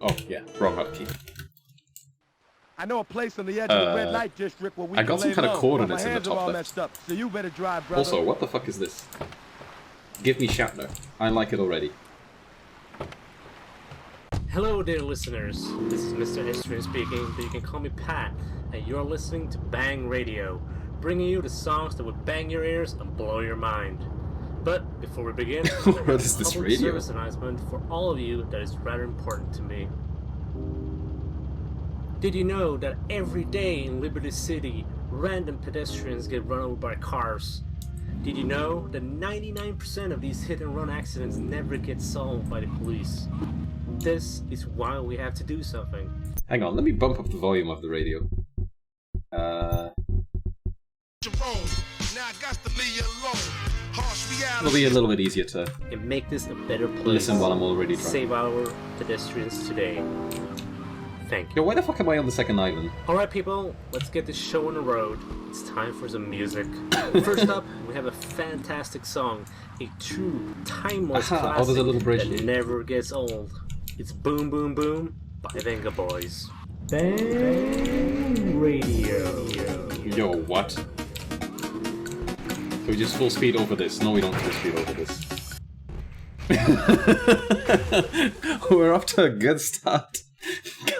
Oh, yeah, wrong hotkey. I know a place on the edge of the red light district where we I got some kind of coordinates in the top left. Messed up, so you better drive, brother. Also, what the fuck is this? Give me Shatner. I like it already. Hello there, listeners. This is Mr. History speaking, but you can call me Pat, and you're listening to Bang Radio, bringing you the songs that would bang your ears and blow your mind. But before we begin, what is this public radio? Service announcement for all of you that is rather important to me. Did you know that every day in Liberty City, random pedestrians get run over by cars? Did you know that 99% of these hit-and-run accidents never get solved by the police? This is why we have to do something. Hang on, let me bump up the volume of the radio. It'll be a little bit easier to and make this a better place. Listen while I'm already driving. Save our pedestrians today. Thank you. Yo, why the fuck am I on the second island? Alright people, let's get this show on the road. It's time for some music. First up, we have a fantastic song. A true timeless classic there's a little bridge that here. never gets old. It's Boom Boom Boom by Venga Boys. Bang Radio. Yo, what? Can we just full speed over this? No, we don't full speed over this. We're off to a good start.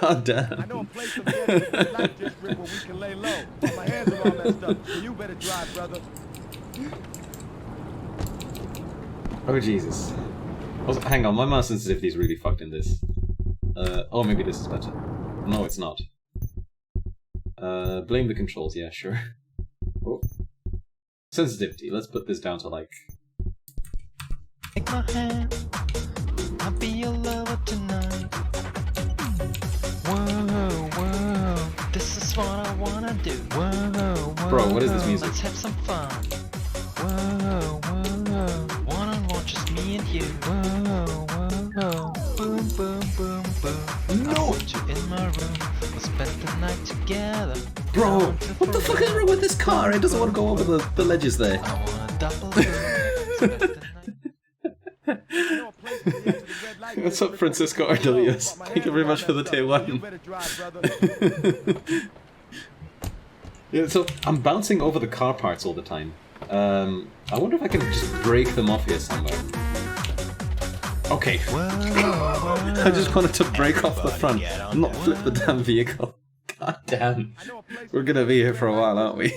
God damn. I know a place on the edge of the light district where we can lay low. But my hands are all messed up, so you better drive, brother. Oh, Jesus. Also, hang on, my mouse sensitivity is really fucked in this. Oh, maybe this is better. No, it's not. Blame the controls, yeah, sure. Oh. Sensitivity, let's put this down to like... Take my hand, I'll be your lover tonight. Whoa, whoa, this is what I wanna do. Whoa, whoa, Bro, what is this music? let's have some fun. Whoa, whoa, one-on-one, just me and you. Whoa, whoa, boom, boom, boom, boom. No! I want you in my room, we'll spend the night together. Bro, what the fuck is wrong with this car? It doesn't want to go over the ledges there. I wanna double boom, spend the night. What's up, Francisco Ardelius? Thank you very much for the tier 1. Yeah, so I'm bouncing over the car parts all the time. I wonder if I can just break them off here somewhere. Okay. I just wanted to break off the front, not flip the damn vehicle. God damn. We're gonna be here for a while, aren't we?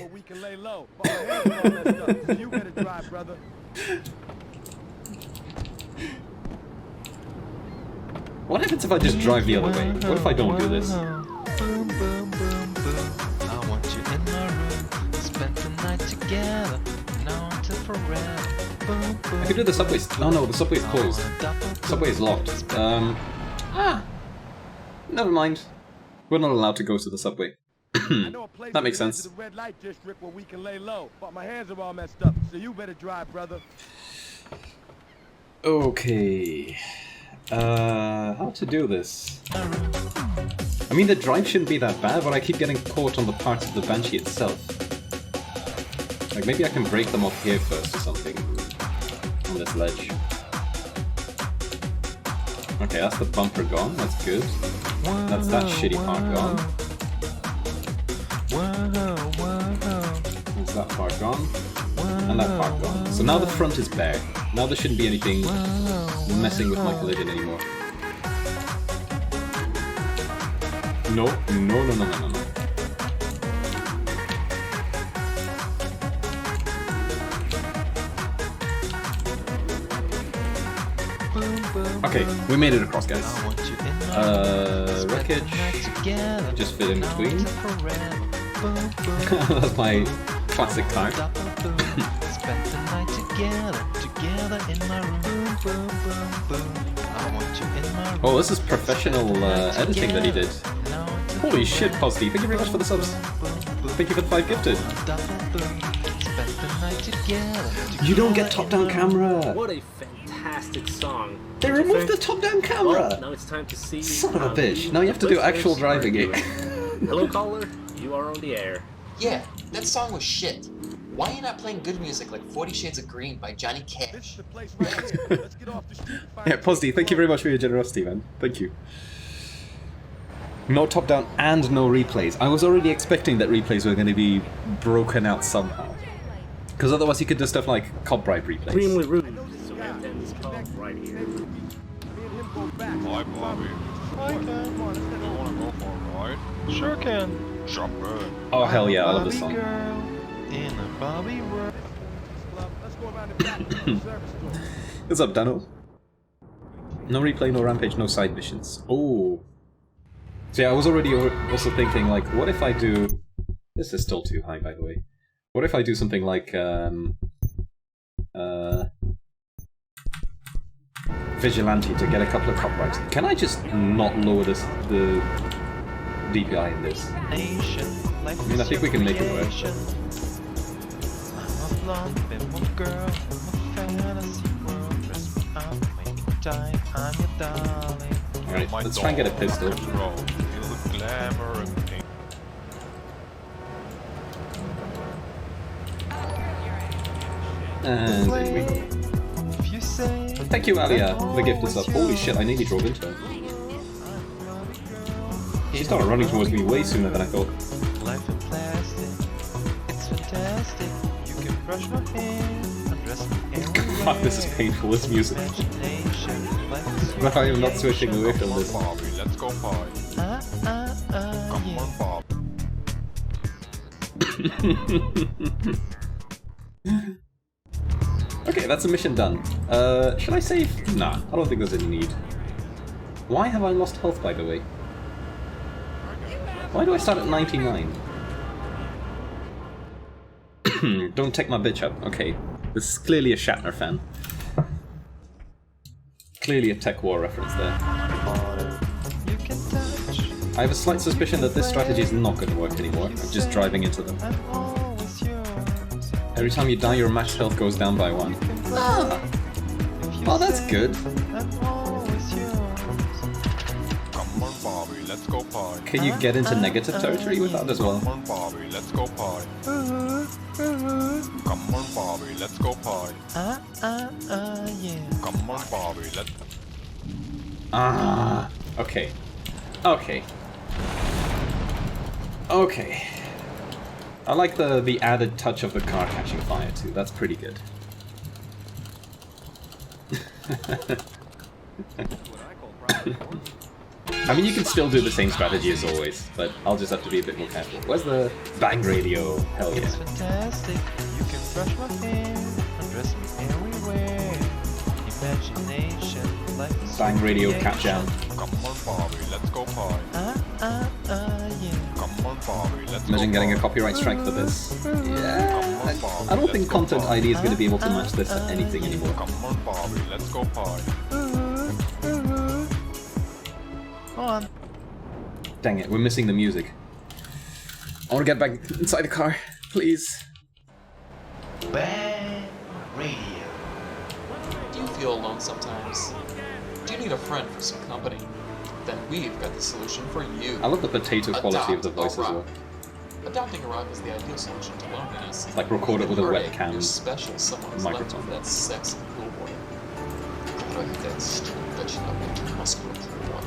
What happens if I just drive the other way? What if I don't do this? Boom, boom, boom, boom. I want you in my room. Spend the night together. Now until forever. Boom, boom. I could do the subway. No, the subway's closed. The subway is locked. Never mind. We're not allowed to go to the subway. That makes sense. The red light district where we can lay low, but my hands are all messed up, so you better drive, brother. Okay. How to do this? I mean, the drive shouldn't be that bad, but I keep getting caught on the parts of the Banshee itself. Like, maybe I can break them off here first or something. On this ledge. Okay, that's the bumper gone, that's good. That's that shitty part gone. That's that part gone. And that part gone. So now the front is bare. Now there shouldn't be anything messing with my collision anymore. No. Okay, we made it across, guys. Wreckage. Just fit in between. That's my classic car. Spend the night together in my room. Boom, boom, boom. I want you in my room. Oh, this is professional editing that he did. Holy shit, Posty. Thank you very much for the subs. Thank you for the 5 gifted. You don't get top-down camera. What a fantastic song. They removed the top-down camera. Well, now it's time to see. Son of a bitch. Now you have to do actual driving here. Hello, caller. You are on the air. Yeah, that song was shit. Why are you not playing good music like 40 Shades of Green by Johnny Cash? Yeah, Posty, thank you very much for your generosity, man. Thank you. No top-down and no replays. I was already expecting that replays were going to be broken out somehow. Because otherwise you could do stuff like copyright replays. Extremely rude. So we have to end this call right here. Hi, Bobby. Hi, Ken. You wanna go for a ride? Sure can. Chopper. Oh hell yeah, I love this Bobby song. girl in a Bobby world. Let's go around the back to the service store. What's up, Dano? No replay, no rampage, no side missions. Oh. So yeah, I was already also thinking, like, what if I do... This is still too high, by the way. What if I do something like, Vigilante to get a couple of copyrights? Can I just not lower the DPI in this? I mean, I think we can make it work. I'm a blonde, bimbo girl, I'm a fantasy world, dress me up, make me die, I'm your darling. Alright, let's try and get a pistol. Glamour and pink. And there we go. If you say Thank you, Alia, for the gift of sub. Holy shit, I nearly drove into her. She started running towards me way sooner than I thought. life in plastic, it's fantastic. You can brush my hair, undress me everywhere. God, this is painful, this music. Imagination, life is But I am not switching away from this. Bobby, let's go party. Come on, Bob. Okay, that's a mission done. Should I save? Nah, I don't think there's any need. Why have I lost health, by the way? Why do I start at 99? Don't take my bitch up. Okay, this is clearly a Shatner fan. Clearly a Tech War reference there. You can touch. I have a slight suspicion that this strategy is not going to work anymore. I'm just driving into them. I'm always yours. Every time you die, your match health goes down by 1. Ah! Oh, that's good. I'm always yours. Come on, Bobby, let's go party. Can you get into negative territory with that as well? Come on, Bobby, let's go party. Come on, Bobby, let's go party. Yeah. Come on, Bobby, let's. Ah, okay. Okay. Okay. I like the added touch of the car catching fire too. That's pretty good. I mean, you can still do the same strategy as always, but I'll just have to be a bit more careful. Where's the bang radio? Hell yeah. It's fantastic. You can brush my hair, undress me everywhere. Imagination, life is Bang radio cat jam. Come on, Bobby, let's go party. Yeah. Come on, Bobby, let's Imagine go getting a party. copyright strike for this. Yeah. Come on, Bobby, I don't think let's go Content party. ID is going to be able to match this at anything anymore. Come on, Bobby, let's go party. On. Dang it, we're missing the music. I want to get back inside the car, please. Bang Radio. Do you feel alone sometimes? Do you need a friend for some company? Then we've got the solution for you. I love the potato quality of the voice as well. Adopting a rock is the ideal solution to loneliness. Like record it with a Heartache, webcam You're special. Someone is left microphone. with that sexy cool boy. Gotta hit that street that you know makes you muscular cool boy.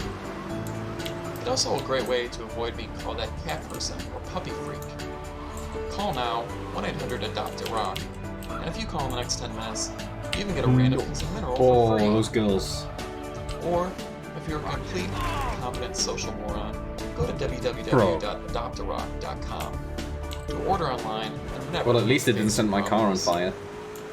It's also a great way to avoid being called that cat person or puppy freak. Call now 1-800-ADOPT-A-ROCK. And if you call in the next 10 minutes, you even get a random piece of mineral Oh, for free. those girls. Or, if you're a complete, incompetent social moron, go to www.adoptarock.com to order online and never. Well, at least it didn't face set my car on problems. fire.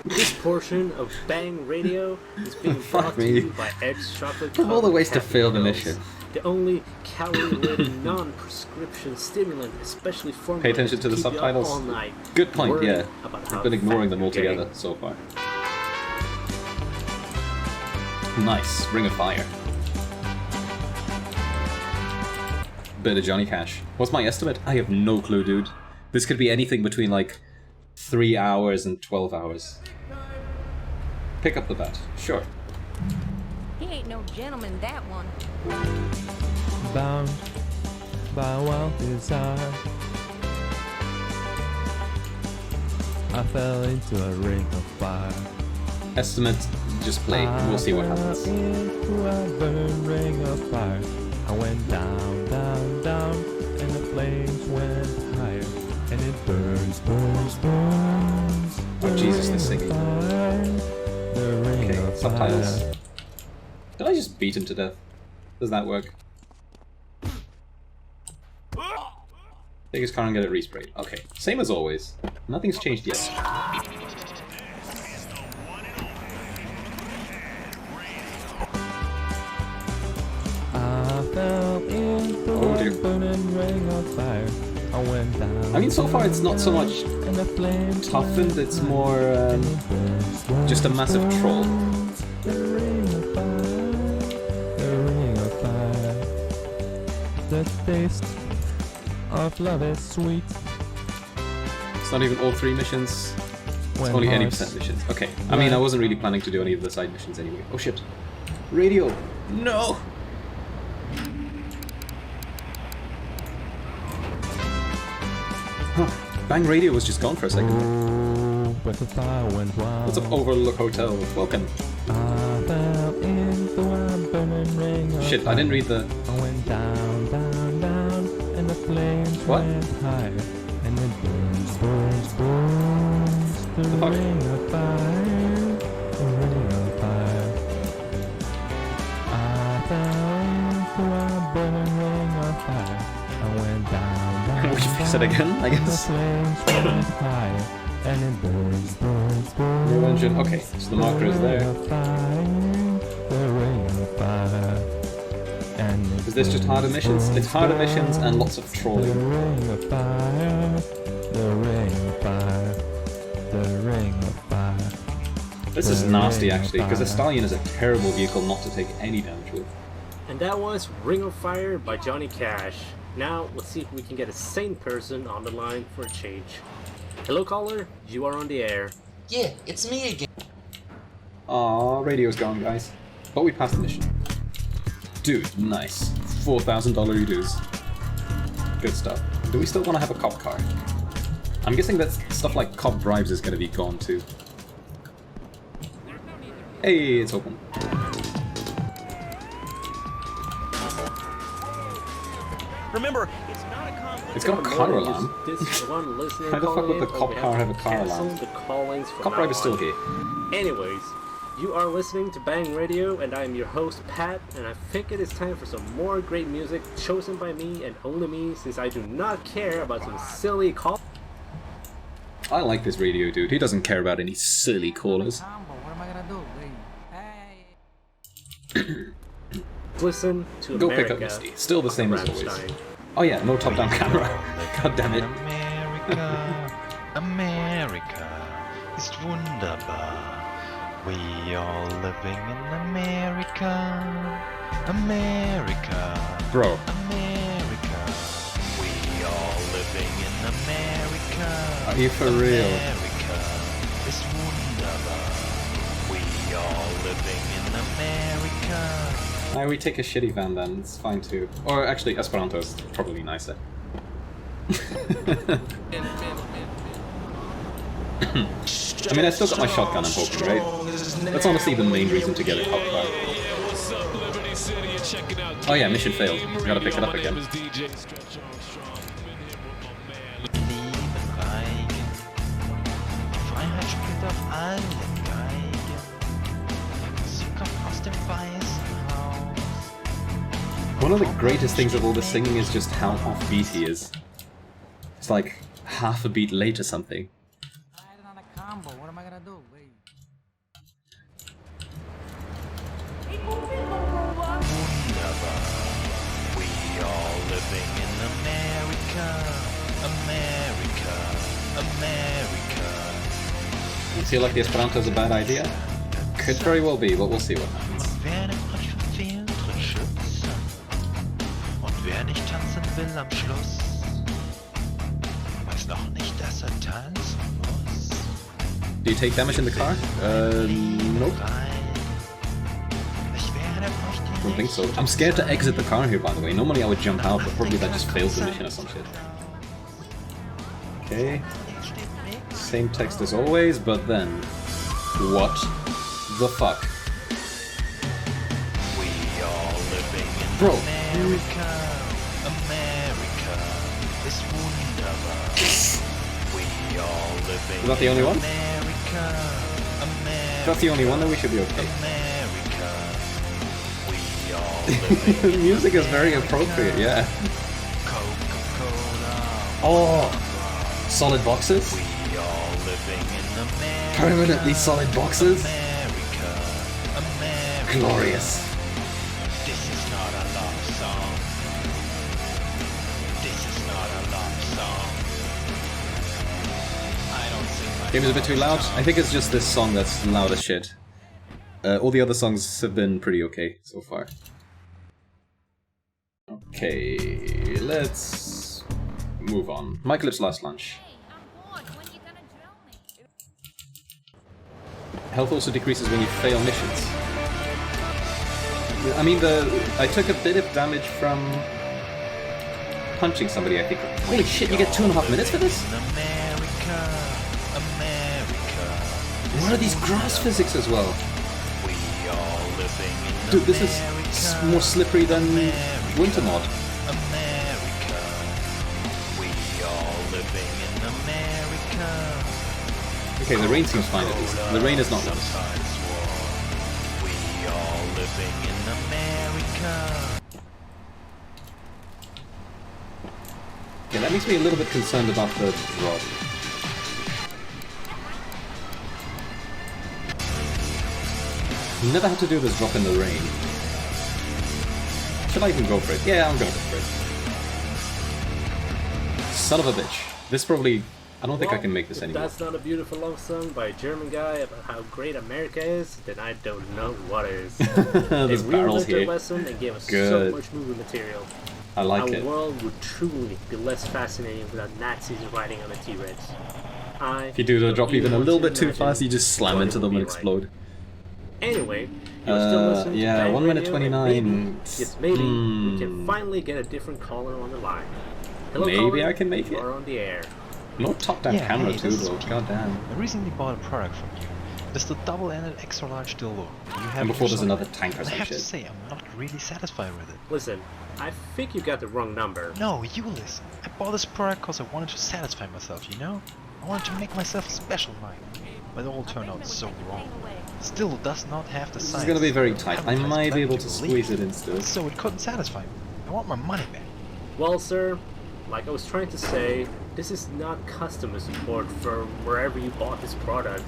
This portion of Bang Radio is being Fuck brought to me. you by X Chocolate. Of all the ways to Happy fail the Pills, mission. The only calorie-laden, non-prescription stimulant, especially formulated Pay attention to the keep you up subtitles. all night, Good point, worried yeah. about how I've been ignoring fat them you're getting. altogether so far. Nice, Ring of Fire. Bit of Johnny Cash. What's my estimate? I have no clue, dude. This could be anything between like 3 hours and 12 hours. Pick up the bat. Sure. He ain't no gentleman, that one. Bound by wild desire, I fell into a ring of fire. Estimate, just play. We'll see what happens. I fell into a burning ring of fire. I went down, down, down, and the flames went higher, and it burns, burns, burns. Oh Jesus, they're singing. The ring Okay, of subtitles. fire. Did I just beat him to death? Does that work? Take his car and get it resprayed. Okay, same as always. Nothing's changed yet. I fell into Oh dear. a burning ring of fire. I went down. I mean, so far it's not so much and the flames toughened, it's more just a massive troll. The ring of fire. The ring of fire. The taste of love is sweet. It's not even all 3 missions. It's When only hearts 80% missions. Okay, I mean, I wasn't really planning to do any of the side missions anyway. Oh shit. Radio! No! Huh. Bang Radio was just gone for a second. Ooh, but the fire went wild. What's up, Overlook Hotel? Welcome. I fell into a burning ring of Shit, I didn't read the... I went down, down, down, and the flames What? went higher, and it burns, burns, burns. The fuck? ring of fire, the ring of fire. I fell into a burning ring of fire. I went down, down, We should fix it again, I the guess. flames went higher, and it burns, burns, burns. New engine. Okay, so the marker is there. The ring of fire. And Is this just harder missions? It's harder missions and lots of the trolling. ring of fire. The ring of fire. The ring of fire. This is nasty actually, because the Stallion is a terrible vehicle not to take any damage with. And that was Ring of Fire by Johnny Cash. Now, let's see if we can get a sane person on the line for a change. Hello, caller. You are on the air. Yeah, it's me again. Aww, radio's gone, guys. But we passed the mission. Dude, nice. $4,000 dues. Good stuff. Do we still want to have a cop car? I'm guessing that stuff like cop bribes is going to be gone too. Hey, it's open. Remember, It's got a car alarm. How How the fuck would the cop car have a car alarm? The callings from Cop now bribe is still on. here. Anyways, you are listening to Bang Radio, and I am your host, Pat, and I think it is time for some more great music chosen by me and only me, since I do not care about some silly call. I like this radio dude. He doesn't care about any silly callers. What am I gonna do? Hey. Listen to Go America. pick up Misty. Still the same as always. Rammstein. Oh yeah, no top-down camera. God damn it. America, America ist wunderbar. We are living in America, America, Bro, America. We are living in America. are you for real? America ist wunderbar. We are living in America. Why we take a shitty van then? It's fine too. Or actually, Esperanto is probably nicer. I mean, I still got my shotgun, I'm hoping, right? That's honestly the main reason to get a cop car. Oh yeah, mission failed. Gotta pick it up again. Lieben Reigen. Freiheit spielt auf allen Geigen. Sie kommt aus dem Weißen Haus. One of the greatest things of all this singing is just how offbeat he is. It's like half a beat late or something. Riding on a combo. What am I gonna do? Wait. Wunderbar. We are living in America. America. America. You feel like the Esperanto is a bad idea? Could very well be, but we'll see what happens. Und wer den Rutsch vom Fehltritt schützen. Und wer nicht tanzen will am Schluss, weiß noch nicht, dass er tanzen muss. Do you take damage in the car? Nope. Ich werde euch I don't think so. I'm scared to exit the car here, by the way. Normally I would jump out, but probably that just fails the mission or some shit. Okay. Same text as always, but then... What the fuck? We are living in Bro. America, America. ist wunderbar. We all living Is that the only in one? America. If that's the only one, then we should be okay. America. We all living The in music is very appropriate, yeah. Coca-Cola. Oh, solid boxes? We all living in America. Permanently solid boxes? America. America. Glorious. This is not a love song. This is not a love song. I don't sing my Game is a bit too loud. I think it's just this song that's loud as shit. All the other songs have been pretty okay so far. Okay, let's move on. Myclip's last lunch. Health also decreases when you fail missions. I mean, I took a bit of damage from punching somebody, I think. Holy shit, you get 2.5 minutes for this? America, America. What are these grass physics as well? We all living in Dude, this is America. more slippery than Winter Mod. America. We all living in America. Okay, the rain seems fine at least. The rain is not worse. Sometimes war. We all living in America. Yeah, that makes me a little bit concerned about the drop. Never had to do this drop in the rain. Should I even go for it? Yeah, I'm gonna go for it. Son of a bitch. This probably... I don't think I can make this if anymore. that's not a beautiful love song by a German guy about how great America is, then I don't know what is. There's They barrels relived their here. lesson and gave us Good. so much movie material. I like Our it. world would truly be less fascinating without Nazis riding on a T-Rex. If you do the drop even a little bit too fast, you just slam what into it them would and be like. explode. Anyway, you're still listening yeah, to Bang 1 minute Radio, and 29. Maybe, yes, maybe we can finally get a different caller on the line. Hello, Maybe caller, I can make you it. are on the air. No top-down Yeah, camera hey, too, this is though. Pete. Goddamn. I recently bought a product from you. It's the double-ended extra large dildo. You have And before it there's yourself. another tank or And I some have to shit. say, I'm not really satisfied with it. Listen, I think you got the wrong number. No, you listen. I bought this product because I wanted to satisfy myself, you know? I wanted to make myself a special night. But it all turned out so wrong. Still does not have the This science. is gonna be very tight. I advertised might be able to back squeeze it believe. in still. So it couldn't satisfy me. I want my money back. Well, sir, like I was trying to say, this is not customer support for wherever you bought this product.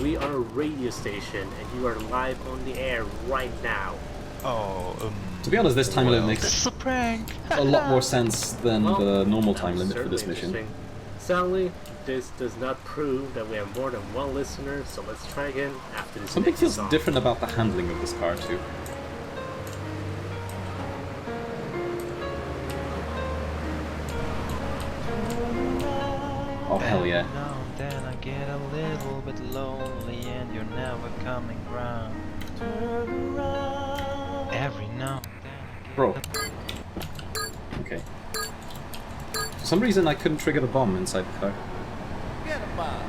We are a radio station, and you are live on the air right now. Oh, To be honest, this time limit this makes is a prank. a lot more sense than Well, the normal time that was limit for this certainly mission. interesting. Sadly, this does not prove that we have more than one listener, so let's try again after this Something next feels song. different about the handling of this car too. Oh hell yeah. Now and then I get a little bit lonely and you're never coming round. Every now and then I get Bro. Okay. For some reason I couldn't trigger the bomb inside the car. Get a bomb.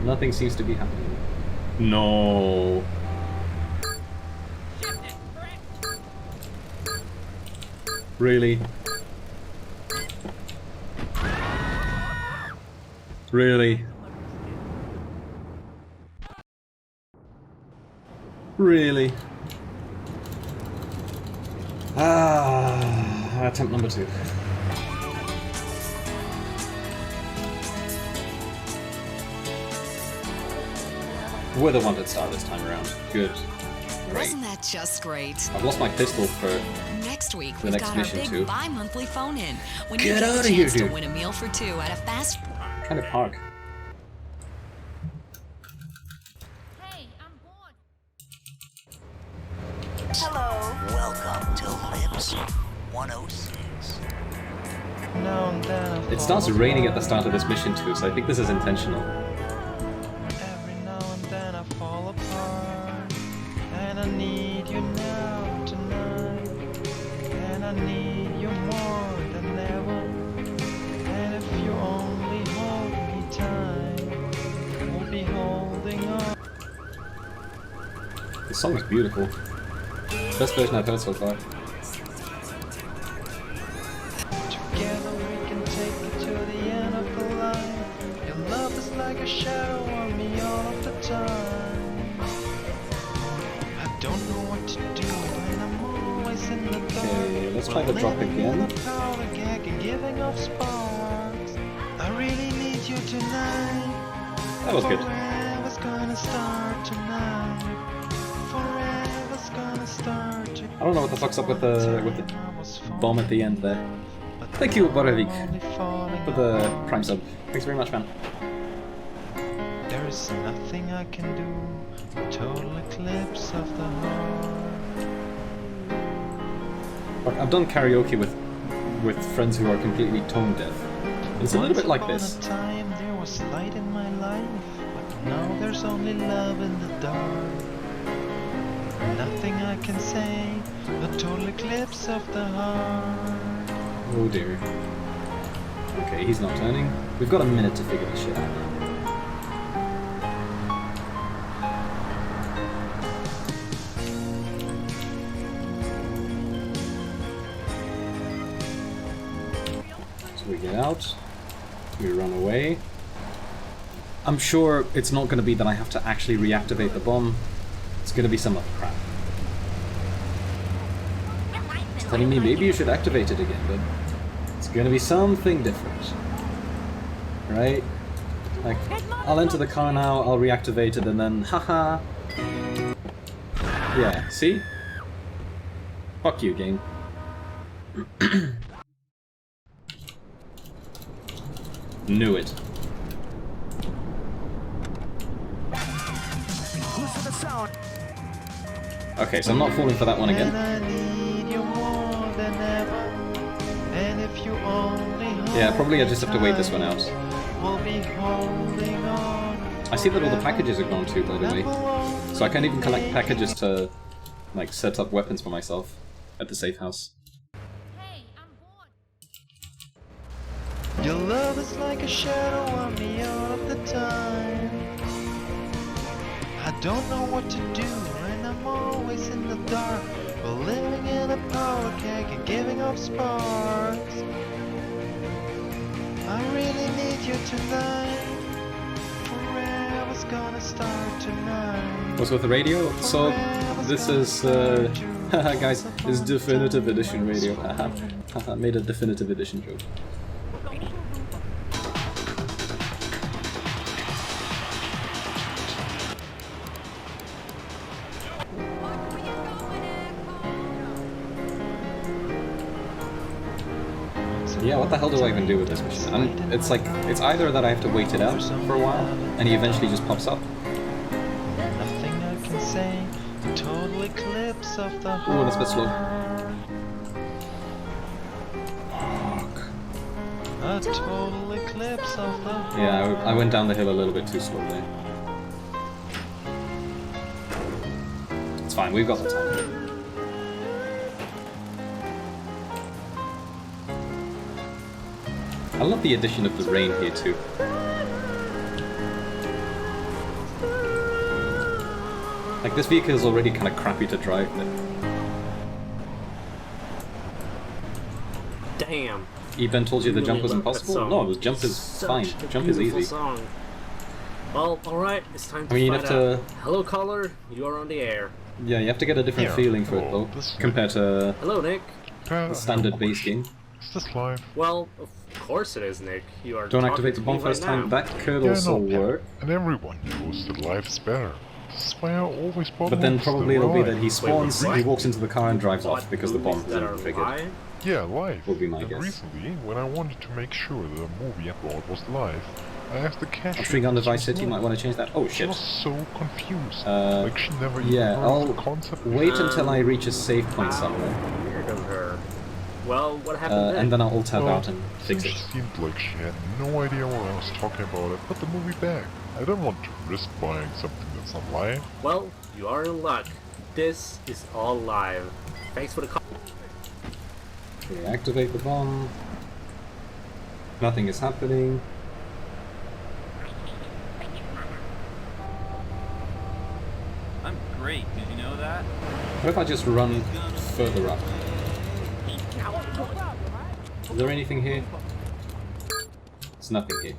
Nothing seems to be happening. No. Really? Really? Really? Attempt number 2. We're the wanted star this time around. Good. Great. Wasn't that just great? I've lost my pistol for... Next week, The we've next got our mission, big too. bi-monthly phone-in. When Get you get outta the here, chance to dude. win a meal for 2 at a fast... kind of park. Hey, I'm bored. Hello. Welcome to Lips 106. now and then I It starts fall raining at the apart. start of this mission too, so I think this is intentional. Every now and then I fall apart. And I need you now tonight. And I need you more than ever. And if you only hold me tight, we'll be holding on. The song is beautiful. Best version I've heard so far. time. I don't know what to do when I'm always in the dark. Okay, let's try the drop again. Powder keg and giving off sparks. I really need you tonight. That was good. Forever's gonna start tonight. Forever's gonna start tonight. I don't know what the fuck's up with the bomb at the end there. Thank you, Borevik, for the Prime sub. Thanks very much, man. There is nothing I can do. A total eclipse of the heart. Look, I've done karaoke with friends who are completely tone deaf. It's a little bit like this. Once upon a time there was light in my life, but now there's only love in the dark. Nothing I can say, a total eclipse of the heart. Oh dear. Okay, he's not turning. We've got a minute to figure this shit out now. So we get out. We run away. I'm sure it's not going to be that I have to actually reactivate the bomb. It's going to be some other crap. It's telling me maybe you should activate it again, but it's going to be something different. Right? Like, I'll enter the car now, I'll reactivate it, and then, haha. Yeah, see? Fuck you, game. Knew it. Okay, so I'm not falling for that one again. Yeah, probably I just have to wait this one out. I see that all the packages are gone too, by the way. So I can't even collect packages to, like, set up weapons for myself at the safe house. Your love is like a shadow on me all of the time. I don't know what to do, and I'm always in the dark. We're living in a power keg and giving off sparks. I really need you tonight. Forever's gonna start tonight. What's with the radio? So, this is, guys, this is Definitive Edition radio. Haha, made a Definitive Edition joke. Yeah, what the hell do I even do with this mission? It's like, it's either that I have to wait it out for a while, and he eventually just pops up. Nothing I can say, total eclipse of the heart. Ooh, that's a bit slow. Fuck. A total eclipse of the heart. Yeah, I went down the hill a little bit too slowly. It's fine, we've got the time. I love the addition of the rain here too. Like, this vehicle is already kind of crappy to drive. Damn. Ben told you the Really jump was love that impossible? song. No, the jump is Such fine. a Jump is beautiful easy. Song. Well, alright, it's time to I mean, you find have to... out. Hello, caller. You are on the air. Yeah, you have to get a different feeling for it though, compared to Hello, Nick. the standard base game. Is this live? Well, of course it is, Nick. You are Don't talking activate the to bomb me first right time, now. that could also work. And everyone knows that life is better. This is why I always bother. But then probably it'll be that he Wait, spawns, what? he walks into the car and drives What off because the bomb movies that isn't are triggered. live? Yeah, live. Will be my And guess. recently, when I wanted to make sure that the movie I bought was live, I asked the cashier. Tree Gun if Device this was City, you might live. want to change that. Oh She shit. was so confused. Uh, like she never even Yeah, heard I'll of the concept. wait until I reach a save point somewhere. Weird of her. Well, what happened then? And then I'll alt-tab out and fix She it. seemed like she had no idea what I was talking about. I put the movie back. I don't want to risk buying something that's not live. Well, you are in luck. This is all live. Thanks for the call. Okay, activate the bomb. Nothing is happening. I'm great, did you know that? What if I just run further up? Is there anything here? There's nothing here.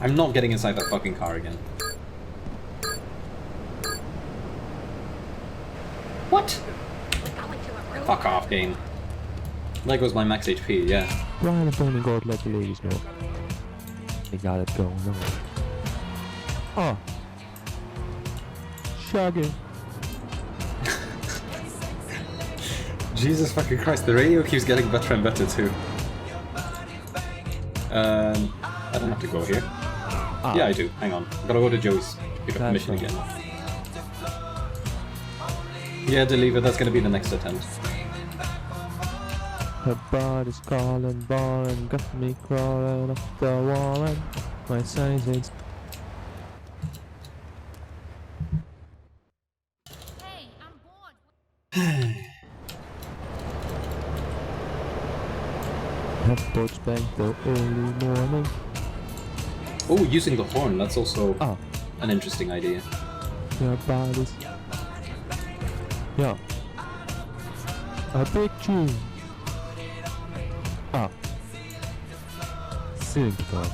I'm not getting inside that fucking car again. What? Fuck off, game. There goes my max HP, yeah. Brian and Tony God let the ladies know. They got it going on. Oh. Shaggy. Jesus fucking Christ, the radio keeps getting better and better too. I don't have to go here. Yeah, I do. Hang on. Gotta go to Joey's. Pick up the mission again. Yeah, Deliver, that's gonna be the next attempt. Her body's calling, balling, got me crawling up the wall, and my size is. Hey, I'm bored. Headboards bang till early morning. Oh, using the horn, that's also an interesting idea. Your body's. Yeah. A big tune. Sing guitar.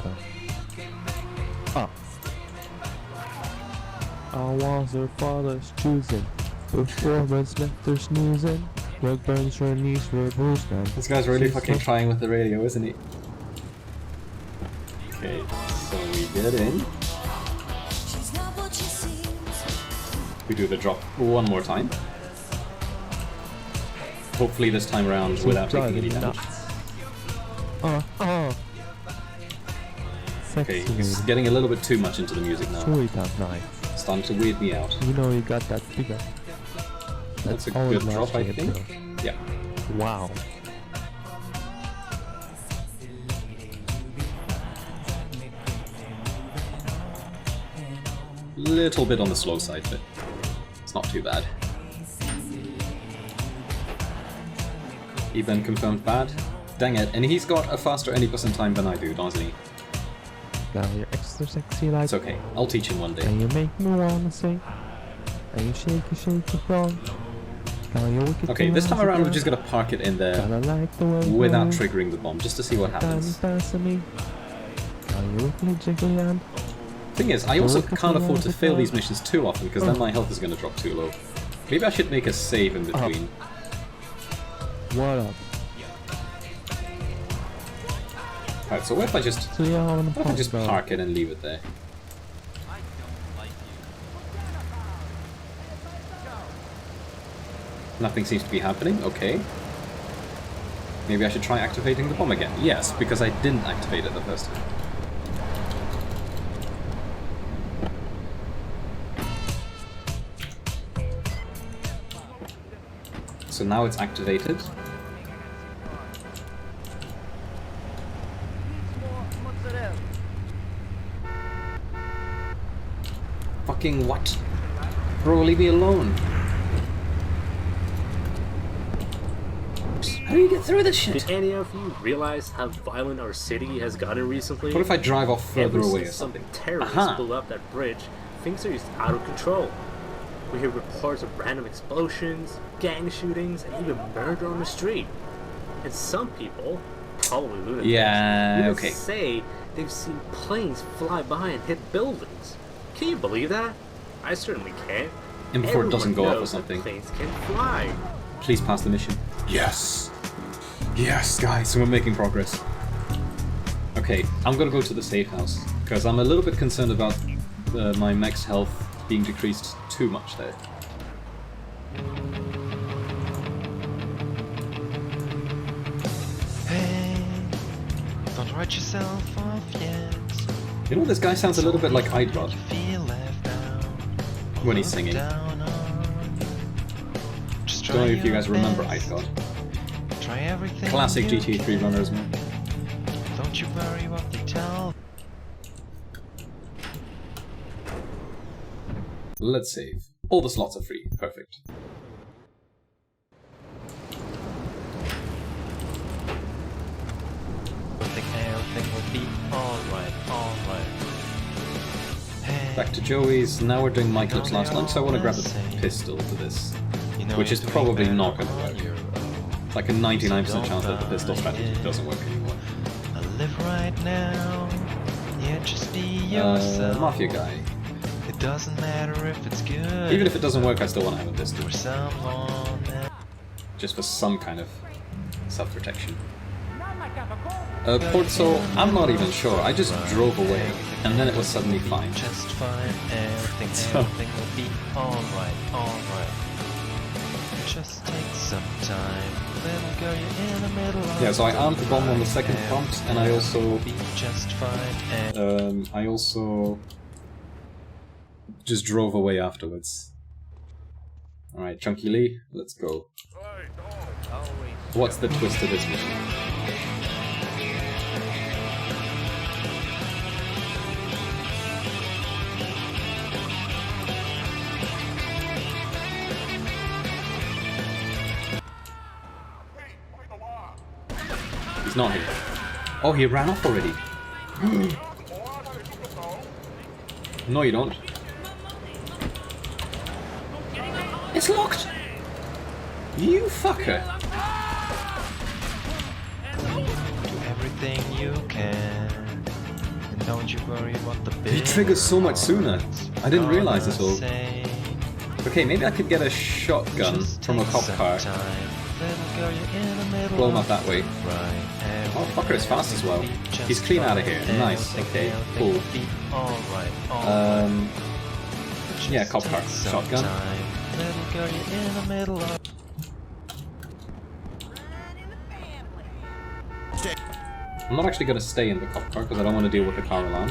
I was her father's choosing. Performance left her snoozing. Work burns her knees for bruised man. This guy's really fucking trying with the radio, isn't he? Okay, so we get in. We do the drop one more time. Hopefully this time around without taking any damage. Okay, he's getting a little bit too much into the music now. Sweet that night. Starting to weird me out. You know you got that figure. That's a good drop, I think. Yeah. Wow. Little bit on the slow side, but it's not too bad. Even confirmed bad. Dang it, and he's got a faster any % time than I do, doesn't he? Now you're extra sexy like. It's okay, I'll teach him one day. And you make me wanna sing. And you shake it wrong. Okay, this time around we're just gonna park it in there without triggering the bomb, just to see what happens. Thing is, I also can't afford to fail these missions too often, because then my health is gonna drop too low. Maybe I should make a save in between. What up? Alright, so what if I just park it and leave it there? Nothing seems to be happening, okay. Maybe I should try activating the bomb again. Yes, because I didn't activate it the first time. So now it's activated. Fucking what? Bro, leave me alone. How do you get through this shit? Did any of you realize how violent our city has gotten recently? What if I drive off further away or something? Terrorists blew up that bridge. Things are just out of control. We hear reports of random explosions, gang shootings, and even murder on the street. And some people, probably lunatics, even say they've seen planes fly by and hit buildings. Can you believe that? I certainly can't. And before it doesn't go up or something. Planes can fly. Please pass the mission. Yes! Yes, guys, we're making progress. Okay, I'm gonna go to the safe house, because I'm a little bit concerned about my max health being decreased too much there. Hey, don't write yourself off yet. You know, this guy sounds a little bit like Idrod when he's singing. Don't know if you guys remember Idrod. Classic GTA3 runners, man. Don't you worry what they tell. Let's save. All the slots are free. Perfect. Everything will be alright, alright. Back to Joey's. Now we're doing my clips last lunch, so I want to grab a pistol for this. Which is probably not going to work. Like a 99% chance that the pistol strategy doesn't work anymore. I live right now. Yeah, Yeah, just be yourself. Mafia guy. It doesn't matter if it's good. Even if it doesn't work, I still want to have a pistol. For someone else. Just for some kind of self-protection. Porto, I'm not even sure. I just drove away, and then it was suddenly fine. Just fine. Everything will be alright, alright. Just take some time. Little girl, you're in the middle of Yeah, so I armed the bomb on the second prompt, and I also... be just fine. I also... just drove away afterwards. Alright, Chunky Lee, let's go. What's the twist of this mission? He's not here. Oh, he ran off already. No, you don't. It's locked! You fucker! Do everything you can. And don't you worry about the big. He triggers so much sooner. I didn't realize this all. Say, Okay, maybe I could get a shotgun from a cop car. Blow him up that way. Oh, fucker is fast as well. He's clean out of here. Nice. Okay, cool. Yeah, cop car. Shotgun. I'm not actually going to stay in the cop car because I don't want to deal with the car alarm.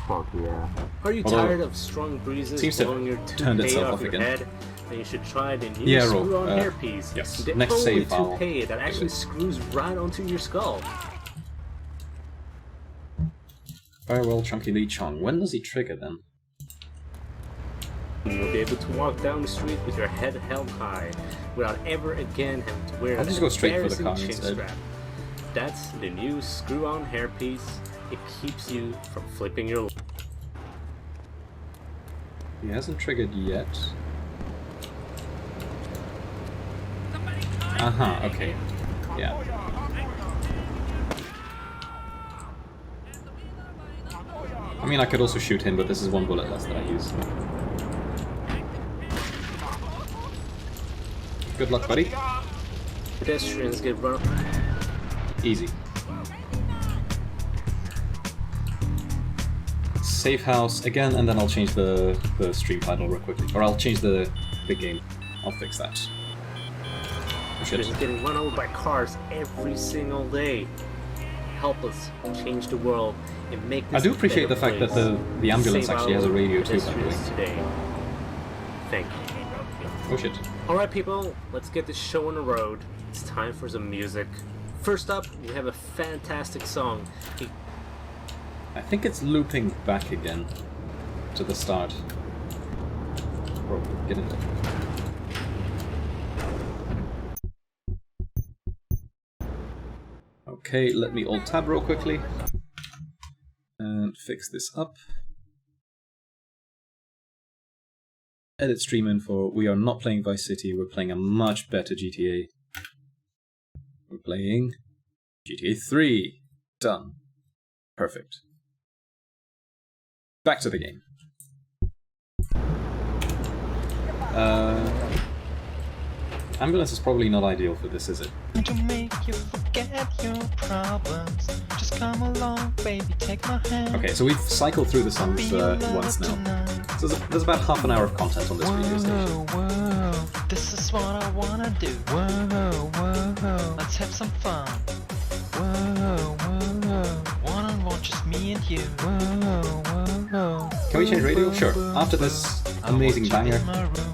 Fuck yeah. Are you Although, tired of strong breezes seems to blowing your turned toupee itself off off your again. head? Then you should try the new Yeah, screw-on roll. hairpiece. Yes. The Next only save file. toupee that actually screws right onto your skull. Farewell, Chunky Lee Chong. When does he trigger then? You'll be able to walk down the street with your head held high without ever again having to wear I'll that just go straight for the car embarrassing chin instead. strap. That's the new screw-on hairpiece. It keeps you from flipping your... He hasn't triggered yet. Aha, okay. Yeah. I mean, I could also shoot him, but this is one bullet less that I use. Good luck, buddy. Pedestrians get run... Easy. Safe house again, and then I'll change the stream title real quickly. Or I'll change the game. I'll fix that. Oh, shit. Just getting run over by cars every single day. Help us change the world and make this I do appreciate a the better fact that place. the ambulance Save actually has a our radio too, by the way. pedestrians today. Thank you. Oh shit. Alright people, let's get this show on the road. It's time for some music. First up, we have a fantastic song. I think it's looping back again to the start. Bro, get in there. Okay, let me alt tab real quickly and fix this up. Edit stream info. We are not playing Vice City, we're playing a much better GTA. We're playing GTA 3. Done. Perfect. Back to the game. Ambulance is probably not ideal for this, is it? To make you forget your problems. Just come along, baby, take my hand. Okay, so we've cycled through the songs once now. So there's about half an hour of content on this radio station. Whoa, this is what I wanna do. Whoa, let's have some fun. Whoa, one-on-one, just me and you. Whoa. Can we change radio? Sure. After this amazing banger,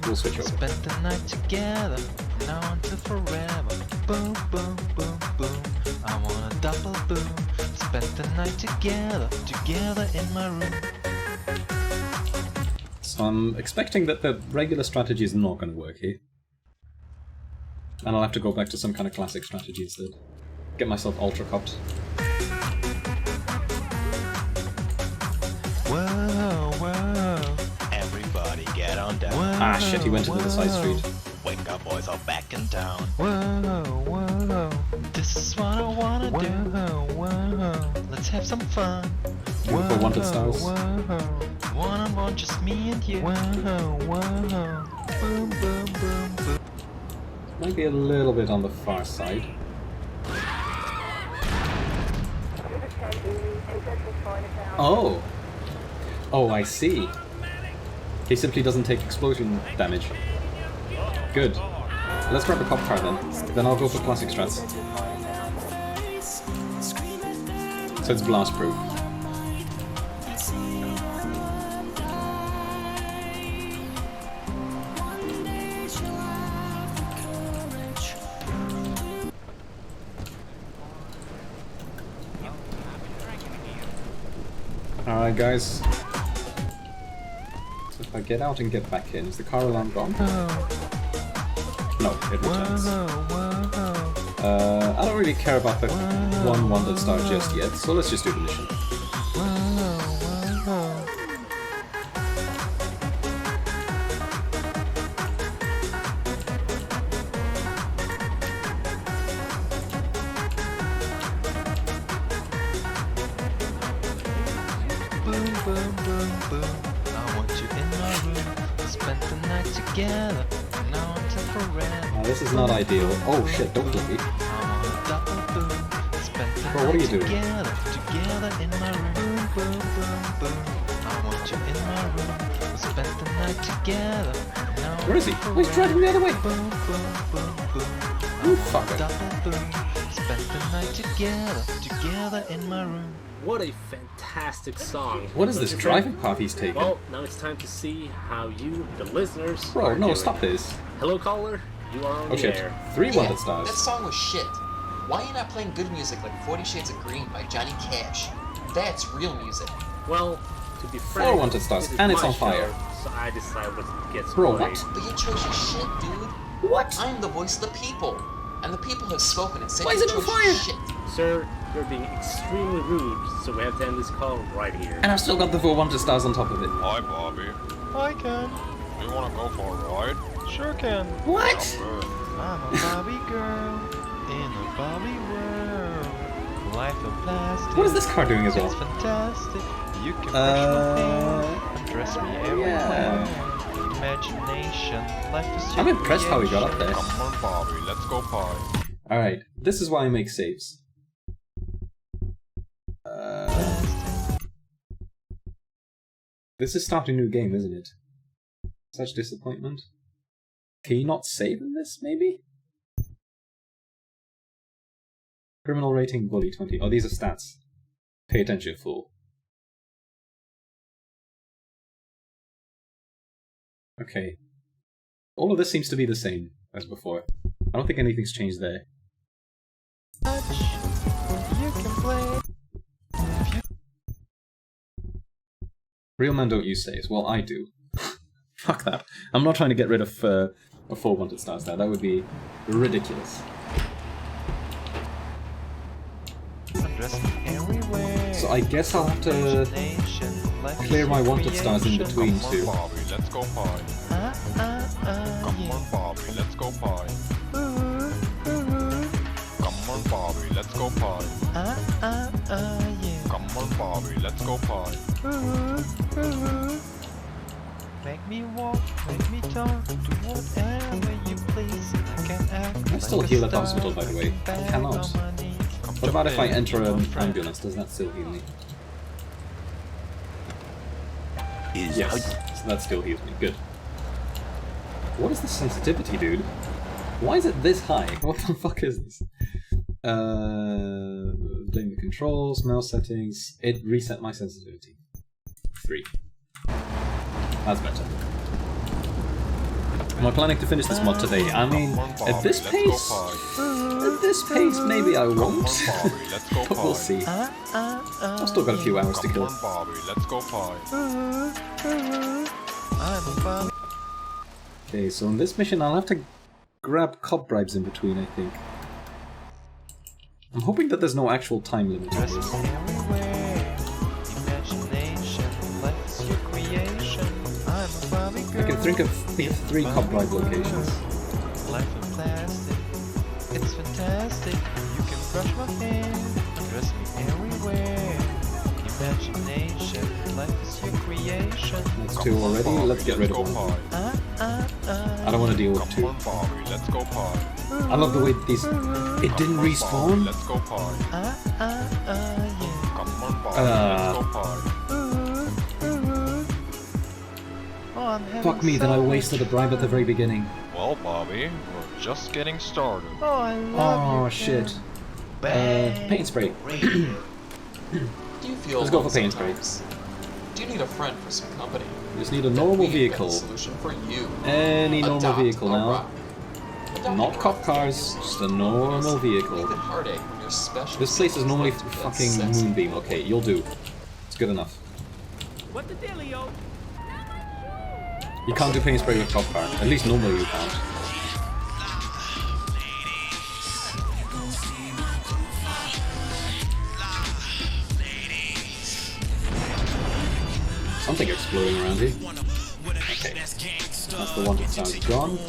we'll switch over. Spend the night together, now until forever. Boom, boom, boom, boom. I want a double boom. Spend the night together in my room. So I'm expecting that the regular strategy is not going to work here. And I'll have to go back to some kind of classic strategy instead. Get myself ultra copped. Whoa, everybody get on down. Ah shit, he went into the side street. Wake up, boys are back in town. Whoa, whoa. This is what I wanna do. Whoa. Let's have some fun. Beautiful wanted stars. One on one, just me and you. Whoa. Boom, boom, boom, boom. Might be a little bit on the far side. Oh! Oh, I see. He simply doesn't take explosion damage. Good. Let's grab a cop car then. Then I'll go for classic strats. So it's blast proof. Alright guys. So if I get out and get back in, is the car alarm gone? No, it returns. I don't really care about the one wanted star just yet, so let's just do the mission. Boom, boom, boom, boom. I want you in my room. We spent the night together. Now until forever. Now this is not ideal. Oh shit, don't flip me. Bro, what are you doing? Together in my room. Boom, boom, boom. I want you in my room. We spent the night together. Now Where is he? Oh, he's driving the other way. Boom, boom, boom, boom. You fucker. Spent the night together in my room. What a fantastic song. What is this driving path he's taking? Well, now it's time to see how you, the listeners, Bro, are no, doing. stop this. Hello, caller. You are on Oh the shit. air. 3 wanted That stars. song was shit. Why are you not playing good music like 40 Shades of Green by Johnny Cash? That's real music. Well, to be frank, 4 wanted stars, this is and it's my on fire. show, so I decide what gets Bro, played. what? But you chose your shit, dude. What? I'm the voice of the people. And the people have spoken and said Why you is it on chose fire? your shit. Sir, you're being extremely rude, so we have to end this call right here. And I've still got the 4 wanted stars on top of it. Hi, Bobby. Hi, Ken. You wanna go for a ride? Sure, Ken. What? I'm a Bobby girl in a Bobby world. Life of plastic. What is this car doing as well? It's fantastic. You can brush my hair and dress me everywhere. Imagination, life is I'm impressed how he got up there. Come on, Bobby, let's go pie. Alright, this is why I make saves. This is starting a new game, isn't it? Such disappointment. Can you not save in this, maybe? Criminal rating, bully 20. Oh, these are stats. Pay attention, fool. Okay. All of this seems to be the same as before. I don't think anything's changed there. You can play. Real men don't use saves. Well, I do. Fuck that. I'm not trying to get rid of 4 wanted stars there. That would be ridiculous. So I guess I'll have to clear my wanted stars in between too. Bobby, let's go pie. Come on, Bobby, let's go pie. Come on, Bobby, let's go pie. Come on, Bobby, let's go pie. Make me walk, make me talk, do whatever you please. I can act. I still heal at the hospital, by the way. I cannot. What about if I enter an ambulance? Does that still heal me? Yes, so that still heals me. Good. What is the sensitivity, dude? Why is it this high? What the fuck is this? Blame the controls, mouse settings. It reset my sensitivity. 3. That's better. Am I planning to finish this mod today? I mean, at this pace, maybe I won't. But we'll see. I've still got a few hours to kill. Bobby, let's go pie. Okay, so in this mission I'll have to grab cop bribes in between, I think. I'm hoping that there's no actual time limit on this. I can think of 3 cop bribe locations. life in plastic. It's fantastic. You can brush my hair, dress me everywhere. Imagination, life is your creation. That's two already. Let's get rid of one. I don't want to deal with two. Let's go party. I love the way these. It didn't respawn. Let's go party. Yeah. Come on, Bobby. Let's go party. Oh, I'm having Fuck me, then I wasted a bribe at the very beginning. Well, Bobby, we're just getting started. Oh, I love Oh you, shit. Bang. Paint spray. Do you feel Let's go alone for paint spray. sometimes? Do you need a friend for some company? Just need a normal We've got a vehicle. solution for you. Any normal Adopt vehicle a now. rock. Adopt Not a cop rock. cars, just a normal vehicle. Make it heartache when your special This place is skills normally like to get fucking sexy. Moonbeam. Okay, you'll do. It's good enough. What the dealio? You can't do paint spray with cop car. At least normally you can't. Something exploding around here. Okay. That's the wanted sound gone.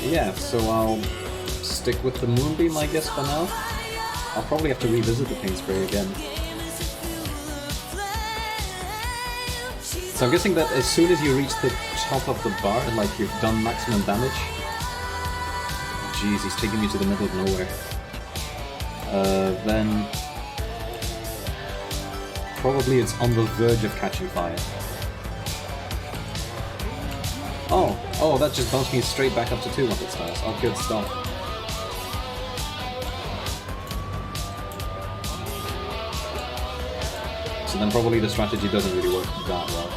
Yeah, so I'll stick with the Moonbeam, I guess, for now. I'll probably have to revisit the paint spray again. So I'm guessing that as soon as you reach the top of the bar, like you've done maximum damage. Jeez, he's taking me to the middle of nowhere. Then probably it's on the verge of catching fire. Oh, that just bounced me straight back up to 200 stars. Oh, good stuff. So then probably the strategy doesn't really work that well.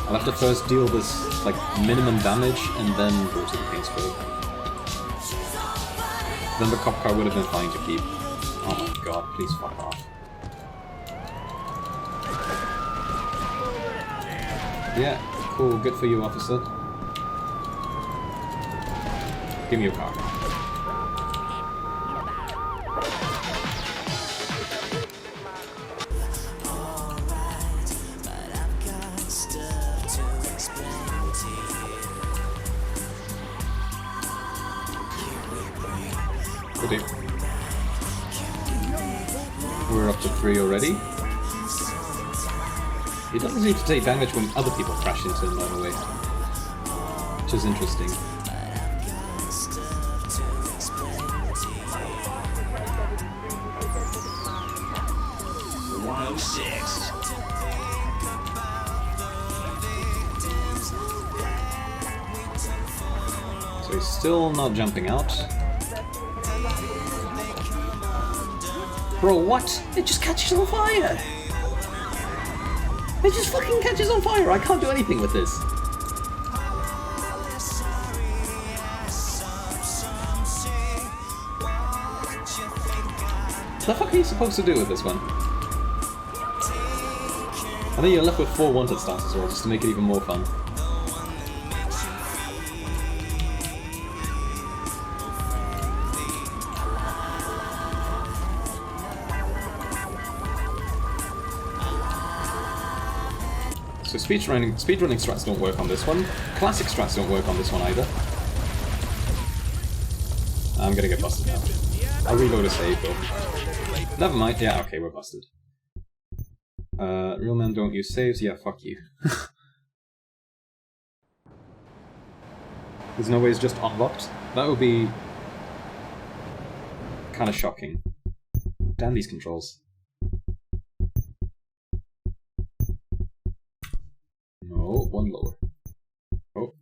I'll have to first deal this, like, minimum damage and then go to the paint spray. Then the cop car would have been fine to keep. Oh my god, please fuck off. Yeah, cool, good for you, officer. Give me your car. Good. We're up to 3 already. He doesn't seem to take damage when other people crash into him, by the way. Which is interesting. So he's still not jumping out. Bro, what? It just catches on fire! It just fucking catches on fire! I can't do anything with this! What the fuck are you supposed to do with this one? I think you're left with 4 wanted stars as well, just to make it even more fun. So speedrunning strats don't work on this one. Classic strats don't work on this one either. I'm gonna get busted now. I'll reload a save though. Never mind, yeah, okay, we're busted. Real men don't use saves, yeah, fuck you. There's no way it's just unlocked? That would be kinda shocking. Damn these controls. No, one lower. Oh.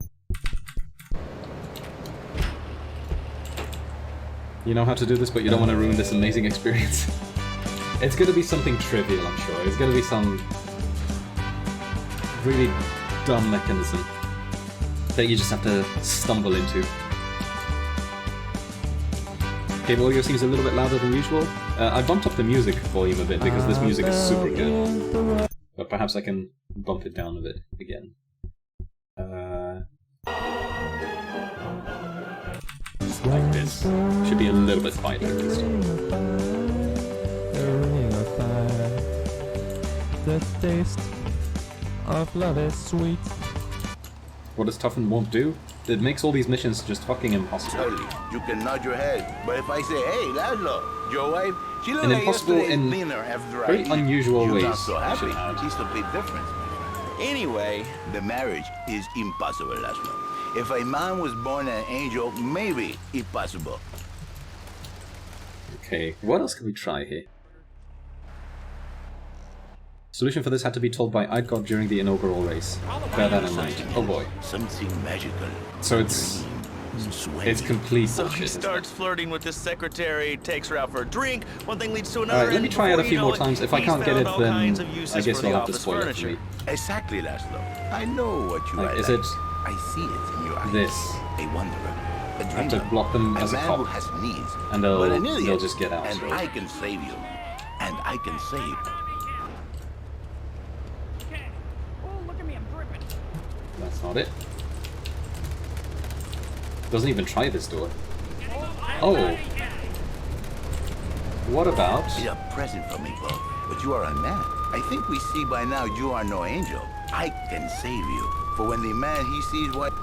You know how to do this, but you don't want to ruin this amazing experience. It's gonna be something trivial, I'm sure. It's gonna be some really dumb mechanism that you just have to stumble into. Okay, audio seems a little bit louder than usual. I bumped up the music volume a bit because this music is super good. But perhaps I can bump it down a bit again. Like this. Should be a little bit quieter at least. The ring of fire. The taste of love is sweet. What does Toughened Mod do? It makes all these missions just fucking impossible. Totally. You can nod your head, but if I say, "Hey, Laszlo, your wife," she looked And like impossible yesterday's in dinner after very I eat. unusual You're ways, not so I happy. should add. It's a big difference. Anyway, the marriage is impossible, Laszlo. If a man was born an angel, maybe it's possible. Okay, what else can we try here? Solution for this had to be told by Idgod during the inaugural race. Bear that in mind. Oh boy. Something magical. So it's complete So he bullshit. isn't starts flirting with his secretary, takes her out for a drink. One thing leads to another. Alright, let me and try it a before few you more know times. If I he's can't get found it, all then kinds of I uses guess for you'll the have to office spoil it for furniture. me. Exactly, Laszlo. I know what you Like, are is like. it I see it in your eyes. this? A wanderer. A I have to dreamer. block them a as a man cop. who has needs. And but an they'll idiot. just get out. And I can save you. And I can save. Oh, look at me, I'm dripping. That's not it. Doesn't even try this door. Oh. What about... It's a present from me, Bob. But you are a man. I think we see by now you are no angel. I can save you. For when the man he sees what...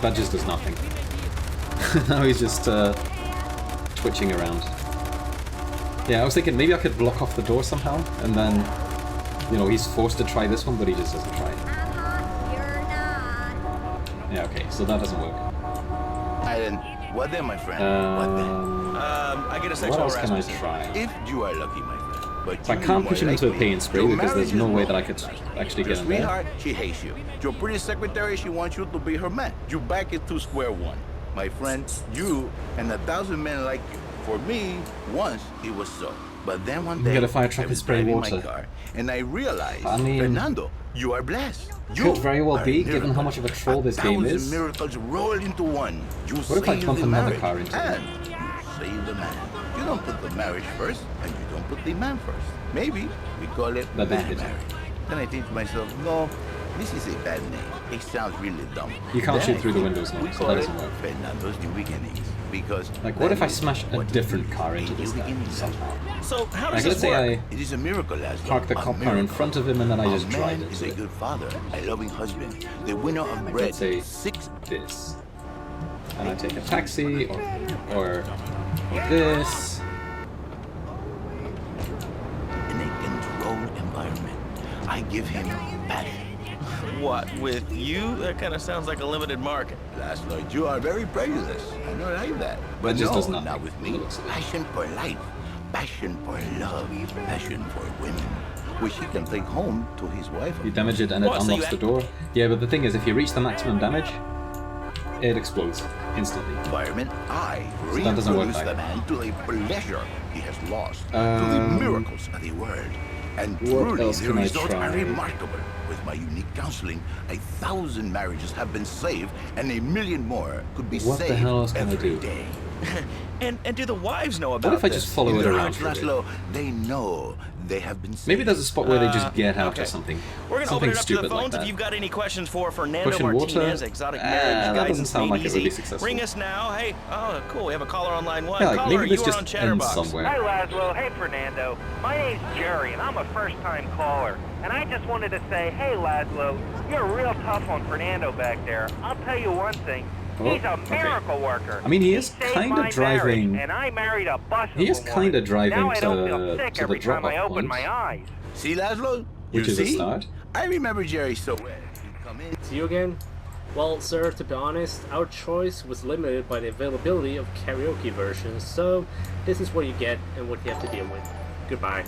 That just does nothing. Now he's just twitching around. Yeah, I was thinking maybe I could block off the door somehow, and then, you know, he's forced to try this one, but he just doesn't try it. Yeah, okay, so that doesn't work. What then, my friend? What then? I get a What sexual else can I harassment. try? If you are lucky, my friend. But So I you can't more push him into a likely, pay and spray your because there's marriage no is way that I wrong. could actually Your get in there. sweetheart, she hates you. Your pretty secretary, she wants you to be her man. You back it to square one. My friend, you and 1,000 men like you. For me, once it was so. But then one day, Get a fire truck I and was spray driving water. my car, and I realized, I mean, Fernando, you are blessed. You Could very well are be, a given how miracle. much of a troll this game 1,000 is. miracles roll into one. You What if I save bump the another marriage, car into it? and you save the man. You don't put the marriage first, and you don't put the man first. Maybe we call it The bad bad. marriage. Then I think to myself, no, this is a bad name. It sounds really dumb. You can't Then shoot I through the think windows now, we so call that it doesn't work. Fernando's New Beginnings. Because Like, what if I that is smash a what different it car is, into a this new guy beginning. somehow? So how Like, does let's this work? say It is a miracle, Laszlo. I park the A cop car in miracle. front of him and then I A just drive man is a into it. good father, a loving husband, the winner of Like, bread. let's say this. And I take a taxi, or this. In a controlled environment, I give him passion. What, with you? That kind of sounds like a limited market. Laszlo, you are very prejudiced. I don't like that. But That just no, does nothing. not with me. Passion for life, passion for love, passion for women, which he can take home to his wife. You damage it and it What, so unlocks you the door. Yeah, but the thing is, if you reach the maximum damage, it explodes instantly. Environment, I So that doesn't work reintroduce the either. man to the pleasure he has lost, to the miracles of the world. And what truly, else the can I results are try? remarkable. With my unique counseling, 1,000 marriages have been saved, and 1,000,000 more could be What the saved hell else can I every do? day. And do the wives know about What if I this? just follow In it their around hearts, for a bit? Laszlo, they know they have been saved. Maybe there's a spot where they just get out okay. or something. We're gonna Something open it up to the stupid like phones. that. If you've got any questions for Fernando Pushing water? Martinez, exotic marriage That guidance doesn't sound made like it would be easy, successful. ring us now. Hey, oh cool, we have a caller on line one. Yeah, like, Caller, maybe this you are just on ends Chatterbox. somewhere. Hi, Laszlo. Hey, Fernando. My name's Jerry, and I'm a first-time caller. And I just wanted to say, hey, Laszlo, you're real tough on Fernando back there. I'll tell you one thing. Oh, He's a okay. miracle worker. I mean, he is saved kind my of driving. marriage, and I married a bus. He is kind of driving now I don't feel to sick the every time I drop-off open point, my eyes. See, Laszlo? which You is a see? start. I remember Jerry so well. He'd come in. See you again? Well, sir, to be honest, our choice was limited by the availability of karaoke versions, so this is what you get and what you have to deal with. Goodbye.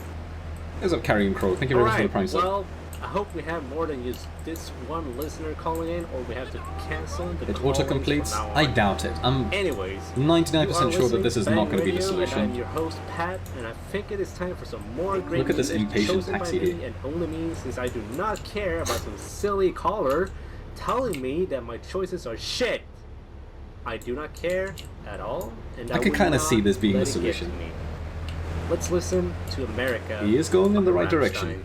Here's up, Carrying Crow. Thank you very much for the prime sub. Well, I hope we have more than just this one listener calling in, or we have to cancel the It call-ins auto-completes? from now I on. doubt it. I'm Anyways, 99% sure that this is Bang not going to be the Radio, solution. And I'm your host, Pat, and I think it is time for some more great Look at this music impatient chosen by taxi me here. and only me, since I do not care about some silly caller telling me that my choices are shit. I do not care at all, and I can will kinda not see this being let the it get solution. to me. Let's listen to America. He is going in the right Rammstein. direction.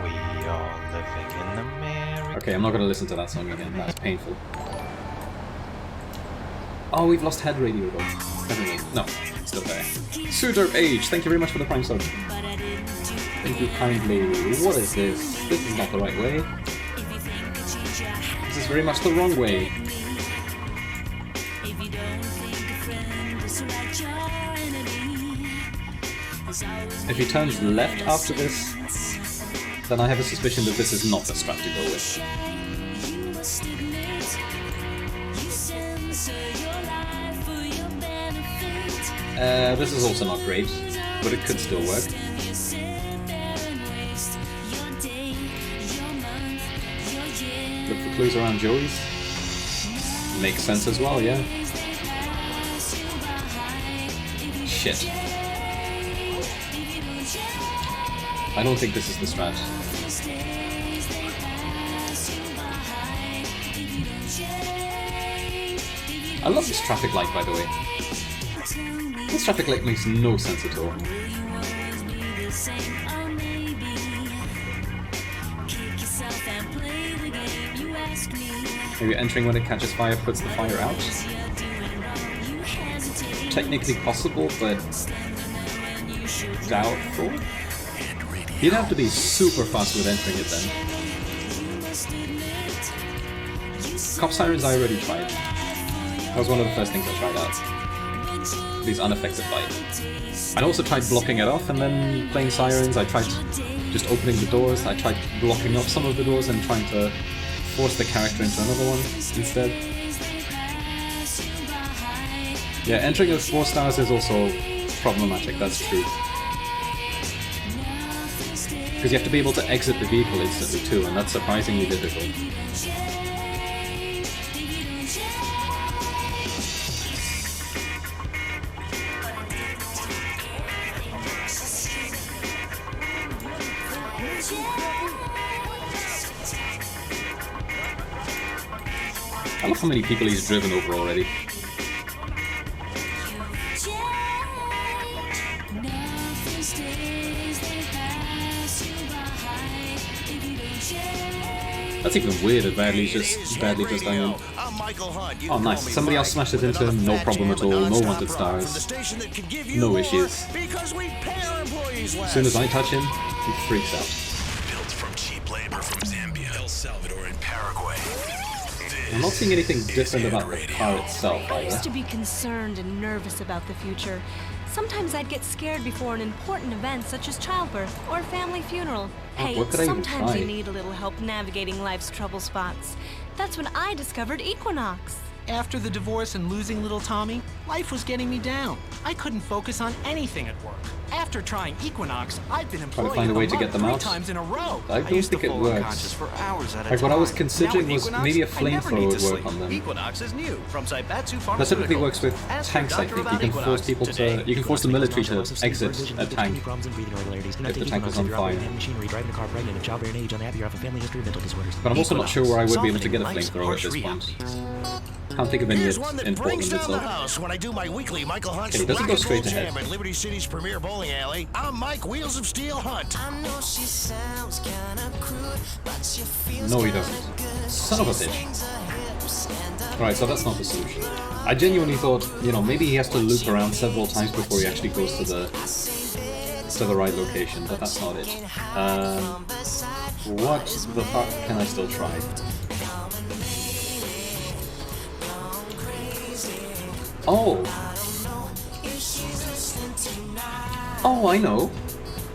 We are living in America. Okay, I'm not gonna listen to that song again. That's painful. Oh, we've lost head radio though. Haven't we? No, it's still there. Suitor Age, thank you very much for the prime sub. Thank you kindly. What is this? This is not the right way. This is very much the wrong way. If he turns left after this, then I have a suspicion that this is not the strat to go with. This is also not great, but it could still work. Look for clues around Joey's. Makes sense as well, yeah. Shit. I don't think this is the strat. I love this traffic light, by the way. This traffic light makes no sense at all. Maybe entering when it catches fire puts the fire out? Technically possible, but doubtful? You'd have to be super fast with entering it then. Cop sirens I already tried. That was one of the first things I tried out. These unaffected by it. I also tried blocking it off and then playing sirens. I tried just opening the doors. I tried blocking off some of the doors and trying to force the character into another one instead. Yeah, entering with 4 stars is also problematic, that's true. Because you have to be able to exit the vehicle instantly too, and that's surprisingly difficult. I love how many people he's driven over already. That's even weirder, badly just dying. Oh nice, somebody else smashed it into him, no problem at all, no wanted stars. No issues. As soon as I touch him, he freaks out. Built from cheap labor from Zambia, El Salvador, and Paraguay. I'm not seeing anything different about the car itself I used either. to be concerned and nervous about the future. Sometimes I'd get scared before an important event such as childbirth or a family funeral. Hey, what could I even sometimes try? you need a little help navigating life's trouble spots. That's when I discovered Equinox. After the divorce and losing little Tommy, life was getting me down. I couldn't focus on anything at work. After trying Equinox, I've been employed Find a way to get them 3 out. times in a row. I don't think it works. Like what I was considering was maybe a flamethrower would work on them. Equinox is new from Saibatsu That typically works with tanks, I think. You can force people to, you can force the military to exit a tank if the tank is on fire. But I'm also not sure where I would be able to get a flamethrower at this point. Can't think of any in Portland itself. When I do my weekly Michael Hunt's Okay, it doesn't go straight Rock and Roll ahead. Jam at Liberty City's premier bowling alley. I'm Mike Wheels of Steel Hunt. No, he doesn't. Son of a bitch. Right, so that's not the solution. I genuinely thought, you know, maybe he has to loop around several times before he actually goes to the right location, but that's not it. What the fuck can I still try? Oh! Oh, I know.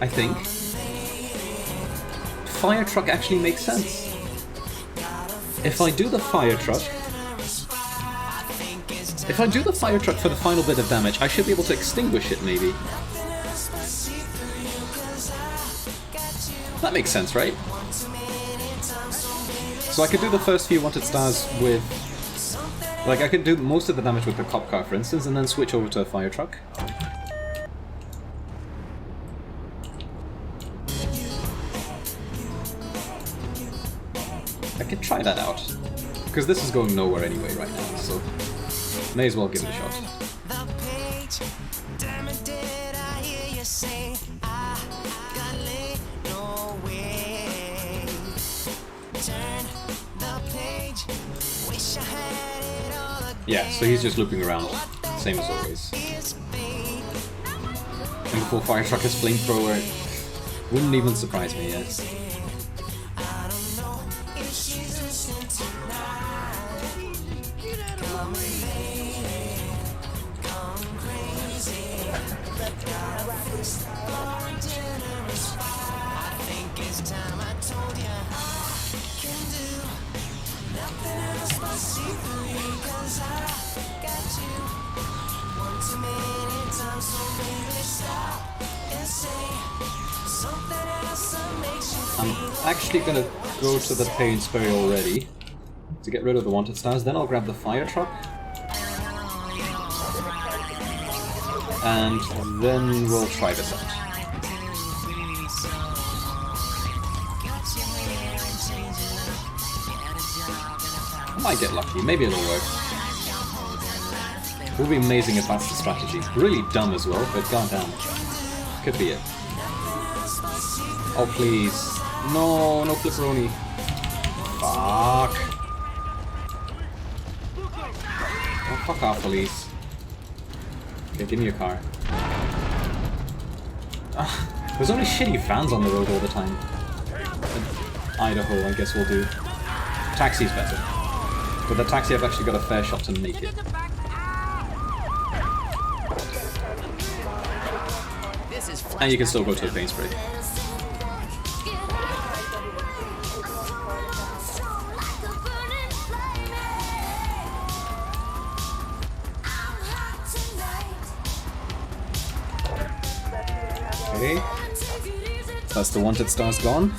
I think. Fire truck actually makes sense. If I do the fire truck... If I do the fire truck for the final bit of damage, I should be able to extinguish it, maybe. That makes sense, right? So I could do the first few wanted stars with... Like, I could do most of the damage with the cop car, for instance, and then switch over to a fire truck. I could try that out. Because this is going nowhere anyway right now, so... May as well give it a shot. Yeah, so he's just looping around, same as always. And before fire truck is flamethrower, wouldn't even surprise me, yes. I'm actually gonna go to the paid spray already to get rid of the wanted stars, then I'll grab the fire truck. And then we'll try this out. I might get lucky, maybe it'll work. It would be amazing if that's the strategy. Really dumb as well, but goddamn. Could be it. Oh please. No, no flipperoni. Fuck. Oh, fuck off, police. Okay, give me your car. There's only shitty fans on the road all the time. Idaho, I guess we'll do. Taxi's better. With the taxi, I've actually got a fair shot to make it. And you can still go to the paint spray. Okay. That's the wanted stars gone.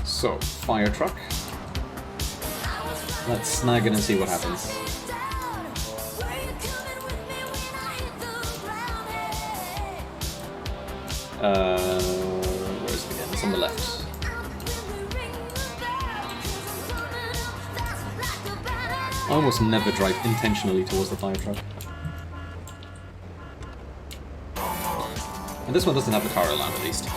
So, fire truck. Let's snag it and see what happens. Where's it again? It's on the left. I almost never drive intentionally towards the fire truck. And this one doesn't have the car alarm, at least.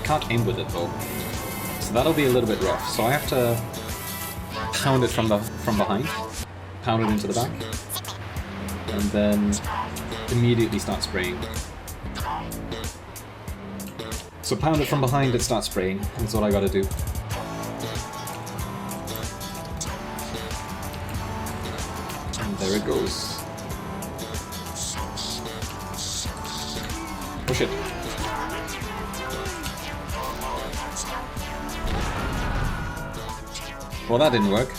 Can't aim with it though, so that'll be a little bit rough. So I have to pound it from behind, pound it into the back, and then immediately start spraying. So pound it from behind and start spraying. That's what I gotta do. And there it goes. Oh shit. Well, that didn't work.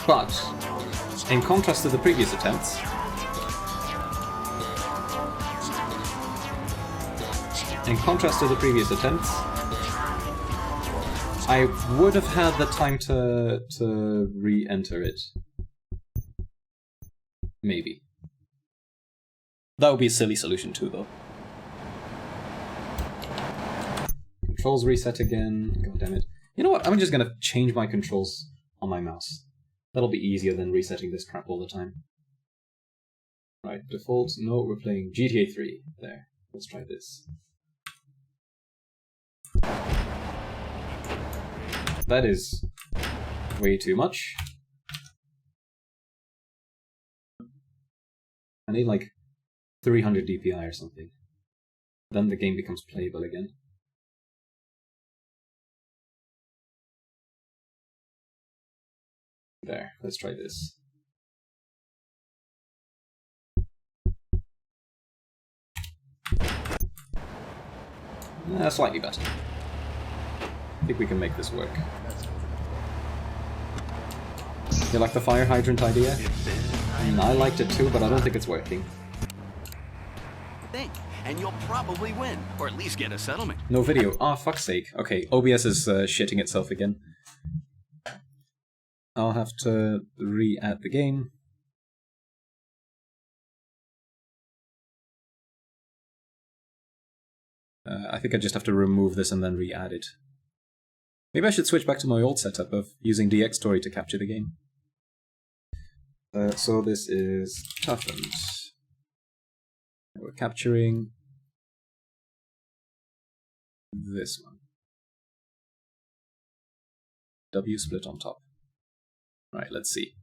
But, in contrast to the previous attempts, I would have had the time to re-enter it. Maybe. That would be a silly solution too, though. Controls reset again. God damn it. You know what? I'm just gonna change my controls on my mouse. That'll be easier than resetting this crap all the time. Right, default. No, we're playing GTA3. There. Let's try this. That is way too much. I need like 300 DPI or something. Then the game becomes playable again. There, let's try this. Slightly better. I think we can make this work. You like the fire hydrant idea? I mean, I liked it too, but I don't think it's working. And you'll probably win, or at least get a settlement. No video. Oh, fuck's sake. Okay, OBS is shitting itself again. I'll have to re-add the game. I think I just have to remove this and then re-add it. Maybe I should switch back to my old setup of using DX Story to capture the game. So this is Toughened. We're capturing this one. W split on top. Right, let's see.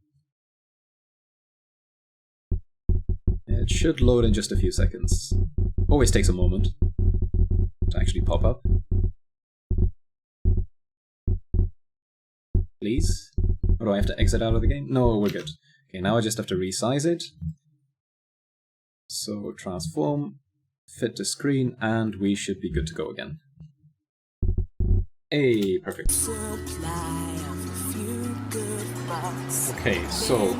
It should load in just a few seconds. Always takes a moment to actually pop up. Please? Or do I have to exit out of the game? No, we're good. Okay, now I just have to resize it. So transform, fit to screen, and we should be good to go again. Hey, perfect. Okay, so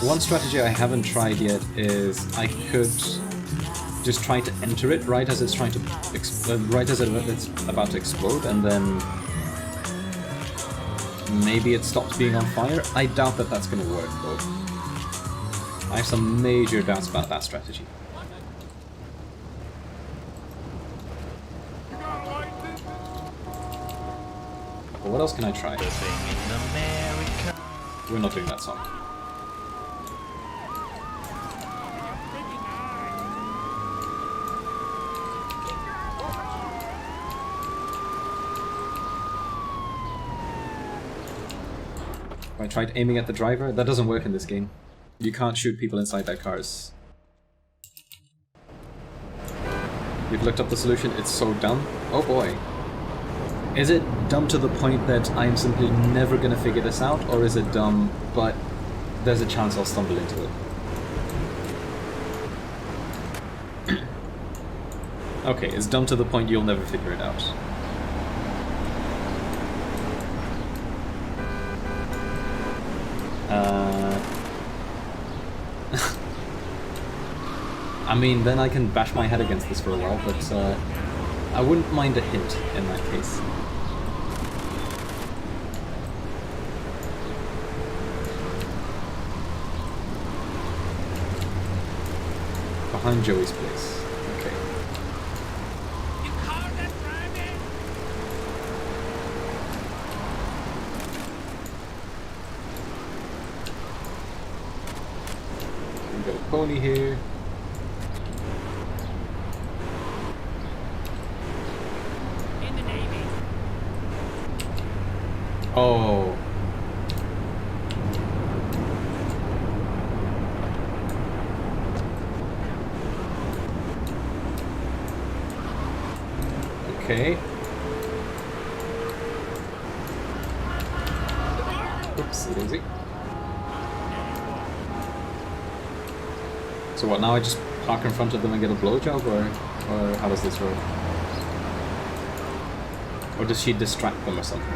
one strategy I haven't tried yet is I could just try to enter it right as it's trying to right as it's about to explode, and then maybe it stops being on fire. I doubt that that's going to work though. I have some major doubts about that strategy. But what else can I try? We're not doing that song. I tried aiming at the driver. That doesn't work in this game. You can't shoot people inside their cars. You've looked up the solution, it's so dumb. Oh boy. Is it dumb to the point that I'm simply never gonna figure this out, or is it dumb, but there's a chance I'll stumble into it? Okay, it's dumb to the point you'll never figure it out. I mean, then I can bash my head against this for a while, but I wouldn't mind a hint in that case. Behind Joey's place. Okay. We've got a pony here. Oh. Okay. Oopsie daisy. So what, now I just park in front of them and get a blowjob, or how does this work? Or does she distract them or something?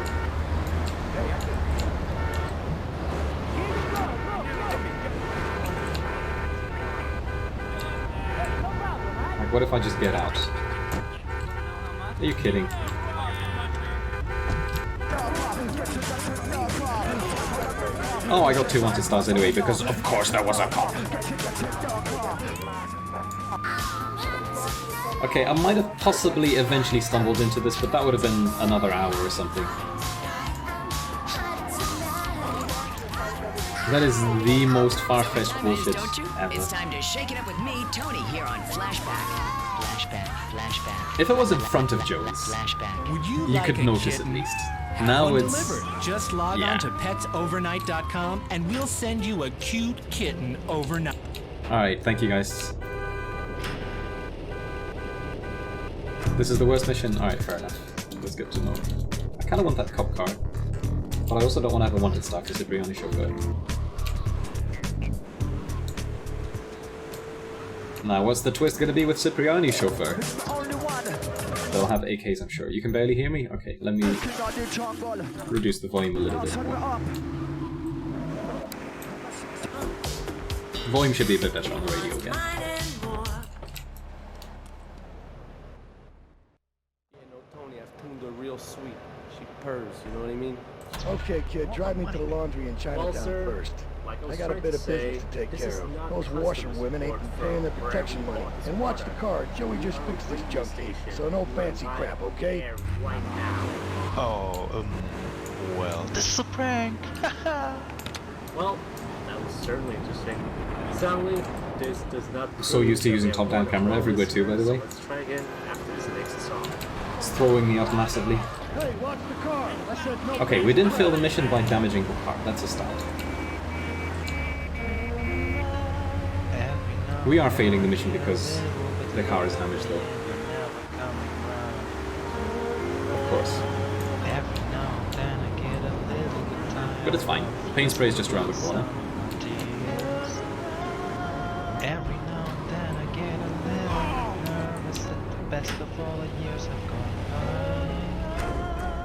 What if I just get out? Are you kidding? Oh, I got 2 wanted stars anyway, because of course there was a cop. Okay, I might have possibly eventually stumbled into this, but that would have been another hour or something. That is the most far-fetched bullshit ever. It's time to shake it up with me, Tony, here on Flashback. Flashback. If it was in front of Joey's, you could notice at least. Now it's... delivered. Just log on to petsovernight.com and we'll send you a cute kitten overnight. Alright, thank you guys. This is the worst mission? Alright, fair enough. That's good to know. I kinda want that cop car. But I also don't want to have a wanted star for Cipriani chauffeur. Now, what's the twist gonna be with Cipriani chauffeur? They'll have AKs, I'm sure. You can barely hear me? Okay, let me reduce the volume a little bit more. Volume should be a bit better on the radio again. Sweet. She purrs, you know what I mean? Okay, kid, drive me to the laundry in Chinatown first. I got a bit of business to take care of. Those washerwomen ain't been paying their protection money. And watch the car, Joey just fixed this junkie, so no fancy crap, okay? Right now. Oh, well, this is a prank. Well, that was certainly interesting. Sadly, this does not. So used to using top-down camera everywhere too, by the way. Let's try again after this next song. It's throwing me off massively. Hey, watch the car. I said no. Okay, we didn't fail the mission by damaging the car. That's a start. We are failing the mission because the car is damaged, though. Of course. But it's fine. Paint spray is just around the corner. Every now and then I get a little nervous that the best of all the years have gone by.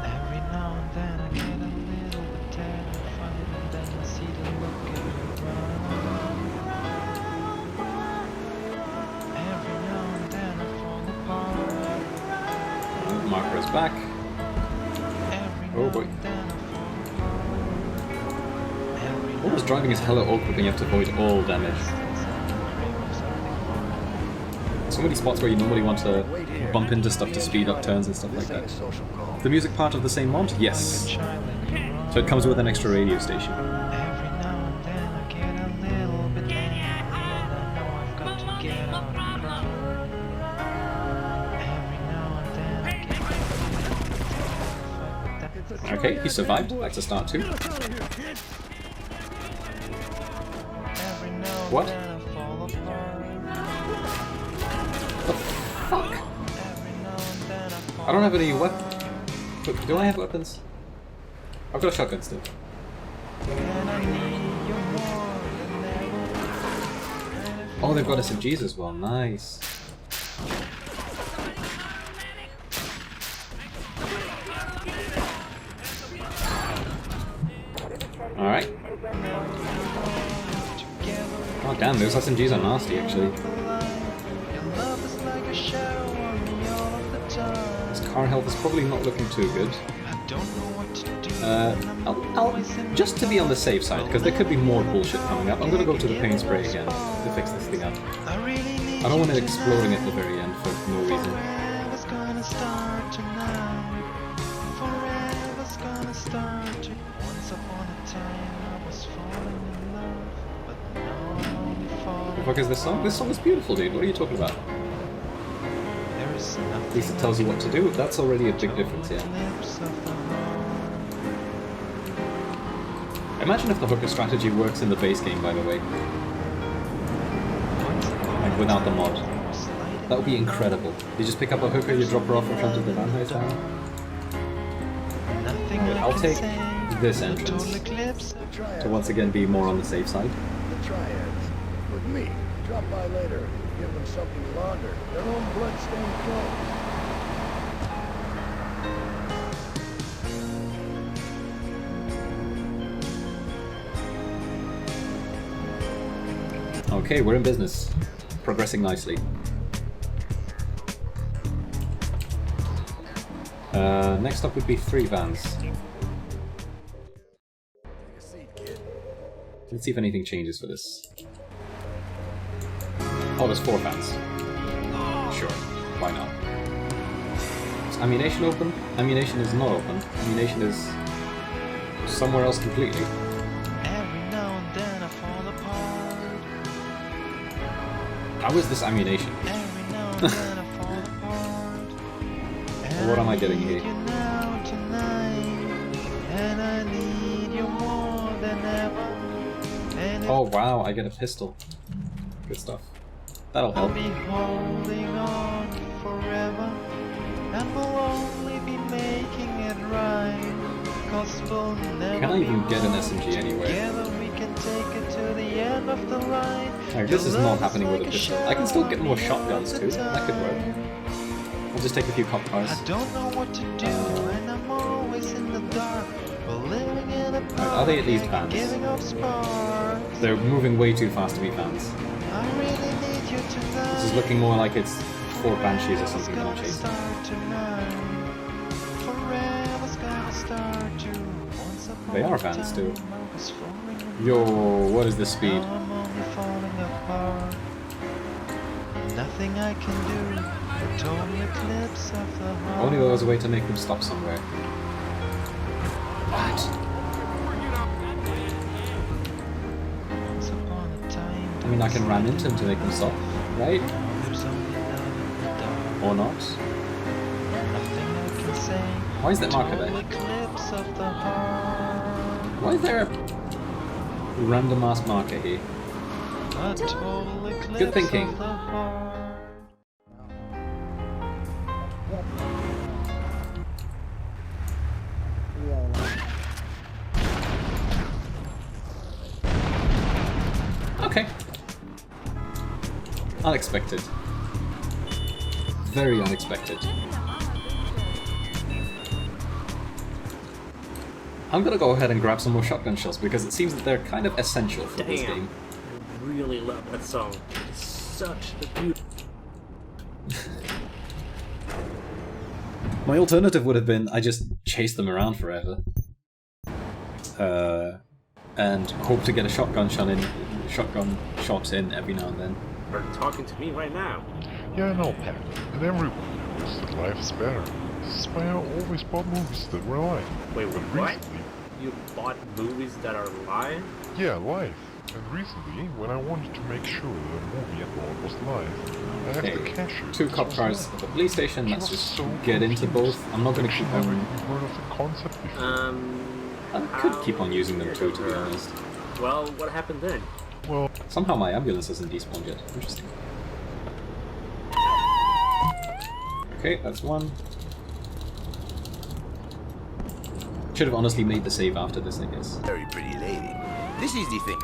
Every now and then I get a little bit terrified and then I see the look in your eyes. Every now and then I fall apart. Marker is back. Oh boy. Almost driving is hella awkward when you have to avoid all damage. So many spots where you normally want to bump into stuff to speed up turns and stuff like that. The music part of the same mod? Yes. So it comes with an extra radio station. Okay, he survived. That's a start too. What? The fuck? I don't have any weapons. Do I have weapons? I've got a shotgun still. Oh, they've got SMGs as well. Nice. Alright. Oh damn, those SMGs are nasty actually. This car health is probably not looking too good. Just to be on the safe side, because there could be more bullshit coming up, I'm gonna go to the paint spray again to fix this thing up. I don't want it exploding at the very end for no reason. What the fuck is this song? This song is beautiful, dude. What are you talking about? At least it tells you what to do. That's already a big difference, yeah. Imagine if the hooker strategy works in the base game, by the way. Like, without the mod. That would be incredible. You just pick up a hooker, you drop her off in front of the Van Nuys tower. Okay, I'll take this entrance to once again be more on the safe side. The triads. With me. Drop by later. Give them something to launder. Their own blood-stained clothes. Okay, we're in business. Progressing nicely. Next up would be 3 vans. Let's see if anything changes for this. Oh, there's 4 vans. Sure, why not? Is ammunition open? Ammunition is not open. Ammunition is somewhere else completely. How is this ammunition? What am I getting here? Oh wow, I get a pistol. Good stuff. That'll help. I'll be holding on forever, and we'll only be making it right. 'Cause we'll never Can I even get an SMG anywhere? together, we can take it to the end of the line. Like, this is not happening with a pistol. I can still get more shotguns too. That could work. I'll just take a few cop cars. I don't know what to do, and I'm always in the dark. We're living in a Right, are they at least vans? giving off sparks. They're moving way too fast to be vans. I really need you tonight. This is looking more like it's 4 Banshees or something that I'm chasing. They are vans too. Yo, what is the speed? Nothing I can do. Total eclipse of the heart. Only there was a way to make them stop somewhere. I mean, I can ram into him to make him stop, right? Or not? Why is that marker there? Why is there a random ass marker here? Good thinking. Okay. Unexpected. Very unexpected. I'm gonna go ahead and grab some more shotgun shells because it seems that they're kind of essential for this game. I really love that song. It's such a beautiful. My alternative would have been I just chase them around forever. And hope to get a shotgun shot in every now and then. You're talking to me right now. Yeah, I know, Pat. And everyone knows that life's better. This is why I always bought movies that were live. Wait, but what? recently, You bought movies that are live? yeah, live. And recently, when I wanted to make sure that a movie I bought was live, I asked the cashier. 2 cop cars at the police station. Let's just get into both. I'm not going to keep on. Heard of the concept before? I could keep on using them too, to be honest. Well, what happened then? Well, somehow my ambulance hasn't despawned yet. Interesting. Okay, that's one. Should have honestly made the save after this, I guess. Very pretty lady. This is the thing.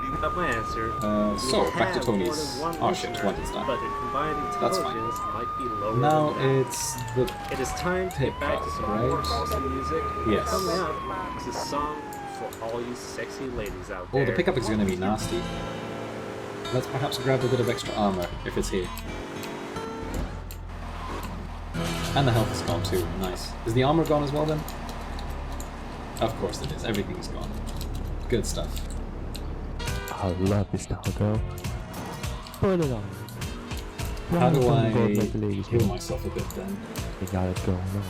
You got my answer. So, back to Tony's. Oh shit, what is that? But the combined That's fine. intelligence might be lower Now than that. it's the It is time to get back to some more awesome music. Yes. Coming up is a song for all you sexy ladies out there. Oh, the pickup is going to be nasty. Let's perhaps grab a bit of extra armor, if it's here. And the health is gone too, nice. Is the armor gone as well then? Of course it is, everything is gone. Good stuff. I love this style, girl. Put it on. How do I heal myself a bit then? You got it going on.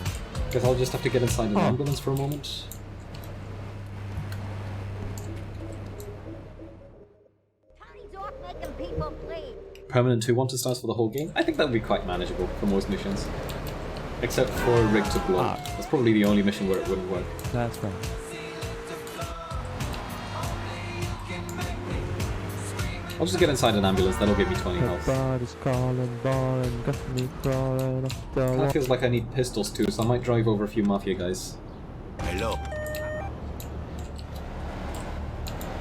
Guess I'll just have to get inside an ambulance for a moment. Permanent 2 wanted stars for the whole game? I think that would be quite manageable for most missions. Except for Rig to Blood. That's probably the only mission where it wouldn't work. That's right. I'll just get inside an ambulance, that'll give me 20 health. Body's calling, balling, got me crawling off the Kinda feels like I need pistols too, so I might drive over a few mafia guys. Hello.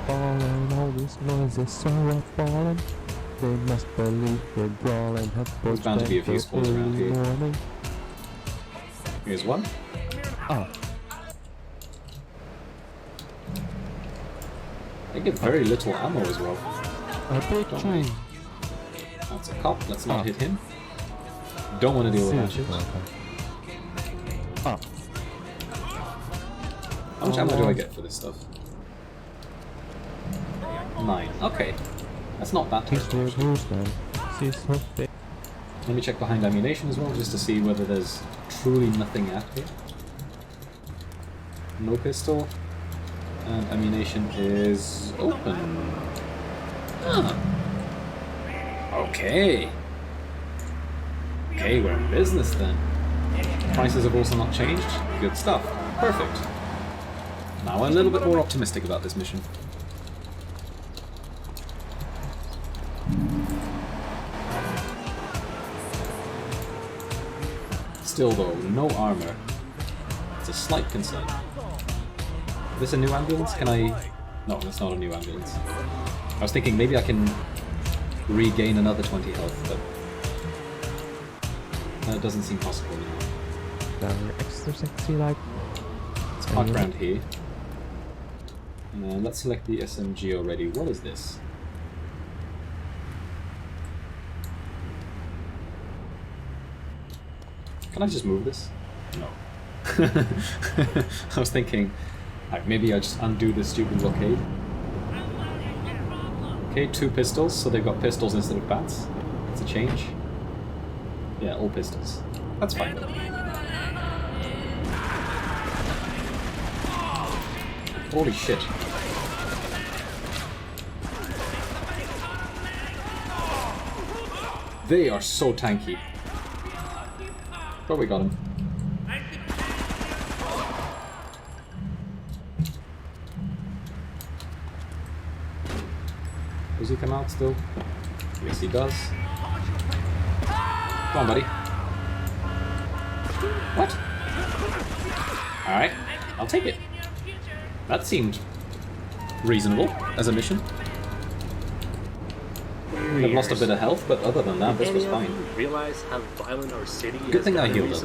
Balling, all these noises so appalling. They must believe we're brawling. There's bound to be a few spawns around here. Morning. Here's one. Oh. They get very little ammo as well. A big tree. That's a cop, let's not hit him. Don't want to deal with that shit. Oh. How much ammo do I get for this stuff? 9. Okay. That's not that terrible. Let me check behind ammunition as well, just to see whether there's truly nothing at here. No pistol. And ammunition is open. Ah. Okay. Okay, we're in business then. Prices have also not changed. Good stuff. Perfect. Now I'm a little bit more optimistic about this mission. Still though, no armor. It's a slight concern. Is this a new ambulance? Can I... No, it's not a new ambulance. I was thinking maybe I can regain another 20 health, but that doesn't seem possible now. Extra sexy like. Let's park around here. Let's select the SMG already. What is this? Can I just move this? No. I was thinking, like, maybe I just undo this stupid blockade. Okay, 2 pistols, so they've got pistols instead of bats. It's a change. Yeah, all pistols. That's fine. Holy shit. They are so tanky. But we got him. Does he come out still? Yes, he does. Come on, buddy. What? Alright, I'll take it. That seemed reasonable as a mission. I've lost a bit of health, but other than that, this was fine. Realize how violent our city Good thing I healed up.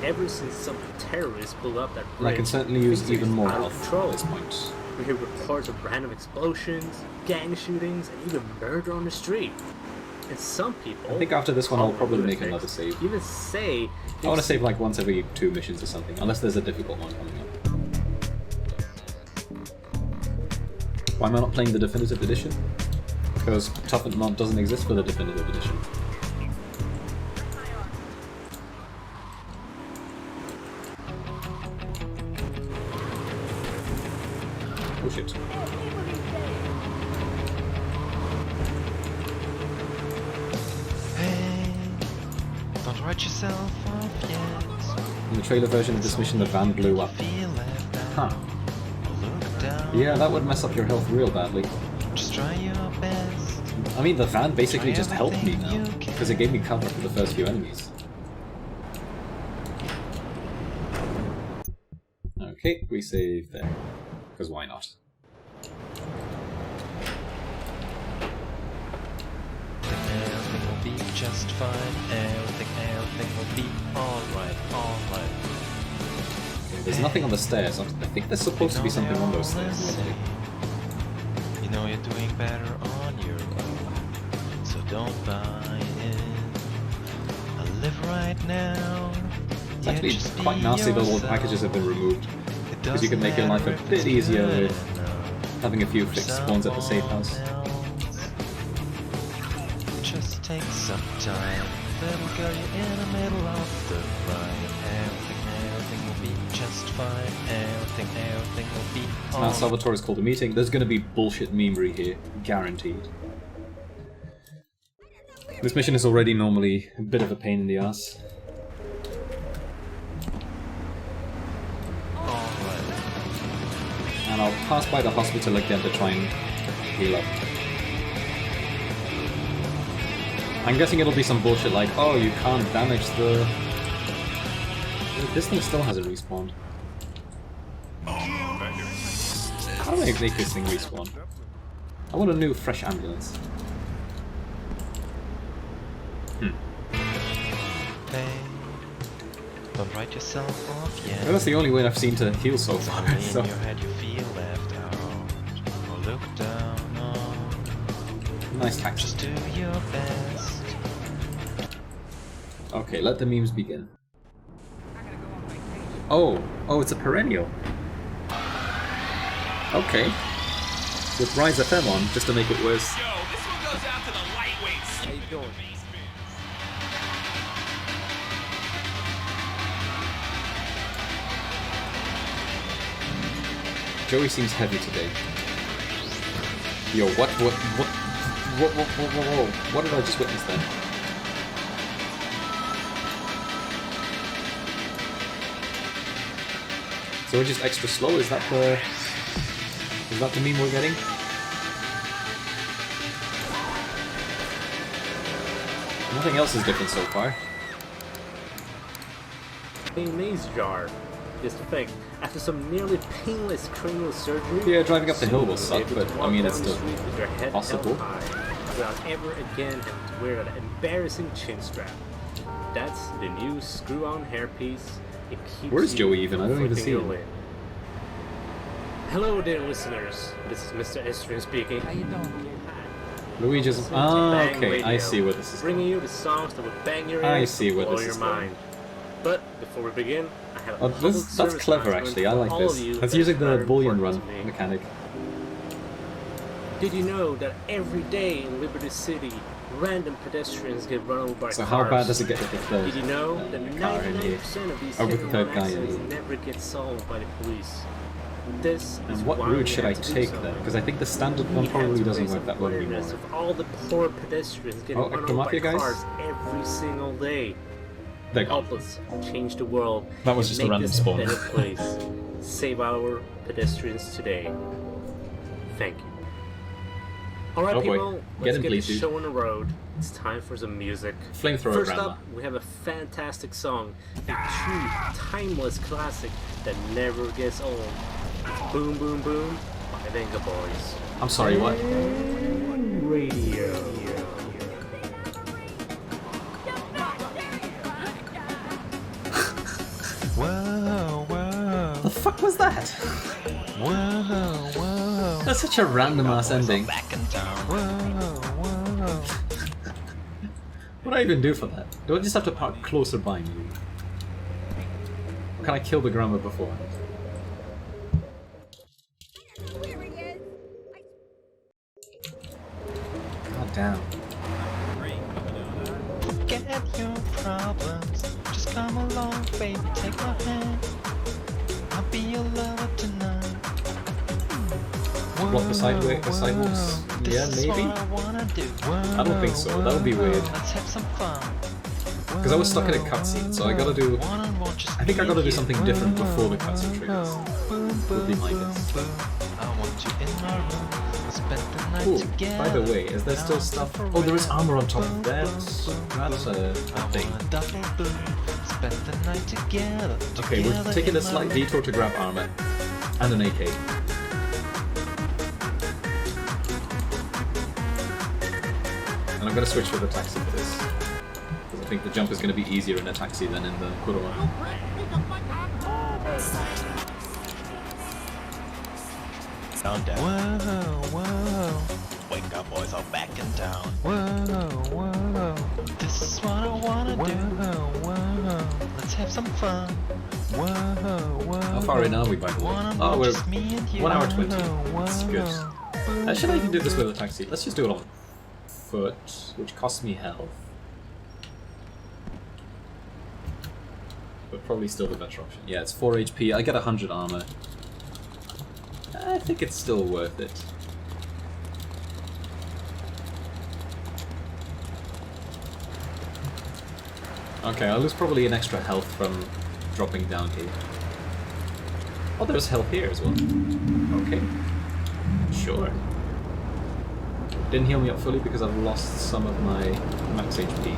Ever since some terrorists blew up that And I bridge, can certainly use things are even more out of health control. at this point. We hear reports of random explosions, gang shootings, and even murder on the street. And some people... I think after this one I'll probably make another save. Even say... I want to save like once every 2 missions or something, unless there's a difficult one coming up. Why am I not playing the Definitive Edition? Because Toughened Mod doesn't exist for the Definitive Edition. Oh shit. Hey, don't write yourself off yet. In the trailer version of this mission, the van blew up. Huh. Yeah, that would mess up your health real badly. Just try your best. I mean, the van basically just helped me now, because it gave me cover for the first few enemies. Okay, we save there. Because why not? Everything will be just fine. Everything will be alright, alright. Okay, there's nothing on the stairs. I think there's supposed to be something on those stairs. You know you're doing better on your own, so don't buy in. I live right now. It's actually quite nasty that all the packages have been removed, because you can make your life a bit easier with having a few fixed spawns at the safe house. Just take some time, little girl, you're in the middle of the ride. Everything will be just fine. Everything will be Now Salvatore's called a meeting. There's gonna be bullshit memery here, guaranteed. This mission is already normally a bit of a pain in the ass. And I'll pass by the hospital again to try and heal up. I'm guessing it'll be some bullshit like, oh, you can't damage the... This thing still hasn't respawned. How do I make this thing respawn? I want a new, fresh ambulance. Hey, don't write yourself off yet. Well, that's the only way I've seen to heal so far. So. In your head you feel left out, or look down on. Nice tax. Just do your best. Okay, let the memes begin. Oh, it's a perennial. Okay. With Rise FM on, just to make it worse. Yo, this one goes out to the lightweights. How you doing? Joey seems heavy today. Yo, what did I just witness then? So we're just extra slow? Is that the meme we're getting? Nothing else is different so far. A maze jar. This fact, after some nearly painless cranial surgery, Yeah, driving up the hill will suck, but I mean it's still with your head possible. held high, without ever again having to wear that embarrassing chin strap. That's the new screw-on hairpiece. It keeps Where's you Joey even? I don't even flipping see your him. lid. Hello, dear listeners. This is Mr. Estrin speaking. How you doing? Luigi's. Ah, okay, I see where this is bringing you the songs that would bang your I ears see and where blow this your is going. mind. But before we begin, I have a Oh, public that's service clever announcement actually, I for like all this. of you That's that using is the very bullion important run to me. mechanic. Did you know that every day in Liberty City, random pedestrians get run over by So cars? how bad does it get with the third Did you know that car in here? 99% of these Or with hit the and third run guy in accidents here? never get solved by the police? This is And what why route we should I had to do take something. then? Because I think the standard We one had probably to doesn't raise work that well anymore. awareness of all the poor pedestrians getting Oh, run over by Ectomafia guys? cars every single day. They're gone. Help us change the world. That was and just a make random this spawn. a better place. Save our pedestrians today. Thank you. Alright, Oh boy. people, Get let's in, get please, this dude. show on the road. It's time for some music. Flamethrower First grandma. up, we have a fantastic song, a true timeless classic that never gets old. It's Boom Boom Boom by Venga Boys. I'm sorry, what? Radio. Whoa, whoa. The fuck was that? Whoa, whoa. That's such a random ass ending. Whoa, whoa. What do I even do for that? Do I just have to park closer by me? Or can I kill the grandma before? God damn. Forget your problems. Just come along, baby, take my hand. I'll be your lover tonight. Block the sidewalks? Yeah, maybe? I don't think so. That would be weird. Let's have some fun. Because I was stuck in a cutscene, so I gotta do... I think I gotta do something different before the cutscene triggers. Would be my guess. I want you in my room. We'll spend the night Ooh, together. by the way, is there still stuff? Oh, there is armor on top of that. That's a thing. Spend the night together. Okay, we're taking a slight detour to grab armor. And an AK. And I'm gonna switch to the taxi for this. Because I think the jump is gonna be easier in a taxi than in the Kuruma. Down, down. Whoa, whoa. Wake up, boys, I'm back in town. Whoa, whoa. This is what I wanna do. Whoa. Let's have some fun. Whoa. How far in are we, by the way? Oh, we're 1 hour 20. That's good. Should I even do this with a taxi? Let's just do it on foot, which costs me health. But probably still the better option. Yeah, it's 4 HP. I get 100 armor. I think it's still worth it. Okay, I'll lose probably an extra health from dropping down here. Oh, there's health here as well. Okay. Sure. Didn't heal me up fully because I've lost some of my max HP.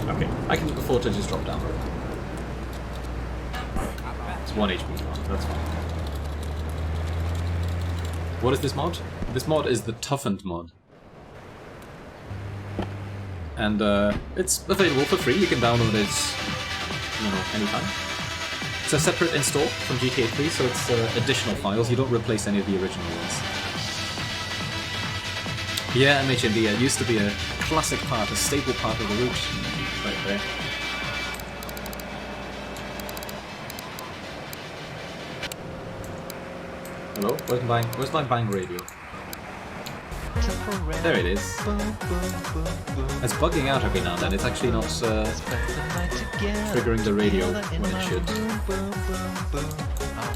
Okay, I can afford to just drop down. It's 1 HP gone, that's fine. What is this mod? This mod is the Toughened Mod. And it's available for free, you can download it, you know, anytime. It's a separate install from GTA3, so it's additional files, you don't replace any of the original ones. Yeah, MHND, it used to be a classic part, a staple part of the route, right there. Hello? Where's my bang radio? There it is. It's bugging out every now and then, it's actually not triggering the radio when it should. I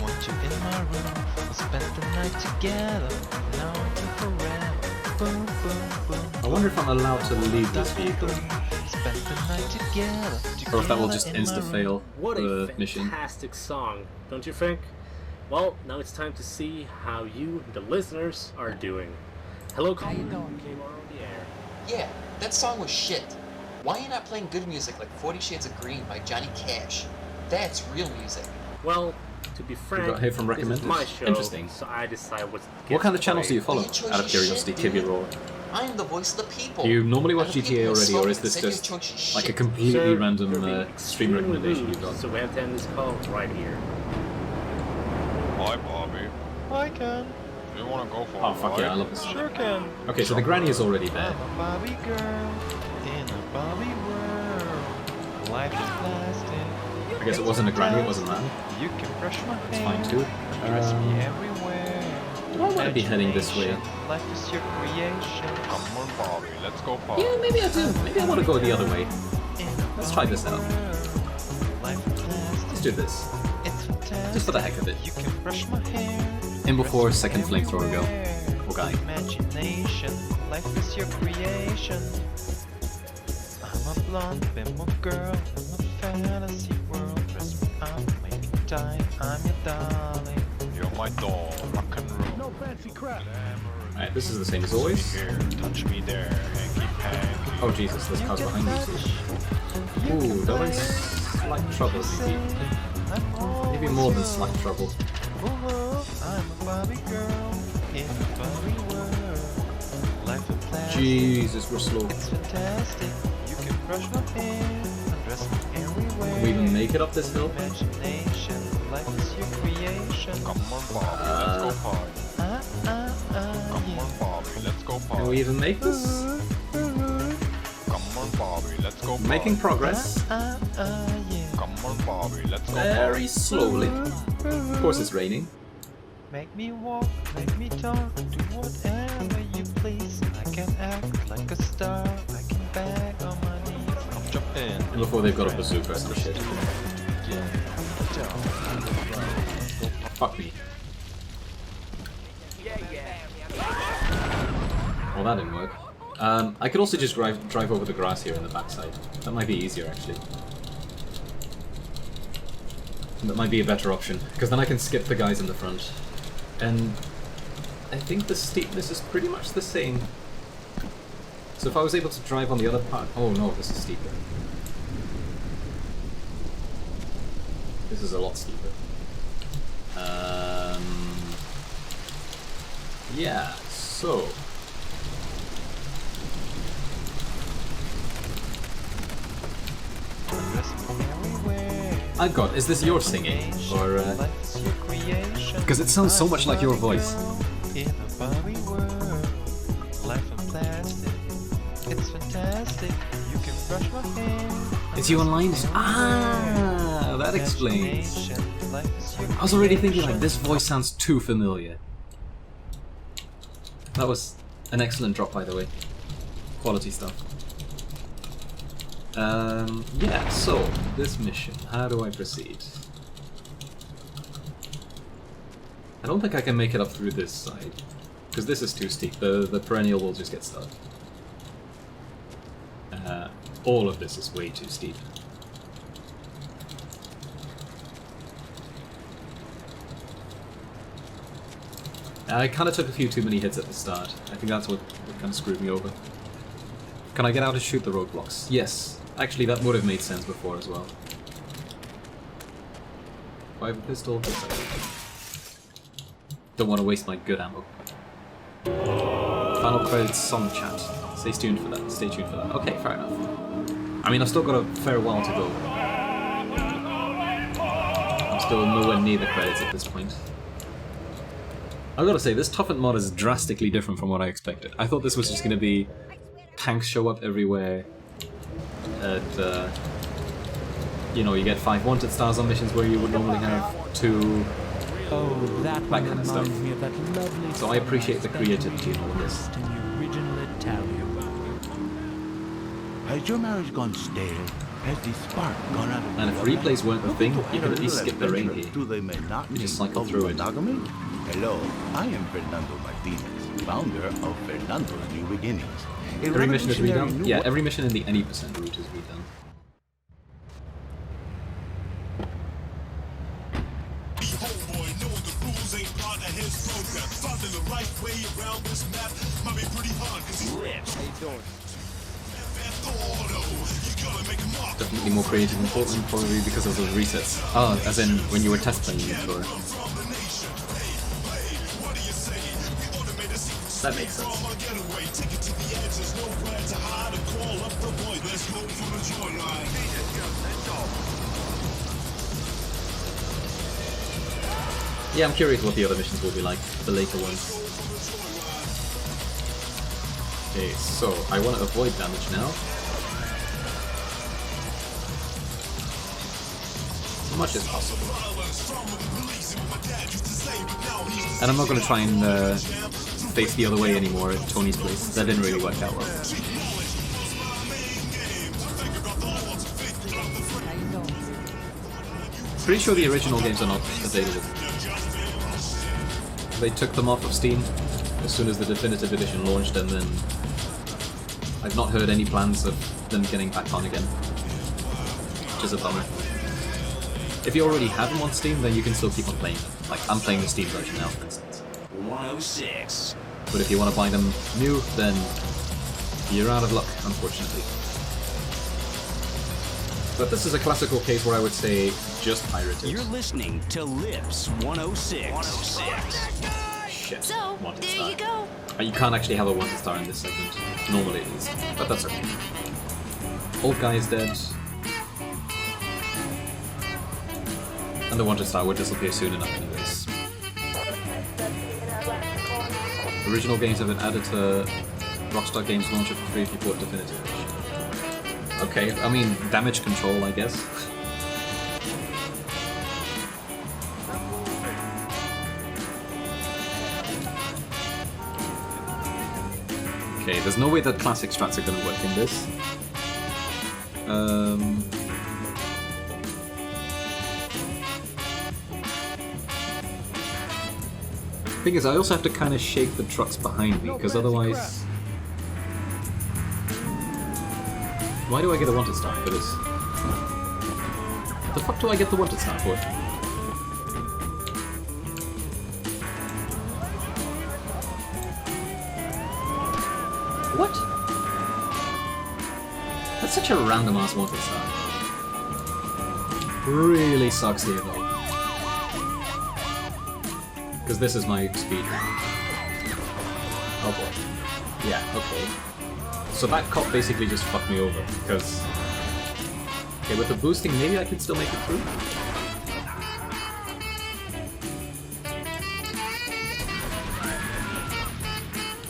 want you in my room. We'll spend the night together. Now until forever. Boom, boom, boom. I wonder if I'm allowed to leave this vehicle. Spend the night together. Or if that will just insta-fail What the a mission. fantastic song, don't you think? Well, now it's time to see how you, the listeners, are doing. Hello, how you doing? Came on the air. Yeah, that song was shit. Why are you not playing good music like 40 Shades of Green by Johnny Cash? That's real music. Well, to be frank, got here from this is recommended. my show, Interesting. so I decide what What kind of channels do you follow? Your choice Out of is curiosity, shit, Kibby dude. Raw. I am the voice of the people. Do you normally watch And the GTA people who already, smoke or is and this say your just choice is like a shit. completely Sir, random you're being stream extremely recommendation rude, you've got? So we have to end this call right here. Hi, Bobby. Hi, Ken. You wanna go for Oh fuck yeah, I love this. Sure can. Okay, so the granny is already there. I'm a Bobby girl in a Bobby world. Life is plastic. I guess it wasn't a granny, it was a man. You can brush my hair. It's fine too. Dress me everywhere. Do I want to be heading this way? Life is your creation. Come on, Bobby. Let's go, Bobby. Yeah, maybe I do. Maybe I want to go the other way. Let's try this out. Life is plastic. Let's do this. It's fantastic. Just for the heck of it. You can brush my hair. In before second flamethrower go. Or guy. Imagination, life is your creation. I'm a blonde bimbo girl in a fantasy world. Dress me up, make me die. I'm your darling. You're my doll, rock and roll. No fancy crap. Alright, this is the same as always. Here, touch me there, hanky panky. Oh Jesus, there's cars behind me too. Ooh, that one's slight trouble maybe. Maybe more than slight trouble. I'm a Barbie girl in a Barbie world. Life of plastic. Jesus, we're slow. It's fantastic. You can brush my hair and dress me everywhere. Can we even make it up this hill? Imagination, life is your creation. Come on, Bobby, let's go party. Come on, Bobby, let's go party. Can we even make this? Come on, Bobby, let's go party. Making progress. Yeah. Come on, Bobby, let's go Very party. slowly. Of course it's raining. Make me walk, make me talk, do whatever you please. I can act like a star, I can beg on my knees. Come jump in. And before they've got a bazooka or some shit. Fuck me. Well, that didn't work. I could also just drive over the grass here in the backside. That might be easier, actually. That might be a better option, because then I can skip the guys in the front. And I think the steepness is pretty much the same. So if I was able to drive on the other part... Oh no, this is steeper. This is a lot steeper. Yeah, so... God, is this your singing? Or, because it sounds so much like your voice. In a Barbie world, life of plastic. It's fantastic. You can brush my hair. It's you online? Ah, that explains. I was already thinking, like, this voice sounds too familiar. That was an excellent drop, by the way. Quality stuff. Yeah, so, this mission, how do I proceed? I don't think I can make it up through this side, because this is too steep. The perennial will just get stuck. All of this is way too steep. I kind of took a few too many hits at the start. I think that's what kind of screwed me over. Can I get out and shoot the roadblocks? Yes. Actually, that would have made sense before as well. Do I have a pistol? Yes, I do. Don't want to waste my good ammo. Final credits song chat. Stay tuned for that. Stay tuned for that. Okay, fair enough. I mean, I've still got a fair while to go. I'm still nowhere near the credits at this point. I've got to say, this Toughened Mod is drastically different from what I expected. I thought this was just going to be tanks show up everywhere. You know, you get 5 wanted stars on missions where you would normally have 2. Oh, that kind of stuff. Me of that lovely so I appreciate the creativity in all of this. in the original Italian. Has your marriage gone stale? Has the spark gone out of And if replays weren't a thing, you could at least skip the rain here. To the monotony You just cycle of through it. monogamy? Hello, I am Fernando Martinez, founder of Fernando's New Beginnings. Every mission is redone? New Yeah, every mission in the any % route is redone. Definitely more creative and important, probably because of those resets. Oh, as in when you were test playing it, or... That makes sense. Yeah, I'm curious what the other missions will be like, the later ones. Okay, so I want to avoid damage now. As much as possible. And I'm not going to try and face the other way anymore at Tony's place. That didn't really work out well. Pretty sure the original games are not available. They took them off of Steam as soon as the definitive edition launched, and then I've not heard any plans of them getting back on again, which is a bummer. If you already have them on Steam, then you can still keep on playing them. Like, I'm playing the Steam version now, for instance. 106. But if you want to buy them new, then you're out of luck, unfortunately. But this is a classical case where I would say just pirated. You're listening to Lips 106. 106. Shit. So, Wanted there star. you go. You can't actually have a wanted star in this segment. Normally it is, but that's okay. Old guy is dead. And the wanted star would disappear soon enough anyways. Original games have been added to Rockstar Games launcher for free if you bought Definitive Edition. Okay, I mean, damage control, I guess. Okay, there's no way that classic strats are gonna work in this. Thing is, I also have to kind of shake the trucks behind me, because otherwise... Why do I get a wanted star for this? The fuck do I get the wanted star for? What? That's such a random ass wanted star. Really sucks here though. Because this is my speed. Oh boy. Yeah, okay. So that cop basically just fucked me over, because... Okay, with the boosting, maybe I can still make it through?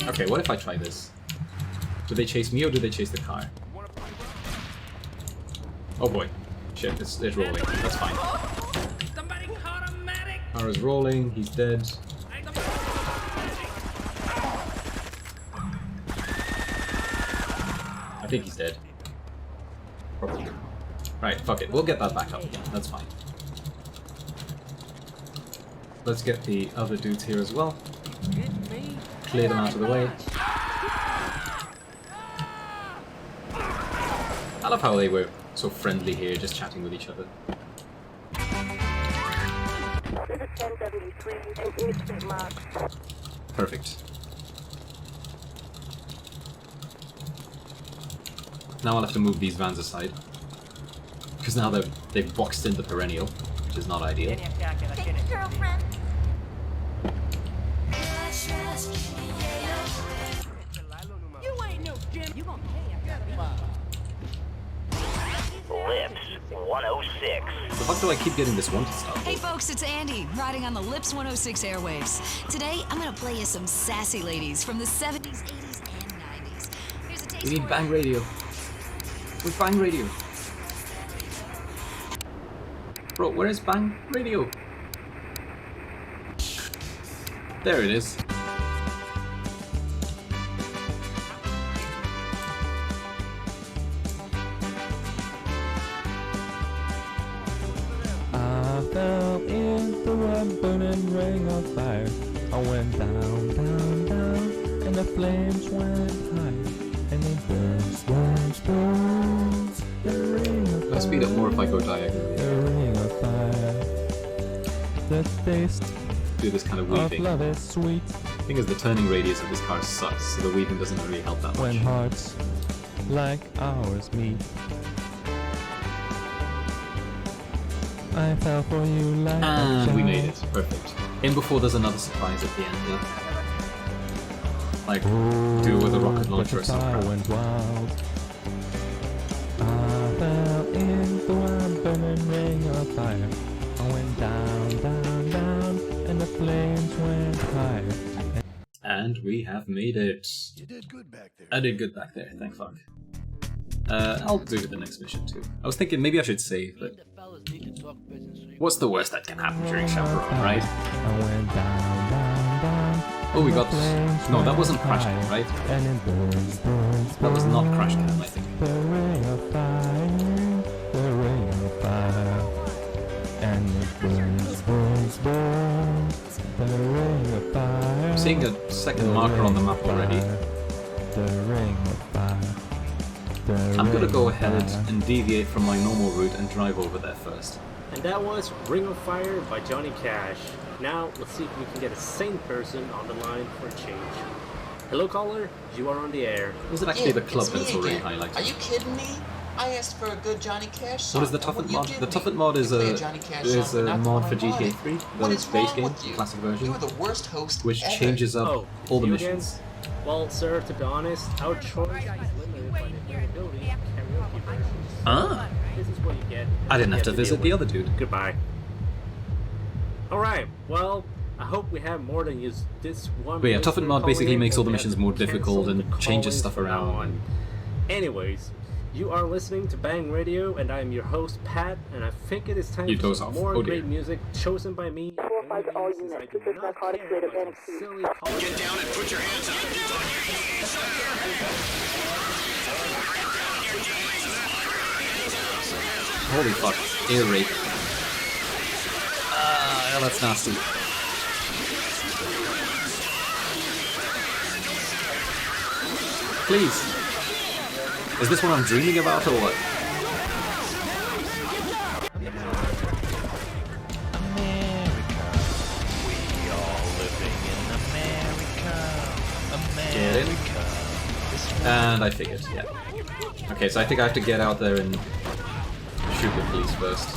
Okay, what if I try this? Do they chase me or do they chase the car? Oh boy. Shit, it's rolling. That's fine. Car is rolling, he's dead. I think he's dead. Probably. Right, fuck it. We'll get that back up again. That's fine. Let's get the other dudes here as well. Clear them out of the way. I love how they were so friendly here, just chatting with each other. Perfect. Now I'll have to move these vans aside. Because now they've boxed in the perennial, which is not ideal. Thanks, girlfriend. You ain't no Jim. You gonna pay. Lips 106. The fuck do I keep getting this wanted stuff? Hey folks, it's Andy, riding on the Lips 106 airwaves. Today, I'm gonna play you some sassy ladies from the 70s, 80s, and 90s. Here's a taste We need for Bang Radio. With Bang Radio. Bro, where is Bang Radio? There it is. I fell into a burning ring of fire. I went down, down, down, and the flames went high. And it burns, burns, burns. The ring of fire. I'll speed up more if I go diagonally. The ring of fire. The taste Do this kind of of weaving. love is sweet. The thing is, the turning radius of this car sucks, so the weaving doesn't really help that When much. hearts like ours meet. I fell for you like a And we made child. it. Perfect. In before there's another surprise at the end, yeah? Like, do it with a rocket launcher or But the fire something. went wild. I fell into a burning ring of fire. I went down, down, down, and the flames went higher. And we have made it. You did good back there. I did good back there, thank fuck. I'll do the next mission too. I was thinking maybe I should save, but what's the worst that can happen during Chaperone, right? I went down, down, down. Oh, we got... the flames No, that went wasn't Crash Cam, higher, right? And it burns, burns, That was not Crash Cam, I burns. think. The ring of fire, the ring of fire. and it burns, burns, burns. The ring of fire. I'm seeing a second marker on the map already. The ring of fire. I'm gonna go ahead and deviate from my normal route and drive over there first. And that was Ring of Fire by Johnny Cash. Now, let's see if we can get a sane person on the line for a change. Hello, caller. You are on the air. Was it actually the club that's already Are highlighted? you kidding me? I asked for a good Johnny Cash song. What is the Toughened mod? The Toughened mod is a mod for GTA3, the base game, the classic version, You were the worst host which ever. changes up all the you missions. again? Well, sir, to be honest, our choice is limited by the availability of karaoke versions. Ah. This is what you get. I didn't have to visit the other dude. Goodbye. Alright, well, I hope we have more than just this one. But yeah, Toughened mod basically makes all the we missions have more to difficult cancel and the changes call-ins stuff from now around. on. Anyways, you are listening to Bang Radio, and I am your host, Pat, and I think it is time You for doze some off. more Oh, dear. great music chosen by me. Get down and put your hands up. Holy fuck, air rape. Ah, that's nasty. Please. Is this what I'm dreaming about or what? Get in. And I figured, yeah. Okay, so I think I have to get out there and shoot the police first.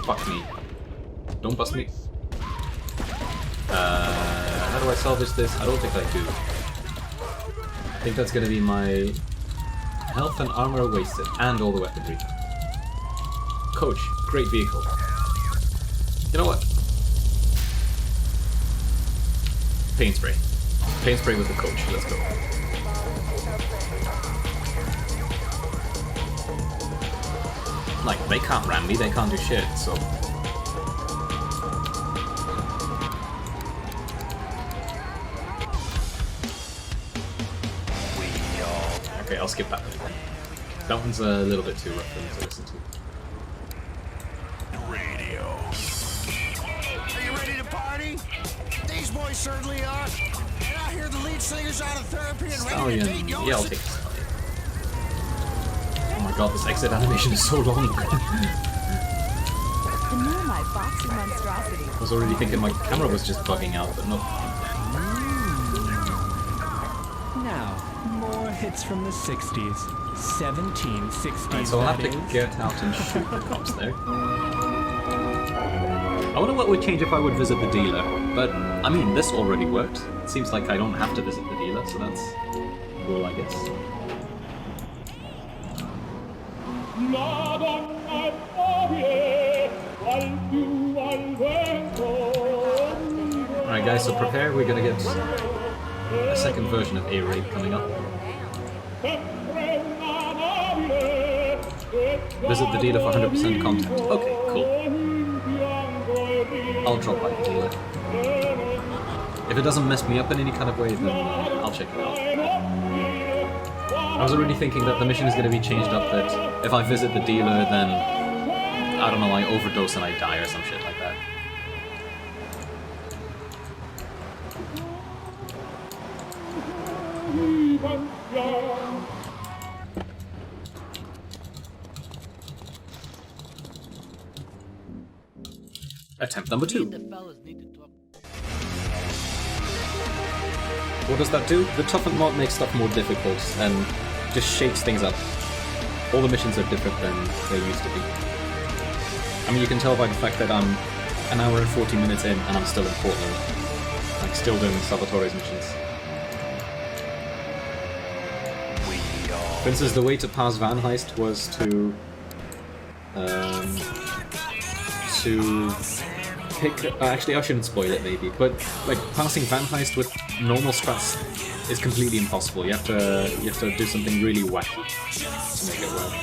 Fuck me. Don't bust me. How do I salvage this? I don't think I do. I think that's gonna be my health and armor wasted, and all the weaponry. Coach, great vehicle. You know what? Paint spray. Paint spray with the coach, let's go. Like, they can't ram me, they can't do shit, so... Okay, I'll skip that one. That one's a little bit too rough for me to listen to. Are you ready to party? These boys certainly are. And I hear the lead singer's out of therapy and ready to date yours. Yeah, I'll take this. Oh my god, this exit animation is so long. The new my boxy monstrosity. I was already thinking my camera was just bugging out, but no. Now, more hits from the 60s. 1760s, Right, so I'll have that to is. get out and shoot the cops there. I wonder what would change if I would visit the dealer, but I mean, this already worked. It seems like I don't have to visit the dealer, so that's cool, I guess. Alright guys, so prepare, we're gonna get a second version of A-Rape coming up. Visit the dealer for 100% content. Okay, cool. I'll drop by the dealer. If it doesn't mess me up in any kind of way, then I'll check it out. I was already thinking that the mission is going to be changed up, that if I visit the dealer, then, I don't know, I overdose and I die or some shit like that. Attempt number 2. What does that do? The Toughened mod makes stuff more difficult and just shakes things up. All the missions are different than they used to be. I mean, you can tell by the fact that I'm an hour and 40 minutes in and I'm still in Portland. Like, still doing Salvatore's missions. For instance, the way to pass Van Heist was to pick... actually, I shouldn't spoil it, maybe, but like passing Van Heist with normal strats is completely impossible. You have to do something really wacky to make it work.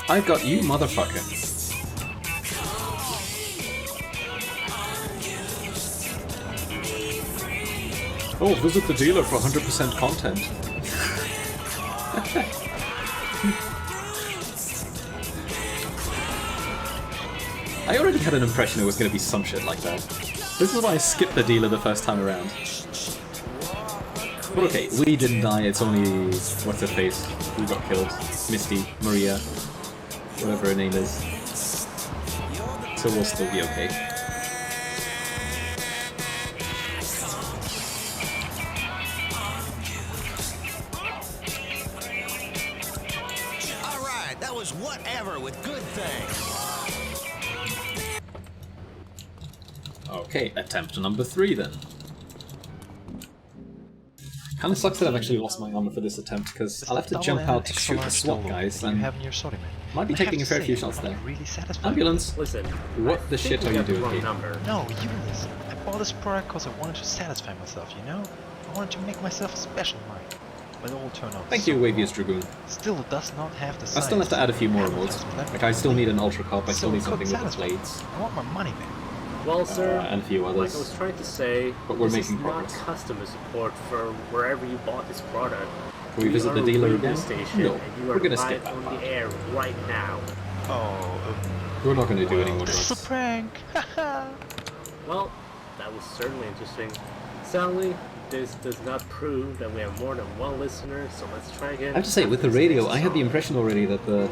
I got you, motherfucker. Oh, visit the dealer for 100% content. I already had an impression it was going to be some shit like that. This is why I skipped the dealer the first time around. But okay, we didn't die, it's only... what's her face? Who got killed? Misty, Maria, whatever her name is. So we'll still be okay. Alright, that was whatever with good things. Okay, attempt number 3 then. Kinda sucks that I've actually lost my armor for this attempt, because I'll have to jump out to shoot the SWAT guys, and might be taking a fair few shots there. Ambulance! Listen, what the shit are you doing here? No, you listen. I bought this product because I wanted to satisfy myself, you know? I wanted to make myself special, Mike. But it all turned out Thank you, Wavius Dragoon. Still, it does not have the I still have to add a few more modes. Like, I still need an Ultra Cop, I still need something with the blades. I want my money back. Well, sir, and a few others. like I was trying to say, but we're this making is progress. not customer support for wherever you bought this product. Can we visit the dealer again? Station, No, and you are we're gonna live skip that on part. the air right now. Oh, we're not gonna do any more this is a drugs. prank. Well, that was certainly interesting. Sadly, this does not prove that we have more than one listener, so let's try again. I have to say, with the radio, I had the impression already that the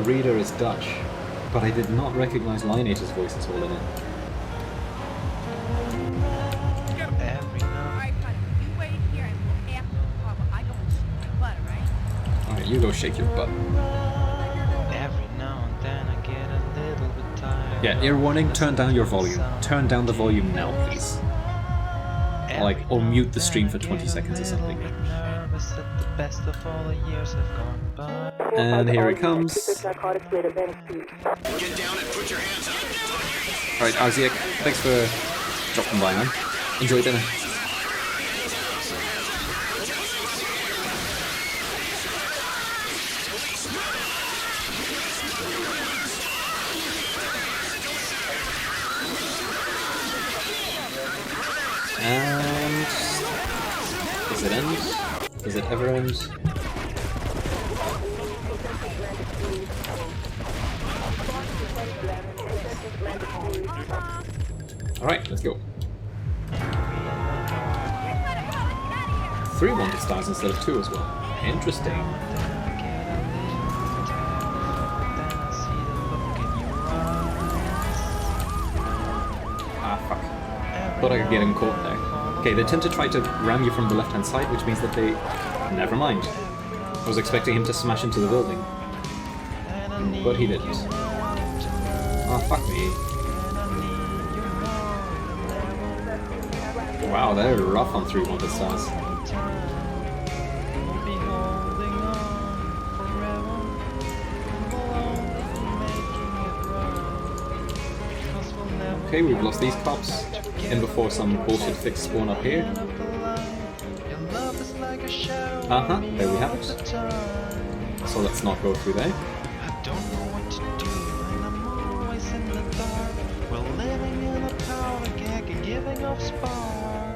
reader is Dutch, but I did not recognize Lineage's voice at all in it. Alright, you go shake your butt. Every now and then I get a little bit tired. Yeah, ear warning, turn down your volume. Turn down the volume now, please. Or mute the stream for 20 seconds or something. And here it comes. Get down and put your hands up. Alright, Arziek, thanks for dropping by, man. Enjoy dinner. And... does it end? Does it ever end? Alright, let's go. 3 wanted stars instead of 2 as well. Interesting. Ah, fuck. Thought I could get him caught there. Okay, they tend to try to ram you from the left-hand side, which means that they... Never mind. I was expecting him to smash into the building. But he didn't. Ah, fuck me. Wow, they're rough on 3 wanted stars. Okay, we've lost these cops. In before some bullshit fix spawn up here. Uh-huh, there we have it. So let's not go through there.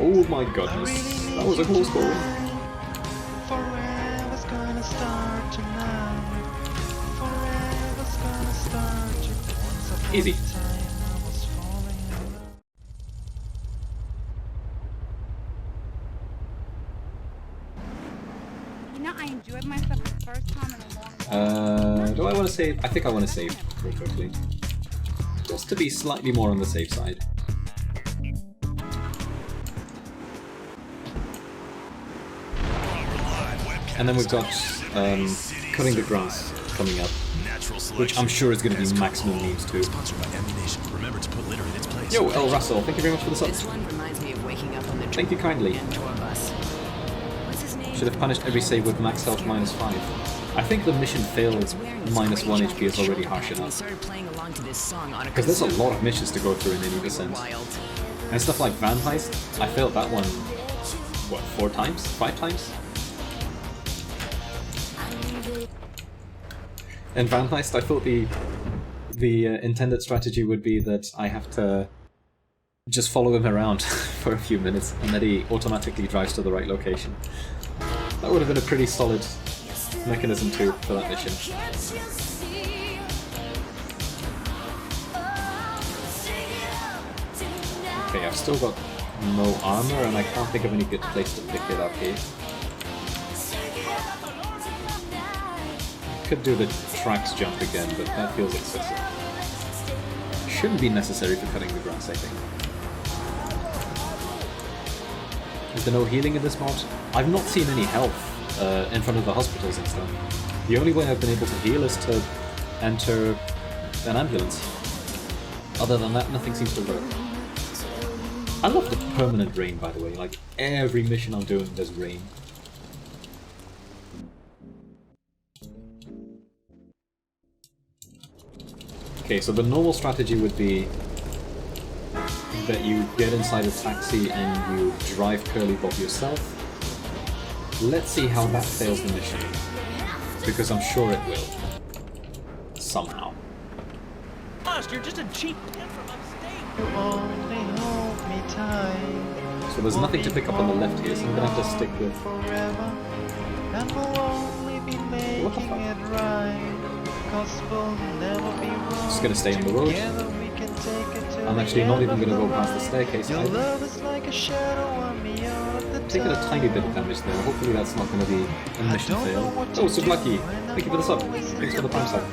Oh my goodness, that was a close call. Easy. You know, I enjoyed myself the first time in a long time. Do I want to save? I think I want to save real quickly. Just to be slightly more on the safe side. And then we've got cutting the grass coming up, which I'm sure is going to be maximum memes too. Yo, El Russell, thank you very much for the subs. Thank you kindly. Should have punished every save with max health -5. I think the mission failed -1 HP is already harsh enough. Because there's a lot of missions to go through in any descent. And stuff like Van Heist, I failed that one, what, 4 times? 5 times? In Van Heist, I thought the intended strategy would be that I have to just follow him around for a few minutes, and that he automatically drives to the right location. That would have been a pretty solid mechanism too for that mission. Okay, I've still got no armor and I can't think of any good place to pick it up here. Could do the tracks jump again, but that feels excessive. Shouldn't be necessary for cutting the grass, I think. Is there no healing in this mod? I've not seen any health in front of the hospitals and stuff. The only way I've been able to heal is to enter an ambulance. Other than that, nothing seems to work. I love the permanent rain, by the way. Like, every mission I'm doing, there's rain. Okay, so the normal strategy would be that you get inside a taxi and you drive Curly Bob yourself. Let's see how that fails the mission, because I'm sure it will. Somehow. Lost, you're just a cheap pimp from upstate. You only hold me tight. So there's nothing to pick up on the left here, so I'm gonna have to stick with... Forever, and we'll only be making it right. Just gonna stay on the road. I'm actually not even gonna go past the staircase either. Taking a tiny bit of damage there. Hopefully that's not gonna be a mission fail. Oh, so lucky! Thank you for the sub. Thanks for the prime sub.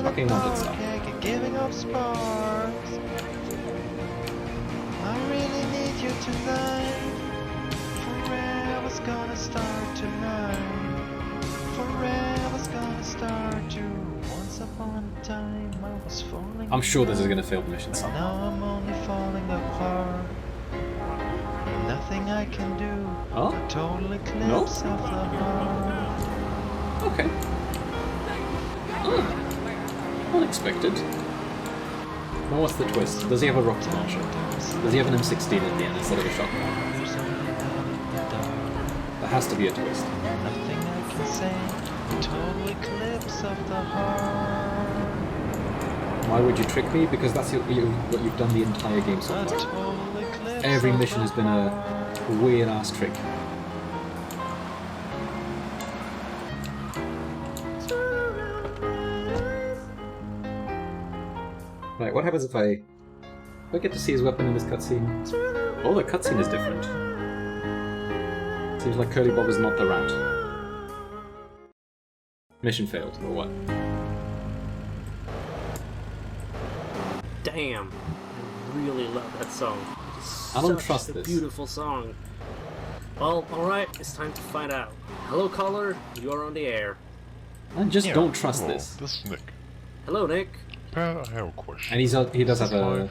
Fucking wanted stuff. Giving up sparks. I really need you tonight. Forever's gonna start tonight. Forever's gonna start to. Once upon a time I was falling. I'm sure this is gonna fail the mission somehow. Now I'm only falling apart. Nothing I can do. Oh? A total eclipse No? of the heart. Okay. Unexpected. Well, what's the twist? Does he have a rocket launcher? Does he have an M16 at the end instead of a shotgun? There has to be a twist. Nothing I can say. Total eclipse of the heart. Why would you trick me? Because that's what you've done the entire game so far. Every mission has been a weird ass trick. Right, what happens if I get to see his weapon in this cutscene? Oh, the cutscene is different. Seems like Curly Bob is not the rat. Mission failed, or what? Damn, I really love that song. I don't Such trust a this. Beautiful song. Well, alright, it's time to find out. Hello, caller, you are on the air. I just don't trust this. This is Nick. Hello, Nick. Pat, I have a question. And he does have a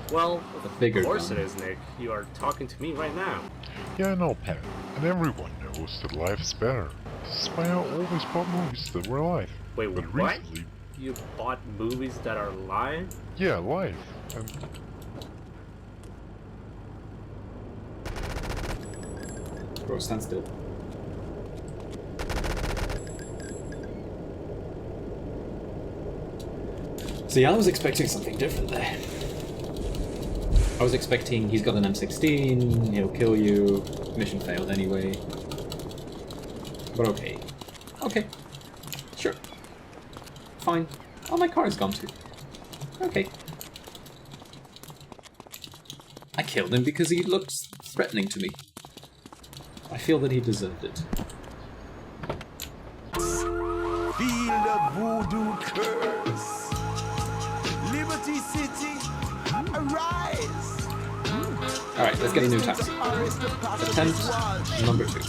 bigger of course gun. it is, Nick. You are talking to me right now. Yeah, I know, Pat. And everyone knows that life is better. This is why I always bought movies that were live. Wait, but what? recently, You bought movies that are live? yeah, live. And Bro, stand still. See, I was expecting something different there. I was expecting he's got an M16, he'll kill you, mission failed anyway. But okay. Okay. Sure. Fine. Oh, my car is gone too. Okay. I killed him because he looked threatening to me. I feel that he deserved it. Feel the voodoo curse. Liberty City, arise. Alright, let's get a new taxi. Attempt number 2.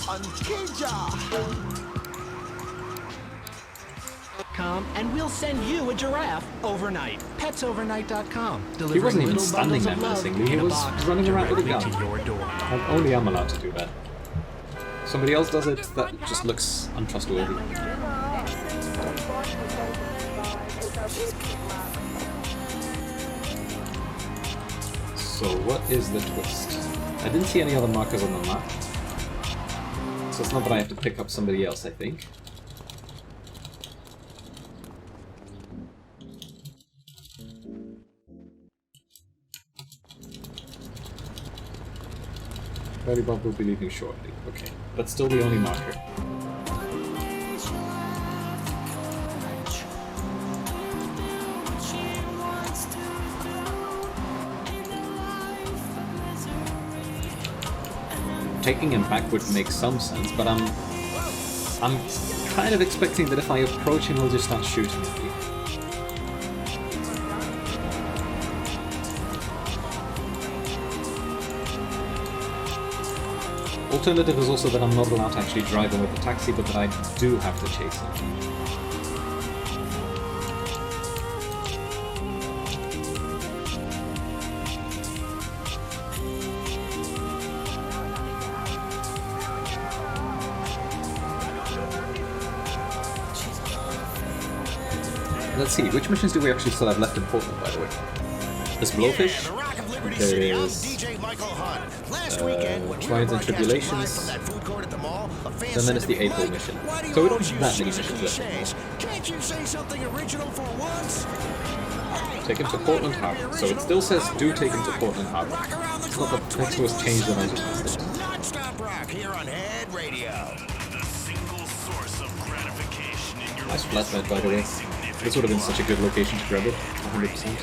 Come and we'll send you a giraffe overnight. Petsovernight.com. He wasn't even standing there menacingly, he was running around with a gun. To your door. Only I'm allowed to do that. Somebody else does it, that just looks untrustworthy. So what is the twist? I didn't see any other markers on the map. So it's not that I have to pick up somebody else, I think. Curly Bob will be leaving shortly. Okay, that's still the only marker. taking him back would make some sense, but I'm kind of expecting that if I approach him, he'll just start shooting at me. Alternative is also that I'm not allowed to actually drive him with the taxi, but that I do have to chase him. Let's see, which missions do we actually still have left in Portland, by the way? There's Blowfish, there's Trials and Tribulations, and then it's the April mission. So we don't have that many missions left. Can't you say something original for once? Take him to Portland Harbor. So it still says do take him to Portland Harbor. It's not that text was changed when I just missed it. Non-stop rock here on Head Radio. Nice flatbed, by the way. This would have been such a good location to grab it, 100%.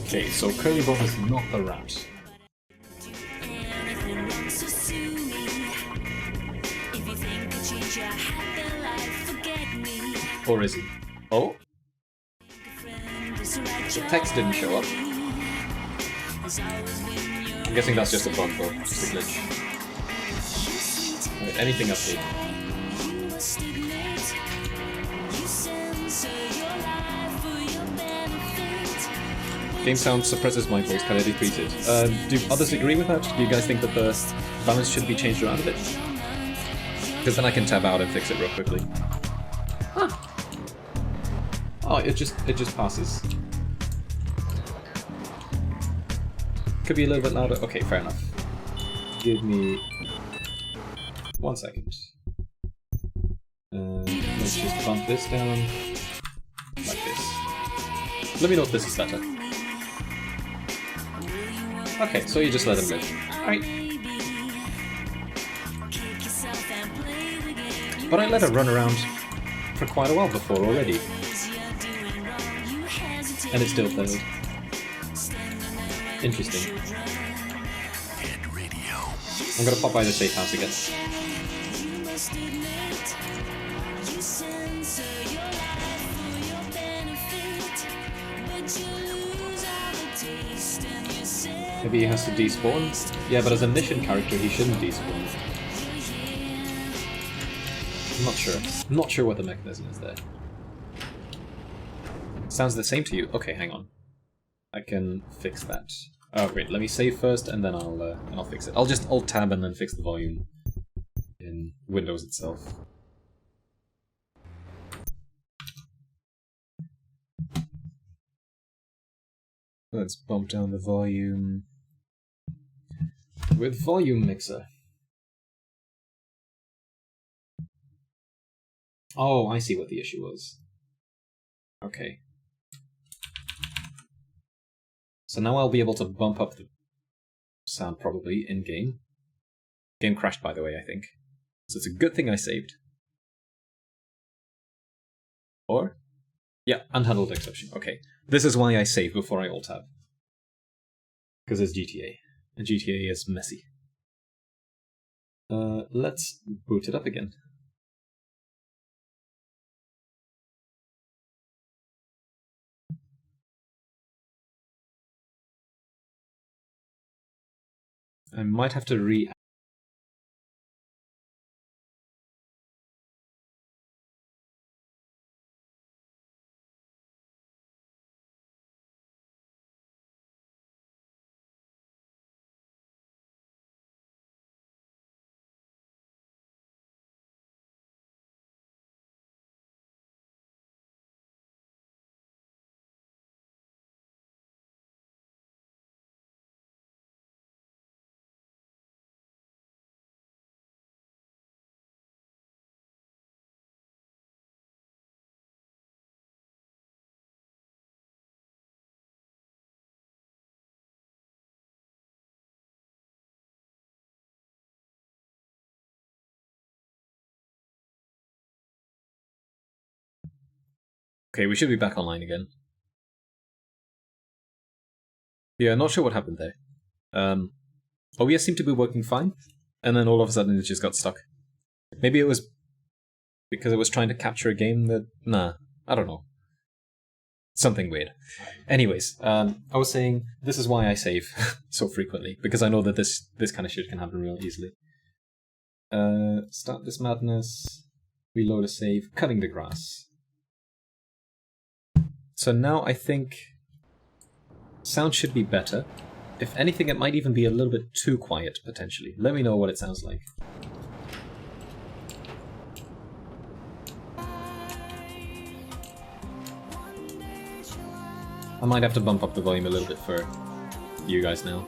Okay, so Curly Bomb is not the rat. Or is he? Oh? The text didn't show up. I'm guessing that's just a bug though, just a glitch. Right, anything up here? Game sound suppresses my voice, can I decrease it? Do others agree with that? Do you guys think that the balance should be changed around a bit? Because then I can tab out and fix it real quickly. Huh. Oh, it just passes. Could be a little bit louder. Okay, fair enough. Give me 1 second. Let's just bump this down like this. Let me know if this is better. Okay, so you just let him live. Alright. But I let her run around for quite a while before already. And it still failed. Interesting. I'm gonna pop by the safe house again. Maybe he has to despawn? Yeah, but as a mission character he shouldn't despawn. I'm not sure. I'm not sure what the mechanism is there. Sounds the same to you? Okay, hang on. I can fix that. Oh great, let me save first and then I'll fix it. I'll just Alt-Tab and then fix the volume in Windows itself. Let's bump down the volume with Volume Mixer. Oh, I see what the issue was. Okay. So now I'll be able to bump up the sound probably in-game. Game crashed, by the way, I think. So it's a good thing I saved. Or? Yeah, unhandled exception. Okay. This is why I save before I Alt-Tab. Because it's GTA. And GTA is messy. Let's boot it up again. I might have to re Okay, we should be back online again. Yeah, not sure what happened there. OBS seemed to be working fine, and then all of a sudden it just got stuck. Maybe it was because it was trying to capture a game that... Nah, I don't know. Something weird. Anyways, I was saying, this is why I save so frequently, because I know that this kind of shit can happen real easily. Start this madness, reload a save, cutting the grass. So now I think sound should be better. If anything, it might even be a little bit too quiet, potentially. Let me know what it sounds like. I might have to bump up the volume a little bit for you guys now.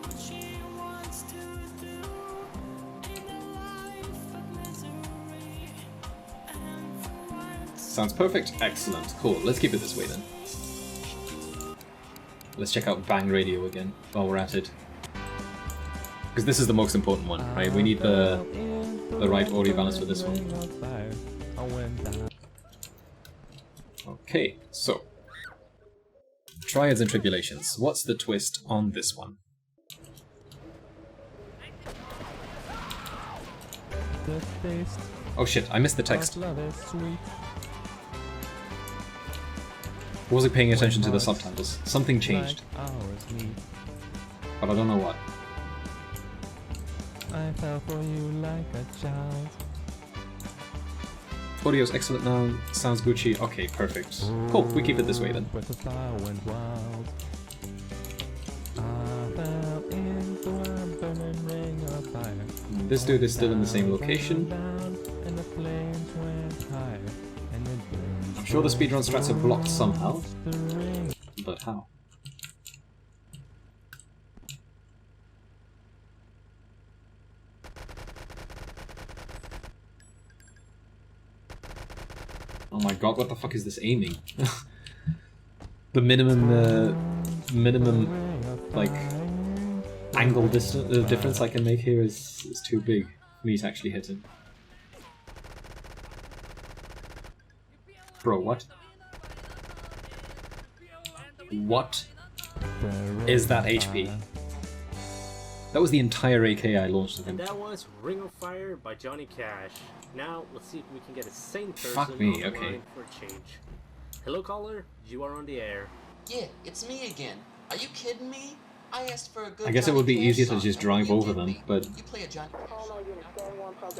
Sounds perfect. Excellent. Cool. Let's keep it this way then. Let's check out Bang Radio again while we're at it. Because this is the most important one, right? We need the right audio balance for this one. Okay, so. Triads and Tribulations. What's the twist on this one? Oh shit, I missed the text. Wasn't paying attention to the subtitles. Something changed. But I don't know what. I fell for you like a child. Audio's excellent now, sounds Gucci. Okay, perfect. Cool, we keep it this way then. This dude is still in the same location. I'm sure the speedrun strats are blocked somehow. But how? Oh my god, what the fuck is this aiming? The minimum, like, angle difference I can make here is too big for me to actually hit him. Bro, what? What is that HP? That was the entire AK I launched at him. And that was Ring of Fire by Johnny Cash. Now, let's see if we can get a sane person Fuck me, on the okay. line for a change. Hello, caller. You are on the air. Yeah, it's me again. Are you kidding me? I asked for a good I guess it would be Johnny Cash easier to song, just and drive you over did them, me. but You play a Johnny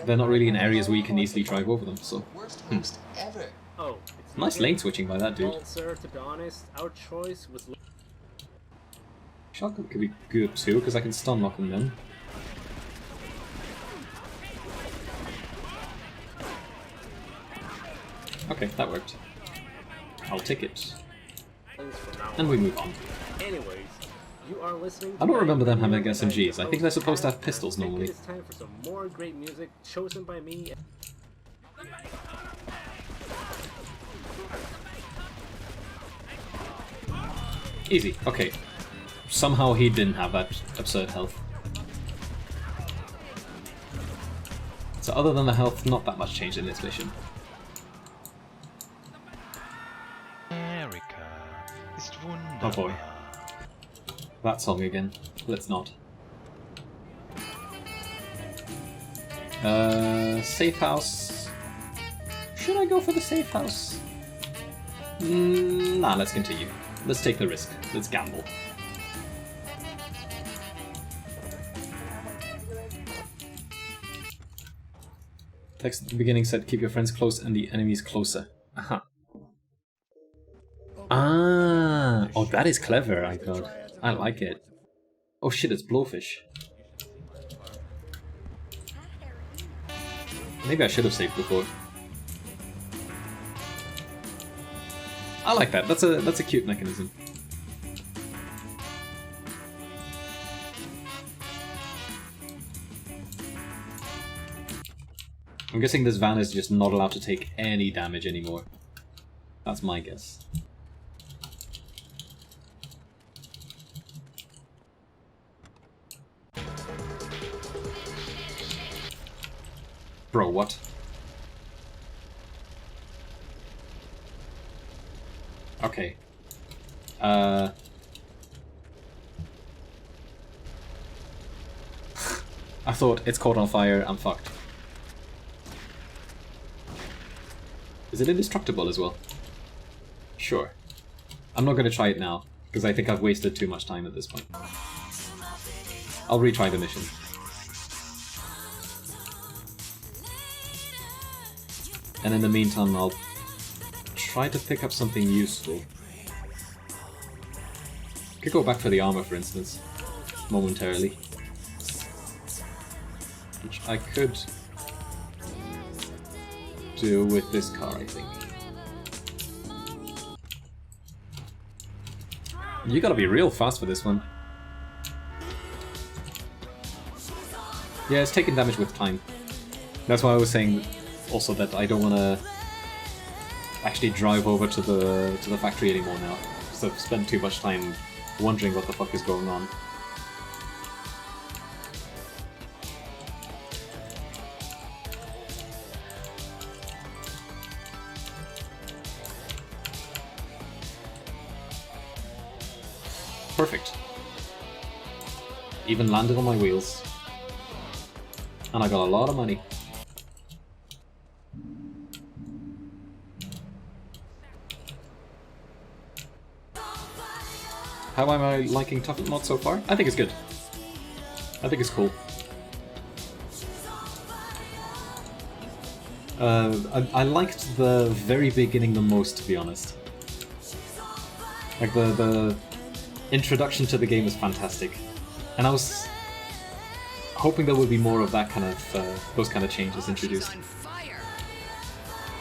they're not really in areas where you can easily drive over them, so... Worst host ever. Oh, it's Nice lane switching by that dude. Well, sir, to be honest, our choice was... Shotgun could be good too, because I can stun lock them then. Okay, that worked. I'll take it. And we move on. Anyways, you are listening to I don't remember them having SMGs. I think they're supposed to have pistols normally. It's time for some more great music chosen by me. Easy, okay. Somehow he didn't have that absurd health. So other than the health, not that much changed in this mission. Oh boy. That song again. Let's not. Safe house. Should I go for the safe house? Nah, let's continue. Let's take the risk. Let's gamble. Text at the beginning said keep your friends close and the enemies closer. Aha. Ah, oh that is clever, I thought. I like it. Oh shit, it's blowfish. Maybe I should have saved before. I like that. That's a cute mechanism. I'm guessing this van is just not allowed to take any damage anymore. That's my guess. Bro, what? Okay. I thought it's caught on fire, I'm fucked. Is it indestructible as well? Sure. I'm not gonna try it now, because I think I've wasted too much time at this point. I'll retry the mission. And in the meantime, I'll try to pick up something useful. Could go back for the armor, for instance, momentarily. Which I could do with this car, I think. You gotta be real fast for this one. Yeah, it's taking damage with time. That's why I was saying also that I don't want to actually drive over to the factory anymore now, because I've spent too much time wondering what the fuck is going on. Perfect. Even landed on my wheels. And I got a lot of money. How am I liking Toughened Mod so far? I think it's good. I think it's cool. I liked the very beginning the most, to be honest. Like the introduction to the game was fantastic, and I was hoping there would be more of that kind of those kind of changes introduced.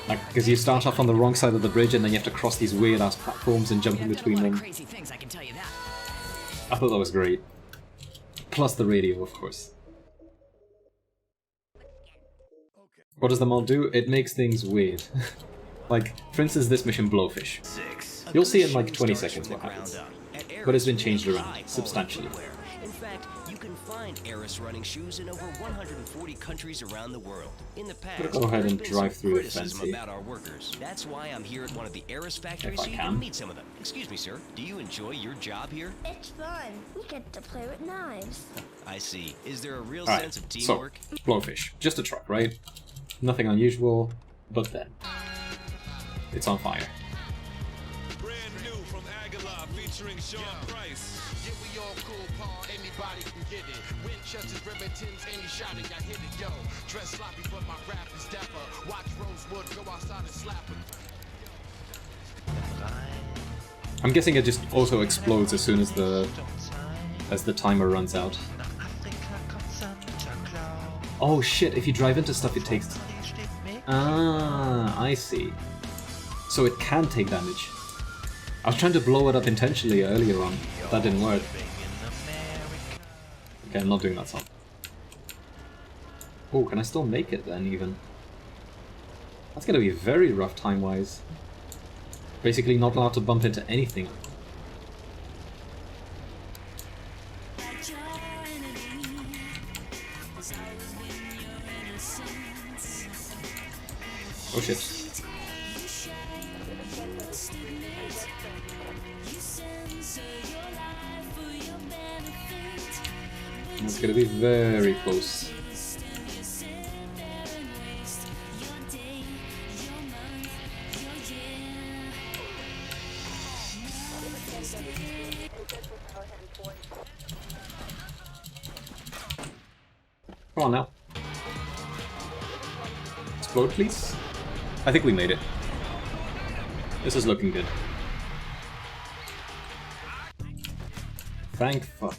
Like, because you start off on the wrong side of the bridge and then you have to cross these weird ass platforms and jump in between them. I thought that was great. Plus the radio, of course. What does the mod do? It makes things weird. Like, for instance, this mission, Blowfish. You'll see in like 20 seconds what happens. But it's been changed around, substantially. In fact, you can find Eris running shoes in over 140 countries around the world. In the past, go ahead and drive through the fence here. about our workers. That's why I'm here at one of the Eris factories so you can meet some of them. Excuse me, sir. Do you enjoy your job here? It's fun. We get to play with knives. I see. Is there a real sense of teamwork? So, Blowfish. Just a truck, right? Nothing unusual, but then it's on fire. Featuring Sean Price. Yeah, we all cool, Paul. Anybody can get it. Winchesters, Remingtons, any shot it, I hit it, yo. Dress sloppy, but my rap is dapper. Watch Rosewood go outside and slap him. I'm guessing it just auto explodes as soon as the timer runs out. Oh shit! If you drive into stuff, it takes. Ah, I see. So it can take damage. I was trying to blow it up intentionally earlier on, but that didn't work. Okay, I'm not doing that song. Oh, can I still make it then, even? That's gonna be very rough time-wise. Basically not allowed to bump into anything. Oh shit. It's gonna be very close. Come on now. Explode, please. I think we made it. This is looking good. Thank fuck.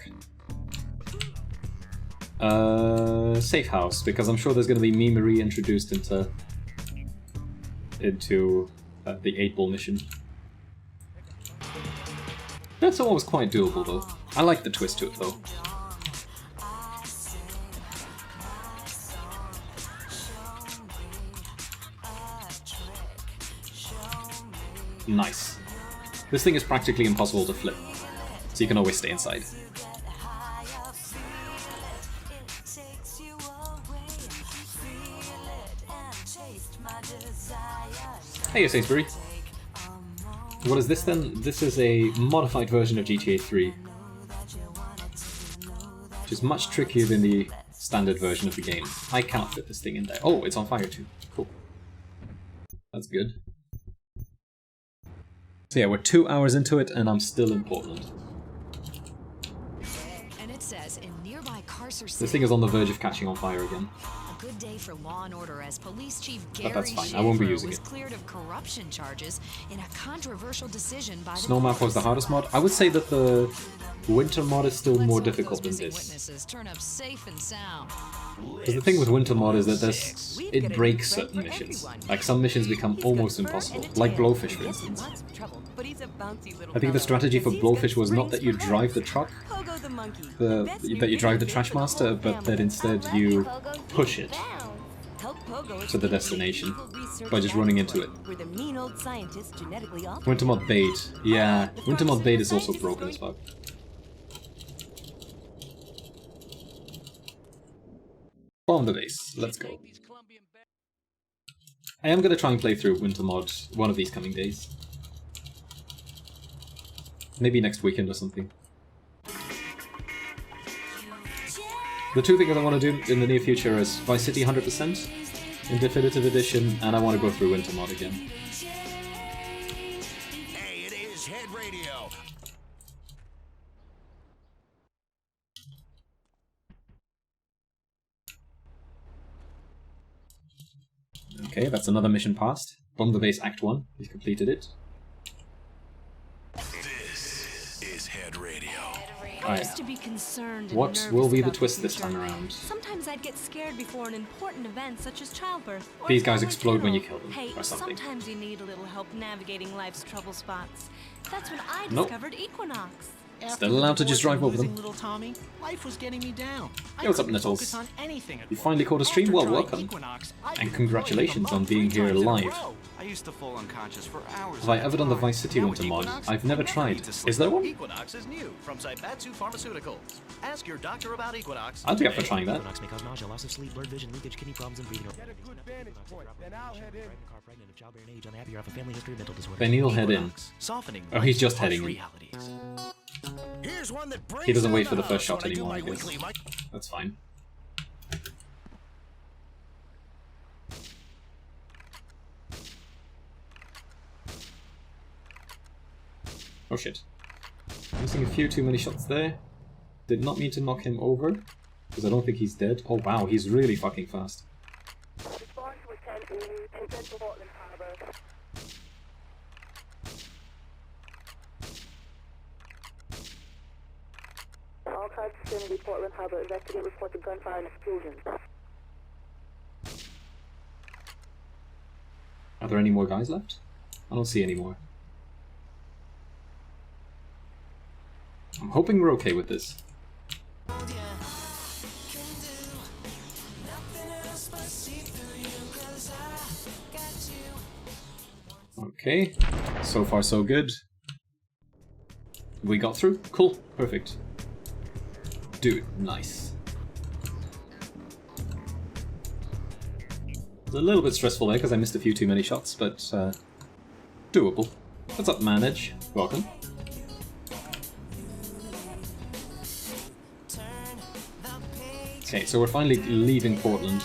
Safe house, because I'm sure there's going to be memery introduced into the 8-ball mission. That one was quite doable though. I like the twist to it though. Nice. This thing is practically impossible to flip, so you can always stay inside. Hey, Sainsbury. What is this then? This is a modified version of GTA 3. Which is much trickier than the standard version of the game. I cannot fit this thing in there. Oh, it's on fire too. Cool. That's good. So yeah, we're 2 hours into it and I'm still in Portland. And it says in nearby Carcer City, This thing is on the verge of catching on fire again. a good day for law and order as police chief But Gary that's fine, I won't be Schaefer using was it. cleared of corruption charges in a controversial decision by the Snow map was the hardest mod. I would say that the winter mod is still more difficult than this. witnesses turn up safe and sound. Because the thing with winter mod is that it breaks certain missions. Like some missions become almost impossible. Like Blowfish, for instance. I think the strategy for Blowfish was not that you drive the truck, that you drive the Trash Master, but that instead you push it to the destination by just running into it. Winter mod bait. Yeah, winter mod bait is also broken as fuck. Bomb the base. Let's go. I am going to try and play through winter mod one of these coming days. Maybe next weekend or something. The two things I want to do in the near future is Vice City 100% in Definitive Edition, and I want to go through winter mod again. Hey, it is Head Radio. Okay, that's another mission passed. Bomb the Base Act 1. We've completed it. This is Head Radio. I used to be concerned and What nervous will be the about twist this future. time around? Sometimes I'd get scared before an important event such as childbirth. Or These a guys family explode when you funeral. kill them, Hey, or something. sometimes you need a little help navigating life's trouble spots. That's when I Nope. discovered Equinox. Still allowed to just drive over them. Little Tommy, life was getting me down. Hey, what's up, Nettles? You finally caught a stream? Well, welcome. And congratulations on being here live. I used to fall unconscious for hours. Have I ever done the Vice City winter mod? I've never tried. Is there one? Equinox is new from Saibatsu Pharmaceuticals. Ask your doctor about Equinox. I'd be up for trying that. Equinox may cause nausea, loss of sleep, blurred vision, leakage, kidney problems, and breathing. Get a good vantage point, then I'll head in. Car pregnant, of childbearing age, unhappy, or have a family history of mental disorders. Then he'll head in. Softening. Oh, he's just harsh heading in. realities. Here's one that brings He doesn't down wait for the the first house shot when I do anymore, I my guess. weekly mic. That's fine. Oh shit. Missing a few too many shots there. Did not mean to knock him over, because I don't think he's dead. Oh wow, he's really fucking fast. Archive vicinity, Portland Harbor. Investigate reported gunfire and explosions. Are there any more guys left? I don't see any more. I'm hoping we're okay with this. Okay, so far so good. We got through? Cool, perfect. Dude, nice. It's a little bit stressful there because I missed a few too many shots, but doable. What's up, Manage? Welcome. Okay, so we're finally leaving Portland.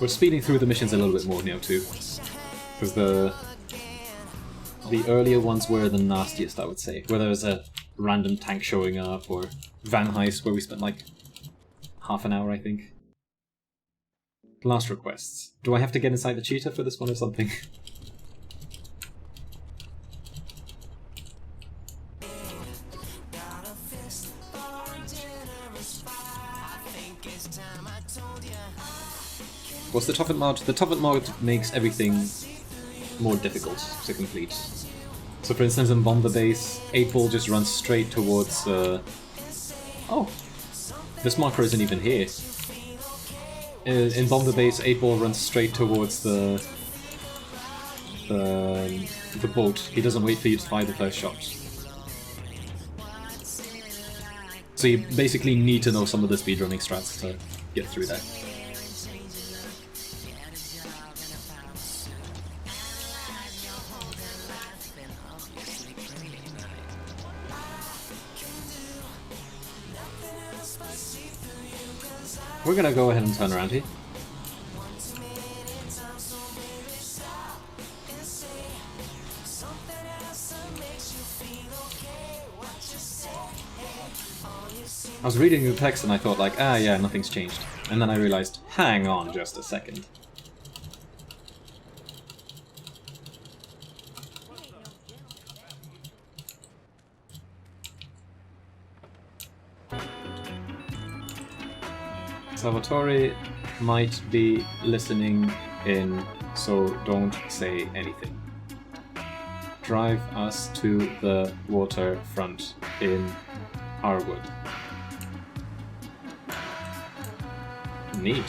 We're speeding through the missions a little bit more now too, because the earlier ones were the nastiest, I would say, where there was a random tank showing up, or Van Heist where we spent like half an hour, I think. Last requests. Do I have to get inside the cheetah for this one or something? What's the Toughened mod? The Toughened mod makes everything more difficult to complete. So for instance in Bomb the Base, 8-Ball just runs straight towards... Oh! This marker isn't even here. In Bomb the Base, 8-Ball runs straight towards the boat. He doesn't wait for you to fire the first shot. So you basically need to know some of the speedrunning strats to get through that. We're gonna go ahead and turn around here. I was reading the text and I thought like, ah yeah, nothing's changed. And then I realized, hang on just a second. Salvatore might be listening in, so don't say anything. Drive us to the waterfront in Harwood. Neat.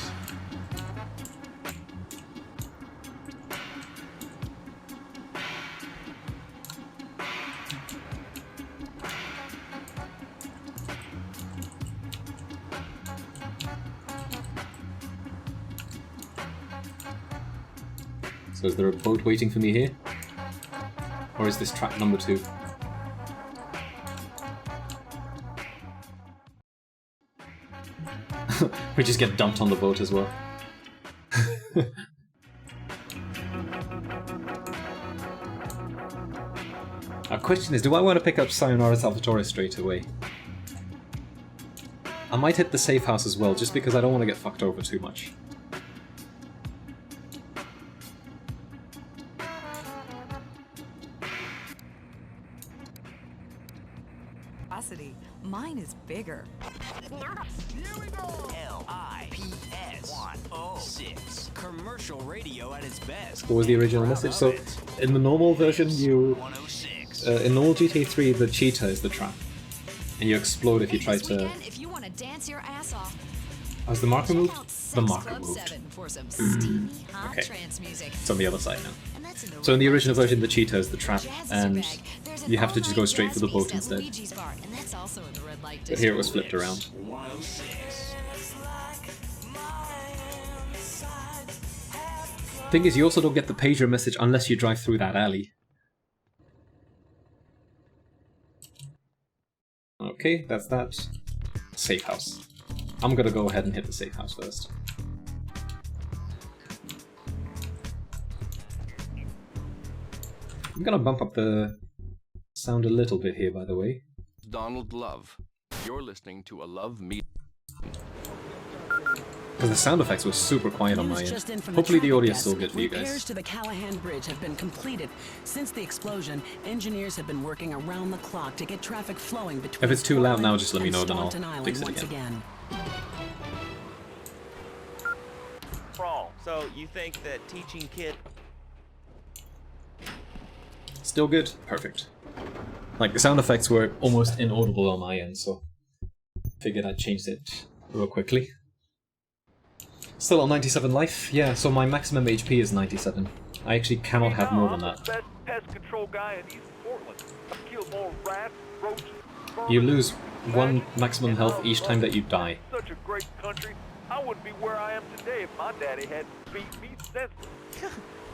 So is there a boat waiting for me here? Or is this trap number 2? We just get dumped on the boat as well. Our question is, do I want to pick up Sayonara Salvatore straight away? I might hit the safe house as well, just because I don't want to get fucked over too much. Mine is bigger. L-I-P-S-106. Commercial radio at its best. What was the original message? So, in the normal version, you... in normal GTA3, the cheetah is the trap. And you explode if you try to... If you want to dance your ass off. How's the marker moved? The marker moved. Okay. It's on the other side now. So in the original version, the cheetah is the trap, and you have to just go straight for the boat instead. But here it was flipped around. Thing is, you also don't get the pager message unless you drive through that alley. Okay, that's that. Safe house. I'm gonna go ahead and hit the safe house first. I'm gonna bump up the sound a little bit here, by the way. Donald Love. You're listening to a Love Me. Because the sound effects were super quiet on my end. Hopefully the audio is still good for you guys. Repairs to the Callahan Bridge have been completed. Since the explosion, engineers have been working around the clock to get traffic flowing between. If it's too loud now, just let me know, then Staunton I'll Island fix it once again. So you think that teaching kids... Still good? Perfect. Like, the sound effects were almost inaudible on my end, so figured I'd change it real quickly. Still on 97 life? Yeah, so my maximum HP is 97. I actually cannot have more than that. Best pest control guy in East Portland. I've killed more rats, roaches, You lose 1 maximum health each time that you die. such a great country. I wouldn't be where I am today if my daddy hadn't beat me senseless.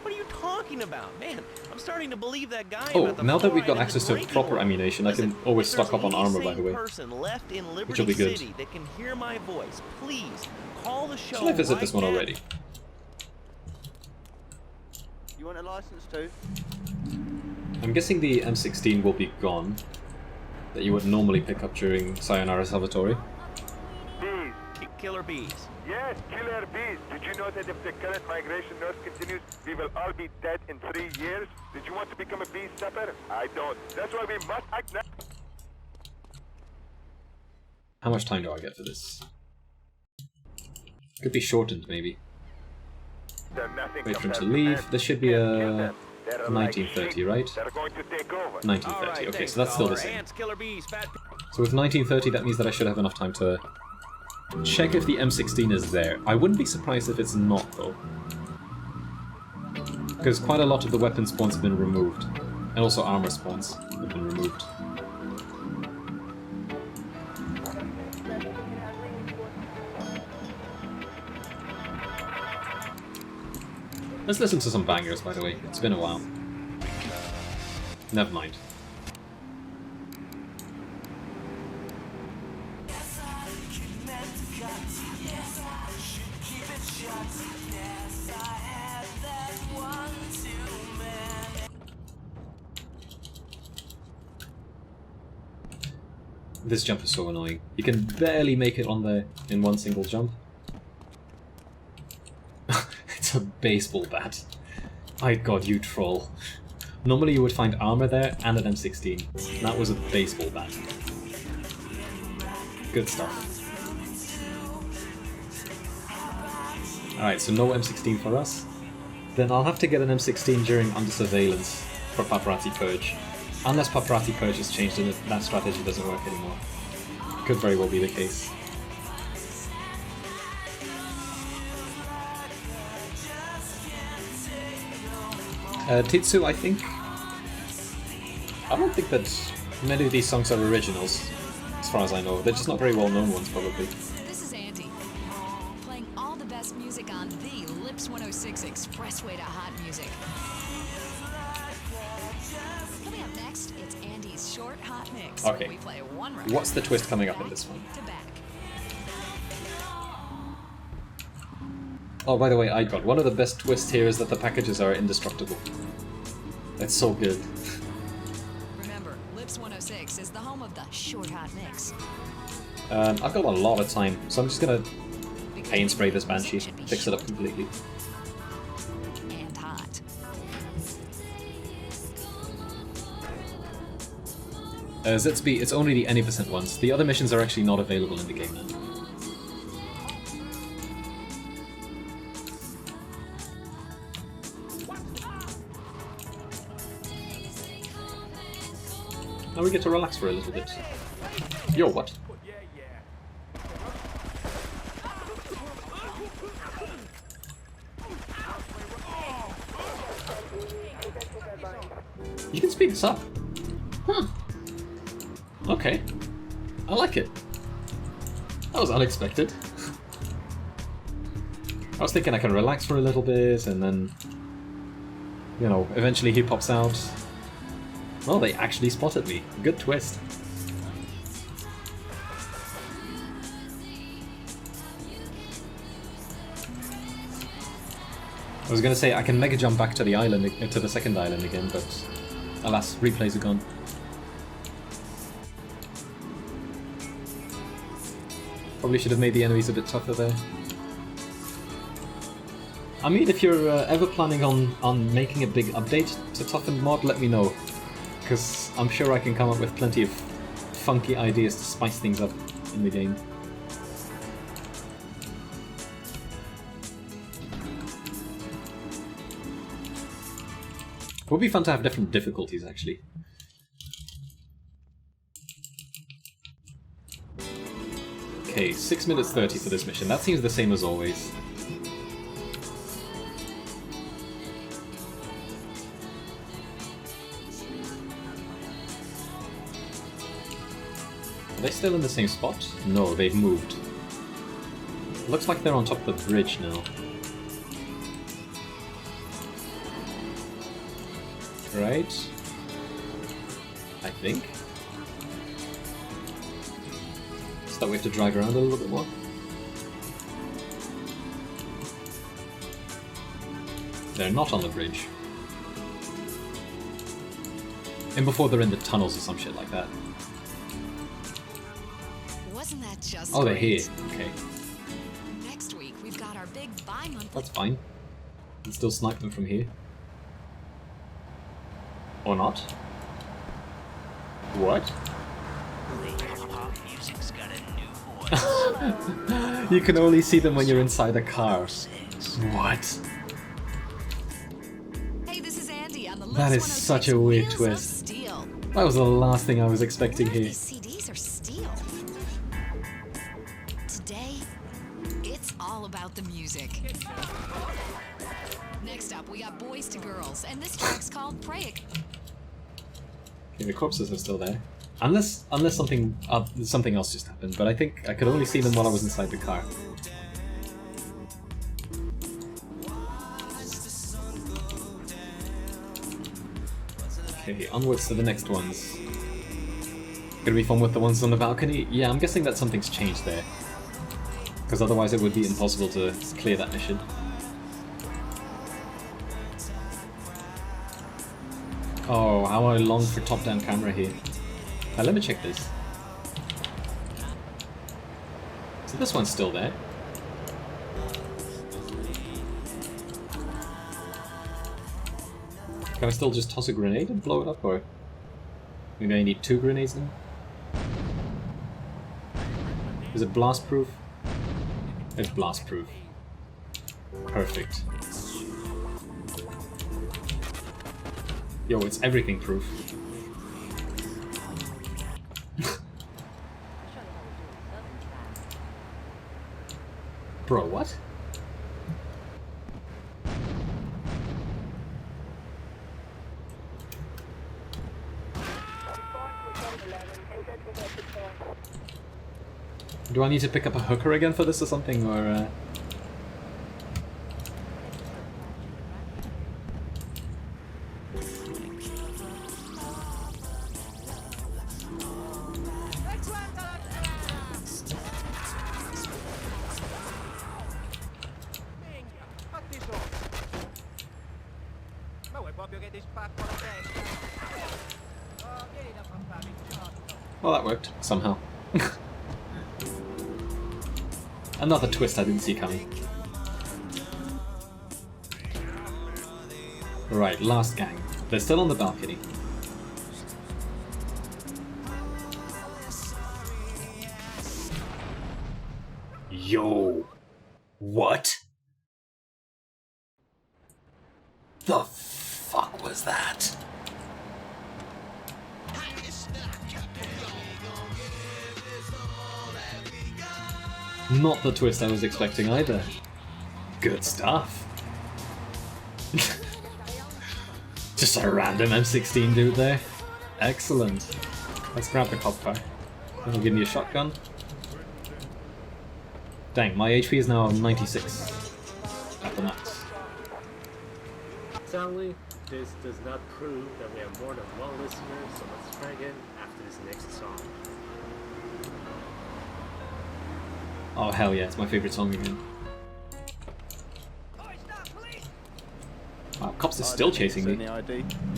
What are you talking about? Man, I'm starting to believe that guy Oh, about the now that we've got fluoride in access the to drinking proper water. ammunition, I can Listen, always if stock there's up on any armor, by the sane way. person left in Which Liberty will be good. City that can hear my voice, please call the show. Should I visit right this one now. already? You want a license too? I'm guessing the M16 will be gone, that you would normally pick up during Sayonara Salvatore. Bees. Killer bees. Yes, killer bees. Did you know that if the current migration north continues, we will all be dead in 3 years? Did you want to become a bee stepper? I don't. That's why we must act now. How much time do I get for this? Could be shortened, maybe. Wait for him to leave. This should be a 1930, right? 1930. Okay, so that's still the same. So with 1930, that means that I should have enough time to check if the M16 is there. I wouldn't be surprised if it's not, though. Because quite a lot of the weapon spawns have been removed. And also armor spawns have been removed. Let's listen to some bangers, by the way. It's been a while. Never mind. This jump is so annoying. You can barely make it on there in one single jump. It's a baseball bat. My god, you troll. Normally you would find armor there and an M16. That was a baseball bat. Good stuff. Alright, so no M16 for us. Then I'll have to get an M16 during under surveillance for paparazzi purge. Unless paparazzi purge has changed and that strategy doesn't work anymore. Could very well be the case. Titsu, I think... I don't think that many of these songs are originals, as far as I know. They're just not very well known ones, probably. This is Andy, playing all the best music on the Lips 106 Expressway to Hot Music. Coming up next, it's Andy's short hot mix. Okay. We play one record. What's the twist coming up in this one? To back. Oh, by the way, one of the best twists here is that the packages are indestructible. It's so good. Remember, Lips 106 is the home of the short hot mix. I've got a lot of time, so I'm just gonna paint spray this Banshee, fix it up completely. And hot. ZSB, it's only the any % ones. The other missions are actually not available in the game now. Now we get to relax for a little bit. Yo, what? You can speed this up. Huh. Okay. I like it. That was unexpected. I was thinking I can relax for a little bit and then, you know, eventually he pops out. Well, they actually spotted me. Good twist. I was gonna say I can mega jump back to the island, to the second island again, but alas, replays are gone. Probably should have made the enemies a bit tougher there. I mean, if you're ever planning on making a big update to Toughened Mod, let me know. Because I'm sure I can come up with plenty of funky ideas to spice things up in the game. It would be fun to have different difficulties, actually. Okay, 6 minutes 30 for this mission. That seems the same as always. Are they still in the same spot? No, they've moved. Looks like they're on top of the bridge now. Right? I think. So that we have to drag around a little bit more. They're not on the bridge. And before they're in the tunnels or some shit like that. Wasn't that just Oh, they're great? here. Okay. Next week, we've got our big bi-monthly... That's fine. You can still snipe them from here. Or not. What? Music's got a new voice. You can only see them when you're inside the car. What? Hey, this is Andy on the That is such a weird twist. That was the last thing I was expecting here. These CDs are steel. Today, it's all about the music. Next up, we got Boys to Girls, and this track's called Pray It. Okay, the corpses are still there. Unless something else just happened, but I think I could only see them while I was inside the car. Okay, onwards to the next ones. Gonna be fun with the ones on the balcony? Yeah, I'm guessing that something's changed there. Because otherwise it would be impossible to clear that mission. Oh, how I long for top-down camera here. Let me check this. So this one's still there. Can I still just toss a grenade and blow it up, or maybe I need 2 grenades now? Is it blast proof? It's blast proof. Perfect. Yo, it's everything proof. Bro, what? Do I need to pick up a hooker again for this or something, or Well, that worked, somehow. Another twist I didn't see coming. Right, last gang. They're still on the balcony. Yo! What? The fuck was that? Not the twist I was expecting either. Good stuff. Just a random M16 dude there. Excellent. Let's grab the cop car. That'll give me a shotgun. Dang, my HP is now 96 at the max. Sadly, this does not prove that we have more than one listener, so let's try again after this next song. Oh hell yeah, it's my favourite song again. Wow, cops are still chasing me. You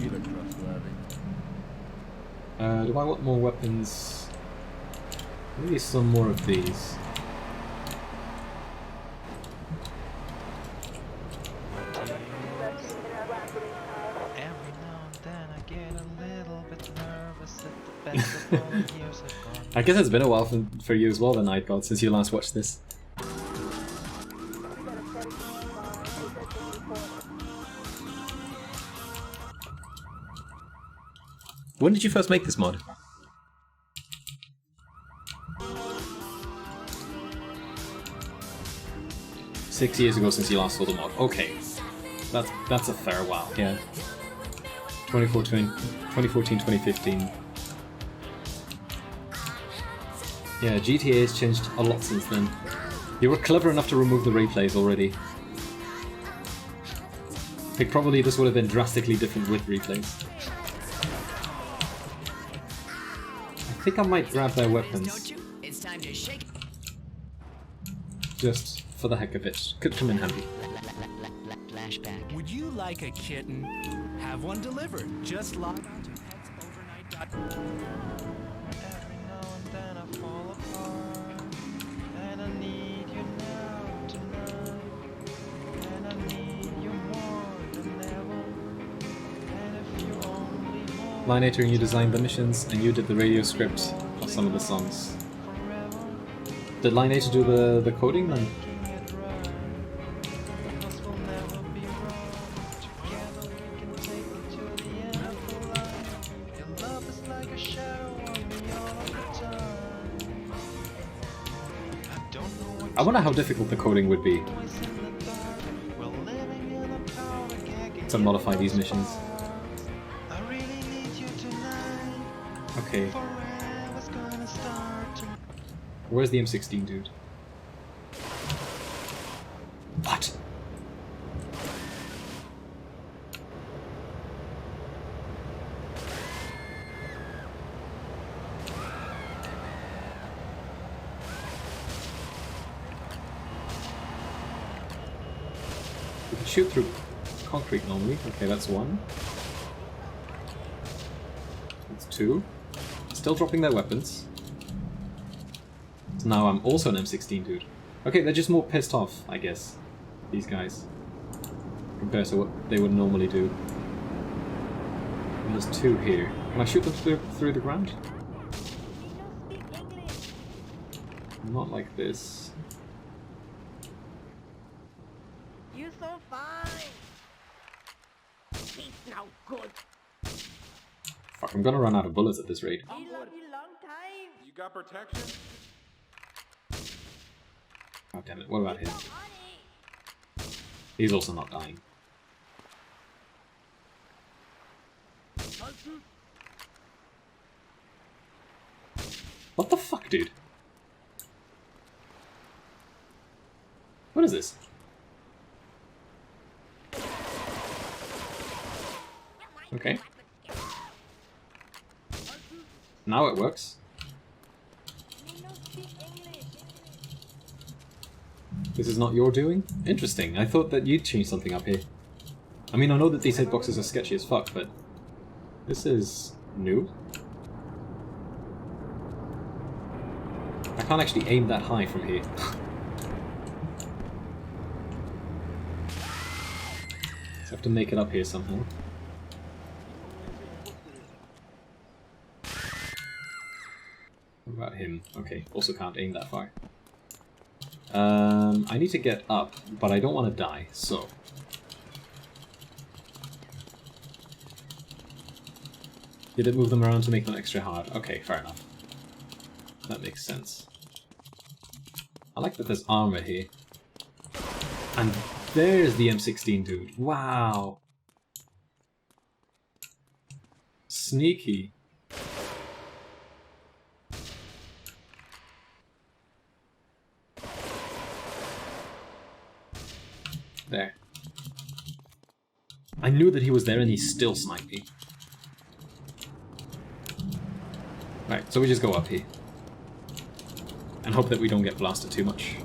look trustworthy. Do I want more weapons? Maybe some more of these. Every now and then I get a little bit nervous at the best of all the years have gone. I guess it's been a while for you as well, the Night God, since you last watched this. When did you first make this mod? Six years ago since you last saw the mod. Okay. That's a fair while, yeah. 2014, 2015. Yeah, GTA has changed a lot since then. You were clever enough to remove the replays already. I think probably this would have been drastically different with replays. I think I might grab their weapons. It's time to shake. Just for the heck of it. Could come in handy. Flashback. Would you like a kitten? Have one delivered. Just log on to petsovernight.com. Every now and then I fall apart, and I need you now tonight, and I need you more than ever. And if you only hold Lineator, you designed the missions, and you did the radio script of some of the songs. Did Lineator do the coding then? I wonder how difficult the coding would be to modify these missions. Okay. Where's the M16 dude? What? We can shoot through concrete normally. Okay, that's one. 2. Still dropping their weapons. So now I'm also an M16 dude. Okay, they're just more pissed off, I guess. These guys. Compared to what they would normally do. And there's 2 here. Can I shoot them through the ground? Not like this. You so fine. He's no good. Fuck, I'm gonna run out of bullets at this rate. He love you long time. You got protection? Oh damn it, what about him? He's also not dying. What the fuck, dude? What is this? Okay. Now it works. This is not your doing? Interesting. I thought that you'd change something up here. I mean, I know that these hitboxes are sketchy as fuck, but this is new. I can't actually aim that high from here. So I have to make it up here somehow. What about him? Okay, also can't aim that far. I need to get up, but I don't want to die, so... Did it move them around to make them extra hard? Okay, fair enough. That makes sense. I like that there's armor here. And there's the M16 dude. Wow! Sneaky. There. I knew that he was there and he still sniped me. Right, so we just go up here. And hope that we don't get blasted too much.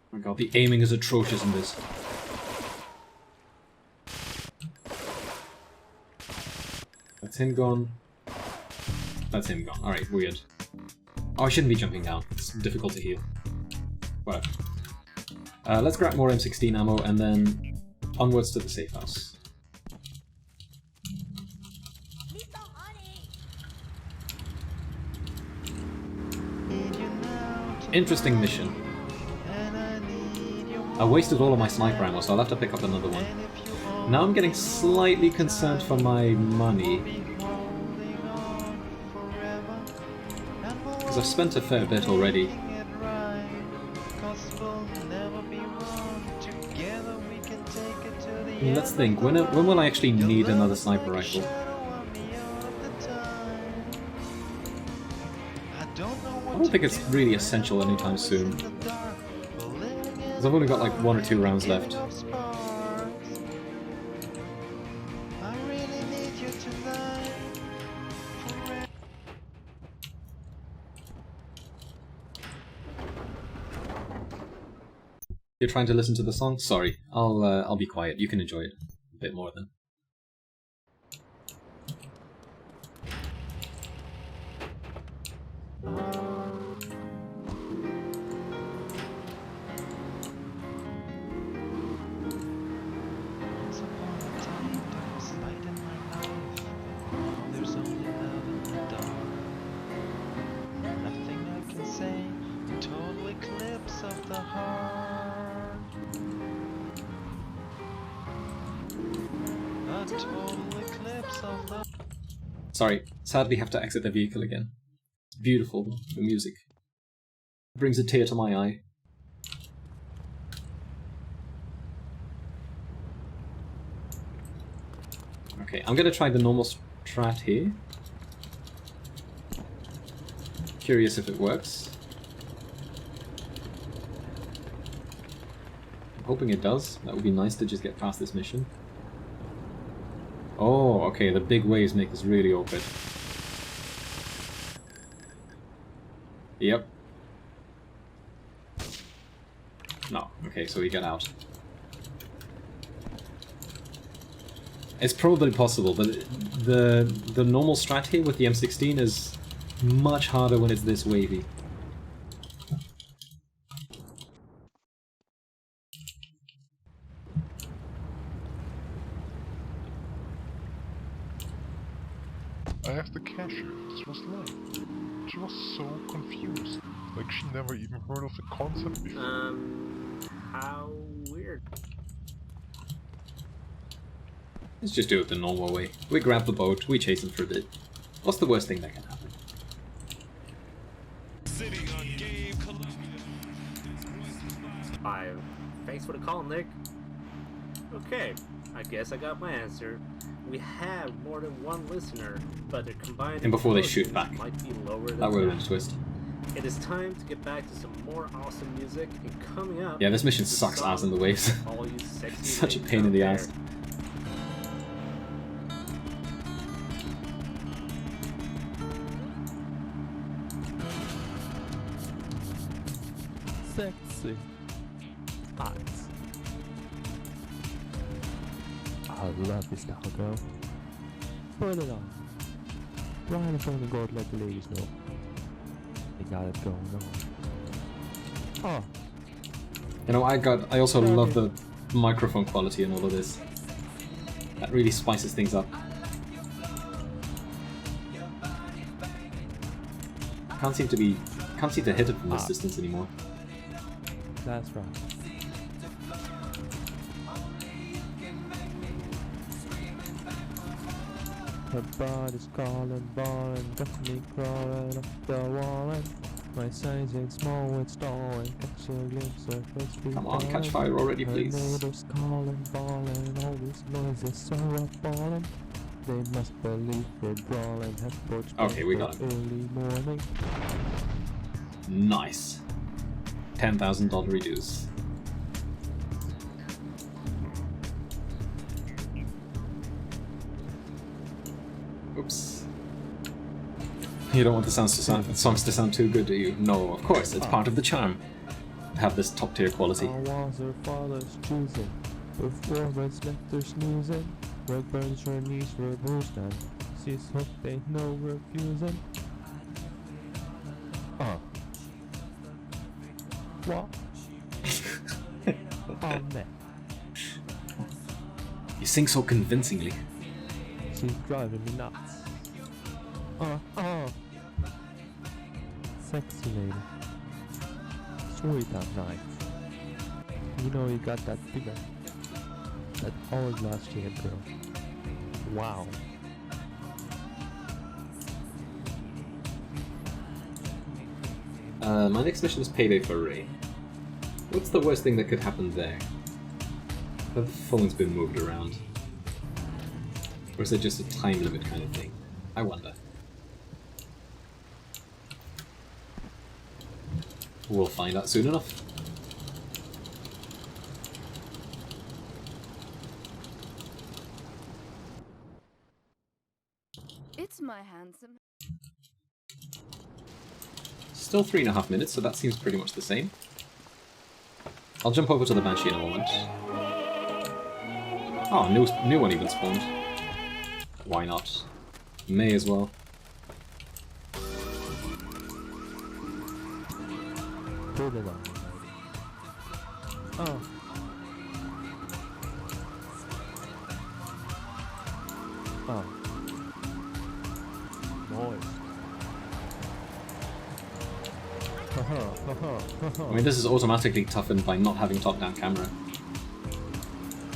Oh my god, the aiming is atrocious in this. That's him gone. That's him gone. Alright, weird. Oh, I shouldn't be jumping down. It's difficult to heal. Whatever. Let's grab more M16 ammo and then onwards to the safe house. Interesting mission. I wasted all of my sniper ammo, so I'll have to pick up another one. Now I'm getting slightly concerned for my money. Because I've spent a fair bit already. Let's think, when will I actually need another sniper rifle? I don't think it's really essential anytime soon. Because I've only got like 1 or 2 rounds left. You're trying to listen to the song? Sorry, I'll be quiet. You can enjoy it a bit more then. Sorry, sadly have to exit the vehicle again. It's beautiful, the music. It brings a tear to my eye. Okay, I'm gonna try the normal strat here. Curious if it works. I'm hoping it does. That would be nice to just get past this mission. Oh, okay, the big waves make this really awkward. Yep. No. Okay, so we get out. It's probably possible, but the normal strat here with the M16 is much harder when it's this wavy. I asked the cashier if this was live. She was so confused, like she never even heard of the concept before. How weird. Let's just do it the normal way. We grab the boat, we chase him for a bit. What's the worst thing that can happen? Thanks for the call, Nick. Okay, I guess I got my answer. We have more than one listener, but their combined And before they shoot back. might be lower than That would have been a twist. It is time to get back to some more awesome music, and coming up... Yeah, this mission sucks ass in the waves. all you sexy Such a ladies pain in out the there. ass. Sexy. Hot. I love this style, girl. Put it on. Brian is only going to let the ladies know. They got it going on. Oh. You know, I also love the microphone quality and all of this. That really spices things up. Can't seem to hit it from this distance anymore. That's right. Her body's calling, balling, got me crawling up the wall, and my size ain't small, it's stalling. Catch a glimpse of her street. Come on, catch fire already, Her please. neighbors calling, balling, all this noise is so appalling. They must believe we're brawling. Okay, we got him. Early morning. Nice. $10,000 reduce. Oops. You don't want the songs to sound too good, do you? No, of course, it's part of the charm. To have this top tier quality. Our walls her father's choosing. Performance left her snoozing. Work burns her knees were bruised and she's hooked, ain't no refusing. What? Oh man. You sing so convincingly. She's driving me nuts. Sexy lady. Sweet at night. You know you got that figure. That hourglass shape, girl. Wow. My next mission is payday for Ray. What's the worst thing that could happen there? The phone's been moved around. Or is it just a time limit kind of thing? I wonder. We'll find out soon enough. It's my handsome. Still 3.5 minutes, so that seems pretty much the same. I'll jump over to the Banshee in a moment. Oh, new one even spawned. Why not? May as well. Put it on. Oh. Oh. Moist. I mean, this is automatically toughened by not having top-down camera.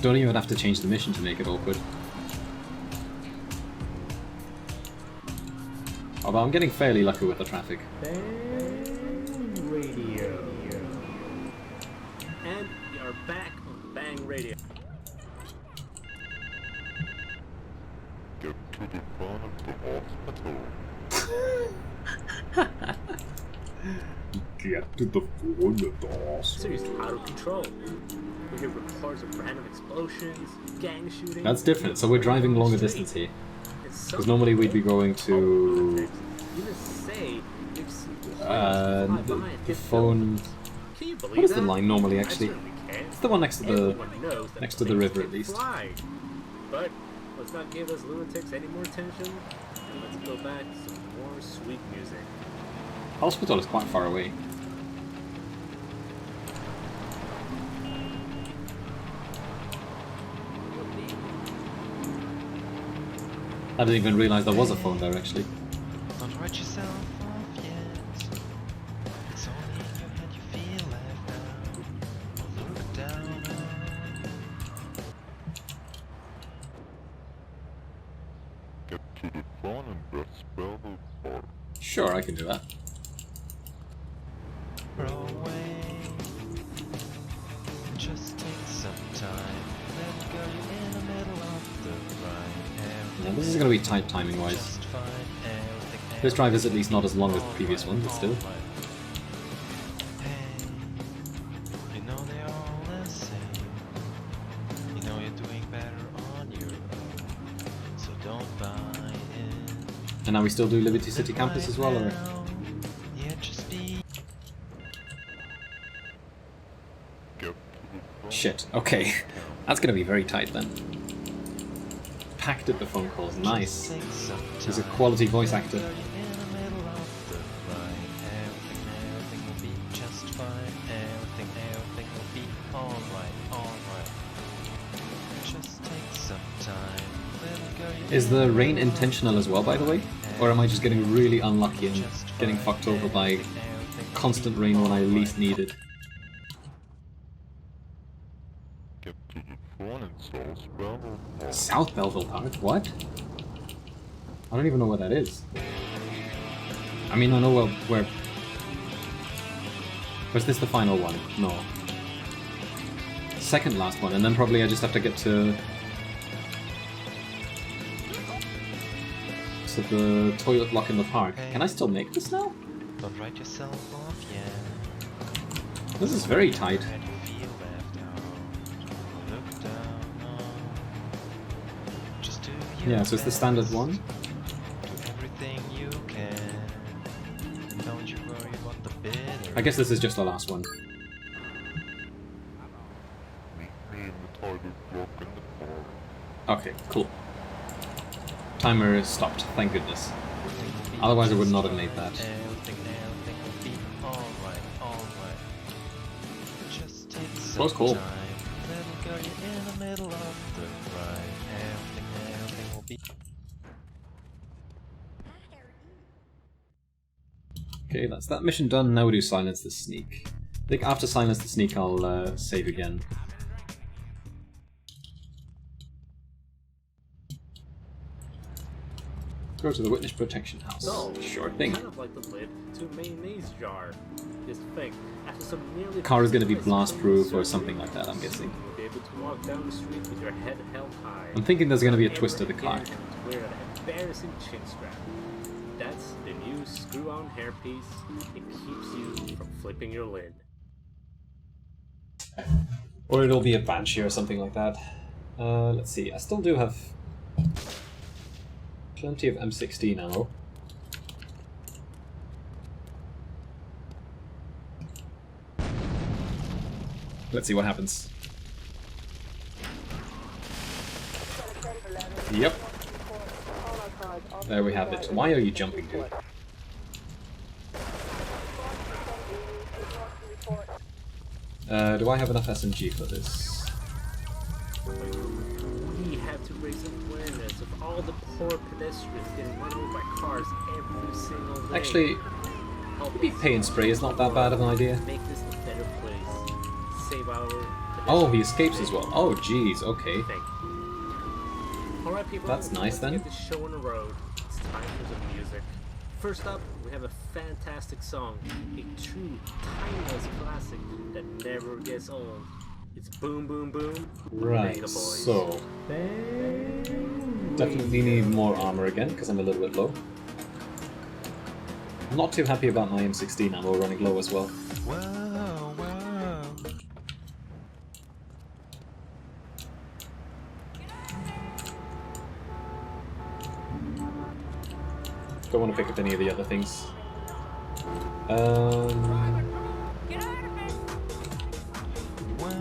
Don't even have to change the mission to make it awkward. Although I'm getting fairly lucky with the traffic. Bang Radio. And we are back on Bang Radio. Get to the front of the hospital. Get to the front of the hospital. Seriously, out of control. We hear reports of random explosions, gang shootings. That's different, so we're driving longer distance here. Because normally we'd be going to... Even say, if The phone. Can you believe What is the that? line normally? I Actually, certainly can. it's the one next to the Everyone knows that river planes at can least. fly. But let's not give us lunatics any more attention, and let's go back to some more sweet music. Hospital is quite far away. I didn't even realize there was a phone there actually. Don't write yourself off yet. It's only in your head you feel left out. Look down Get to the phone and press spell the bar. Sure, I can do that. away. Just take some time. Let go in the middle of the ride. Yeah, this is going to be tight timing wise. This drive is at least not as long as the previous one, but still. You know they're all the same. You know you're doing better on your own. So don't buy in. And now we still do Liberty City Campus as well, or? Yeah, just be. Shit, okay. That's gonna be very tight then. Packed at the phone calls, nice. He's a quality voice actor. Is the rain intentional as well, by the way? Or am I just getting really unlucky and getting fucked over by constant rain when I least need it? South Belleville Park? What? I don't even know where that is. I mean, I know where... Was this the final one? No. Second last one, and then probably I just have to get to... So the toilet block in the park. Can I still make this now? Don't write yourself off, yeah. This is very tight. Yeah, so it's the standard one. Do everything you can. Don't you worry about the bitter. I guess this is just the last one. Okay, cool. Timer is stopped, thank goodness. Otherwise I would not have made that. That was cool. Okay, that's that mission done. Now we do Silence the Sneak. I think after Silence the Sneak I'll save again. Go to the Witness Protection House. So, sure thing. Kind of like the lid to a mayonnaise jar. Just think, after some nearly Car is going to be blast-proof or something like that, I'm guessing. You'll be able to walk down the street with your head held high. I'm thinking there's going to be a twist to the car. Wear an embarrassing chin strap. That's the new screw-on hairpiece. It keeps you from flipping your lid. Or it'll be a Banshee or something like that. Let's see, I still do have plenty of M16 ammo. Let's see what happens. Yep. There we have it. Why are you jumping, dude? Do I have enough SMG for this? We have to raise awareness of all the poor pedestrians getting run over by cars every single day. Actually, maybe pay and spray is not that bad of an idea. Make this a better place. Save our... Oh, he escapes as well. Oh, jeez, okay. Alright people, that's nice then. Get this show on the road. It's time for some music. First up, we have a fantastic song, a true timeless classic that never gets old. It's Boom Boom Boom. Right, so definitely need more armor again because I'm a little bit low. I'm not too happy about my M16 ammo running low as well. Don't want to pick up any of the other things.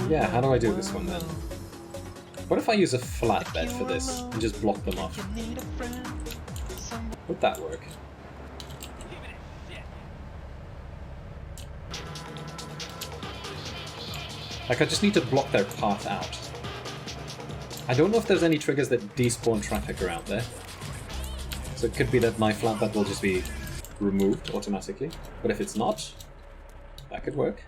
Yeah, how do I do this one then? What if I use a flatbed for this and just block them off? Would that work? Like, I just need to block their path out. I don't know if there's any triggers that despawn traffic around there. So it could be that my flatbed will just be removed automatically. But if it's not, that could work.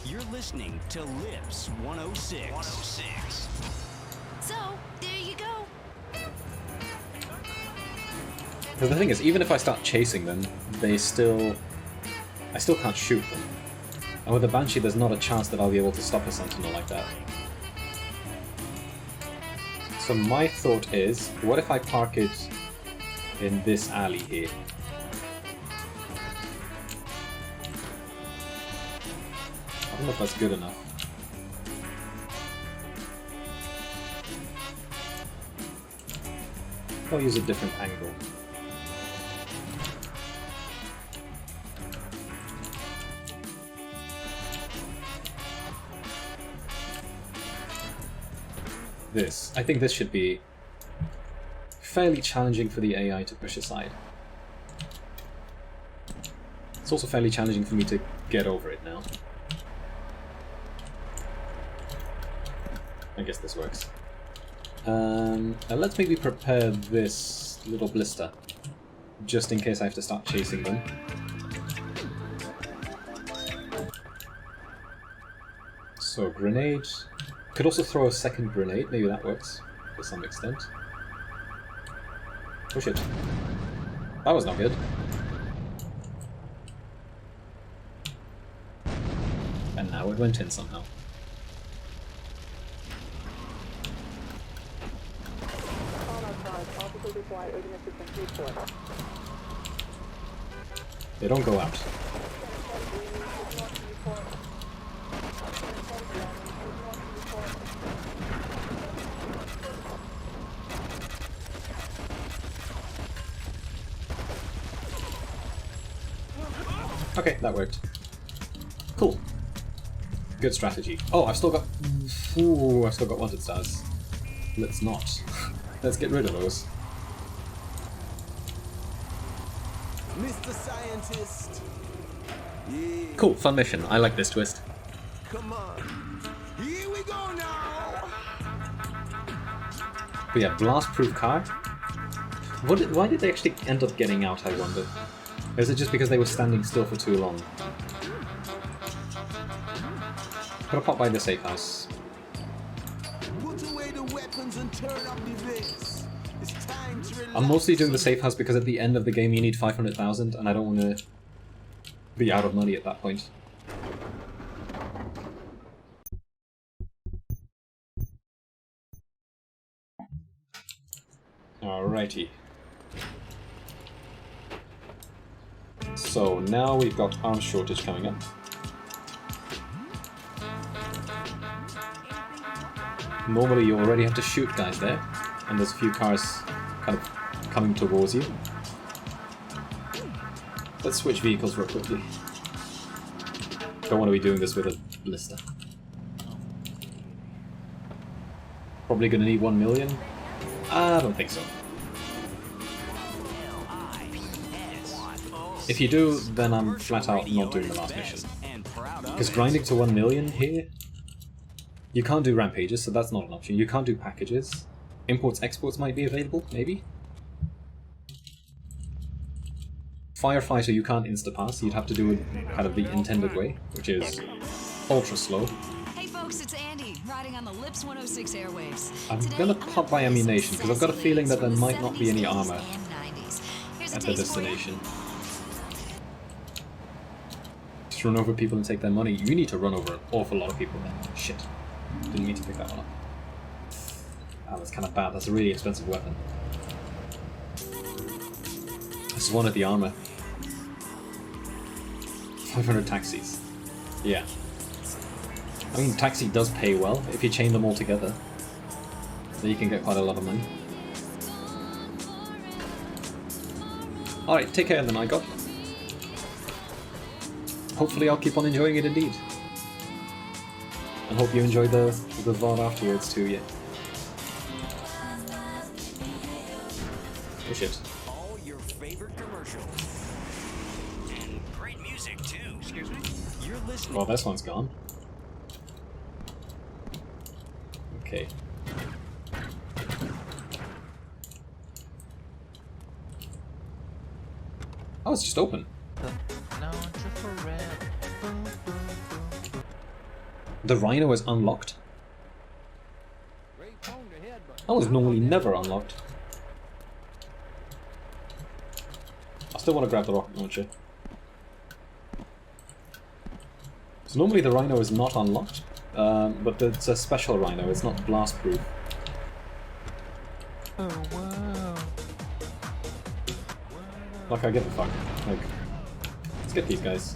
You're listening to Lips 106. So, there you go. Because the thing is, even if I start chasing them, I still can't shoot them. And with the Banshee, there's not a chance that I'll be able to stop a Sentinel like that. So my thought is, what if I park it in this alley here? I don't know if that's good enough. I'll use a different angle. This. I think this should be fairly challenging for the AI to push aside. It's also fairly challenging for me to get over it now. I guess this works. Let's maybe prepare this little blister, just in case I have to start chasing them. So, grenade. Could also throw a second grenade, maybe that works to some extent. Oh shit. That was not good. And now it went in somehow. They don't go out. Okay, that worked. Cool. Good strategy. Oh, I've still got... Ooh, I've still got wanted stars. Let's not. Let's get rid of those. Mr. Scientist. Yeah. Cool, fun mission. I like this twist. Come on. Here we go now. But yeah, blast-proof car. Why did they actually end up getting out, I wonder? Or is it just because they were standing still for too long? Gotta pop by the safe house. Put away the weapons and turn up the bass. It's time to relax. I'm mostly doing the safe house because at the end of the game you need 500,000 and I don't want to be out of money at that point. Alrighty. So now we've got arms shortage coming up. Normally you already have to shoot guys there, and there's a few cars kind of coming towards you. Let's switch vehicles real quickly. Don't want to be doing this with a blister. Probably gonna need 1 million? I don't think so. If you do, then I'm flat out not doing the last mission. Because grinding to 1 million here, you can't do rampages, so that's not an option. You can't do packages. Imports, exports might be available, maybe. Firefighter you can't insta-pass, you'd have to do it kind of the intended way, which is ultra slow. Hey folks, it's Andy, riding on the Lips 106 airwaves. I'm gonna pop by ammunition, because I've got a feeling that there might not be any armor at the destination. Just run over people and take their money. You need to run over an awful lot of people then. Shit. Didn't mean to pick that one up. Oh, that's kind of bad. That's a really expensive weapon. I just wanted the armor. 500 taxis. Yeah. I mean, taxi does pay well if you chain them all together. Then you can get quite a lot of money. Alright, take care then, I got. Hopefully I'll keep on enjoying it indeed. And hope you enjoy the VOD afterwards too, yeah. Oh shit. All your favorite commercials. And great music too. Excuse me? You're listening. Well, this one's gone. Okay. Oh, it's just open. The Rhino is unlocked. That was normally never unlocked. I still want to grab the rocket launcher. So normally the Rhino is not unlocked, but it's a special Rhino, it's not blast proof. Oh wow. Like, I give a fuck. Like, let's get these guys.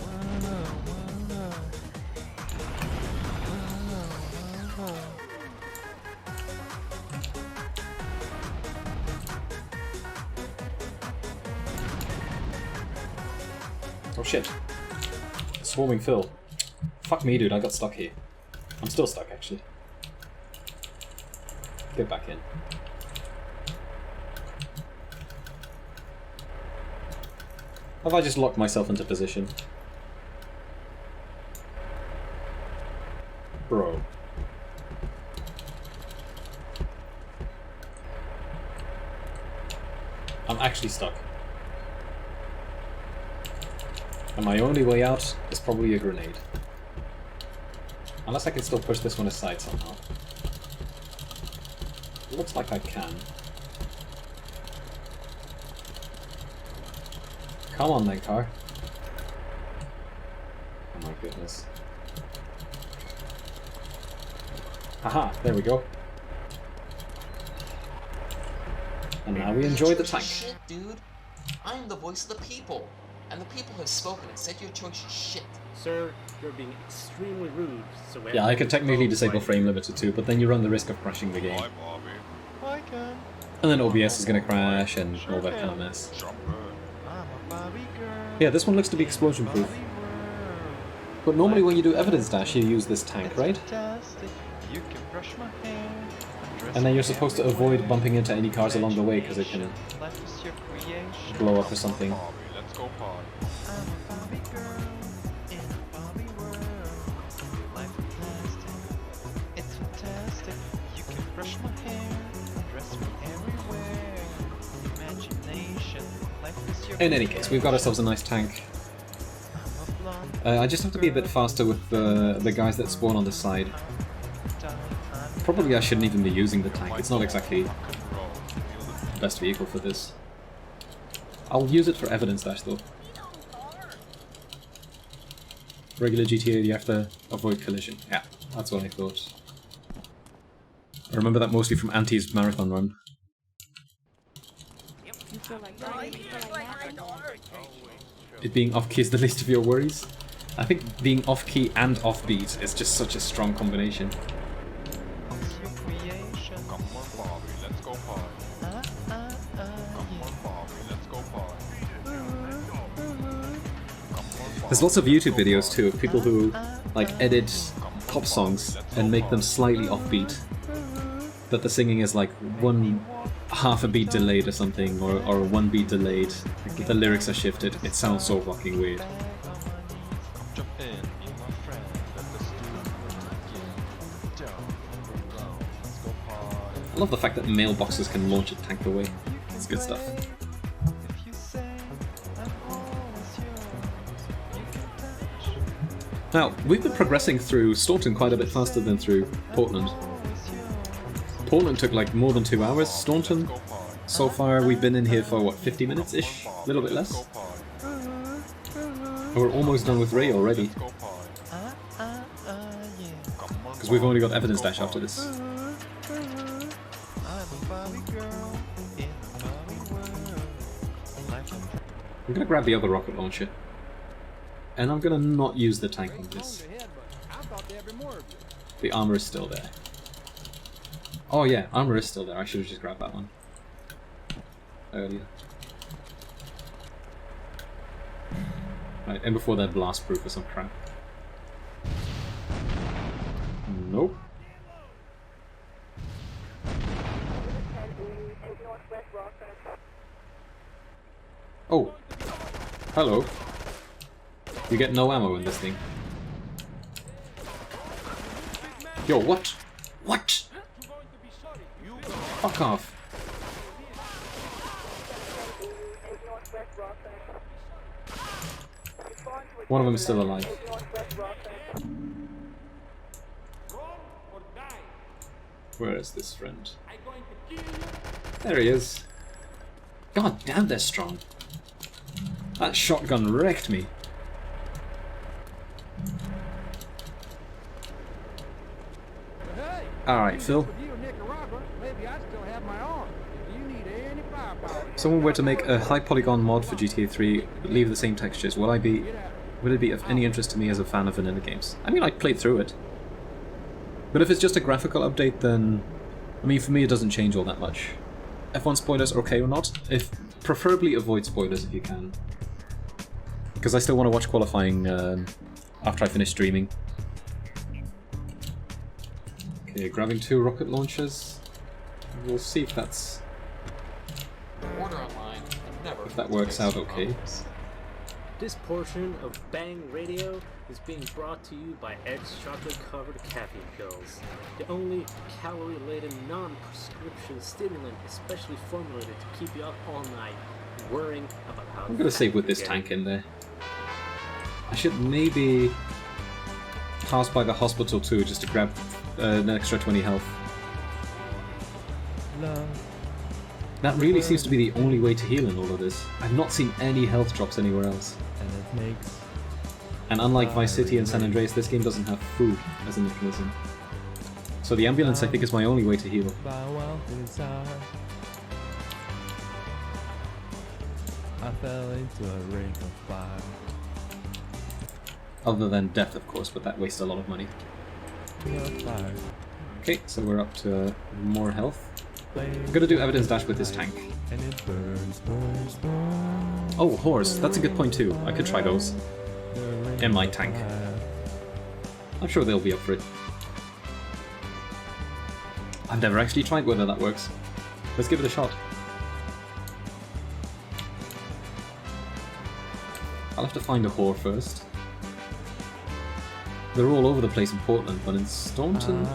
Oh shit. Swarming Phil. Fuck me, dude, I got stuck here. I'm still stuck, actually. Get back in. Have I just locked myself into position? Bro. I'm actually stuck. And my only way out is probably a grenade. Unless I can still push this one aside somehow. It looks like I can. Come on then, car. Oh my goodness. Haha, there we go. And now we enjoy the tank. Shit, dude. I am the voice of the people. And the people have spoken and said your choice is shit. Sir, you're being extremely rude, so... Yeah, I could technically disable frame limiter too, but then you run the risk of crashing the game. I can. And then OBS is gonna crash and all that kind of mess. I'm a Barbie girl. Yeah, this one looks to be explosion proof. But normally when you do evidence dash, you use this tank, right? Fantastic. You can brush my hair. And then you're supposed to avoid bumping into any cars along the way because it can Life is your creation. blow up or something. Let's go party. I'm a Barbie girl in a Barbie world. Life is plastic. It's fantastic. You can brush my hair, dress me everywhere. Imagination. Life is your In any case, we've got ourselves a nice tank. I just have to be a bit faster with the guys that spawn on the side. Probably I shouldn't even be using the tank, it's not exactly the best vehicle for this. I'll use it for evidence dash though. Regular GTA, you have to avoid collision. Yeah, that's what I thought. I remember that mostly from Auntie's marathon run. It being off-key is the least of your worries. I think being off-key and off-beat is just such a strong combination. Come on, Bobby, let's go party. Come on, Bobby, let's go party. There's lots of YouTube videos too of people who like edit pop songs and make them slightly offbeat. That the singing is like half a beat delayed or something, or 1 beat delayed. Like the lyrics are shifted. It sounds so fucking weird. I love the fact that mailboxes can launch a tank away. It's good stuff. Now, we've been progressing through Staunton quite a bit faster than through Portland. Portland took like more than 2 hours. Staunton, so far we've been in here for what, 50 minutes-ish? A little bit less? And we're almost done with Ray already. Because we've only got evidence dash after this. I'm gonna grab the other rocket launcher. And I'm gonna not use the tank on this. I thought there'd be more of you. The armor is still there. Oh yeah, armor is still there. I should have just grabbed that one earlier. Right, and before that blast proof or some crap. Nope. Oh. Hello. You get no ammo in this thing. Yo, what? What? Fuck off. One of them is still alive. Where is this friend? There he is. God damn, they're strong. That shotgun wrecked me. Alright, Phil. If someone were to make a high polygon mod for GTA 3, leave the same textures, would it be of any interest to me as a fan of vanilla games? I mean, I played through it. But if it's just a graphical update, then... I mean, for me it doesn't change all that much. F1 spoilers are okay or not? Preferably avoid spoilers if you can. Because I still want to watch qualifying after I finish streaming. Okay, grabbing 2 rocket launchers. We'll see if that's... if that works out okay. This portion of Bang Radio is being brought to you by Ed's chocolate-covered caffeine pills, the only calorie-laden, non-prescription stimulant especially formulated to keep you up all night, worrying about how... I'm gonna save with this tank in there. I should maybe pass by the hospital too, just to grab an extra 20 health. That really seems to be the only way to heal in all of this. I've not seen any health drops anywhere else. And unlike Vice City and San Andreas, this game doesn't have food as a mechanism. So the ambulance, I think, is my only way to heal. I fell into a ring of fire. Other than death, of course, but that wastes a lot of money. Okay, so we're up to more health. I'm gonna do evidence dash with this tank. Oh, horse. That's a good point too. I could try those. In my tank. I'm sure they'll be up for it. I've never actually tried whether that works. Let's give it a shot. I'll have to find a whore first. They're all over the place in Portland, but in Staunton...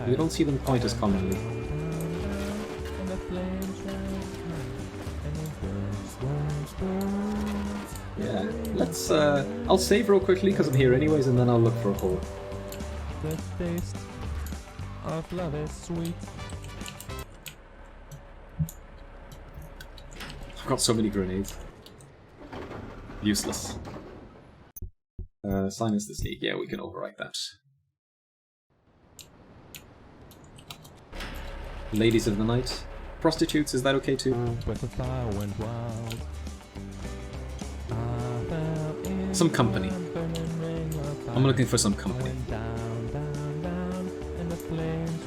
we don't see them quite as commonly. Yeah, let's... I'll save real quickly because I'm here anyways, and then I'll look for a whore. The taste of love is sweet. I've got so many grenades. Useless. Silence the sneak. Yeah, we can overwrite that. Ladies of the night. Prostitutes, is that okay too? Some company. I'm looking for some company.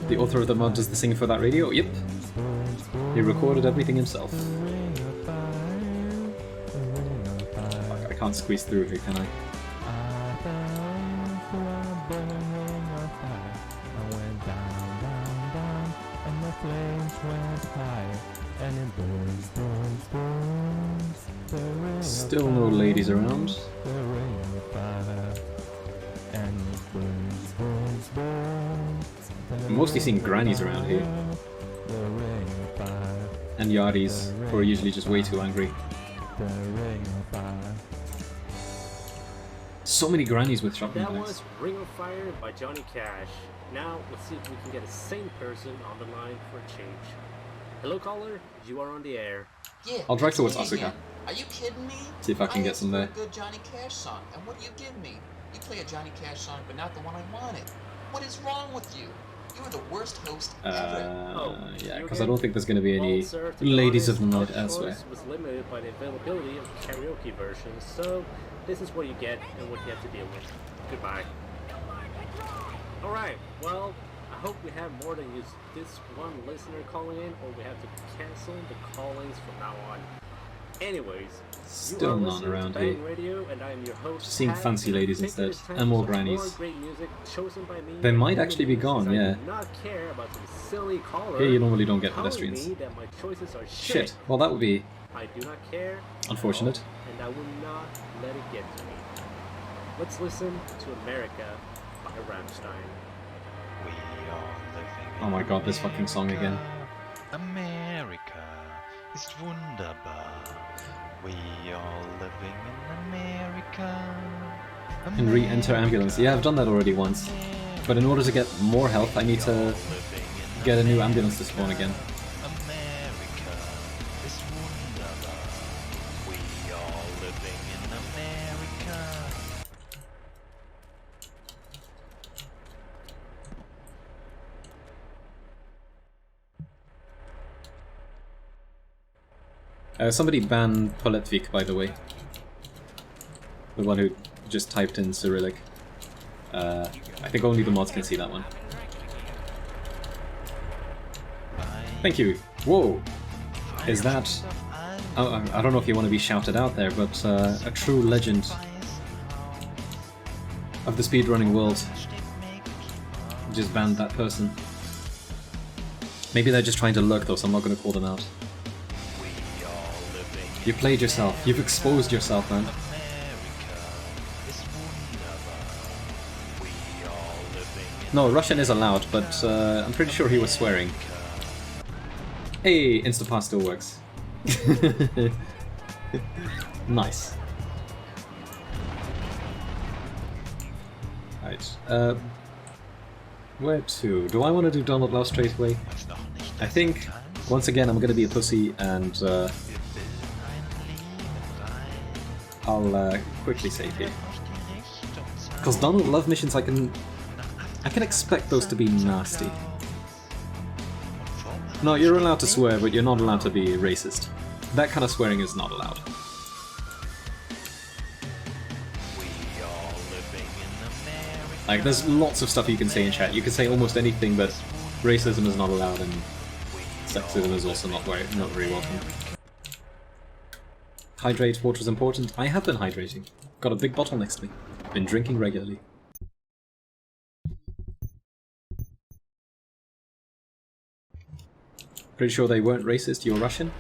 The author of the mod does the singing for that radio? Yep. He recorded everything himself. I can't squeeze through here, can I? Still no ladies around. I'm mostly seeing grannies around here. And yardies, who are usually just way too angry. So many grannies with shotgun That knives. was Ring of Fire by Johnny Cash. Now, let's see if we can get a sane person on the line for a change. Hello, caller. You are on the air. Yeah, I'll drive it's towards me Asuka. again. Are you kidding me? See if I can get some there. A good Johnny Cash song, and what do you give me? You play a Johnny Cash song, but not the one I wanted. What is wrong with you? You are the worst host ever. Yeah, because I don't think there's going to be any ladies of the night elsewhere. Was limited by the availability of karaoke versions, so this is what you get and what you have to deal with. Goodbye. Alright, well, I hope we have more than just this one listener calling in, or we have to cancel the call-ins from now on. Anyways, still none around here. Radio, and I am your host, just seeing fancy ladies instead, and more grannies. Great music chosen by me. They might actually be gone, yeah. I do not care about some silly caller. Here you normally don't get pedestrians. That my choices are shit. Well, that would be I do not care. Unfortunate. And I will not let it get to me. Let's listen to America by Rammstein. We are living oh my god, this fucking song again. America ist wunderbar. We are living in America. And re-enter ambulance. Yeah, I've done that already once. But in order to get more health, I need to get a new ambulance to spawn again. America is wunderbar. We are living in America. Somebody ban Poletvik, by the way. The one who just typed in Cyrillic. I think only the mods can see that one. Thank you. Whoa! Is that... Oh, I don't know if you want to be shouted out there, but a true legend of the speedrunning world just banned that person. Maybe they're just trying to lurk though, so I'm not going to call them out. You played yourself. You've exposed yourself, man. No, Russian is allowed, but I'm pretty sure he was swearing. Hey, Instapass still works. Nice. Right. Where to? Do I want to do Donald Love straight away? I think, once again, I'm going to be a pussy and I'll quickly save here. Because Donald Love missions, I can expect those to be nasty. No, you're allowed to swear, but you're not allowed to be racist. That kind of swearing is not allowed. Like, there's lots of stuff you can say in chat. You can say almost anything, but racism is not allowed, and sexism is also not very welcome. Hydrate, water is important. I have been hydrating. Got a big bottle next to me. Been drinking regularly. Pretty sure they weren't racist, you're Russian?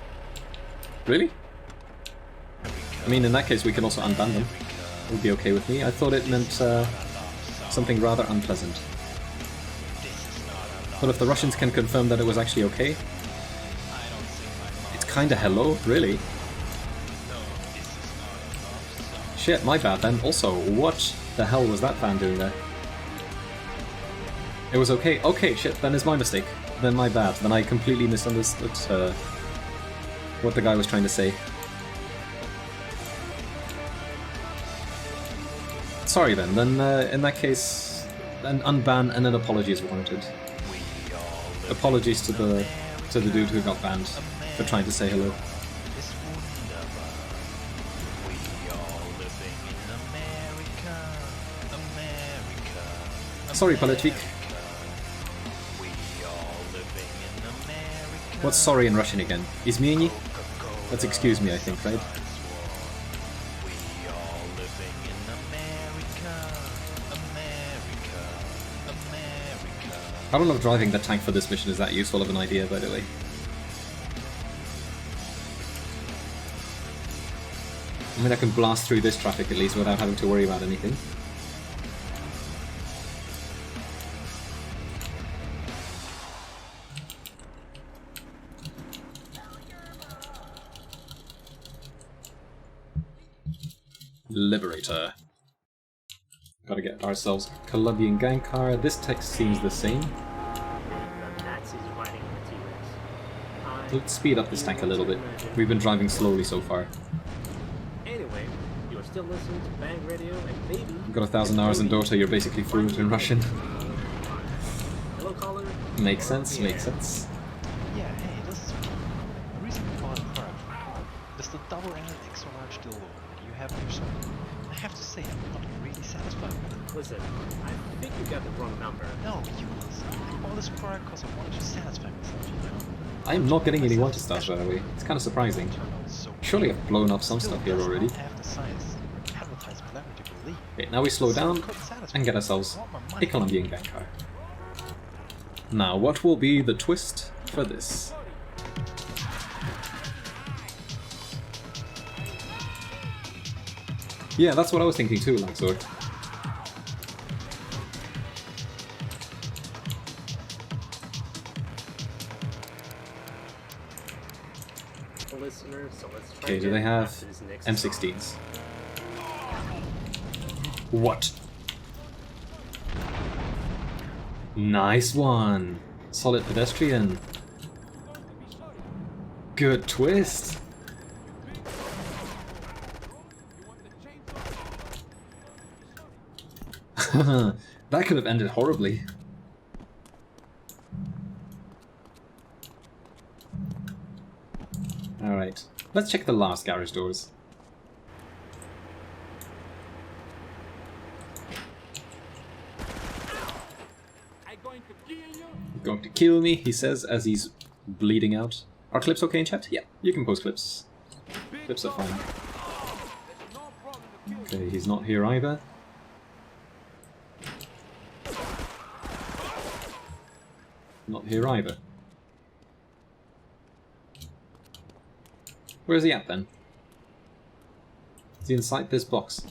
Really? I mean, in that case we can also unban them. It would be okay with me. I thought it meant something rather unpleasant. But if the Russians can confirm that it was actually okay, it's kinda hello, really. Shit, my bad then. Also, what the hell was that fan doing there? It was okay. Okay, shit, then it's my mistake. Then my bad. Then I completely misunderstood what the guy was trying to say. Sorry then. Then in that case, an unban and an apology is warranted. Apologies to the dude who got banned for trying to say hello. Sorry, Paletvik. What's sorry in Russian again? Izmeni? That's excuse me, I think, right? I don't know if driving the tank for this mission is that useful of an idea, by the way. I mean, I can blast through this traffic at least without having to worry about anything. Liberator. Gotta get ourselves a Colombian gang car. This text seems the same. Let's speed up this tank a little bit. We've been driving slowly so far. Anyway, you're still listening to Bang Radio, and maybe You've got 1,000 hours in Dota, you're basically fluent in Russian. Hello caller, Makes sense, makes sense. Yeah, hey, this is the reason we bought a car. It's the double-ended extra large dildo that you have in your shop. I have to say, I'm not really satisfied with it. Listen, I think you got the wrong number. No, you listen. I bought this product because I wanted to satisfy myself, you know? I'm not getting any wanted stars, by the way. It's kind of surprising. Surely I've blown up some stuff here already. Okay, now we slow down and get ourselves a Colombian gang car. Now, what will be the twist for this? Yeah, that's what I was thinking too, Laxor. Okay, do they have M16s? What? Nice one! Solid pedestrian. Good twist! That could have ended horribly. Alright, let's check the last garage doors. Going to kill me, he says as he's bleeding out. Are clips okay in chat? Yeah, you can post clips. Clips are fine. Okay, he's not here either. Not here either. Where is he at then? Is he inside this box?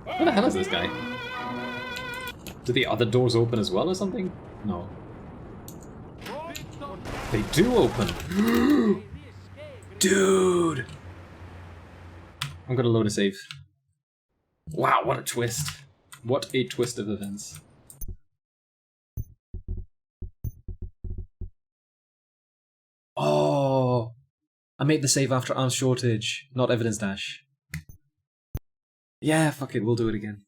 What the hell is this guy? Do the other doors open as well or something? No. They do open! Dude! I'm gonna load a save. Wow, what a twist. What a twist of events. Oh! I made the save after arms shortage, not evidence dash. Yeah, fuck it, we'll do it again.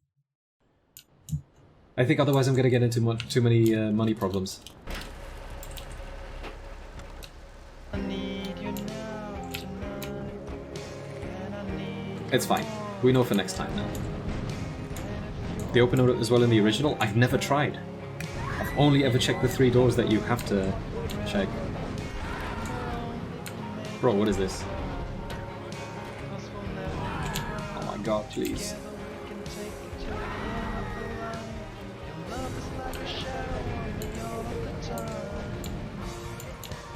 I think otherwise I'm gonna get into too many money problems. It's fine. We know for next time now. They open it as well in the original? I've never tried. I've only ever checked the 3 doors that you have to check. Bro, what is this? Oh my god, please.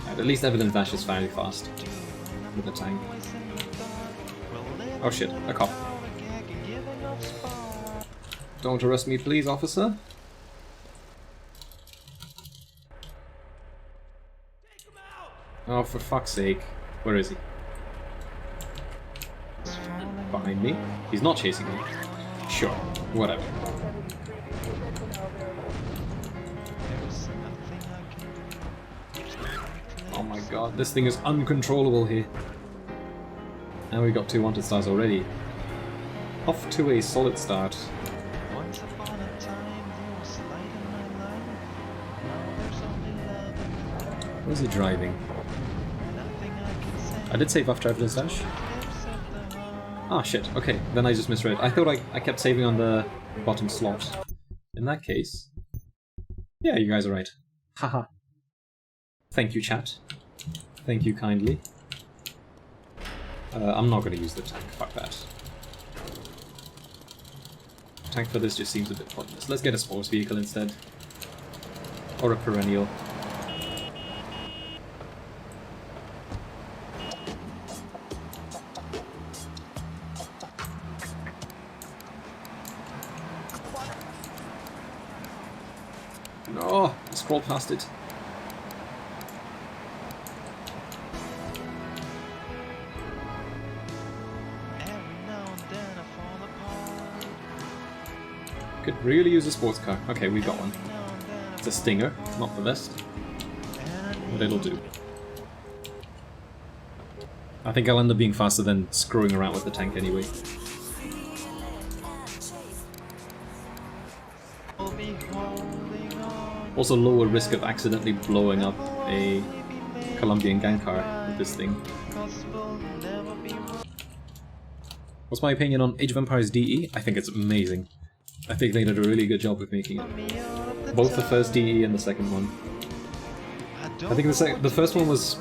At least evidence dash is fairly fast with the tank. Oh shit, a cop. Don't arrest me please, officer. Oh, for fuck's sake. Where is he? Behind me? He's not chasing me. Sure, whatever. Oh my god, this thing is uncontrollable here. And we got 2 wanted stars already. Off to a solid start. Where's he driving? I did save after evidence dash. Ah shit, okay, then I just misread. I thought I kept saving on the bottom slot. In that case... Yeah, you guys are right. Haha. Thank you, chat. Thank you kindly. I'm not going to use the tank, fuck that. Tank for this just seems a bit pointless. Let's get a sports vehicle instead. Or a perennial. No, I scrolled past it. Could really use a sports car. Okay, we got one. It's a Stinger, not the best, but it'll do. I think I'll end up being faster than screwing around with the tank anyway. Also lower risk of accidentally blowing up a Colombian gang car with this thing. What's my opinion on Age of Empires DE? I think it's amazing. I think they did a really good job with making it. Both the first DE and the second one. I think the first one was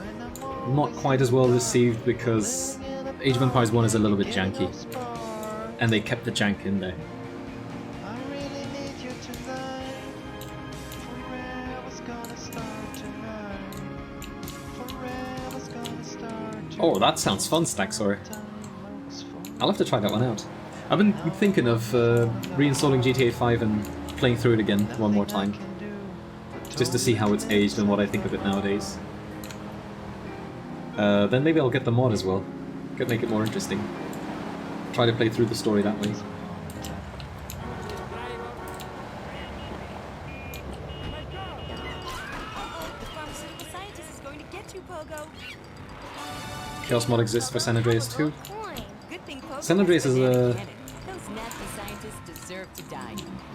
not quite as well received because Age of Empires 1 is a little bit janky. And they kept the jank in there. Oh, that sounds fun, Staxor. I'll have to try that one out. I've been thinking of reinstalling GTA 5 and playing through it again one more time. Just to see how it's aged and what I think of it nowadays. Then maybe I'll get the mod as well. Could make it more interesting. Try to play through the story that way. Chaos mod exists for San Andreas too. San Andreas is a...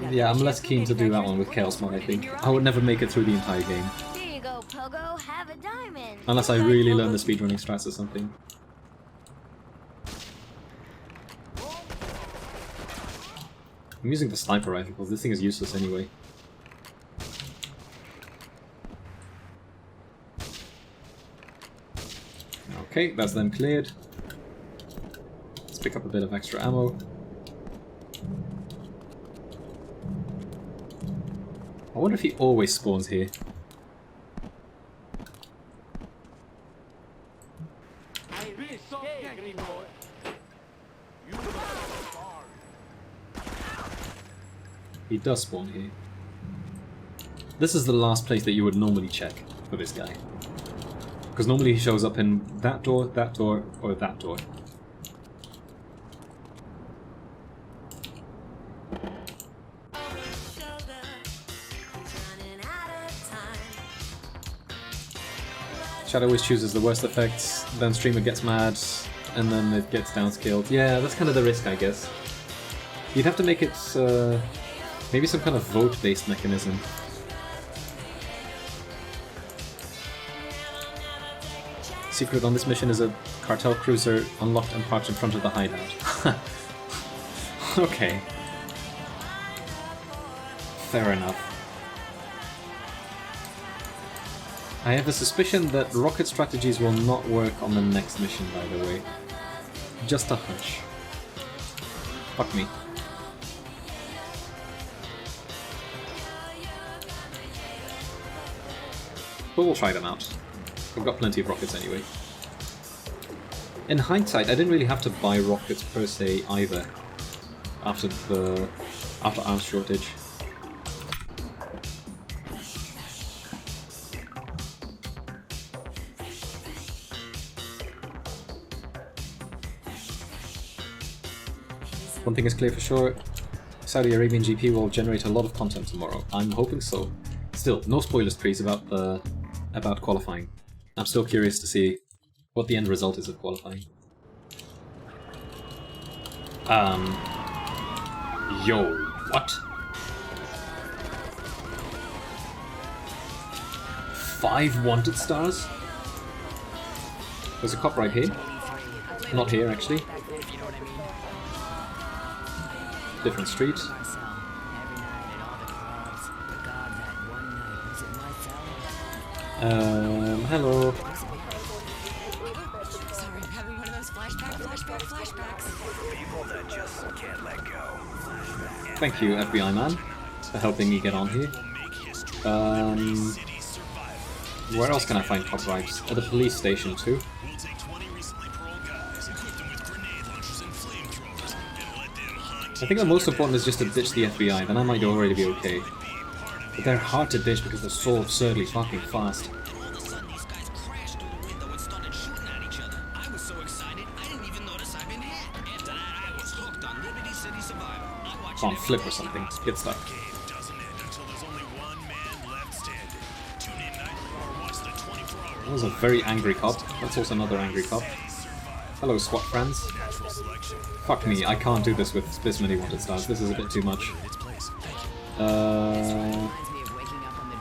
Yeah, I'm less keen to do that one with Chaos mod, I think. I would never make it through the entire game. Here you go, Pogo. Have a diamond. Unless I really learn the speedrunning strats or something. I'm using the sniper rifle because this thing is useless anyway. Okay, that's then cleared. Let's pick up a bit of extra ammo. I wonder if he always spawns here. He does spawn here. This is the last place that you would normally check for this guy. Because normally he shows up in that door, or that door. Shadow always chooses the worst effects, then streamer gets mad, and then it gets downscaled. Yeah, that's kind of the risk, I guess. You'd have to make it, maybe some kind of vote-based mechanism. Secret on this mission is a cartel cruiser unlocked and parked in front of the hideout. Okay. Fair enough. I have a suspicion that rocket strategies will not work on the next mission, by the way. Just a hunch. Fuck me. But we'll try them out. I've got plenty of rockets anyway. In hindsight, I didn't really have to buy rockets per se either. After arms shortage. One thing is clear for sure, Saudi Arabian GP will generate a lot of content tomorrow. I'm hoping so. Still, no spoilers please about qualifying. I'm still curious to see what the end result is of qualifying. Yo, what? 5 wanted stars? There's a cop right here. Not here, actually. Different street. Hello. Sorry, I'm having one of those flashbacks. People that just can't let go. Thank you, FBI man, for helping me get on here. Where else can I find cop rights? At the police station too. I think the most important is just to ditch the FBI, then I might already be okay. But they're hard to ditch because they're so absurdly fucking fast. Come on, flip or something. Get stuck. That was a very angry cop. That's also another angry cop. Hello, SWAT friends. Fuck me, I can't do this with this many wanted stars. This is a bit too much.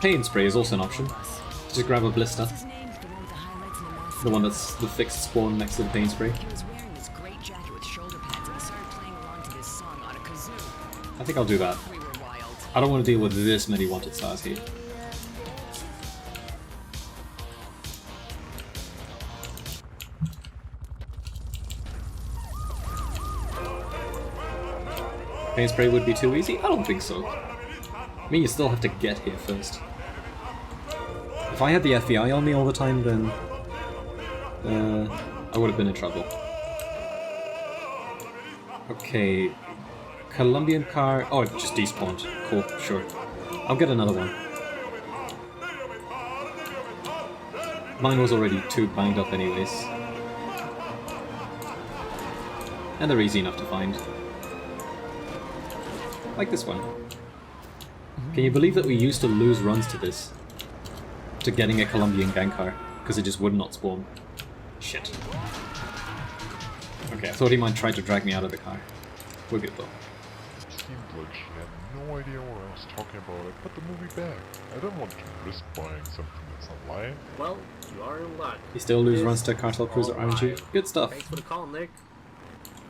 Pain spray is also an option. Just grab a blister. The one that's the fixed spawn next to the pain spray. I think I'll do that. I don't want to deal with this many wanted stars here. Pain spray would be too easy? I don't think so. I mean, you still have to get here first. If I had the FBI on me all the time, then I would have been in trouble. Okay, Colombian car. Oh, it just despawned. Cool, sure. I'll get another one. Mine was already too banged up anyways. And they're easy enough to find. Like this one. Can you believe that we used to lose runs to this? To getting a Colombian gang car, because it just would not spawn. Shit. Okay, I thought he might try to drag me out of the car. We're good though. It seemed like she had no idea what I was talking about. I put the movie back. I don't want to risk buying something that's a lie. Well, you are in luck. You still lose runs to Cartel Cruiser, aren't you? Good stuff. Thanks for the call, Nick.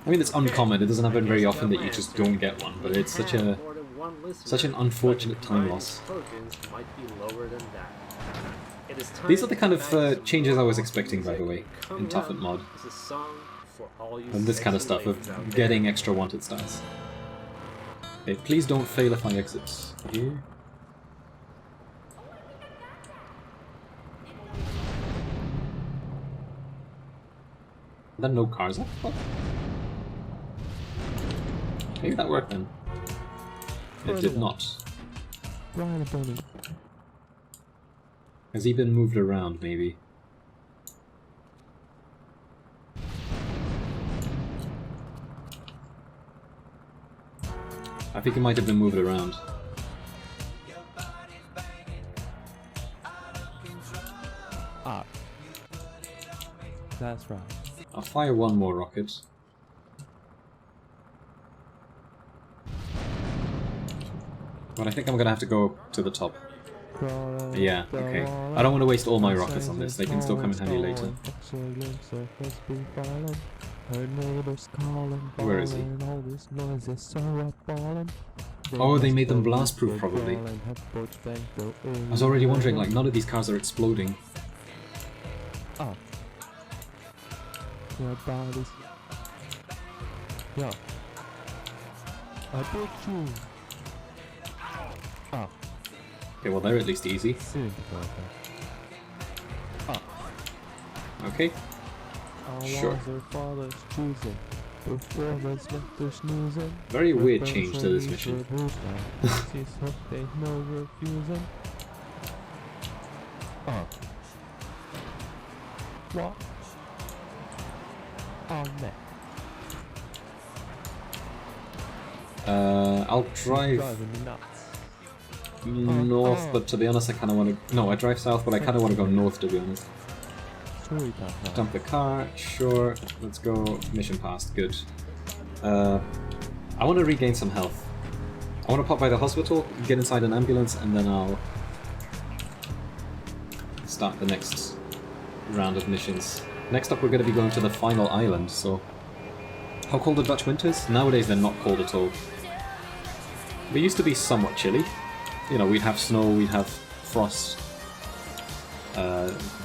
I mean, it's uncommon. It doesn't happen very often that you just don't get one, but it's such an unfortunate time loss. These are the kind of changes I was expecting, by the way, in Toughened Mod. And this kind of stuff of getting extra wanted stars. Okay, please don't fail if I exit here. Are there no cars up? Oh. Maybe that worked then. It did not. Has he been moved around, maybe? I think he might have been moved around. Ah. That's right. I'll fire one more rocket. But I think I'm gonna have to go to the top. Yeah, okay. I don't want to waste all my rockets on this, they can still come in handy later. Where is he? Oh, they made them blast-proof, probably. I was already wondering, like, none of these cars are exploding. Oh. Your bodies. Yeah. I put you. Oh. Okay, well they're at least easy. Oh. Okay. Sure. Very weird change to this mission. Oh. What? Oh, no. I'll drive north, but to be honest I kinda wanna... No, I drive south, but I kinda wanna go north, to be honest. Dump the car, sure, let's go. Mission passed, good. I wanna regain some health. I wanna pop by the hospital, get inside an ambulance, and then I'll start the next round of missions. Next up we're gonna be going to the final island, so... How cold are Dutch winters? Nowadays they're not cold at all. They used to be somewhat chilly. You know, we'd have snow, we'd have frost.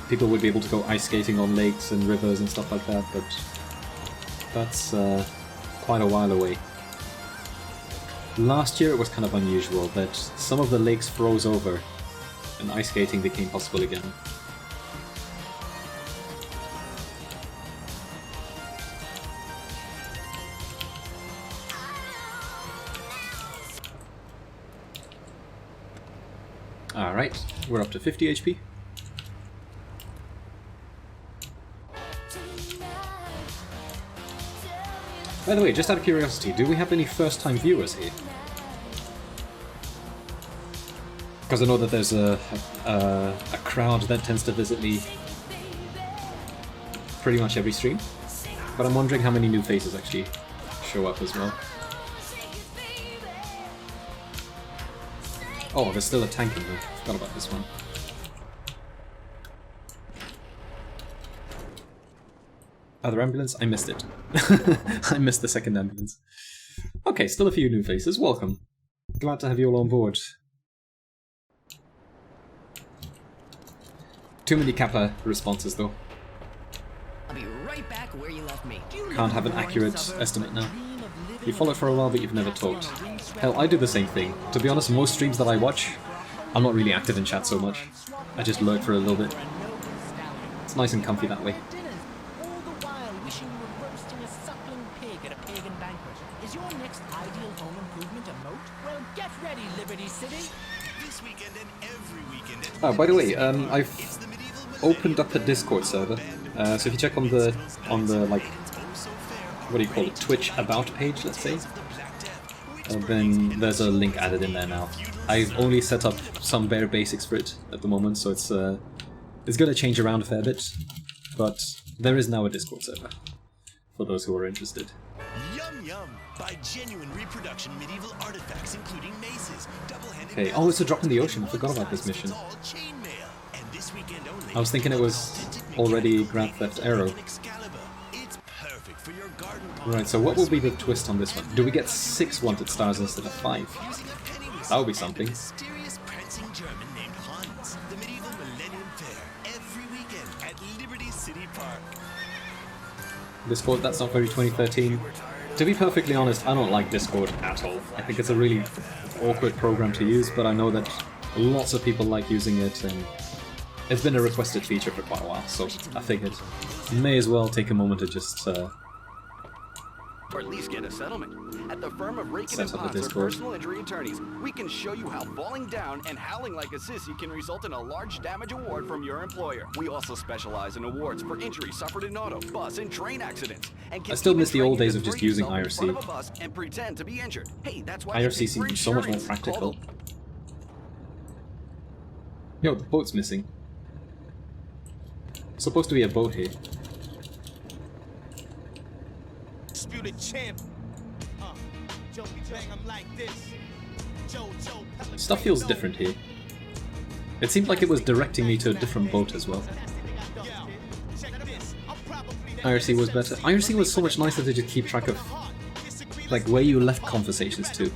People would be able to go ice skating on lakes and rivers and stuff like that, but that's quite a while away. Last year it was kind of unusual that some of the lakes froze over and ice skating became possible again. Alright, we're up to 50 HP. By the way, just out of curiosity, do we have any first-time viewers here? Because I know that there's a crowd that tends to visit me pretty much every stream. but I'm wondering how many new faces actually show up as well. Oh, there's still a tank in here. Forgot about this one. Other ambulance? I missed it. I missed the second ambulance. Okay, still a few new faces. Welcome. Glad to have you all on board. Too many Kappa responses though. I'll be right back where you left me. Can't have an accurate estimate now. You followed for a while but you've never talked. Hell, I do the same thing. To be honest, most streams that I watch, I'm not really active in chat so much. I just lurk for a little bit. It's nice and comfy that way. Is your next ideal home improvement a moat? Well, get ready, Liberty City. This weekend and every weekend. Oh, by the way, I've opened up a Discord server. So if you check on the like, what do you call it, Twitch about page, let's say, then there's a link added in there now. I've only set up some bare basics for it at the moment, so it's going to change around a fair bit, but there is now a Discord server for those who are interested. Yum yum! Buy genuine reproduction medieval artifacts, including maces, double-handed. Okay. Oh, it's a drop in the ocean. I forgot about this mission. I was thinking it was already Grand Theft Aero. Right. So what will be the twist on this one? Do we get 6 wanted stars instead of 5? That would be something. Discord, that's not very 2013. To be perfectly honest, I don't like Discord at all. I think it's a really awkward program to use, but I know that lots of people like using it, and it's been a requested feature for quite a while, so I figured may as well take a moment to just or at least get a settlement. At the firm of Rakin set and up a Potts, Discord. personal injury attorneys, we can show you how falling down and howling like a sissy can result in a large damage award from your employer. We also specialize in awards for injuries suffered in auto, bus, and train accidents. And I still miss the old days of just using in front of a IRC. bus and pretend to be injured. Hey, that's why IRC seems so much more practical. Yo, the boat's missing. Supposed to be a boat here. Disputed champ. Stuff feels different here. It seemed like it was directing me to a different boat as well. IRC was better. IRC was so much nicer to just keep track of, like, where you left conversations to.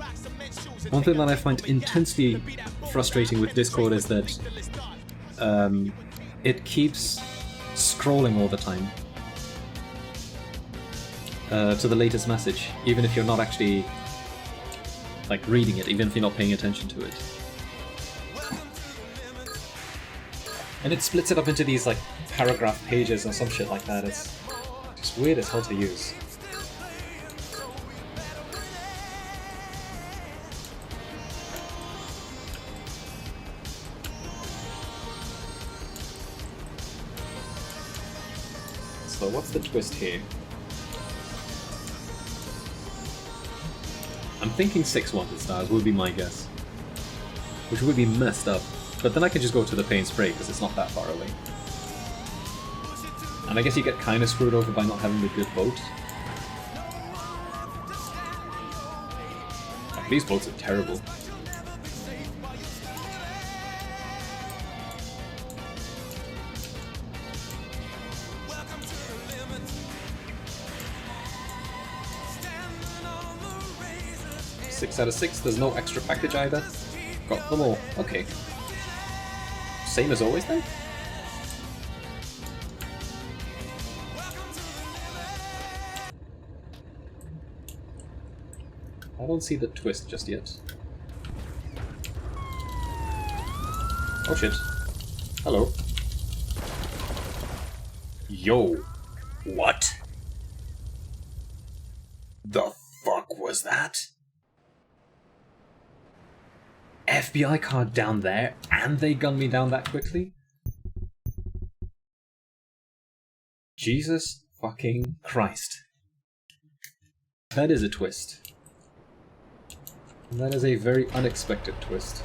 One thing that I find intensely frustrating with Discord is that it keeps scrolling all the time to the latest message, even if you're not actually like reading it, even if you're not paying attention to it. And it splits it up into these like paragraph pages or some shit like that. It's just weird as hell to use. So what's the twist here? I'm thinking 6 wanted stars would be my guess. Which would be messed up. But then I can just go to the pay and spray because it's not that far away. And I guess you get kind of screwed over by not having a good boat. Like, these boats are terrible. Six out of 6, there's no extra package either. Got them all. Okay. Same as always then? I don't see the twist just yet. Oh shit. Hello. Yo. What? The fuck was that? FBI card down there, and they gunned me down that quickly? Jesus fucking Christ. That is a twist. And that is a very unexpected twist.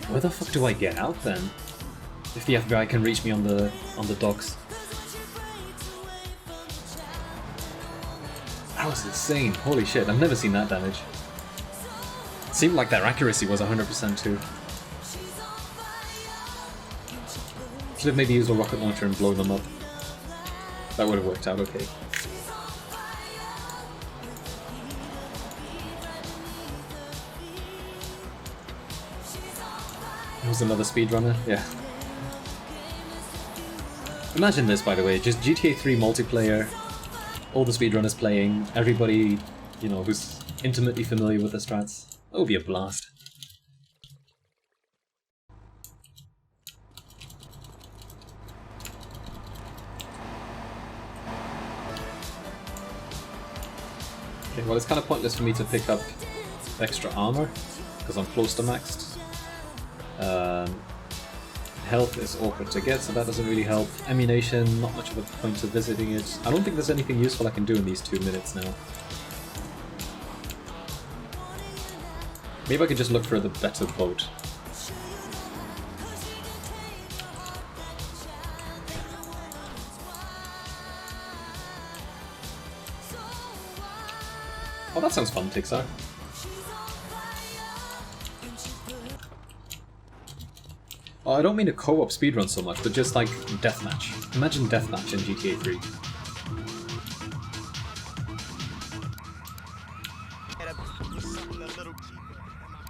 Where the fuck do I get out then? If the FBI can reach me on the docks. That was insane. Holy shit, I've never seen that damage. It seemed like their accuracy was 100% too. Should have maybe used a rocket launcher and blown them up. That would have worked out okay. There was another speedrunner, yeah. Imagine this, by the way, just GTA 3 multiplayer, all the speedrunners playing, everybody, you know, who's intimately familiar with the strats. That would be a blast. Okay, well, it's kind of pointless for me to pick up extra armor, because I'm close to maxed. Health is awkward to get, so that doesn't really help. Ammunition, not much of a point to visiting it. I don't think there's anything useful I can do in these 2 minutes now. Maybe I could just look for the better boat. Oh, that sounds fun, Tixar. Oh, I don't mean a co-op speedrun so much, but just like deathmatch. Imagine deathmatch in GTA 3.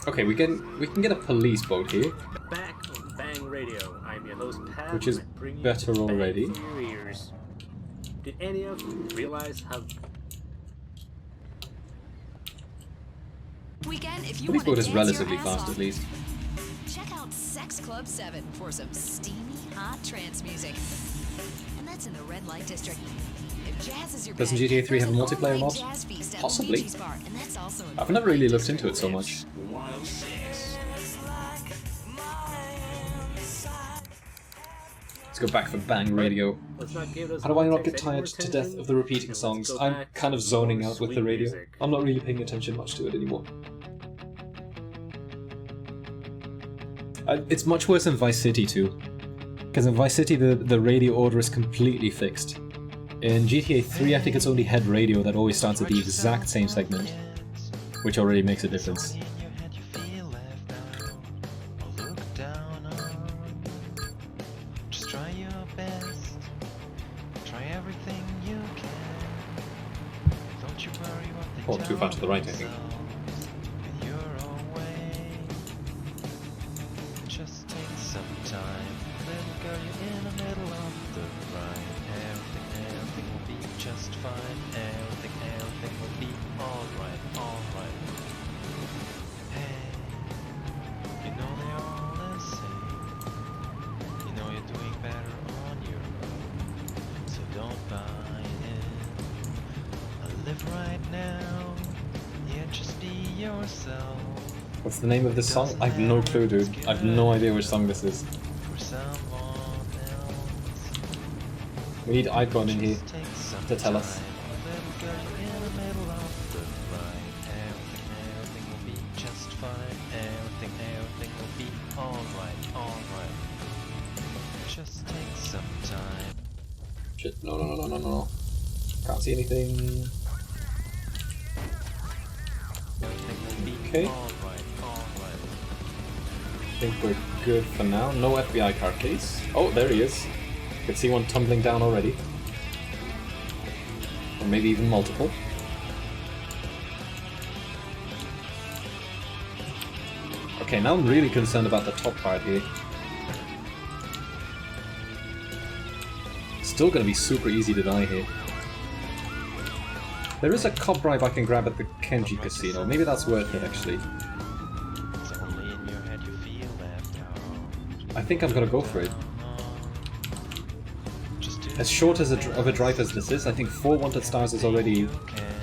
Okay, we can get a police boat here. Back on Bang Radio, I'm your host Pat. Which is better already. Did any of you realize how... Weekend, if you Police want boat to is dance relatively your ass fast off, at least. check out Sex Club 7 for some steamy, hot trance music. And that's in the red light district. If jazz is your Doesn't bag, GTA 3 have a there's an multiplayer all-night mod? jazz feast at Possibly. Luigi's Bar, and that's also in I've the never red really light looked into it district. so much. Let's go back for Bang Radio. How do I not get tired to death of the repeating songs? I'm kind of zoning out with the radio. I'm not really paying attention much to it anymore. It's much worse in Vice City too. Because in Vice City the radio order is completely fixed. In GTA 3 I think it's only head radio that always starts at the exact same segment. Which already makes a difference. Oh, too far to the right, I think. Just take some time, little girl, you're in the middle of the ride. Everything will be just fine. Everything will be alright, alright. Hey, you know they're all the same. You know you're doing better on your own, so don't buy in. Live right now, yeah, just be yourself. What's the name of this song? I have no clue, dude. I have no idea which song this is. We need Icon in here to tell us. Shit, no. Can't see anything. Okay. I think we're good for now. No FBI car case. Oh, there he is. Could see one tumbling down already. Or maybe even multiple. Okay, now I'm really concerned about the top part here. Still gonna be super easy to die here. There is a cop bribe I can grab at the Kenji Casino. Maybe that's worth it, actually. I think I'm gonna go for it. As short as of a drive as this is, I think 4 wanted stars is already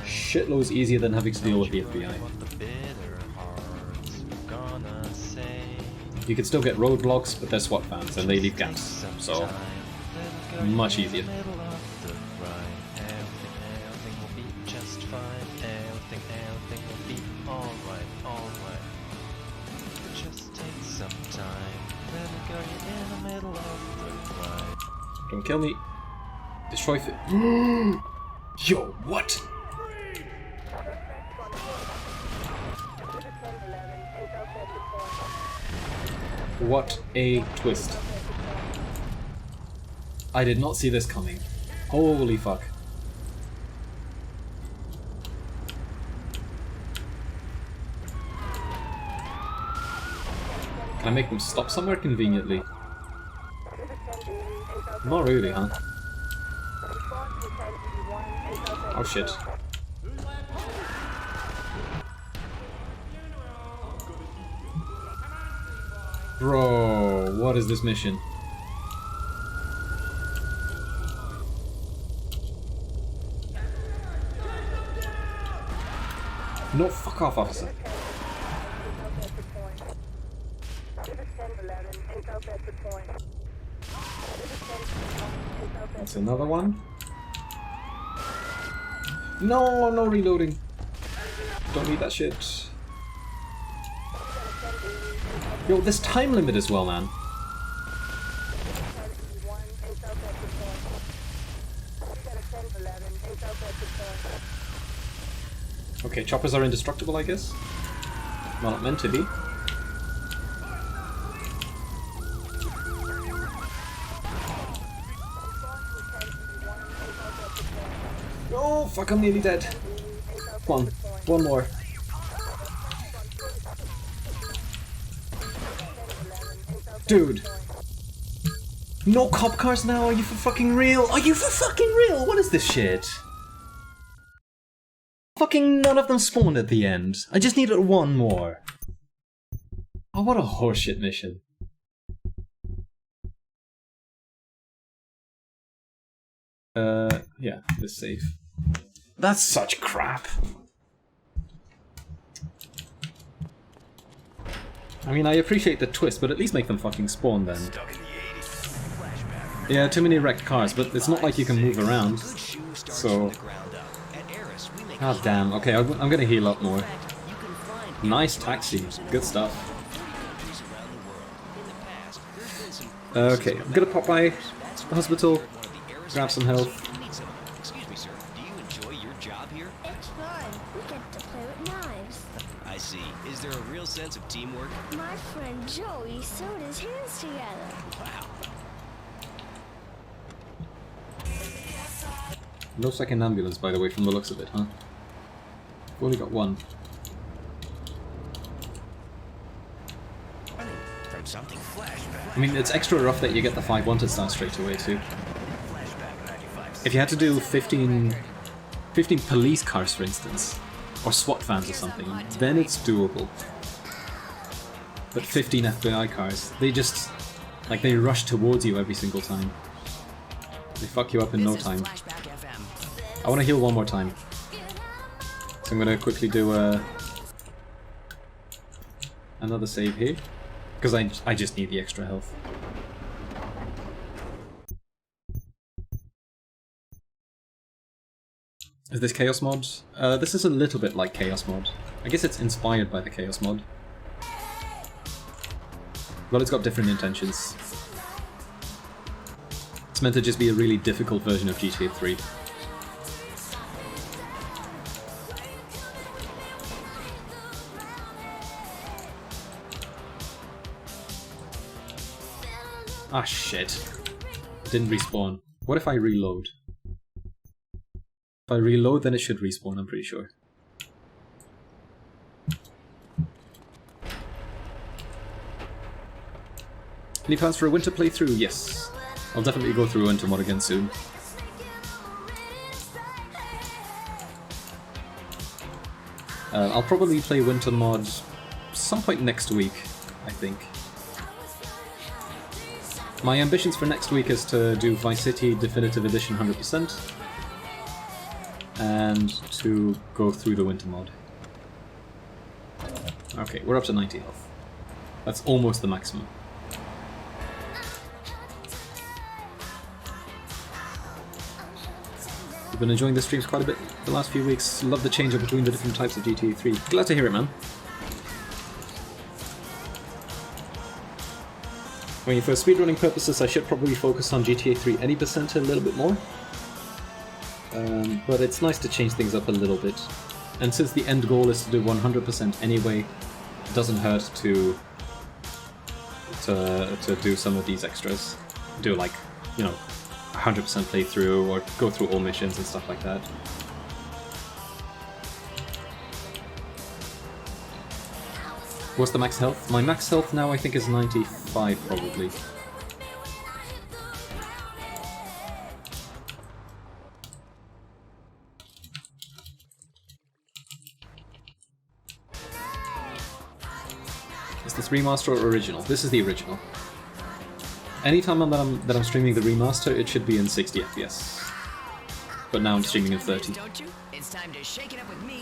shitloads easier than having to deal with the FBI. You can still get roadblocks, but they're SWAT vans and they leave gaps, so much easier. got you in the middle of the ride. Don't kill me. Destroy it. Yo, what? What a twist. I did not see this coming. Holy fuck. Can I make them stop somewhere conveniently? Not really, huh? Oh shit. Bro, what is this mission? No, fuck off, officer. That's another one. No, no reloading. Don't need that shit. Yo, this time limit as well, man. Okay, choppers are indestructible, I guess. Well, not meant to be. Oh, fuck, I'm nearly dead. Come on, one more. Dude. No cop cars now? Are you for fucking real? Are you for fucking real? What is this shit? Fucking none of them spawned at the end. I just needed one more. Oh, what a horseshit mission. Yeah, this save. That's such crap. I mean, I appreciate the twist, but at least make them fucking spawn then. Yeah, too many wrecked cars, but it's not like you can move around. So... God damn. Okay, I'm gonna heal up more. Nice taxi. Good stuff. Okay, I'm gonna pop by the hospital, grab some health. Excuse me, sir. Do you enjoy your job here? It's fun. We get to play with knives. I see. Is there a real sense of teamwork? My friend Joey sewed his hands together. Wow. No second ambulance, by the way, from the looks of it, huh? We've only got one. From something flashback. I mean, it's extra rough that you get the 5 wanted stars straight away, too. If you had to do 15 police cars, for instance, or SWAT vans or something, then it's doable. But 15 FBI cars, they just... like, they rush towards you every single time. They fuck you up in no time. I want to heal one more time. So I'm going to quickly do another save here. Because I just need the extra health. Is this Chaos Mod? This is a little bit like Chaos Mod. I guess it's inspired by the Chaos Mod. But it's got different intentions. It's meant to just be a really difficult version of GTA3. Ah shit. Didn't respawn. What if I reload? If I reload, then it should respawn, I'm pretty sure. Any plans for a winter playthrough? Yes. I'll definitely go through Winter Mod again soon. I'll probably play Winter Mod some point next week, I think. My ambitions for next week is to do Vice City Definitive Edition 100%, and to go through the Winter Mod. Okay, we're up to 90 health. That's almost the maximum. I've been enjoying the streams quite a bit the last few weeks. Love the change up between the different types of GTA3. Glad to hear it, man. I mean, for speedrunning purposes, I should probably focus on GTA3 any percent a little bit more. But it's nice to change things up a little bit. And since the end goal is to do 100% anyway, it doesn't hurt to do some of these extras. Do like, you know, 100% playthrough or go through all missions and stuff like that. What's the max health? My max health now I think is 95 probably. Is this remaster or original? This is the original. Anytime that I'm streaming the remaster, it should be in 60 FPS. But now I'm streaming in 30.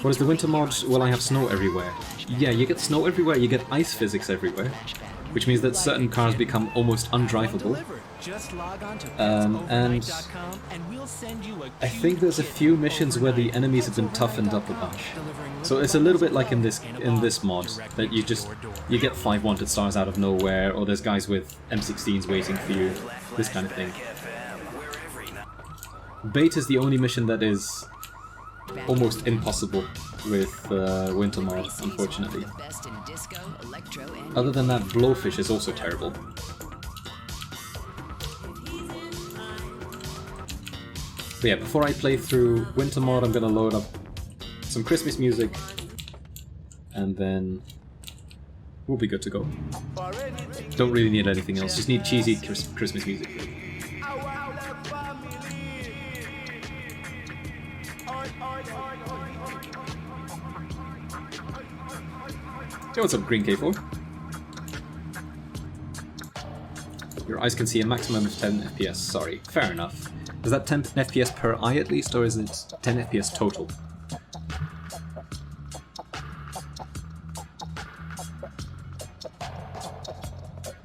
What is the winter mod? Well, I have snow everywhere. Yeah, you get snow everywhere, you get ice physics everywhere. Which means that certain cars become almost undrivable. And I think there's a few missions where the enemies have been toughened up a bunch. So it's a little bit like in this mod, that you get 5 wanted stars out of nowhere, or there's guys with M16s waiting for you, this kind of thing. Bait is the only mission that is almost impossible with winter mod, unfortunately. Other than that, Blowfish is also terrible. But yeah, before I play through winter mod, I'm gonna load up some Christmas music, and then we'll be good to go. Don't really need anything else, just need cheesy Christmas music. Hey, what's up, Green K4? Your eyes can see a maximum of 10 FPS, sorry. Fair enough. Is that 10 FPS per eye at least, or is it 10 FPS total?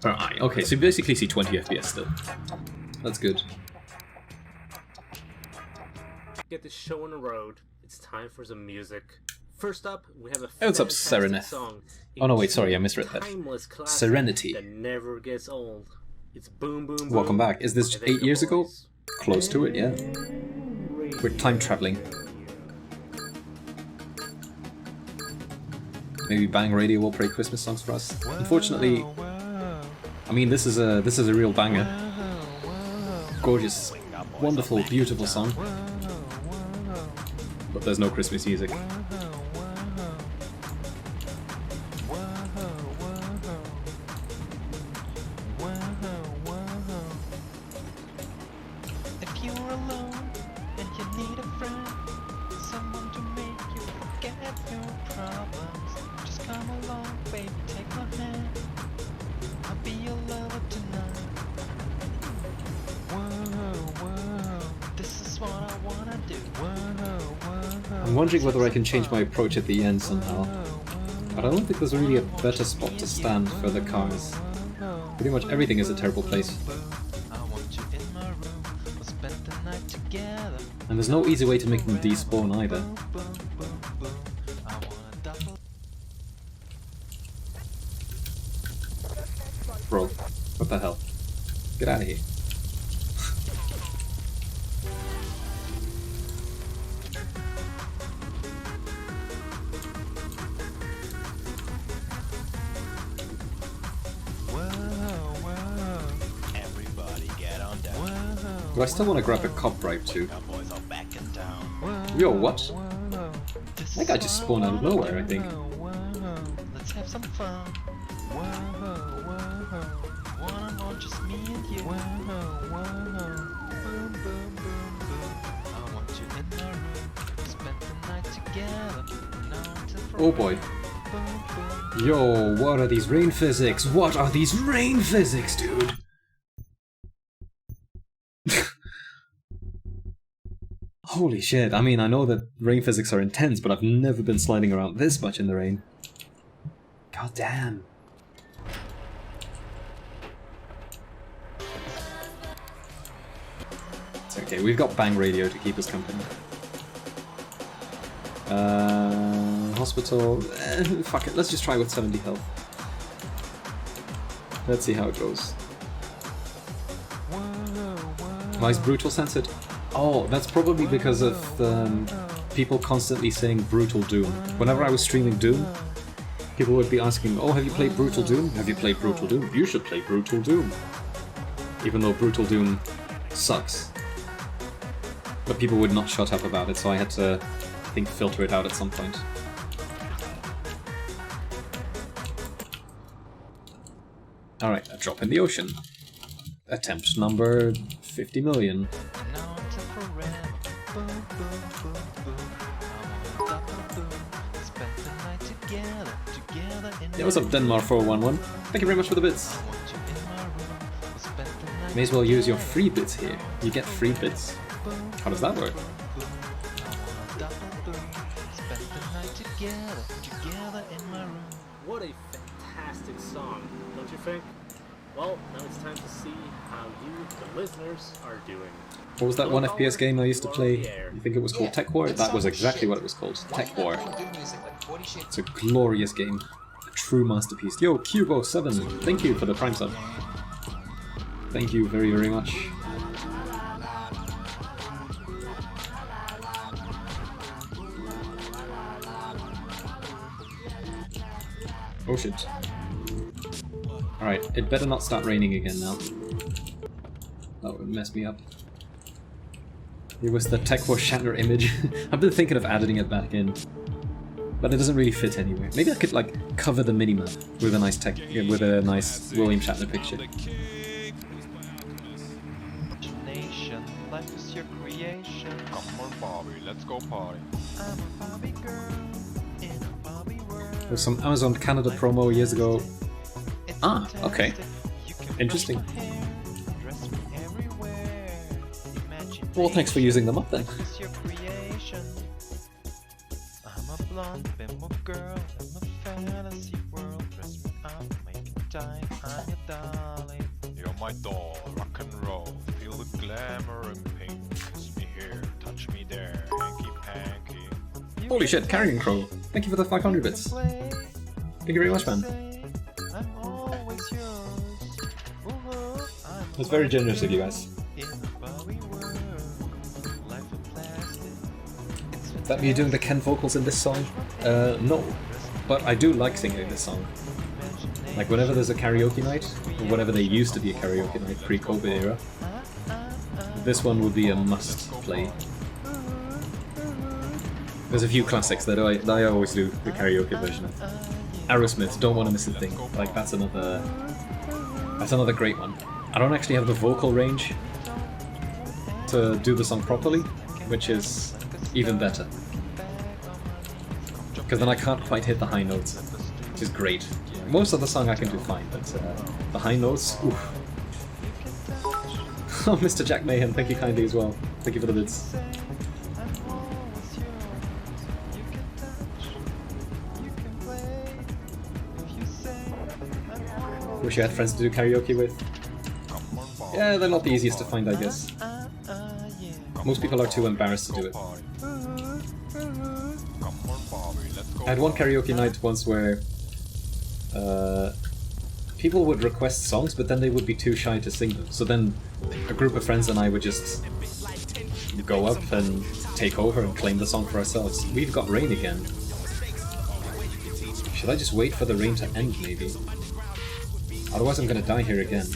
Per eye. Okay, so you basically see 20 FPS still. That's good. Get this show on the road. It's time for some music. First up, we have a what's up, fantastic Sereneth? song. Oh no, wait, sorry, I misread that. Timeless classic Serenity. that never gets old. It's Boom Boom Boom. Welcome back. Is this 8 years ago? Close to it, yeah. We're time traveling. Maybe Bang Radio will play Christmas songs for us. Unfortunately, I mean this is a real banger. Gorgeous, wonderful, beautiful song. But there's no Christmas music. If you're alone and you need a friend, someone to make you forget your problems, just come along, baby, take my hand. I'll be your lover tonight. Whoa, this is what I wanna do. I'm wondering whether I can change my approach at the end somehow. But I don't think there's really a better spot to stand for the cars. Pretty much everything is a terrible place. And there's no easy way to make them despawn either. Bro, what the hell? Get out of here. But I still want to grab a cop bribe too. Yo, what? That guy just spawned out of nowhere, I think. Let's have some fun. One on just me and you. Boom, boom, boom, boom. I want you in my room. Spend the night together. Oh boy. Yo, what are these rain physics? What are these rain physics, dude? Holy shit, I mean, I know that rain physics are intense, but I've never been sliding around this much in the rain. God damn. It's okay, we've got Bang Radio to keep us company. Hospital... fuck it, let's just try with 70 health. Let's see how it goes. Why is brutal censored? Oh, that's probably because of people constantly saying Brutal Doom. Whenever I was streaming Doom, people would be asking, oh, have you played Brutal Doom? Have you played Brutal Doom? You should play Brutal Doom. Even though Brutal Doom sucks. But people would not shut up about it, so I had to, I think, filter it out at some point. Alright, a drop in the ocean. Attempt number 50 million. Yeah, what's up, Denmar411? Thank you very much for the bits. May as well use your free bits here. You get free bits. How does that work? What a fantastic song, don't you think? Well, now it's time to see how you, the listeners, are doing. What was that one FPS game I used to play? You think it was called Tech War? That was exactly what it was called. Tech War. It's a glorious game. A true masterpiece. Yo, Cubo7, thank you for the Prime sub. Thank you very, very much. Oh shit. Alright, it better not start raining again now. That would mess me up. It was the Tech War Shatner image. I've been thinking of adding it back in. But it doesn't really fit anywhere. Maybe I could like cover the minimap with a nice with a nice William Shatner picture. Life is your creation. Come on, Bobby, let's go party. I'm a Bobby girl in a Bobby world. There's some Amazon Canada promo years ago. Ah, okay. Interesting. Well, thanks for using them up then. I'm a blonde bimbo girl in the fantasy world. Dress me up, make it time. I'm your darling. You're my doll, rock and roll. Feel the glamour and pink. Kiss me here, touch me there. Hanky panky. Holy shit, Carrion Crow. Thank you for the 500 bits. Thank you very much, man. That's very generous of you guys. Is that me doing the Ken vocals in this song? No. But I do like singing this song. Like whenever there's a karaoke night, or whenever there used to be a karaoke night pre-COVID era, this one would be a must play. There's a few classics that I always do the karaoke version of. Aerosmith, Don't Wanna Miss a Thing. Like that's another great one. I don't actually have the vocal range to do the song properly, which is even better. Because then I can't quite hit the high notes, which is great. Most of the song I can do fine, but the high notes, oof. Oh, Mr. Jack Mayhem, thank you kindly as well. Thank you for the bits. Wish you had friends to do karaoke with. Yeah, they're not the easiest to find, I guess. Most people are too embarrassed to do it. I had one karaoke night once where people would request songs, but then they would be too shy to sing them. So then a group of friends and I would just go up and take over and claim the song for ourselves. We've got rain again. Should I just wait for the rain to end, maybe? Otherwise I'm gonna die here again.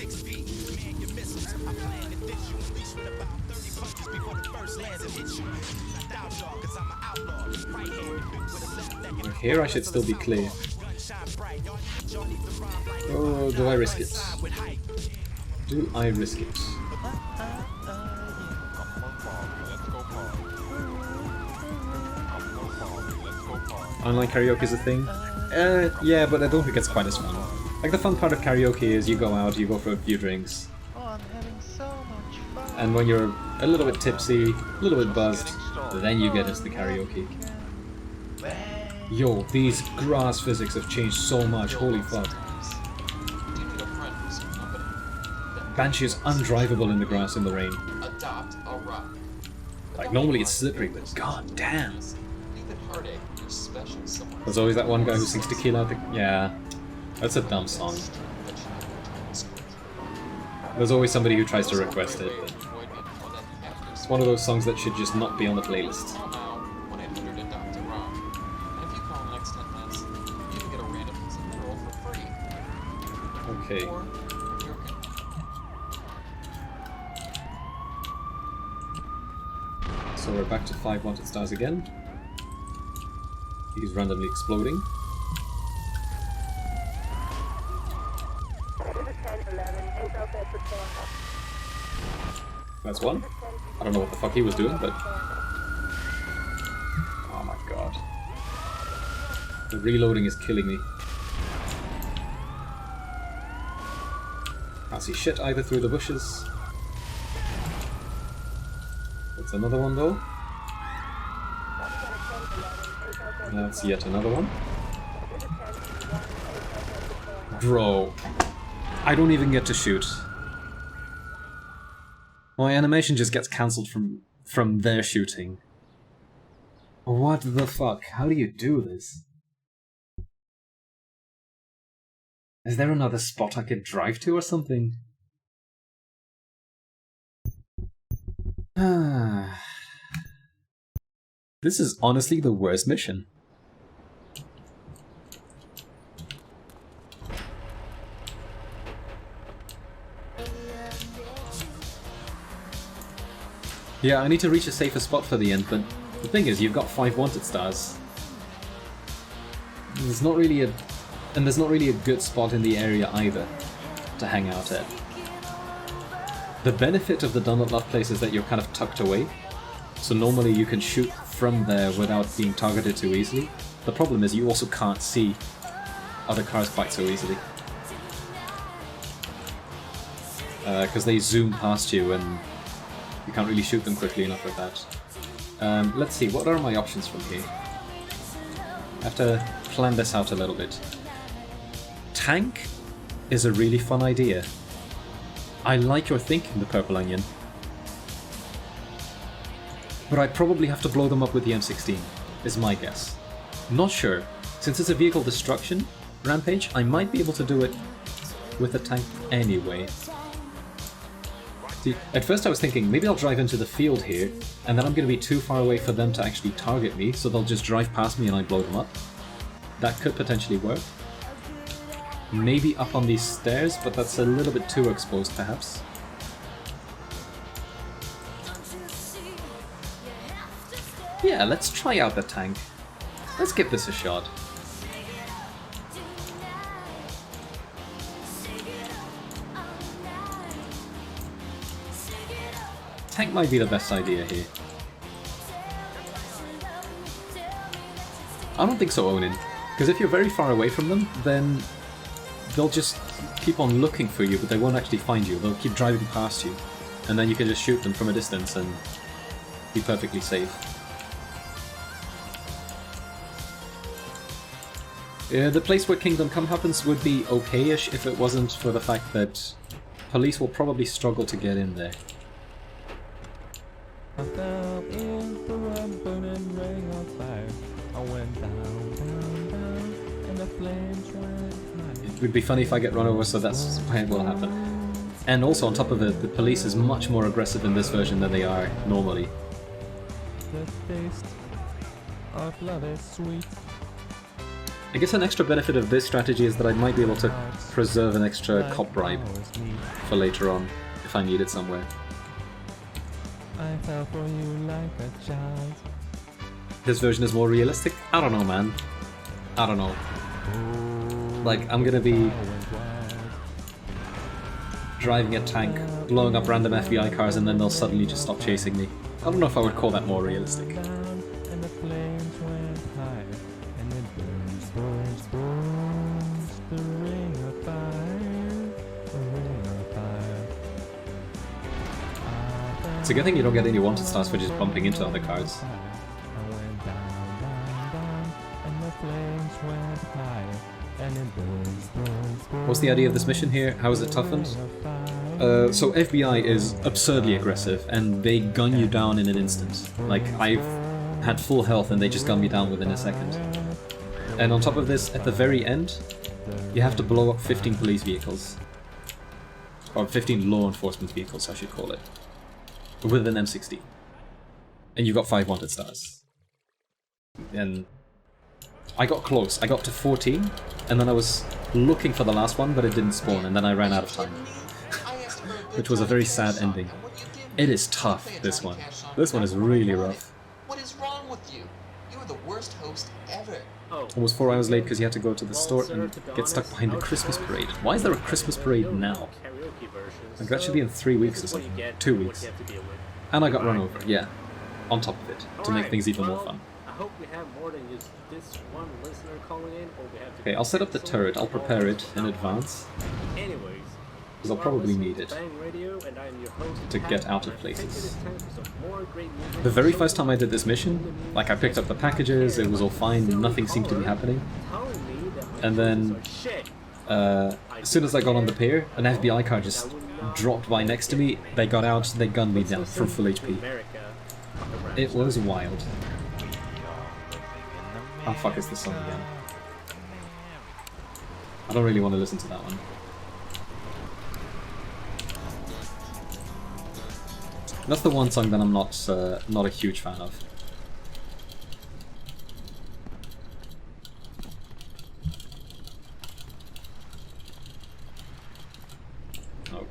Here I should still be clear. Oh, do I risk it? Do I risk it? Online karaoke is a thing? Yeah, but I don't think it's quite as fun. Like, the fun part of karaoke is you go out, you go for a few drinks, and when you're a little bit tipsy, a little bit buzzed, then you get into the karaoke. Yo, these grass physics have changed so much, holy fuck. Banshee is undrivable in the grass in the rain. Like, normally it's slippery, but god damn. There's always that one guy who sings Tequila. Yeah, that's a dumb song. There's always somebody who tries to request it, but one of those songs that should just not be on the playlist. Call now 1-800 Dr. Rob. And if you call in the next 10 minutes, you can get a random piece of mineral for free. Okay. Or you're So we're back to 5 wanted stars again. He's randomly exploding. That's one. I don't know what the fuck he was doing, but... Oh my god. The reloading is killing me. Can't see shit either through the bushes. That's another one though. That's yet another one. Bro. I don't even get to shoot. My animation just gets cancelled from their shooting. What the fuck? How do you do this? Is there another spot I could drive to or something? This is honestly the worst mission. Yeah, I need to reach a safer spot for the end, but the thing is, you've got 5 wanted stars. There's not really a good spot in the area either to hang out at. The benefit of the Do Not Love place is that you're kind of tucked away, so normally you can shoot from there without being targeted too easily. The problem is you also can't see other cars quite so easily. Because they zoom past you and you can't really shoot them quickly enough with that. Let's see, what are my options from here? I have to plan this out a little bit. Tank is a really fun idea. I like your thinking, the Purple Onion. But I'd probably have to blow them up with the M16, is my guess. Not sure. Since it's a vehicle destruction rampage, I might be able to do it with a tank anyway. See, at first I was thinking, maybe I'll drive into the field here, and then I'm going to be too far away for them to actually target me, so they'll just drive past me and I blow them up. That could potentially work. Maybe up on these stairs, but that's a little bit too exposed, perhaps. Yeah, let's try out the tank. Let's give this a shot. Tank might be the best idea here. I don't think so, Onin. Because if you're very far away from them, then they'll just keep on looking for you, but they won't actually find you. They'll keep driving past you. And then you can just shoot them from a distance and be perfectly safe. Yeah, the place where Kingdom Come happens would be okay-ish if it wasn't for the fact that police will probably struggle to get in there. I fell into a burning ring of fire. I went down, down, down, and the flames went high. It would be funny if I get run over, so that's why it will happen. And also, on top of it, the police is much more aggressive in this version than they are normally. The taste of love is sweet. I guess an extra benefit of this strategy is that I might be able to preserve an extra cop bribe for later on, if I need it somewhere. I fell for you like a child. This version is more realistic? I don't know, man. I don't know. Like, I'm gonna be driving a tank, blowing up random FBI cars, and then they'll suddenly just stop chasing me. I don't know if I would call that more realistic. And the flames went high, and it burns, burns, burns, the ring of fire, the ring of fire. It's a good thing you don't get any wanted stars for just bumping into other cars. I went down, down, down, and the flames went high, and it burns, burns, burns. What's the idea of this mission here? How is it toughened? So FBI is absurdly aggressive, and they gun you down in an instant. Like, I've had full health and they just gun me down within a second. And on top of this, at the very end, you have to blow up 15 police vehicles. Or 15 law enforcement vehicles, I should call it. With an M16. and you got 5 wanted stars. And I got close. I got to 14, and then I was looking for the last one, but it didn't spawn, and then I ran out of time. Which was a very sad ending. It is tough, this one. This one is really rough. What is wrong with you? You are the worst host ever. Almost 4 hours late because he had to go to the store and get stuck behind the Christmas parade. Why is there a Christmas parade now? Like, that should be in 3 weeks or something. 2 weeks. And I got run over, yeah. On top of it, to make things even more fun. I hope we have more than just this one listener calling in, or we have to... Okay, I'll set up the turret. I'll prepare it in advance. Anyways, because I'll probably need it Radio, and I'm your host, to get out of places. more great music. The very first time I did this mission, like I picked up the packages, it was all fine, nothing seemed to be happening. And then, as soon as I got on the pier, an FBI car just dropped by next to me, they got out, they gunned me down from full HP. It was wild. Oh fuck, is this song again? I don't really want to listen to that one. That's the one song that I'm not a huge fan of.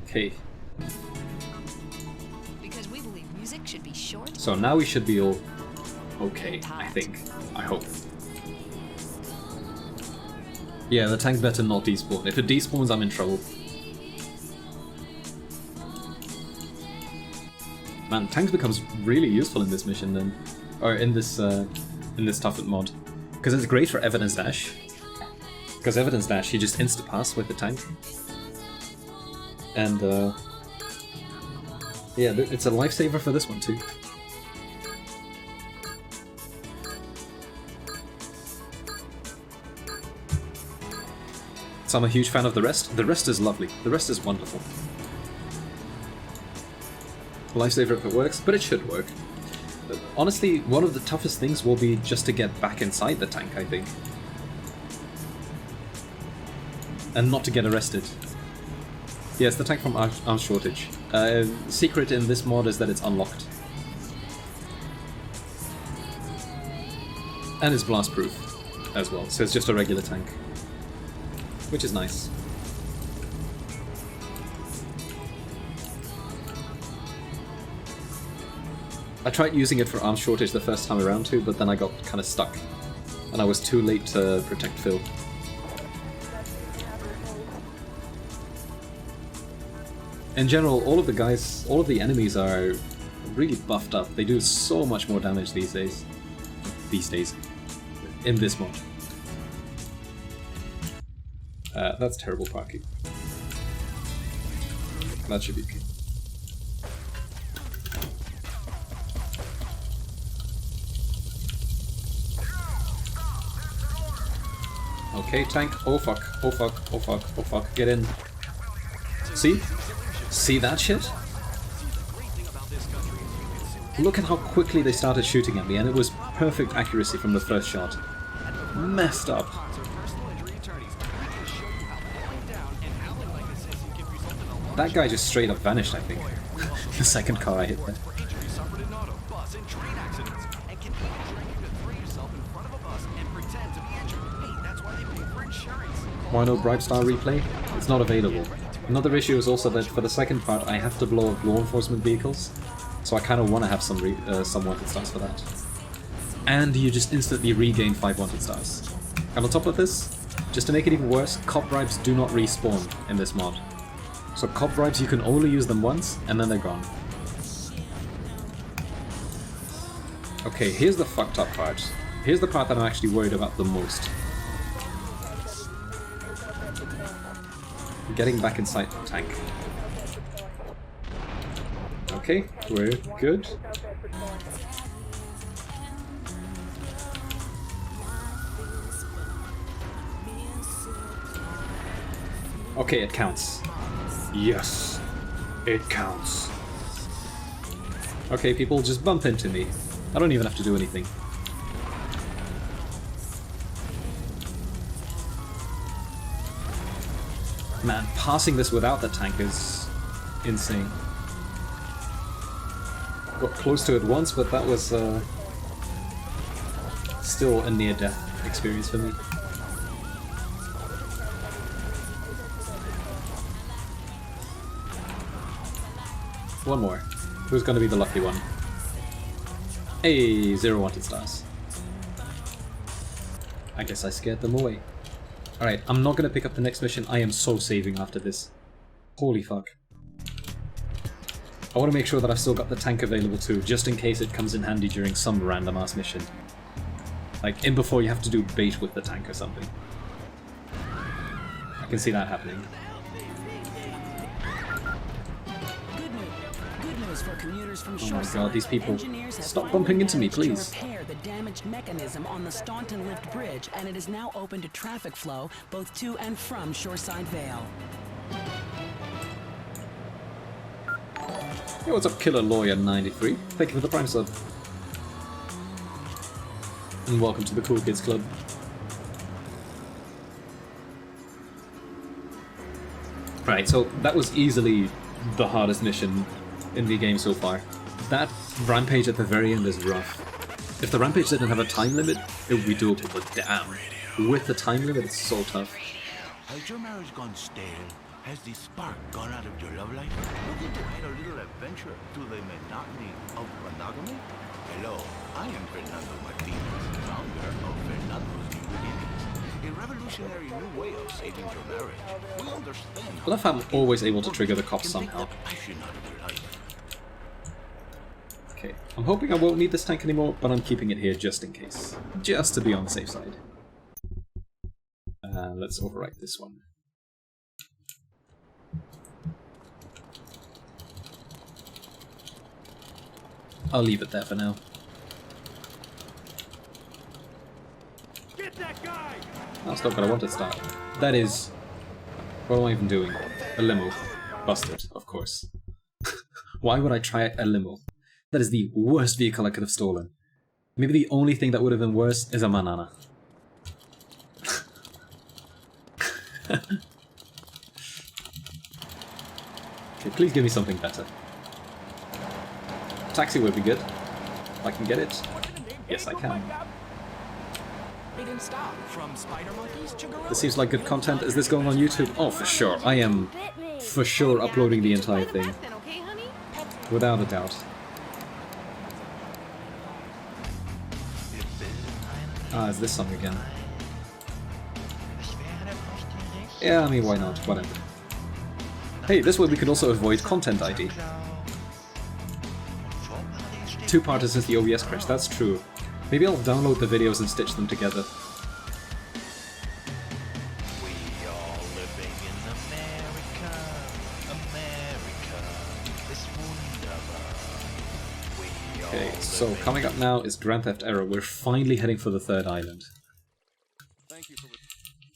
Okay. Because we believe music should be short. So now we should be all okay, I think. I hope. Yeah, the tank better not despawn. If it despawns, I'm in trouble. Man, tanks becomes really useful in this mission then, or in this Toughened mod, because it's great for evidence dash. Because evidence dash, you just insta pass with the tank, and yeah, it's a lifesaver for this one too. So I'm a huge fan of the rest. The rest is lovely. The rest is wonderful. Lifesaver if it works, but it should work. Honestly, one of the toughest things will be just to get back inside the tank, I think. And not to get arrested. Yes, the tank from Arms Shortage. Secret in this mod is that it's unlocked. And it's blast proof as well, so it's just a regular tank. Which is nice. I tried using it for Arms Shortage the first time around too, but then I got kind of stuck. And I was too late to protect Phil. In general, all of the enemies are really buffed up. They do so much more damage these days. In this mod. That's terrible parking. That should be okay. Okay, tank. Oh fuck, oh fuck, oh fuck, oh fuck. Get in. See? See that shit? Look at how quickly they started shooting at me, and it was perfect accuracy from the first shot. Messed up. That guy just straight up vanished, I think. The second car I hit there. Why no Bright Star replay? It's not available. Another issue is also that for the second part I have to blow up law enforcement vehicles, so I kind of want to have some wanted stars for that. And you just instantly regain 5 wanted stars. And on top of this, just to make it even worse, cop bribes do not respawn in this mod. So cop bribes, you can only use them once, and then they're gone. Okay, here's the fucked up part. Here's the part that I'm actually worried about the most. Getting back inside the tank. Okay, we're good. Okay, it counts. Yes, it counts. Okay, people, just bump into me. I don't even have to do anything. Man, passing this without the tank is insane. Got close to it once, but that was still a near-death experience for me. One more. Who's gonna be the lucky one? Hey, 0 wanted stars. I guess I scared them away. Alright, I'm not gonna pick up the next mission. I am so saving after this. Holy fuck. I want to make sure that I've still got the tank available too, just in case it comes in handy during some random ass mission. Like, in before you have to do bait with the tank or something. I can see that happening. Good news for commuters from Oh my god, these people. Stop bumping into me, please. To repair the damaged mechanism on the Staunton lift bridge, and it is now open to traffic flow both to and from Shoreside Vale. Hey, what's up, Killer Lawyer 93? Thank you for the Prime sub. And welcome to the Cool Kids Club. Right, so that was easily the hardest mission in the game so far. That rampage at the very end is rough. If the rampage didn't have a time limit, it would be doable, but damn. With the time limit, it's so tough. Has your marriage gone stale? Has the spark gone out of your love life? Looking to add a little adventure to the monotony of monogamy? Hello, I am Fernando Martinez, founder of Fernando's New Beginnings, a revolutionary new way of saving your marriage. We understand. I love how I'm always able to trigger the cops somehow. Okay, I'm hoping I won't need this tank anymore, but I'm keeping it here just in case. Just to be on the safe side. Let's overwrite this one. I'll leave it there for now. Get that guy! Oh, stop, but I want to start. That is... What am I even doing? A limo. Busted, of course. Why would I try a limo? That is the worst vehicle I could have stolen. Maybe the only thing that would have been worse is a banana. Okay, please give me something better. Taxi would be good. If I can get it. Yes, I can. This seems like good content. Is this going on YouTube? Oh, for sure. I am for sure uploading the entire thing. Without a doubt. Ah, is this song again? Yeah, I mean, why not? Whatever. Hey, this way we could also avoid content ID. 2 parters since the OBS crash, that's true. Maybe I'll download the videos and stitch them together. Okay, so coming up now is Grand Theft Era. We're finally heading for the 3rd island.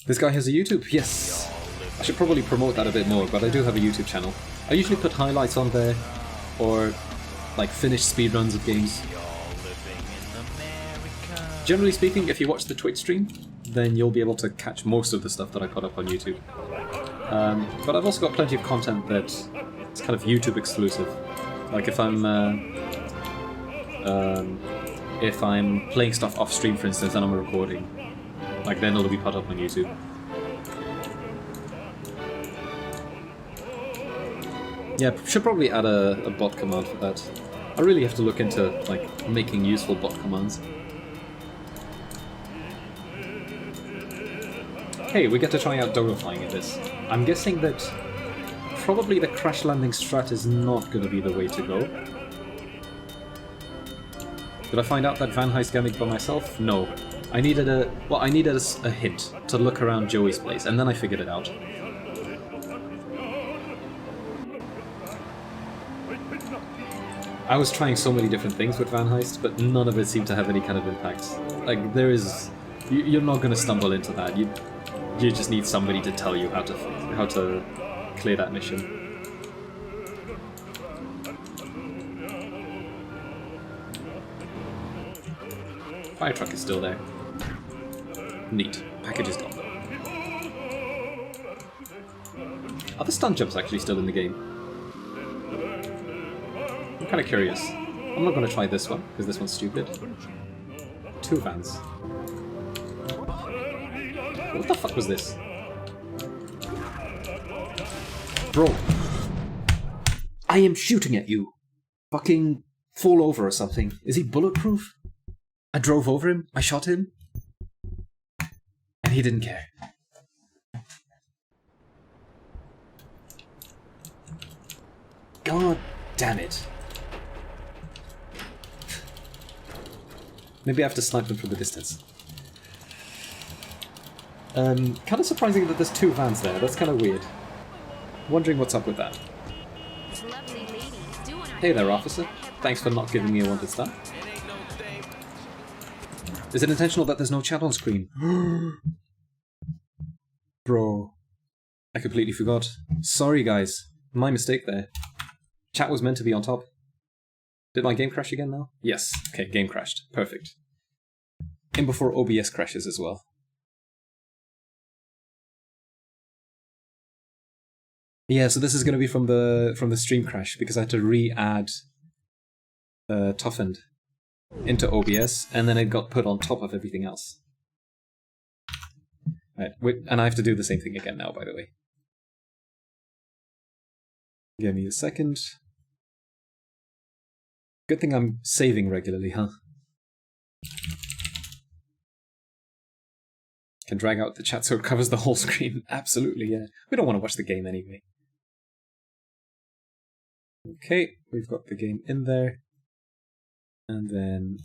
This guy has a YouTube? Yes! I should probably promote that a bit more, but I do have a YouTube channel. I usually put highlights on there, or like finished speedruns of games. Generally speaking, if you watch the Twitch stream, then you'll be able to catch most of the stuff that I put up on YouTube. But I've also got plenty of content that's kind of YouTube exclusive. Like if I'm playing stuff off stream, for instance, and I'm recording, like then it'll be put up on YouTube. Yeah, should probably add a bot command for that. I really have to look into like making useful bot commands. Hey, we get to try out dodo flying in this. I'm guessing that probably the crash landing strat is not going to be the way to go. Did I find out that Van Heist gimmick by myself? No. I needed a hint to look around Joey's place, and then I figured it out. I was trying so many different things with Van Heist, but none of it seemed to have any kind of impact. Like, there is... You're not going to stumble into that. You just need somebody to tell you how to clear that mission. Fire truck is still there. Neat. Package is gone. Are the stunt jumps actually still in the game? I'm kind of curious. I'm not gonna try this one, because this one's stupid. 2 vans. What the fuck was this? Bro. I am shooting at you. Fucking fall over or something. Is he bulletproof? I drove over him, I shot him, and he didn't care. God damn it. Maybe I have to snipe them from the distance. Kind of surprising that there's 2 vans there, that's kind of weird. Wondering what's up with that. Hey there, officer. Thanks for not giving me a wanted star. Is it intentional that there's no chat on screen? Bro. I completely forgot. Sorry guys. My mistake there. Chat was meant to be on top. Did my game crash again now? Yes. Okay, game crashed. Perfect. In before OBS crashes as well. Yeah, so this is going to be from the stream crash because I had to re-add Toughened into OBS, and then it got put on top of everything else. Right, and I have to do the same thing again now, by the way. Give me a second. Good thing I'm saving regularly, huh? Can drag out the chat so it covers the whole screen. Absolutely, yeah. We don't want to watch the game anyway. Okay, we've got the game in there. And then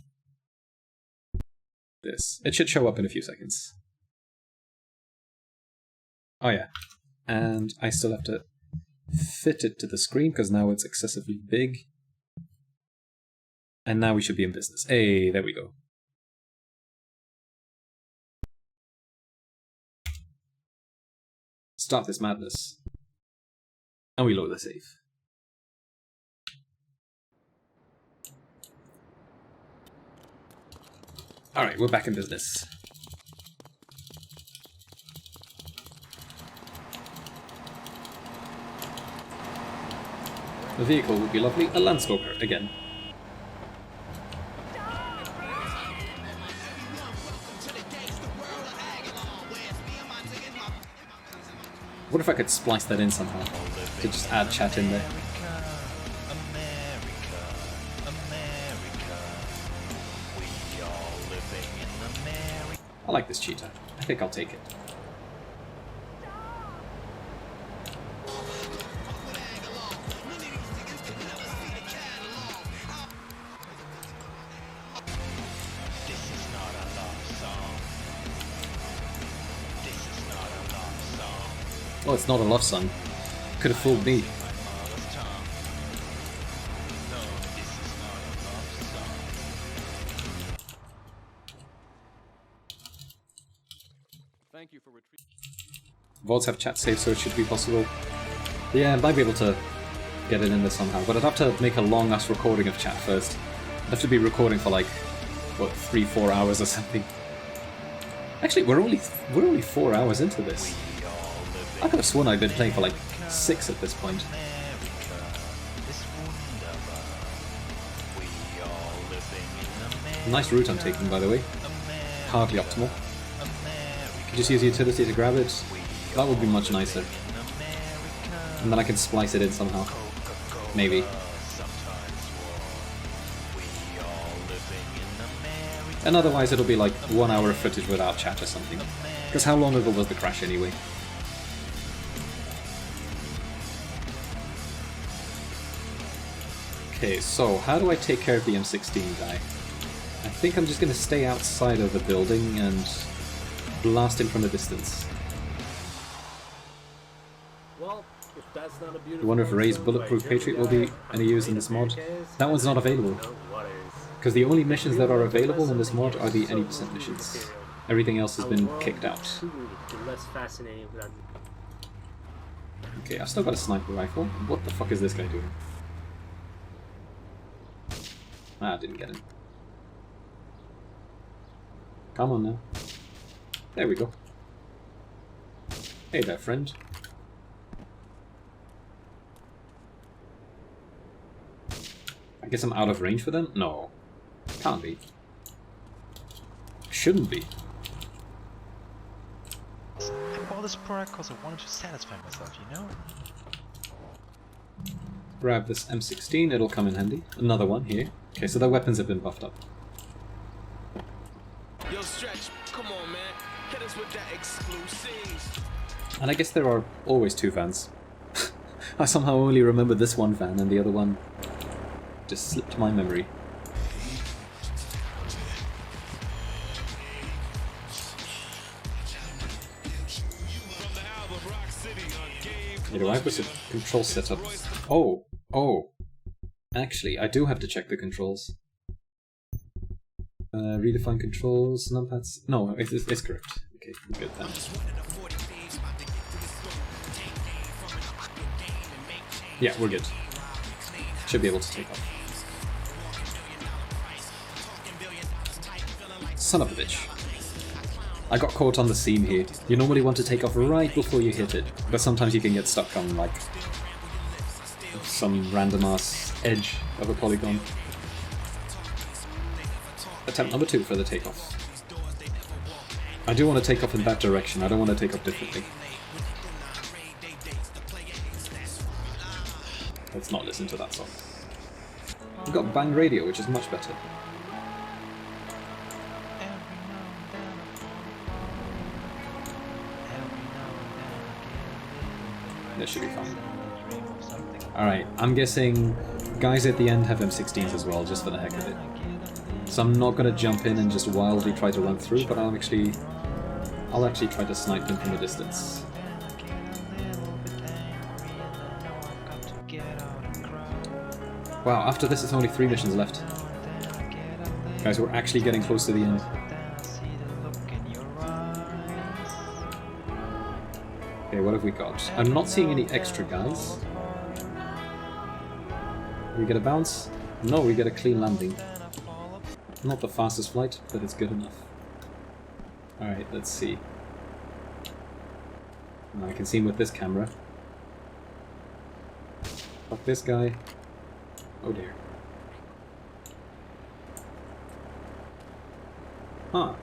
this. It should show up in a few seconds. Oh yeah. And I still have to fit it to the screen because now it's excessively big. And now we should be in business. Hey, there we go. Start this madness. And we load the save. Alright, we're back in business. The vehicle would be lovely. A Landstalker, again. What if I could splice that in somehow? To just add chat in there. I like this cheetah. I think I'll take it. Oh, it's not a love song. Could have fooled me. Thank you for retrieving. VODs have chat safe, so it should be possible. Yeah, I might be able to get it in there somehow, but I'd have to make a long-ass recording of chat first. I'd have to be recording for like, what, 3-4 hours or something. Actually, we're only 4 hours into this. I could have sworn I'd been playing for like 6 at this point. Nice route I'm taking, by the way. Hardly optimal. Could just use utility to grab it. That would be much nicer. And then I can splice it in somehow. Maybe. And otherwise it'll be like 1 hour of footage without chat or something. Because how long ago was the crash anyway? Okay, so how do I take care of the M16 guy? I think I'm just going to stay outside of the building and blast him from a distance. Well, if that's not a I beautiful wonder if Ray's Bulletproof Patriot will be any use in this mod. That one's not available. Because the only missions that are available in this mod are the any percent missions. Everything else has been kicked out. Less fascinating than... Okay, I've still got a sniper rifle. What the fuck is this guy doing? Ah, I didn't get him. Come on now. There we go. Hey there, friend. I I guess I'm out of range for them? No. Can't be. Shouldn't be. I bought this product because I wanted to satisfy myself, you know? Grab this M16, it'll come in handy. Another one here. Okay, so their weapons have been buffed up. Yo, Stretch, come on, man. Hit us with that exclusive. And I guess there are always two vans. I somehow only remember this one van and the other one just slipped my memory. Do I have a control setup? Oh, actually, I do have to check the controls. Redefine controls, numpads. No, it's correct. Okay, good then. Yeah, we're good. Should be able to take off. Son of a bitch. I got caught on the seam here. You normally want to take off right before you hit it, but sometimes you can get stuck on, like, some random-ass edge of a polygon. Attempt number 2 for the takeoff. I do want to take off in that direction, I don't want to take off differently. Let's not listen to that song. We've got Bang Radio, which is much better. That should be fine. Alright, I'm guessing guys at the end have M16s as well, just for the heck of it. So I'm not going to jump in and just wildly try to run through, but I'll actually try to snipe them from a distance. Wow, after this it's only 3 missions left. Guys, we're actually getting close to the end. Okay, what have we got? I'm not seeing any extra guys. We get a bounce? No, we get a clean landing. Not the fastest flight, but it's good enough. Alright, let's see. I can see him with this camera. Fuck this guy. Oh dear. Huh.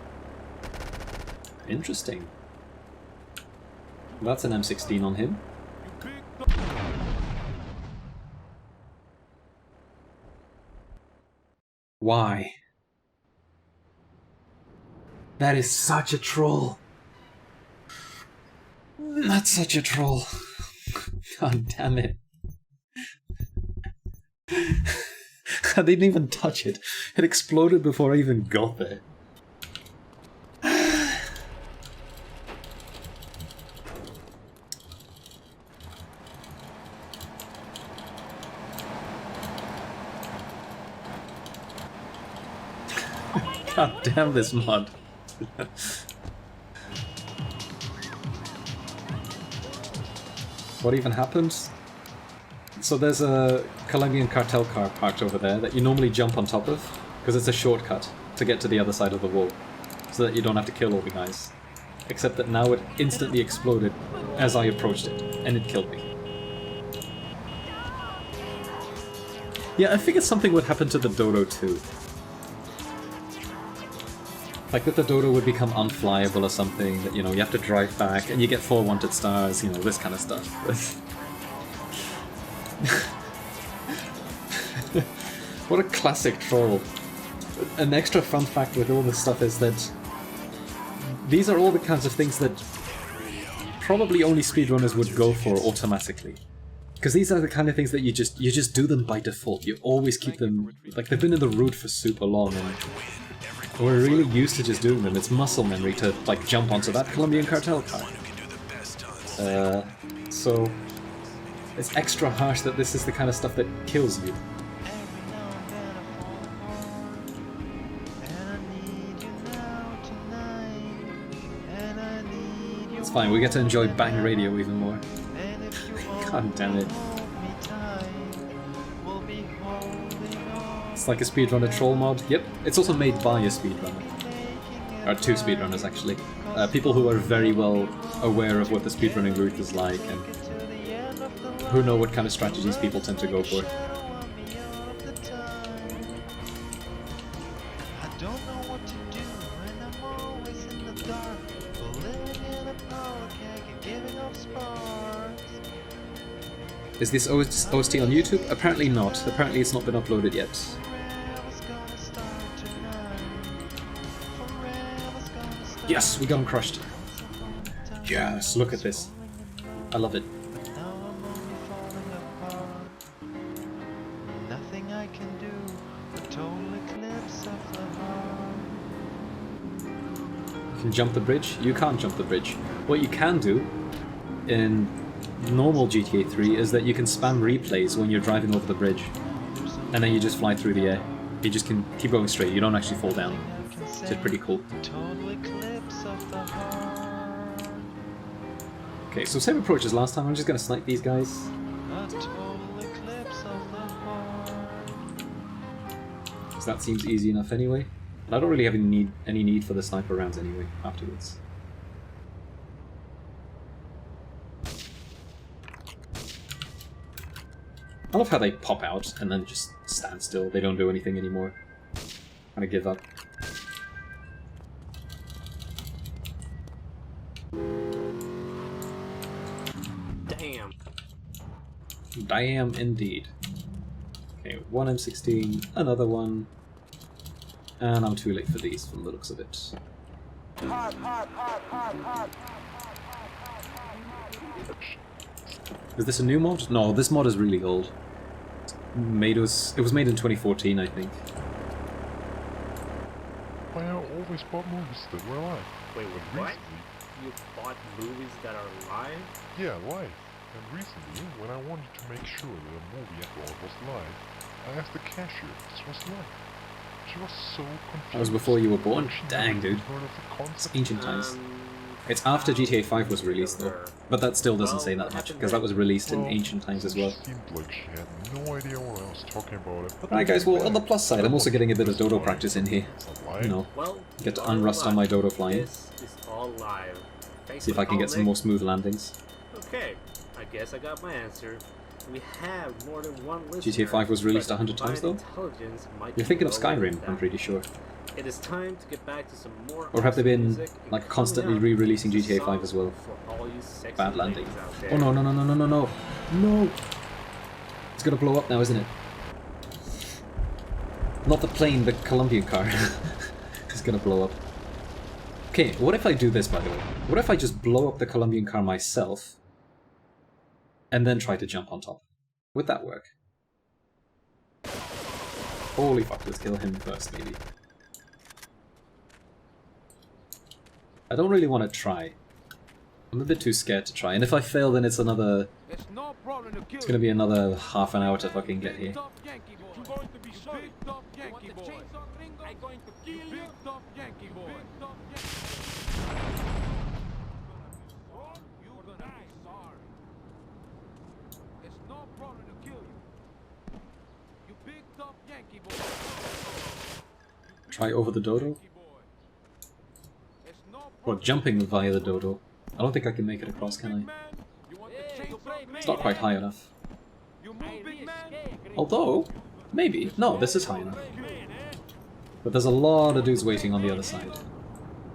Interesting. That's an M16 on him. Why? That is such a troll. That's such a troll. God damn it. I didn't even touch it. It exploded before I even got there. God damn this mod. What even happened? So there's a Colombian cartel car parked over there that you normally jump on top of, because it's a shortcut to get to the other side of the wall, so that you don't have to kill all the guys. Except that now it instantly exploded as I approached it, and it killed me. Yeah, I figured something would happen to the Dodo too. Like that the Dodo would become unflyable or something, that, you know, you have to drive back and you get 4 wanted stars, you know, this kind of stuff. What a classic troll. An extra fun fact with all this stuff is that these are all the kinds of things that probably only speedrunners would go for automatically. Because these are the kind of things that you just do them by default. You always keep them, like, they've been in the root for super long and we're really used to just doing them. It's muscle memory to, like, jump onto that Colombian cartel car. So it's extra harsh that this is the kind of stuff that kills you. It's fine, we get to enjoy Bang Radio even more. God damn it. It's like a speedrunner troll mod. Yep, it's also made by a speedrunner. Or 2 speedrunners, actually. People who are very well aware of what the speedrunning route is like and who know what kind of strategies people tend to go for. Is this OST on YouTube? Apparently not. Apparently it's not been uploaded yet. Yes, we got him crushed. Yes, look at this. I love it. Nothing I can do, a total eclipse of the heart. You can jump the bridge? You can't jump the bridge. What you can do in normal GTA 3 is that you can spam replays when you're driving over the bridge. And then you just fly through the air. You just can keep going straight, you don't actually fall down. Which is pretty cool. Total eclipse of the heart. Okay, so same approach as last time, I'm just gonna snipe these guys. A total eclipse of the heart. Because that seems easy enough anyway. And I don't really have any need for the sniper rounds anyway, afterwards. I love how they pop out and then just stand still. They don't do anything anymore. Kind of give up. Damn. Damn indeed. Okay, one M16, another one. And I'm too late for these from the looks of it. Is this a new mod? No, this mod is really old. It was made in 2014, I think. I always bought movies that were live. Wait, But what? recently- You bought movies that are live? Yeah, live. And recently, when I wanted to make sure that a movie I bought was live, I asked the cashier if this was live. She was so confused. That was before you were born? Like she Dang, never dude. heard of the It's concept. ancient times. It's after GTA 5 was released though. But that still doesn't say that much, because that was released in ancient times as well. She seemed like she had no idea what I was talking about. Alright guys, well on the plus side, I'm also getting a bit of dodo practice in here. You know, Well, get to you are unrust on my live. dodo flying. This is all live. Thanks See if for I can get some calling. more smooth landings. Okay, I guess I got my answer. We have more than one listener. GTA 5 was released but 100 times though? divine intelligence might You're be thinking of lower than Skyrim, that. I'm pretty sure. It is time to get back to some more Or have they awesome been music and like coming constantly up re-releasing with GTA 5 songs as well? for all you sexy Bad landing. ladies out there. Oh no, no, no, no, no, no, no. No! It's gonna blow up now, isn't it? Not the plane, the Colombian car. It's gonna blow up. Okay, what if I do this, by the way? What if I just blow up the Colombian car myself and then try to jump on top? Would that work? Holy fuck, let's kill him first, maybe. I don't really want to try. I'm a bit too scared to try, and if I fail then it's another... It's gonna be another half an hour to fucking get here. Try over the dodo? Or jumping via the dodo. I don't think I can make it across, can I? It's not quite high enough. Although, maybe. No, this is high enough. But there's a lot of dudes waiting on the other side.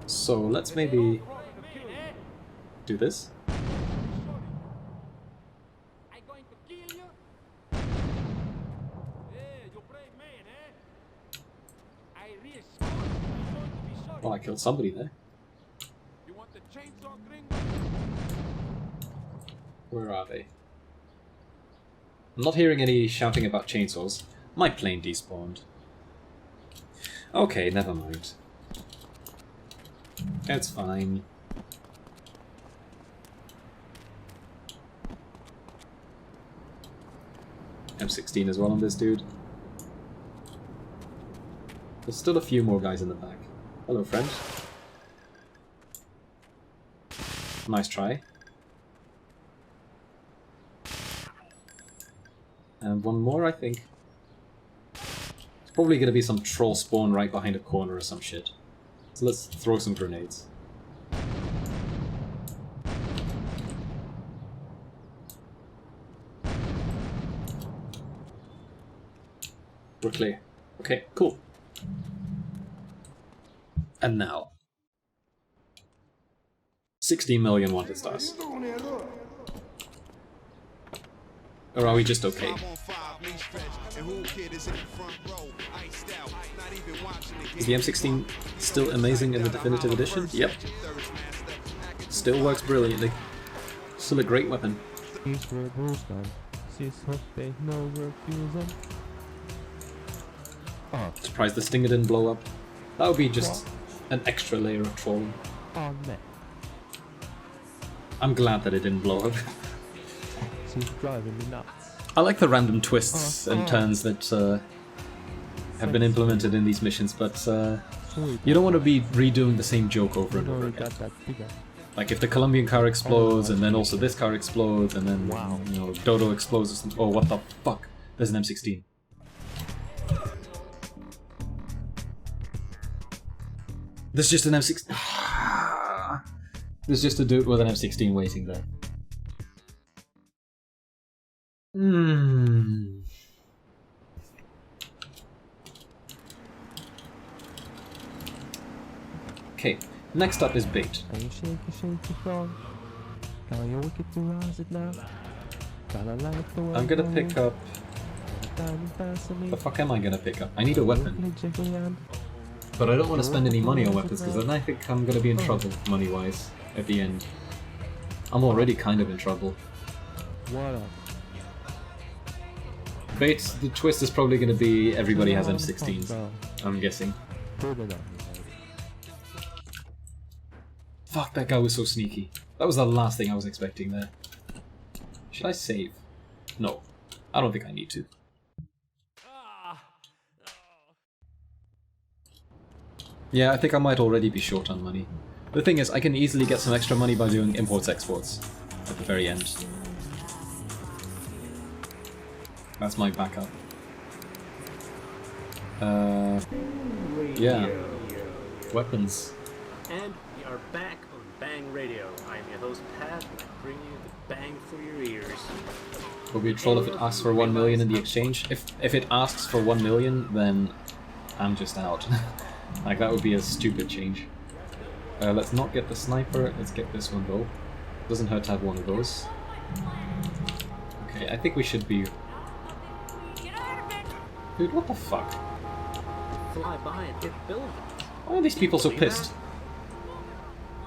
So let's maybe do this. Well, I killed somebody there. Where are they? I'm not hearing any shouting about chainsaws. My plane despawned. Okay, never mind. It's fine. M16 as well on this dude. There's still a few more guys in the back. Hello, friend. Nice try. And one more, I think. It's probably going to be some troll spawn right behind a corner or some shit. So let's throw some grenades. We're clear. Okay, cool. And now. 60 million wanted stars. Or are we just okay? Is the M16 still amazing in the definitive edition? Yep. Still works brilliantly. Still a great weapon. Oh, surprised the Stinger didn't blow up. That would be just an extra layer of trolling. I'm glad that it didn't blow up. She's driving me nuts. I like the random twists and turns that have been implemented in these missions, but you don't want to be redoing the same joke over and over again. Like if the Colombian car explodes, and then also this car explodes, and then you know, Dodo explodes or something. Oh, what the fuck? There's an M16. There's just an M16. There's just a dude with an M16 waiting there. Okay, next up is bait. I'm gonna pick up... The fuck am I gonna pick up? I need a weapon. But I don't want to spend any money on weapons, because then I think I'm gonna be in trouble, money-wise, at the end. I'm already kind of in trouble. Bait, the twist is probably gonna be everybody has M16s, I'm guessing. Fuck, that guy was so sneaky. That was the last thing I was expecting there. Should I save? No. I don't think I need to. Yeah, I think I might already be short on money. The thing is, I can easily get some extra money by doing imports-exports at the very end. That's my backup. Yeah. Weapons. And we are back on Bang Radio. I'm your host Pat, and I bring you the bang for your ears. Will be a troll if it asks for 1 million in the exchange? If it asks for 1 million, then I'm just out. Like, that would be a stupid change. Let's not get the sniper, let's get this one though. Doesn't hurt to have one of those. Okay, I think we should be... Dude, what the fuck? Fly by and hit buildings. Why are these people so pissed?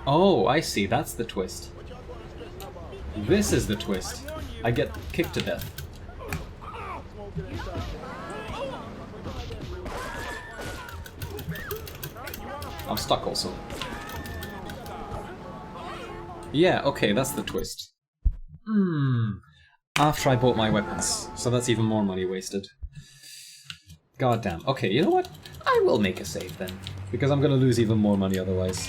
Oh, I see, that's the twist. This is the twist. I get kicked to death. I'm stuck also. Yeah, okay, that's the twist. After I bought my weapons, so that's even more money wasted. God damn. Okay, you know what? I will make a save then, because I'm gonna lose even more money otherwise.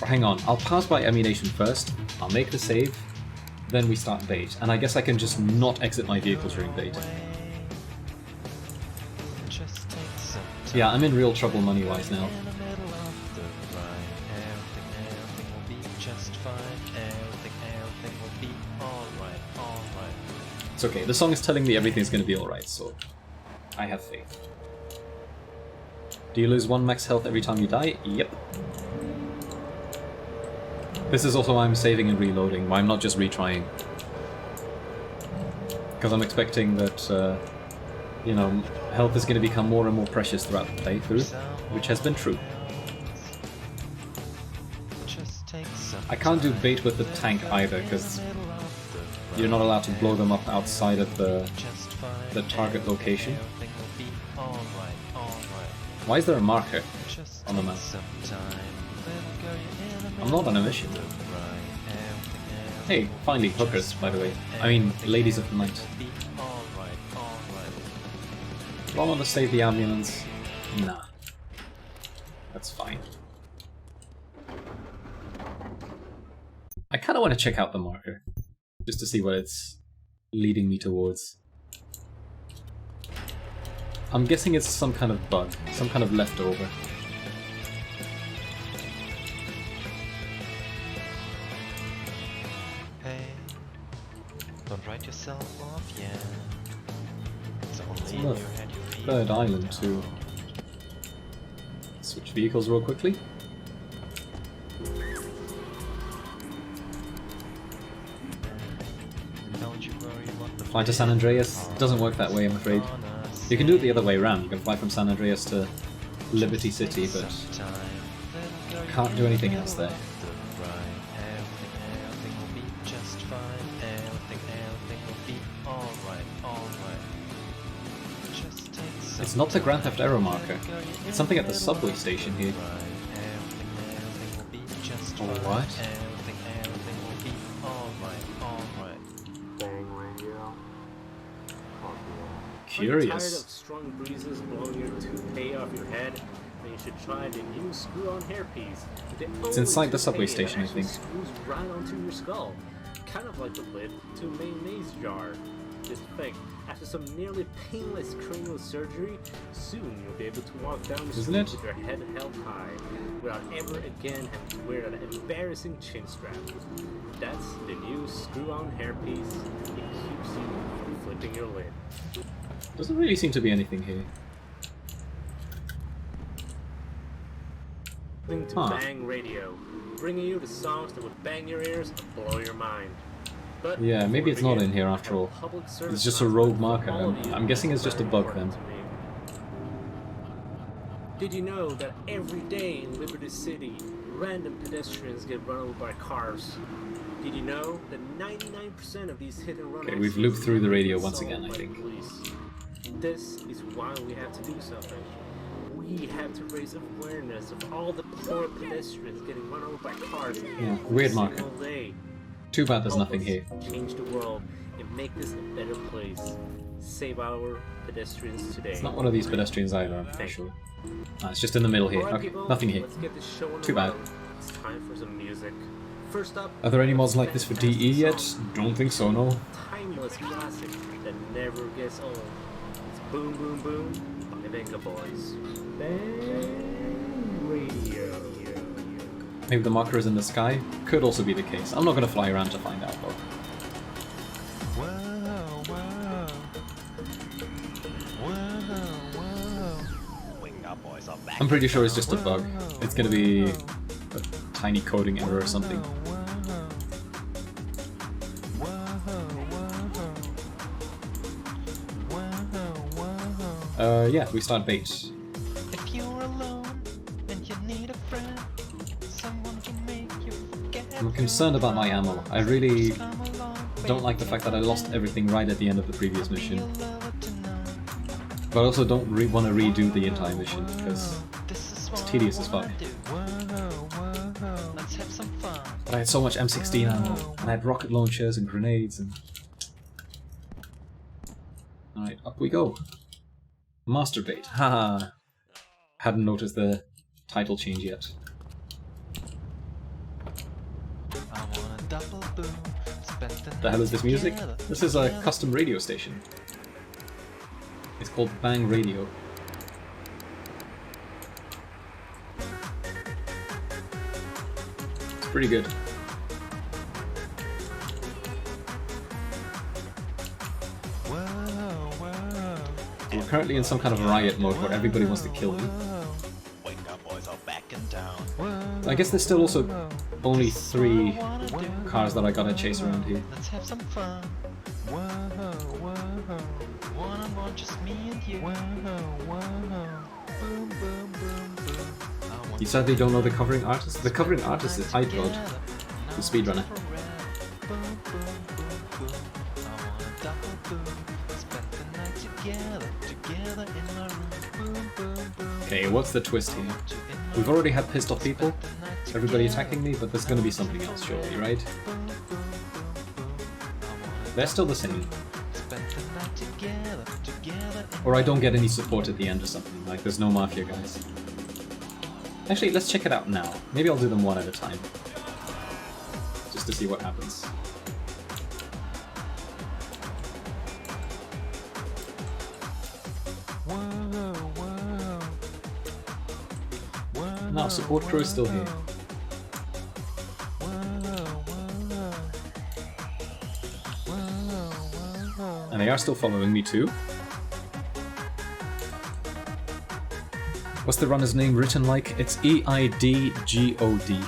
Or hang on, I'll pass by ammunition first, I'll make the save, then we start bait, and I guess I can just not exit my vehicle during bait. Yeah, I'm in real trouble money-wise now. It's okay, the song is telling me everything's gonna be alright, so I have faith. Do you lose 1 max health every time you die? Yep. This is also why I'm saving and reloading, why I'm not just retrying. Because I'm expecting that, you know, health is going to become more and more precious throughout the playthrough, which has been true. I can't do bait with the tank either, because you're not allowed to blow them up outside of the target location. Why is there a marker on the map? I'm not on a mission. Hey, finally, hookers, by the way. I mean, ladies of the night. Do I want to save the ambulance? Nah. That's fine. I kind of want to check out the marker, just to see what it's leading me towards. I'm guessing it's some kind of bug, some kind of leftover. Hey, don't write yourself off yet. It's only It's in on your the head you feel. third island too. Switch vehicles real quickly. Don't you worry what the Fly to San Andreas doesn't work that way, I'm afraid. You can do it the other way around. You can fly from San Andreas to Liberty City, but can't do anything else there. Everything will be just fine. Everything will be alright. Just take some It's not the Grand Theft Auto marker. It's something at the subway station here. Everything will be just Oh, fine. what? Everything will be alright. Bang radio. Curious. Are you tired of strong breezes blowing your toupee off your head? Then you should try the new screw-on hairpiece. It's inside the subway station, I think. Screws right onto your skull, kind of like the lid to a mayonnaise jar. Just think, after some nearly painless cranial surgery, soon you'll be able to walk down the street with your head held high, without ever again having to wear that embarrassing chin strap. That's the new screw-on hairpiece. It keeps you from flipping your lid. Doesn't really seem to be anything here. Listening to Bang Radio, bringing you the songs that would bang your ears and blow your mind. But Yeah, maybe it's not in here after all. It's just a rogue marker. I'm guessing it's just a bug then. Did you know that every day in Liberty City, random pedestrians get run over by cars? Did you know that 99% of these hit-and-run Okay, we've looped through the radio once again, I think. This is why we have to do something. We have to raise awareness of all the poor pedestrians getting run over by cars Yeah, weird marker. every single day. Too bad there's nothing here. Change the world and make this a better place. Save our pedestrians today. It's not one of these pedestrians either, I'm pretty sure. Ah, it's just in the middle here. Alright, Okay, people, nothing here. let's get this show on Too the bad. road. It's time for some music. First up, Are there any mods like this for DE yet? Don't think so, no. timeless classic that never gets old. It's Boom Boom Boom by Venga Boys. Bang Radio. Maybe the marker is in the sky? Could also be the case. I'm not going to fly around to find out though. I'm pretty sure it's just a bug. It's going to be a tiny coding error or something. Yeah, we start bait. If you're alone and you need a friend, someone to make you forget. I'm concerned about my ammo. I really don't like the fact that I lost everything right at the end of the previous mission. But I also don't want to redo the entire mission, because it's tedious as fuck. Let's have some fun. But I had so much M16 ammo, and I had rocket launchers and grenades, and... Alright, up we go. Masturbate, haha. Hadn't noticed the title change yet. The hell is this music? This is a custom radio station. It's called Bang Radio. It's pretty good. We're currently in some kind of riot mode where everybody wants to kill me. I guess there's still also only 3 cars that I gotta chase around here. Let's have some fun. One-on-one, just me and you. Boom, boom, boom, boom. You sadly don't know the covering artist? The covering artist is iCode, the speedrunner. Okay, what's the twist here? We've already had pissed off people, everybody attacking me, but there's gonna be something else surely, right? They're still the same. Or I don't get any support at the end or something, like there's no Mafia guys. Actually, let's check it out now. Maybe I'll do them one at a time. Just to see what happens. No, support crew is still here. And they are still following me too. What's the runner's name written like? It's E-I-D-G-O-D.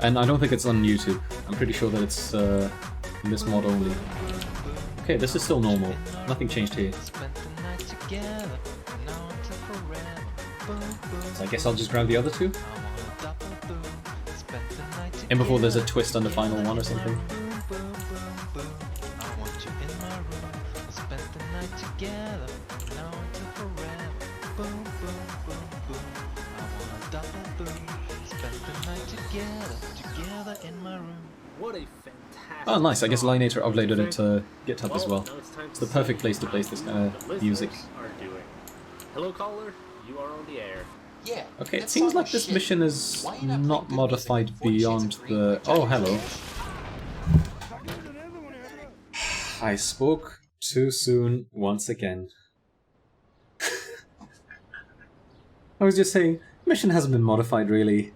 And I don't think it's on YouTube. I'm pretty sure that it's in this mod only. Okay, this is still normal. Nothing changed here. So I guess I'll just grab the other two. And before there's a twist on the final one or something. What a fantastic. Oh, nice. I guess Lineator uploaded it to GitHub as well. It's the perfect place to place this kind of music. Hello, caller. You are on the air. Yeah. Okay, it seems like this mission is not modified beyond the... Oh, hello. I spoke too soon once again. I was just saying, mission hasn't been modified really.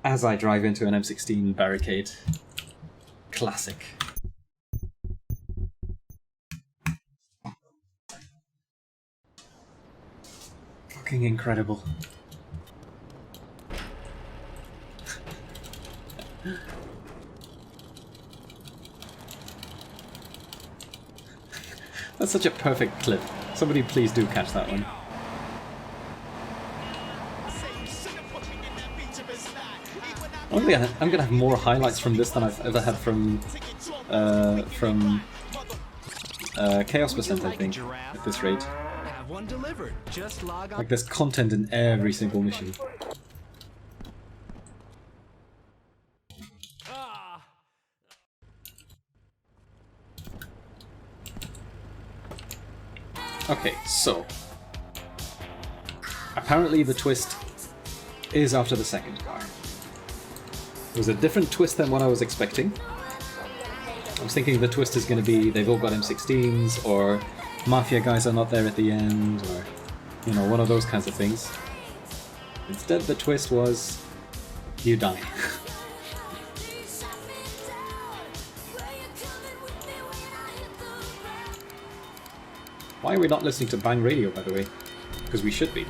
As I drive into an M16 barricade. Classic. Fucking incredible. That's such a perfect clip. Somebody please do catch that one. I'm gonna have more highlights from this than I've ever had from Chaos Percent, I think, at this rate. Like there's content in every single mission. Okay, so apparently the twist is after the second car. It was a different twist than what I was expecting. I was thinking the twist is going to be they've all got M16s, or Mafia guys are not there at the end, or, you know, one of those kinds of things. Instead, the twist was you die. Why are we not listening to Bang Radio, by the way? Because we should be.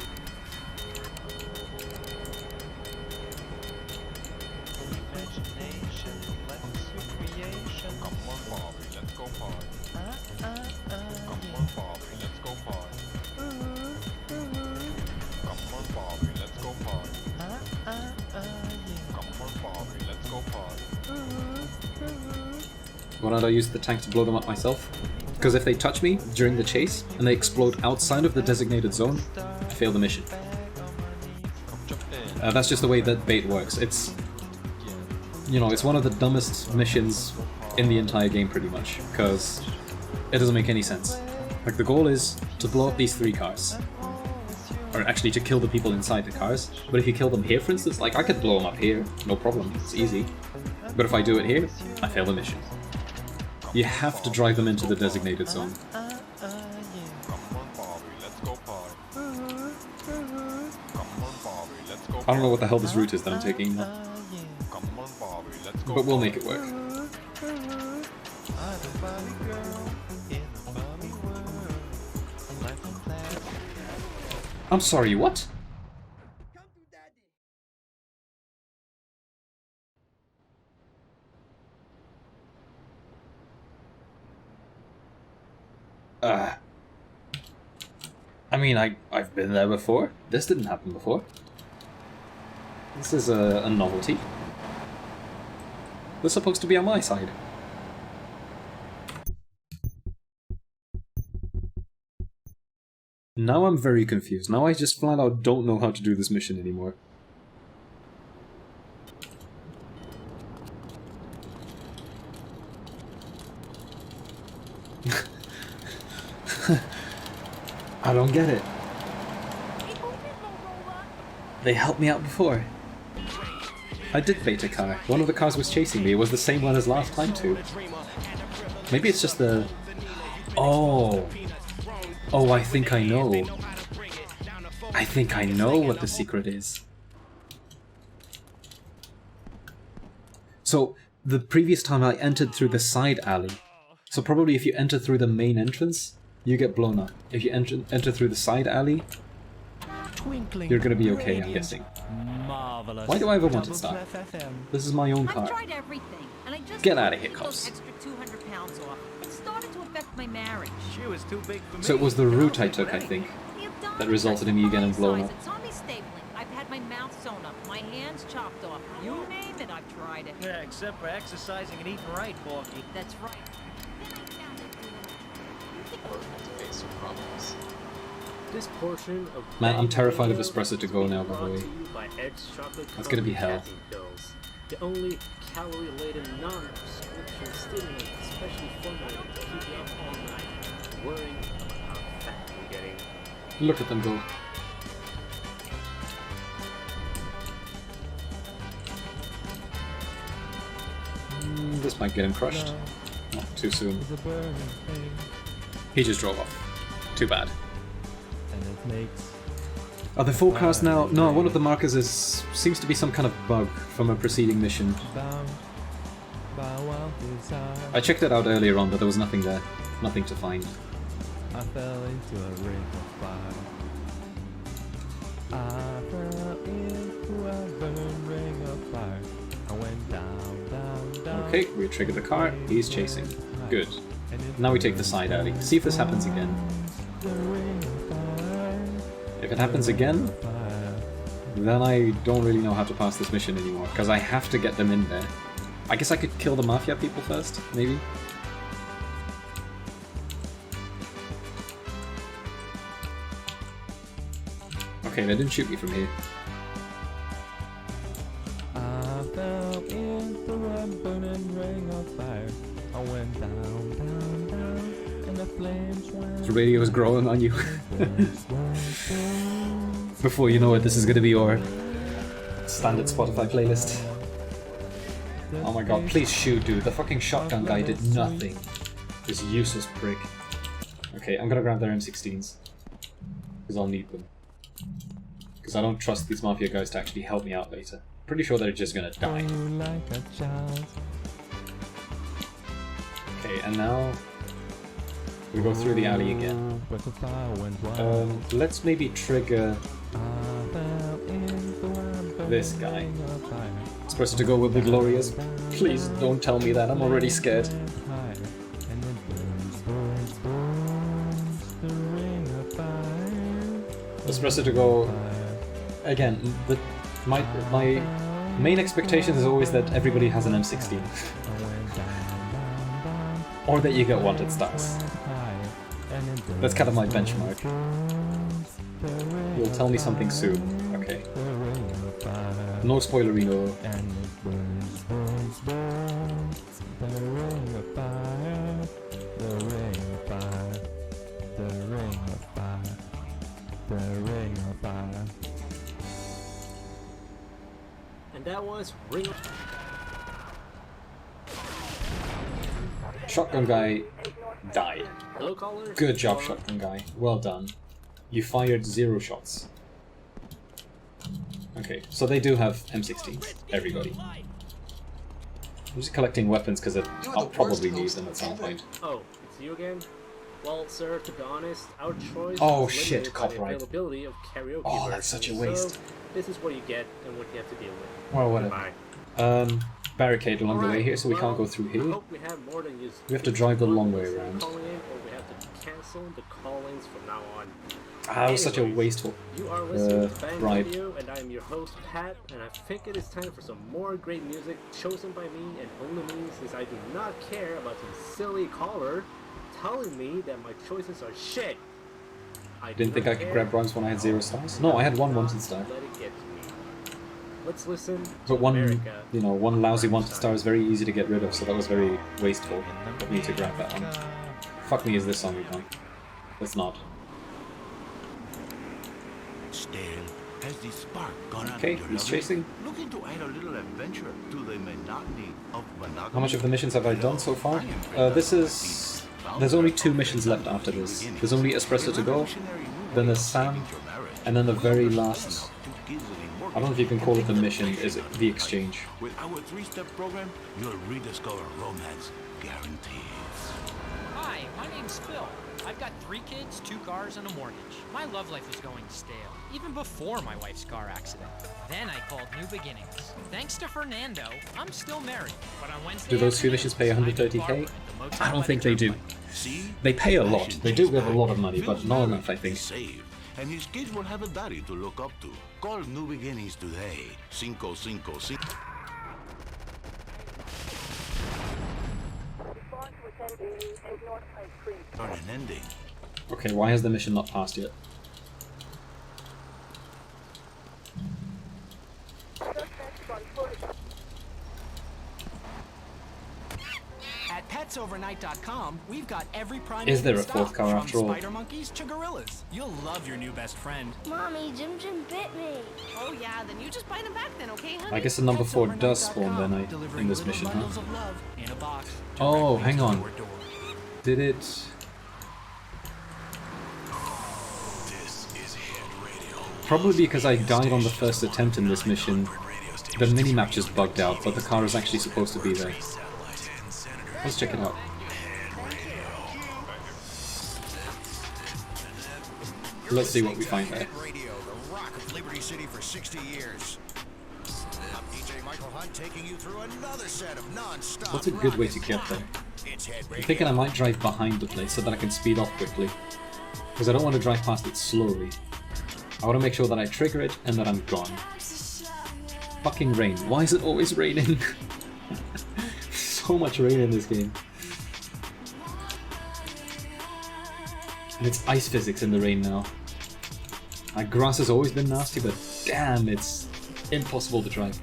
Why don't I use the tank to blow them up myself? Because if they touch me during the chase and they explode outside of the designated zone, I fail the mission. That's just the way that bait works. It's, you know, it's one of the dumbest missions in the entire game pretty much, because it doesn't make any sense. Like, the goal is to blow up these 3 cars. Or actually to kill the people inside the cars. But if you kill them here, for instance, like, I could blow them up here, no problem, it's easy. But if I do it here, I fail the mission. You have to drive them into the designated zone. I don't know what the hell this route is that I'm taking now. But we'll make it work. I'm sorry, what? I mean, I've been there before. This didn't happen before. This is a novelty. They're supposed to be on my side. Now I'm very confused. Now I just flat out don't know how to do this mission anymore. I don't get it. They helped me out before. I did bait a car. One of the cars was chasing me. It was the same one as last time too. Maybe it's just the... Oh. Oh, I think I know. I think I know what the secret is. So, the previous time I entered through the side alley. So probably if you enter through the main entrance, you get blown up. If you enter through the side alley, Twinkling, you're gonna be okay, I'm radiant, guessing. Marvelous. Why do I ever want it Double start? FFM. This is my own I've car. tried everything, and I just Get out of here, took those cops. extra 200 pounds off. It started to affect my marriage. She was too big for me. So it was the route I took, I think, that resulted in you getting blown up. It's only stapling. I've had my mouth sewn up, my hands chopped off. You name it, I've tried it. Yeah, except for exercising and eating right, Porky. That's right. Or to face your problems. This portion of Man, I'm terrified of video espresso to go now, by the brought way. to you by Ed's chocolate That's gonna be hell. caffeine pills. The only calorie-laden, non-prescription stimulant specially formulated to keep you up all night, worrying about how fat you're getting. Look at them go. This might get him crushed. Not too soon. He just drove off. Too bad. And it makes Are the forecast now? No, one of the markers seems to be some kind of bug from a preceding mission. I checked it out earlier on, but there was nothing there. Nothing to find. I fell into a ring of fire. I fell into a burning ring of fire. I went down, down, down. Okay, we triggered the car. He's chasing. Good. Now we take the side alley. See if this happens again. If it happens again, then I don't really know how to pass this mission anymore, because I have to get them in there. I guess I could kill the Mafia people first, maybe? Okay, they didn't shoot me from here. I fell into a burning ring of fire. I went down, down, down, and the flames went. The radio is growing on you. Before you know it, this is going to be your standard Spotify playlist. Oh my god, please shoot, dude. The fucking shotgun guy did nothing. This useless prick. Okay, I'm gonna grab their M16s. Because I'll need them. Because I don't trust these Mafia guys to actually help me out later. Pretty sure they're just gonna die. Okay, and now we go through the alley again. Let's maybe trigger this guy. It's supposed to go with the Glorious. Please don't tell me that, I'm already scared. It's supposed to go again. My main expectation is always that everybody has an M16. Or that you get wanted stars. That's kind of my benchmark. You'll tell me something soon. Okay. No spoilerino. And that was Ring of... Shotgun guy died. Hello, callers. Good job, shotgun guy. Well done. You fired 0 shots. Okay, so they do have M16s, everybody. I'm just collecting weapons because I'll probably need them at some point. Oh, it's you again? Well, sir, to be honest, our choice Oh, is shit, limited by the copyright. availability of karaoke Oh, that's such a versions, waste. So this is what you get and what you have to deal with. Well, whatever. Goodbye. Barricade along the way here, so we can't go through I here. hope we have more than just We have to drive the long way around. calling in, or we have to cancel the call-ins from now on. Ah, that was such a Anyways, wasteful You are listening to Bang bribe. Radio, and I am your host, Pat, and I think it is time for some more great music chosen by me and only me, since I do not care about some silly caller telling me that my choices are shit. I Didn't think I could grab bronze when I had 0 stars? No, I had 1 wanted star. Let it get to me. Let's listen But to one, America. one lousy wanted star is very easy to get rid of, so that was very wasteful of me to grab that one. Fuck me, is this song we want? Let's not. Stale, has the spark gone out Okay, of your he's love chasing. life? Looking to add a little adventure to the monotony of monogamy? How much of the missions have I done so far? There's only 2 missions left after this. There's only Espresso to go, then there's Sam, and then the very last, I don't know if you can call it the mission, is it the exchange. With our 3-step program, you'll rediscover romance guaranteed. Hi, my name's Phil. I've got 3 kids, 2 cars, and a mortgage. My love life was going stale, even before my wife's car accident. Then I called New Beginnings. Thanks to Fernando, I'm still married. But on Wednesday, Do those finishes pay 130k? I don't think they do. They pay a lot. They do give a lot of money, but not enough, I think. And his kids will have a daddy to look up to. Call New Beginnings today. 555. Turn an ending. Okay, why has the mission not passed yet? At petsovernight.com, we've got every primate Is there a in stock, fourth car after from all? spider monkeys to gorillas. You'll love your new best friend. Mommy, Jim bit me. Oh yeah, then you just bite him back then, okay, honey? I guess the number 4 does spawn then in this mission, huh? Oh, hang on. Did it... Probably because I died on the first attempt in this mission, the minimap just bugged out, but the car is actually supposed to be there. Let's check it out. Let's see what we find there. What's a good way to get there? I'm thinking I might drive behind the place so that I can speed off quickly. Because I don't want to drive past it slowly. I want to make sure that I trigger it and that I'm gone. Fucking rain. Why is it always raining? So much rain in this game. And it's ice physics in the rain now. My grass has always been nasty, but damn, it's impossible to drive.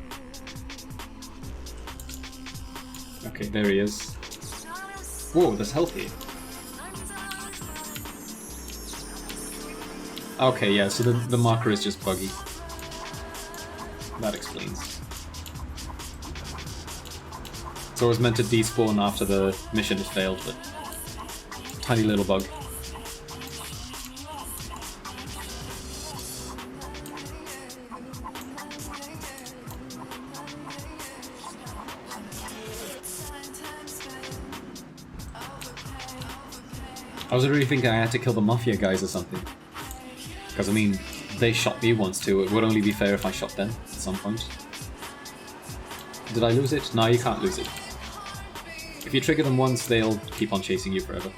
Okay, there he is. Whoa, that's healthy. Okay, yeah, so the marker is just buggy. That explains. So it was meant to despawn after the mission has failed, but tiny little bug. I was really thinking I had to kill the Mafia guys or something. Because, I mean, they shot me once too. It would only be fair if I shot them at some point. Did I lose it? No, you can't lose it. If you trigger them once, they'll keep on chasing you forever.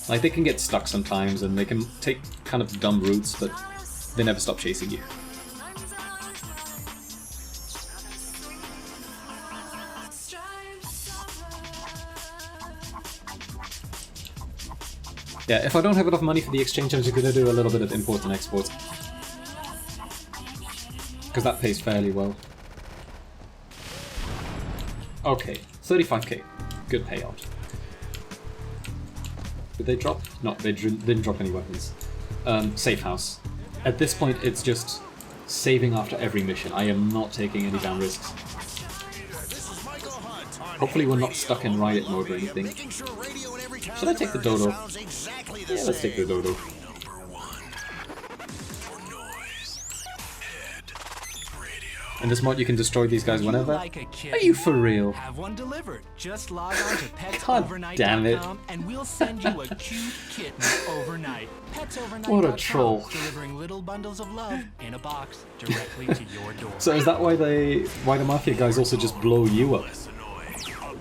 Like, they can get stuck sometimes, and they can take kind of dumb routes, but they never stop chasing you. Yeah, if I don't have enough money for the exchange, I'm just gonna do a little bit of import and export. Because that pays fairly well. Okay, 35k. Good payout. Did they drop? No, they didn't drop any weapons. Safe house. At this point, it's just saving after every mission. I am not taking any damn risks. Hopefully we're not stuck in riot mode or anything. Should I take the dodo? Yeah, let's take the dodo. In this mod you can destroy these guys whenever? Are you for real? Have one delivered. Just log on to damn it. petsovernight.com and we'll send you a cute kitten overnight. What a troll. Delivering little bundles of love in a box directly to your door. So is that why the Mafia guys also just blow you up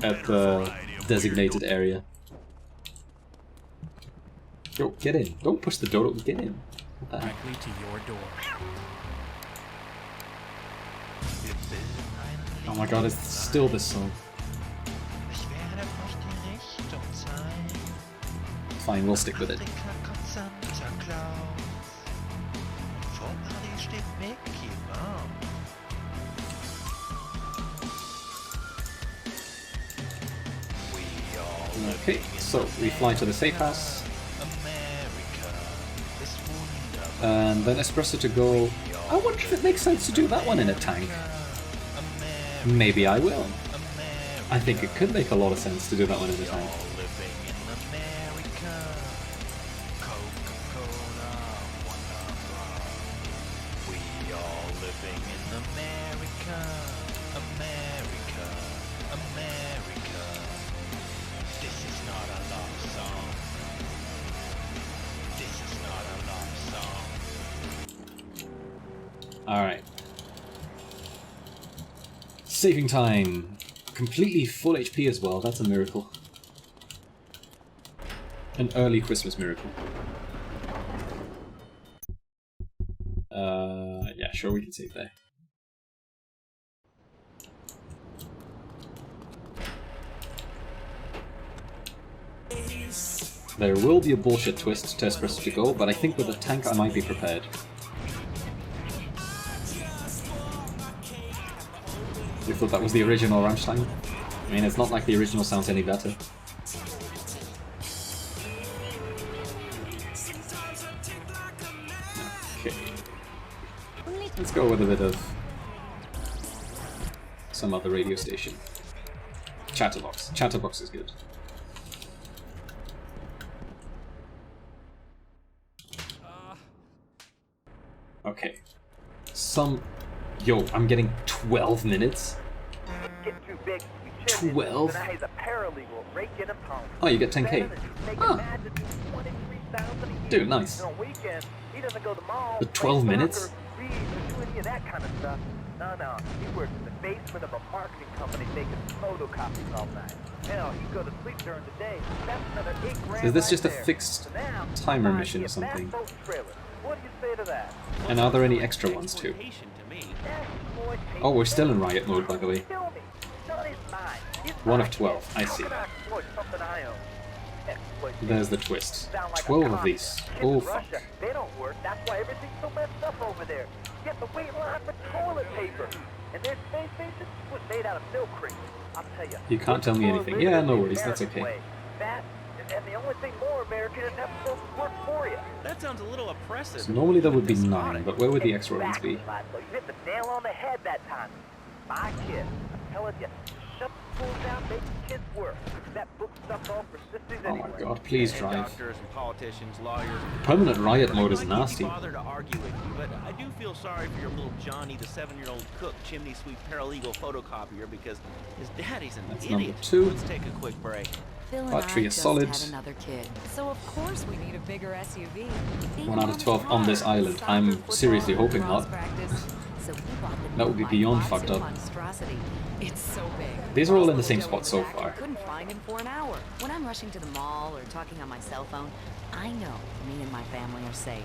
at the designated area? Yo, get in. Don't push the dodo, get in. What the heck? Directly to your door. Oh my god, it's still this song. Fine, we'll stick with it. Okay, so we fly to the safe house. And then Espresso to go. I wonder if it makes sense to do that one in a tank. Maybe I will. I think it could make a lot of sense to do that one in a tank. Alright. Saving time. Completely full HP as well, that's a miracle. An early Christmas miracle. Yeah, sure, we can save there. There will be a bullshit twist to Espresso to go, but I think with a tank I might be prepared. You thought that was the original Rammstein? I mean, it's not like the original sounds any better. Okay. Let's go with a bit of some other radio station. Chatterbox. Chatterbox is good. Okay. Yo, I'm getting 12 minutes? 12? Oh, you get 10k. Ah. Dude, nice. The 12 minutes? No, he works in the basement of a marketing company making photocopies all night. Hell, he go to sleep during the day. That's another $8 grand. Is this just a fixed timer mission or something? What do you say to that? And are there any extra ones too? Oh, we're still in riot mode, by the way. 1 of 12, I see. There's the twist. 12 of these. Oh, fuck. They don't work. That's why everything's so messed up over there. You have to wait in line for toilet paper. And their space station was made out of milk crates. I'll tell you. You can't tell me anything. Yeah, no worries. That's okay. That and the only thing more American is having to work for you. That sounds a little oppressive. So normally there would be 9, but where would the extra ones be? You hit the nail on the head that time. My kid, I'm telling you, shut the school down, make the kids work. That book stuff all for sisters Oh my god, please drive. Doctors and politicians, lawyers. Permanent riot mode is nasty. I wouldn't bother to argue with you, but I do feel sorry for your little Johnny, the 7-year-old cook, chimney sweep paralegal photocopier, because his daddy's an That's idiot. number 2. Let's take a quick break. Phil and Battery I is just solid. had another kid, so of course we need a bigger SUV. 1 out of 12 on this island. I'm seriously hoping not. That would be beyond fucked up. It's so big. These are all in the same spot so far. Couldn't find him for an hour. When I'm rushing to the mall or talking on my cell phone, I know me and my family are safe.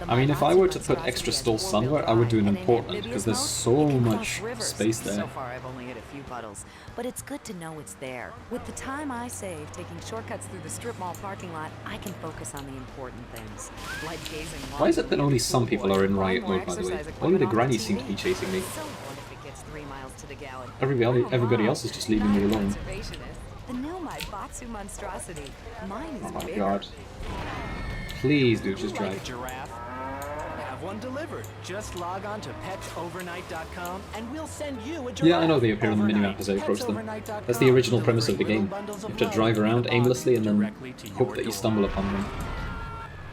I mean, if I were to put extra stalls somewhere, I would do it in Portland, because there's so much space there. So far I've only hit a few puddles, but it's good to know it's there. With the time I save taking shortcuts through the strip mall parking lot, I can focus on the important things, like gazing. Why is it that only some people are in riot mode, by the way? Only the grannies seem to be chasing me. Everybody else is just leaving me alone. The new Batsu monstrosity. Mine is Oh my bigger. god. Please, dude, just drive. Giraffe? Have one delivered. Just log on to petsovernight.com and we'll send you a giraffe. Yeah, I know they appear on the minimap as I approach them. That's the original premise of the game. You have to drive around aimlessly and then hope that you stumble upon them.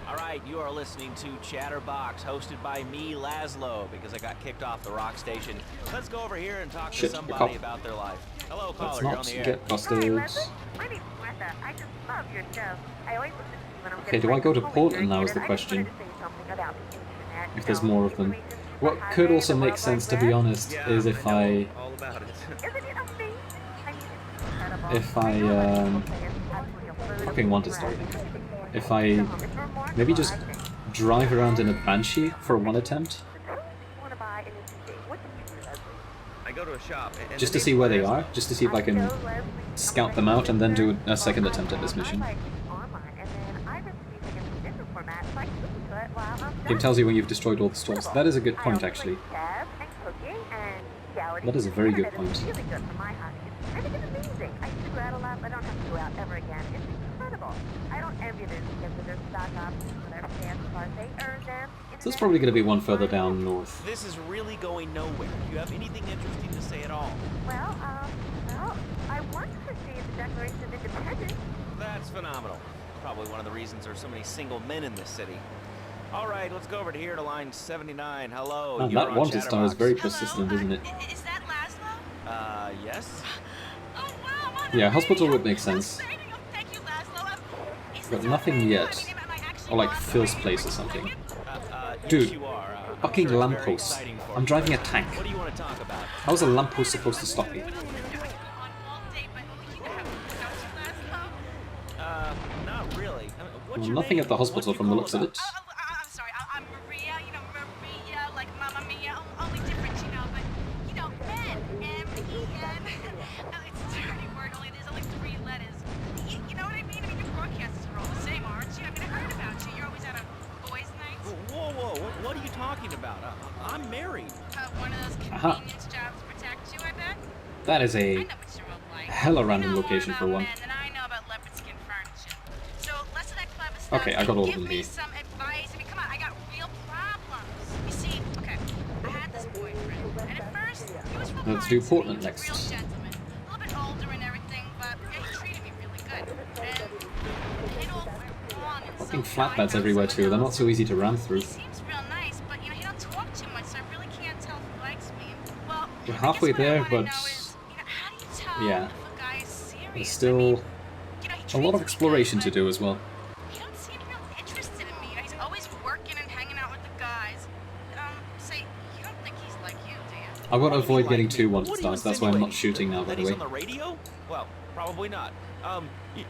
Alright, you are listening to Chatterbox, hosted by me, Laszlo, because I got kicked off the rock station. Let's go over here and talk to Shit, somebody cop. about their life. Hello, Let's caller, you're on not the air. get busted. My name's Martha. I just love your show. I always listen to you when I'm Okay, do I go to Portland now is the question. If there's more of them. What could also make sense, to be honest, is if I fucking want to start. If I maybe just drive around in a Banshee for one attempt, I go to a shop. And just to see where they are, just to see if I can scout them out and then do a second attempt at this mission. It tells you when you've destroyed all the stores. That is a good point, actually. That is a very good point. I think it's amazing. I used to go out a lot, but I don't have to go out ever again. It's incredible. I don't envy this because of their stock options for their fans cars. They earn them. So it's probably going to be one further down north. This is really going nowhere. Do you have anything interesting to say at all? Well, I want to see the Declaration of Independence. That's phenomenal. Probably one of the reasons there's so many single men in this city. All right, let's go over to here to line 79. Hello. Man, you're that on wanted star is Chatterbox. very persistent, isn't it? Is that Laszlo? Yes. Yeah, hospital would make sense. But nothing yet. Or like Phil's place or something. Yes, Dude, you are. fucking lamppost. I'm driving a tank. What do you want to talk about? How is a lamppost supposed to stop me? Not really. What's Well, your nothing name? at the hospital from the looks of it. I'm sorry, I'm Maria, you know, Maria, like Mamma Mia, only different, you know, but, you know, men, M-E-N, it's a dirty word, only there's only 3 letters. You know what I mean? I mean, your broadcasters are all the same, aren't you? I mean, I heard about you, you're always at a boys' night. Whoa, what are you talking about? I'm married. One of those convenience jobs to protect you, I bet? That is a hella random location for one. And I know about leopard skin furniture. So, less of that clever stuff. Okay, I got all of them Give me here. some advice. I mean, come on, I got real problems. You see, okay, I had this boyfriend, and at first, he was real Let's kind do to Portland me. He was a next. real gentleman. A little bit older and everything, but yeah, he treated me really good. And it all went wrong. And Fucking so flatbeds everywhere too. They're not so easy to ram through. seems real nice, but, you know, he don't talk too much, so I really can't tell if he likes me. Well, You're halfway there, but yeah, there's still a lot of exploration to do as well. he don't seem real interested in me. You know, he's always working and hanging out with the guys. Say, you don't think he's like you, do you? I want to avoid getting too wanted stars. That's why I'm not shooting now, by That the he's way. on the radio? Well, probably not.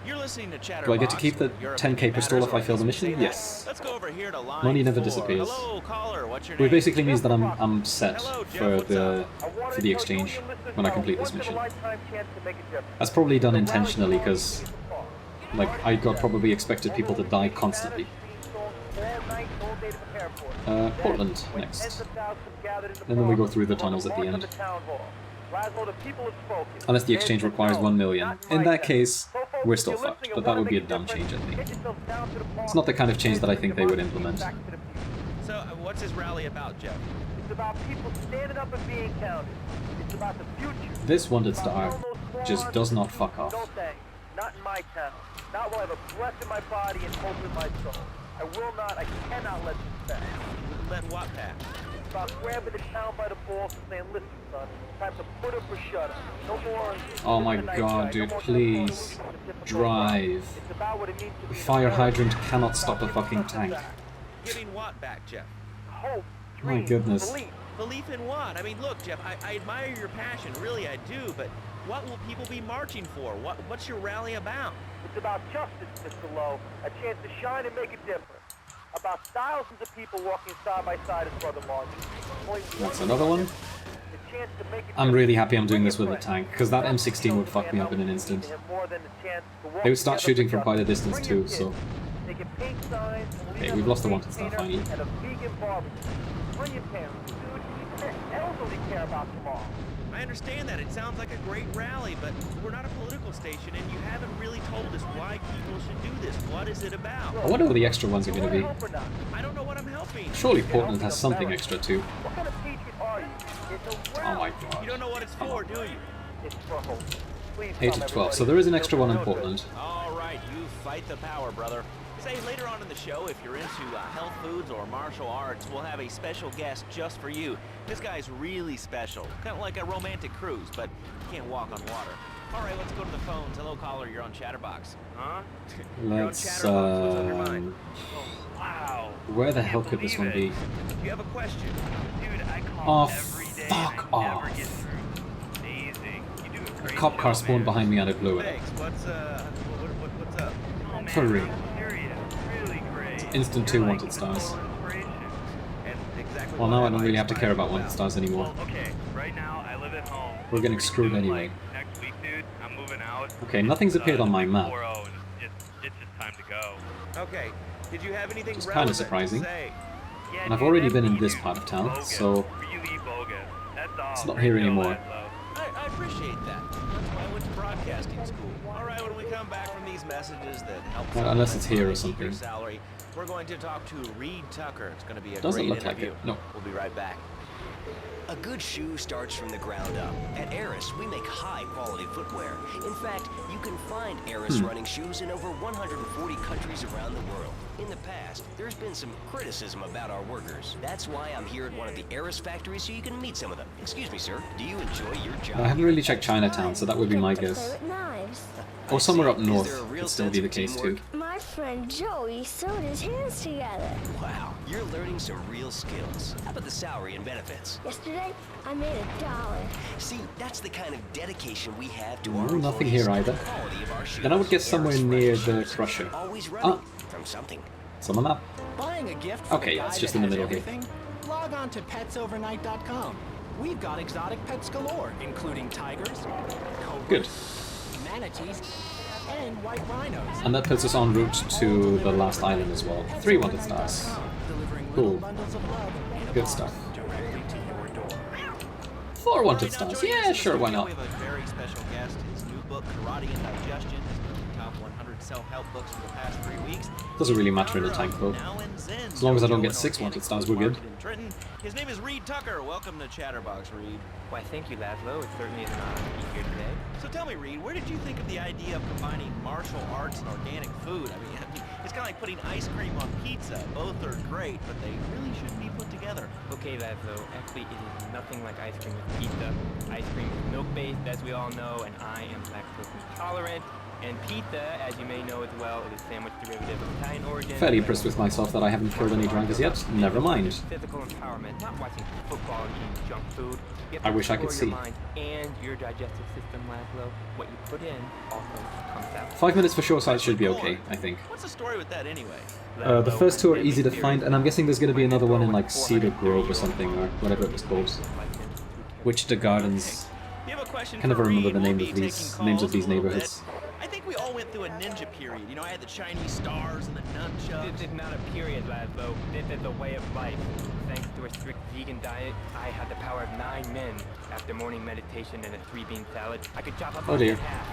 You're listening to Chatterbox. Do I get to keep the Your 10k opinion pistol matters, if I or fail the at least mission? say that. Yes. Let's go over here to line Money never 4. disappears. Hello, caller. What's your Which name? basically means that I'm set for the exchange when I complete this mission. That's probably done intentionally because, like, I got probably expected people to die constantly. Portland next. And then we go through the tunnels at the end. Unless the exchange requires 1 million. In that case, we're still fucked, but that would be a dumb change, I think. It's not the kind of change that I think they would implement. So, what's his rally about, Jeff? It's about people standing up and being counted. It's about the future. This wanted star just does not fuck off. No thanks. Not in my town. Not while I have a breath in my body and hope in my soul. I will not, I cannot let this pass. Let what pass? It's about grabbing the town by the balls and saying, listen, son, time to put up or shut up. No more. Oh my god, dude, please. Drive. The fire hydrant cannot stop a fucking tank. Giving what back, Jeff? Hope. My goodness. Belief in what? I mean, look, Jeff, I admire your passion, really I do, but what will people be marching for? What's your rally about? It's about justice, Mr. Lowe. A chance to shine and make a difference. About thousands of people walking side by side as Brother Martin. That's another one. I'm really happy I'm doing this with a tank, because that M16 would fuck me up in an instant. They would start shooting from quite a distance too, so... Okay, we've lost the wanted star finally. I understand that. It sounds like a great rally, but we're not a political station, and you haven't really told us why people should do this. What is it about? I wonder what the extra ones are going to be. I don't know what I'm helping. Surely Portland has something extra too. Oh my god. You don't know what it's for, do you? It's for hope. 8 of 12, so there is an extra one in Portland. All right, you fight the power, brother. Say, later on in the show, if you're into health foods or martial arts, we'll have a special guest just for you. This guy's really special. Kind of like a romantic cruise, but can't walk on water. All right, let's go to the phones. Hello, caller, you're on Chatterbox. Huh? Let's, Wow. where the hell could this one be? Do you have a question? Dude, I Oh, fuck off. A cop car spawned behind me and I blew it. Thanks. What's up? For real. Instant 2 wanted stars. Well, now I don't really have to care about wanted stars anymore. Okay, right now I live at home. We're getting screwed anyway. Next week, dude, I'm moving out. Okay, nothing's appeared on my map. It's just time to go. Okay. Did you have anything Which is kind of relevant surprising. to say? And I've already been in this part of town, so Really bogus. That's all. it's not here anymore. I appreciate that. That's why I went to broadcasting school. All right, when we come back from these messages that help Unless it's here or your something. salary, we're going to talk to Reed Tucker. It's going to be a Doesn't great look like interview. it, no. We'll be right back. A good shoe starts from the ground up. At Eris, we make high-quality footwear. In fact, you can find Eris running shoes in over 140 countries around the world. In the past, there's been some criticism about our workers. That's why I'm here at one of the Eris factories so you can meet some of them. Excuse me, sir. Do you enjoy your job? I haven't really checked Chinatown, so that would be my guess. Or somewhere up north could still be the case too. My friend Joey sewed his hands together. Wow, you're learning some real skills. How about the salary and benefits? Yesterday, I made $1. See, that's the kind of dedication we have to No, our nothing employees, here either. the quality of our shoes. Then I would get somewhere Air's near fresh the shoes, crusher. Always running Ah, from something. it's on the map. Buying a gift for Okay, the guy it's just that in the has middle here. everything? Log on to petsovernight.com. We've got exotic pets galore, including tigers, cobras, Good. manatees, and white rhinos. And that puts us en route to the last island as well. 3 wanted stars. Cool. Good stuff. 4 wanted stars. Yeah, sure, why not? We have a very special guest. His new book, Karate and Digestion, has been in the top 100 self-help books for the past 3 weeks. Doesn't really matter in the tank though. As long as I don't get 6 wanted stars, we're good. His name is Reed Tucker. Welcome to Chatterbox, Reed. Why, thank you, Laszlo. It certainly is an honor to be here today. So tell me, Reed, where did you think of the idea of combining martial arts and organic food? I mean, it's kind of like putting ice cream on pizza. Both are great, but they really shouldn't be put together. Okay, Laszlo. Actually, it is nothing like ice cream with pizza. Ice cream is milk-based, as we all know, and I am lactose intolerant. And pizza, as you may know as well, is a sandwich derivative of Italian origin. Fairly impressed with myself that I haven't killed any dragons yet. Never mind. Physical empowerment, not watching football and eating junk food. You have to I wish I could explore see. your mind and your digestive system, Laszlo. What you put in also comes out. 5 minutes for sure sight should be okay, I think. What's the story with that anyway? The first 2 are easy to find, and I'm guessing there's going to be another one in like Cedar Grove or something, or whatever it was called. Which the gardens. You have a question Can never for remember Reed. the We'll name be of these taking names of calls these in a little neighborhoods. bit. I think we all went through a ninja period. You know, I had the Chinese stars and the nunchucks. This is not a period, Laszlo. This is a way of life. Thanks to a strict vegan diet, I had the power of 9 men. After morning meditation and a 3-bean salad, I could chop up Oh my dear. head half.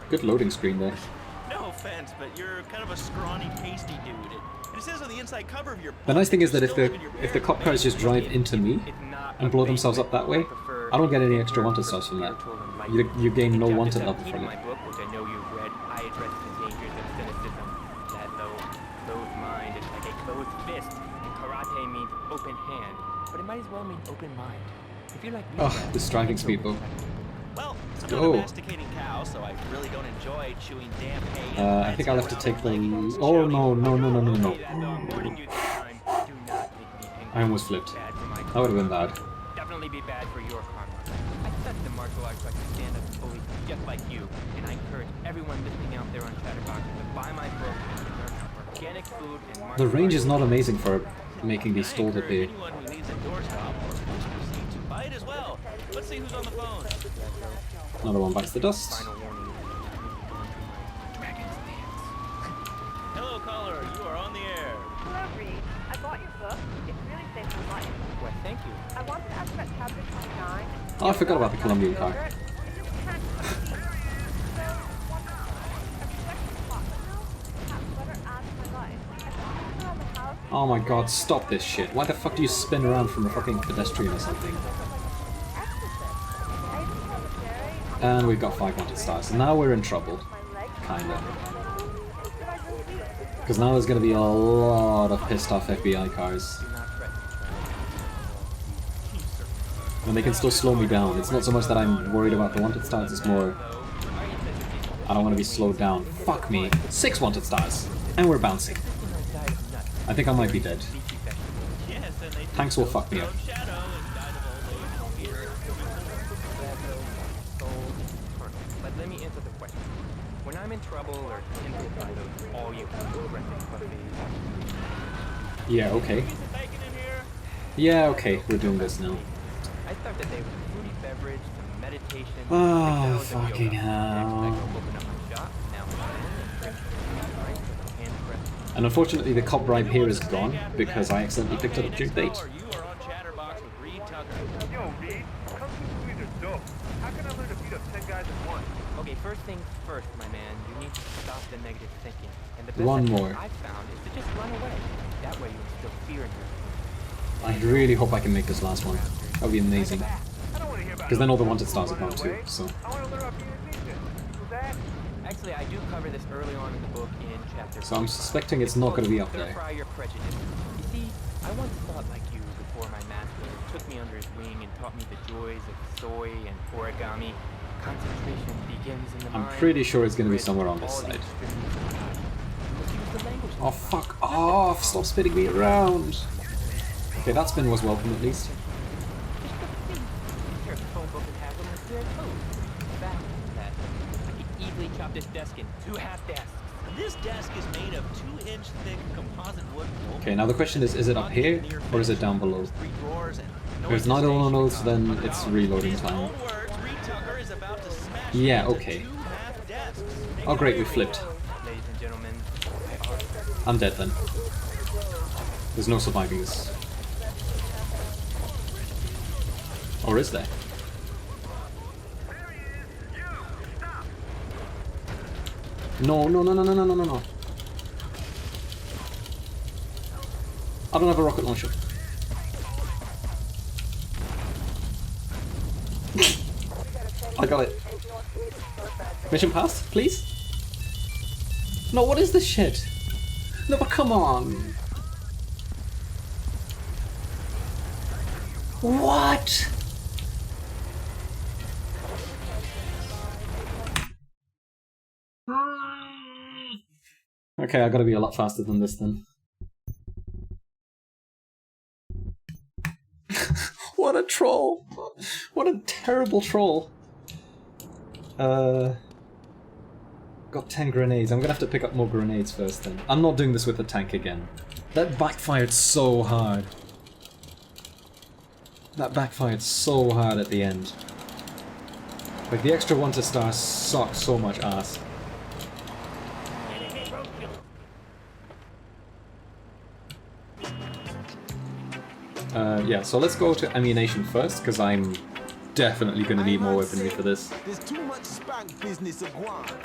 Good loading screen there. No offense, but you're kind of a scrawny, pasty dude. And it says on the inside cover of your book, The nice thing is that you're if the cop cars just drive into me and blow themselves up that way, I don't get any extra wanted stars from that. You gain no wanted level from my it. book, which I know you've read, I address the dangers of cynicism. Laszlo, closed mind is like a closed fist, and karate means open hand, but it might as well mean open mind. If you like Oh, this driving speed though. Well, Let's I'm not a go. masticating cow, so I really don't enjoy chewing damn hay. I think I'll have to take the... Oh no, no, no, no, no, no. I almost flipped. That would have been bad. Definitely be bad for your karma. I studied the martial arts so I can stand up fully just like you, and I encourage everyone listening out there on Chatterbox to buy my book and learn organic food and martial The range arts. is not amazing for making these stalls appear. Anyone who needs a doorstop or proceed to buy it as well. Let's see who's on the phone. Another one bites the dust. Hello, caller. You are on the air. Hello, Reed. I bought your book. It really saved my life. Well, thank you. I wanted to ask about chapter 29. Oh, I forgot about the Colombian car. Oh my god, stop this shit. Why the fuck do you spin around from a fucking pedestrian or something? And we've got 5 wanted stars. Now we're in trouble. Kinda. Because now there's gonna be a lot of pissed off FBI cars. And they can still slow me down. It's not so much that I'm worried about the wanted stars, it's more... I don't want to be slowed down. Fuck me. 6 wanted stars. And we're bouncing. I think I might be dead. Tanks will fuck me up. But let me answer the question. When I'm in trouble or tempted by those all-you-can-eat breakfast buffets, Yeah, okay. Yeah, okay. We're doing this now. I thought that they were fruity beverage, some meditation. Oh, fucking hell. And unfortunately the cop bribe here is gone because I accidentally picked up a due date. Yo, Reed, come to the dope. How can I learn to beat up 10 guys at once? Okay, first things first, my man. You need to stop the negative thinking. And the best One idea more. I've found is to just run away. That way you instill fear in your I really hope I can make this last one. That would be amazing. Because then all the wanted stars are gone too, so... Actually, I do cover this early on in the book in chapter. So I'm suspecting it's not going to be up there. Fry your prejudice. You see, I once thought like you before my master took me under his wing and taught me the joys of soy and origami. Concentration begins in the I'm mind. pretty sure it's going to be somewhere on this side. Oh, fuck off! Stop spinning me around! Okay, that spin was welcome at least. Easily chop this desk in 2 half desks. This desk is made of 2-inch thick composite wood. Okay, now the question is it up here or is it down below? If it's neither one of those, then it's reloading time. Yeah, okay. Oh great, we flipped. Ladies and gentlemen, I'm dead then. There's no surviving this. Or is there? No, no, no, no, no, no, no, no, no. I don't have a rocket launcher. I got it. Mission passed, please? No, what is this shit? No, but come on. What? Okay, I gotta be a lot faster than this then. What a troll! What a terrible troll! Got 10 grenades. I'm gonna have to pick up more grenades first then. I'm not doing this with the tank again. That backfired so hard. That backfired so hard at the end. Like, the extra 1 to star sucked so much ass. Yeah, so let's go to ammunition first, because I'm definitely going to need more weaponry for this.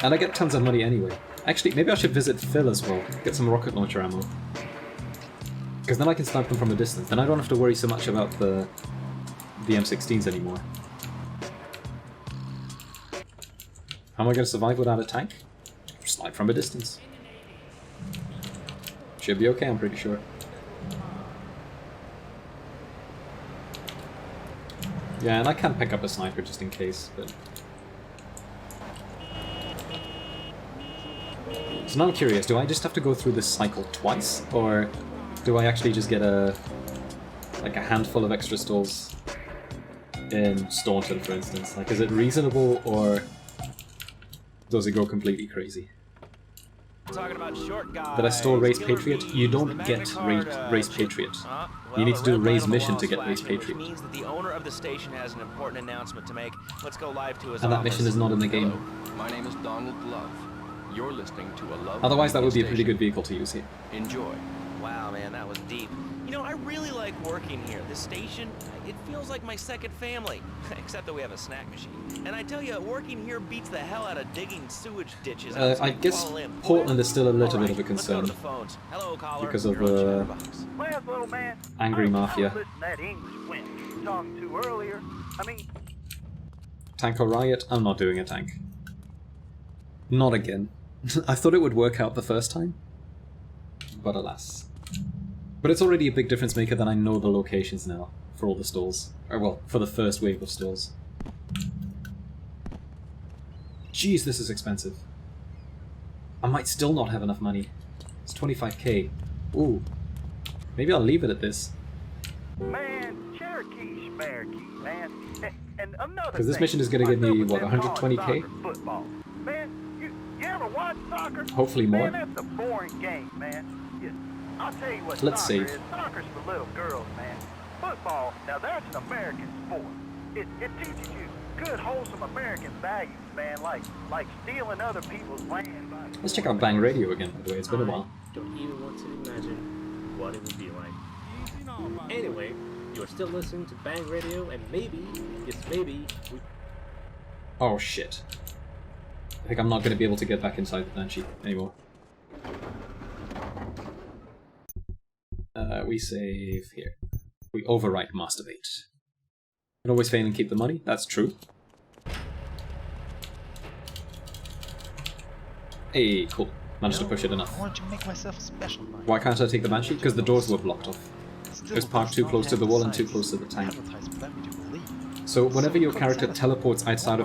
And I get tons of money anyway. Actually, maybe I should visit Phil as well, get some rocket launcher ammo. Because then I can snipe them from a distance, then I don't have to worry so much about the M16s anymore. How am I going to survive without a tank? Snipe from a distance. Should be okay, I'm pretty sure. Yeah, and I can pick up a sniper just in case, but... So now I'm curious, do I just have to go through this cycle twice? Or do I actually just get like a handful of extra stalls in Staunton, for instance? Like, is it reasonable, or does it go completely crazy? Talking about short guys. Did I stall Raise Patriot? You don't get Raise Patriot. You need to do Raise Mission to get Raise Patriot. Means that the owner of the station has an important announcement to make. Let's go live to his And that office. mission is not in the game. My name is Donald Love. You're listening to a Love. Otherwise, that would be a pretty good vehicle to use here. Enjoy. Wow, man, that was deep. You know, I really like working here. This station, it feels like my second family. Except that we have a snack machine. And I tell you, working here beats the hell out of digging sewage ditches. I guess Portland is still a little bit of a concern. Hello, caller. Because of Last little man, angry mafia. listen to that English wench you were talking to earlier. I mean, Tank or riot? I'm not doing a tank. Not again. I thought it would work out the first time, but alas. But it's already a big difference maker that I know the locations now for all the stalls. Or well, for the first wave of stalls. Jeez, this is expensive. I might still not have enough money. It's 25k. Ooh. Maybe I'll leave it at this. man, Cherokee, Schmerkey, man. And another Because this thing, mission is going to give me, what's what, up with them 120k? college soccer football? Man, you ever watch soccer? Hopefully more. Man, that's a boring game, man. I'll tell you what Let's soccer save. is. Soccer's for little girls, man. Football, now that's an American sport. It teaches you good, wholesome American values, man, like stealing other people's land. Let's check out Bang Radio again, by the way. It's been a while. Don't even want to imagine what it would be like. Anyway, you're still listening to Bang Radio, and maybe, yes maybe, we... Oh shit. I think I'm not going to be able to get back inside the Banshee anymore. We save here. We overwrite masturbate. Can always fail and keep the money. That's true. Hey, cool. Managed to push it enough. I wanted to make myself special. Why can't I take the Banshee? Because the doors were blocked off. It was parked too close to the wall and too close to the tank. So whenever your character teleports outside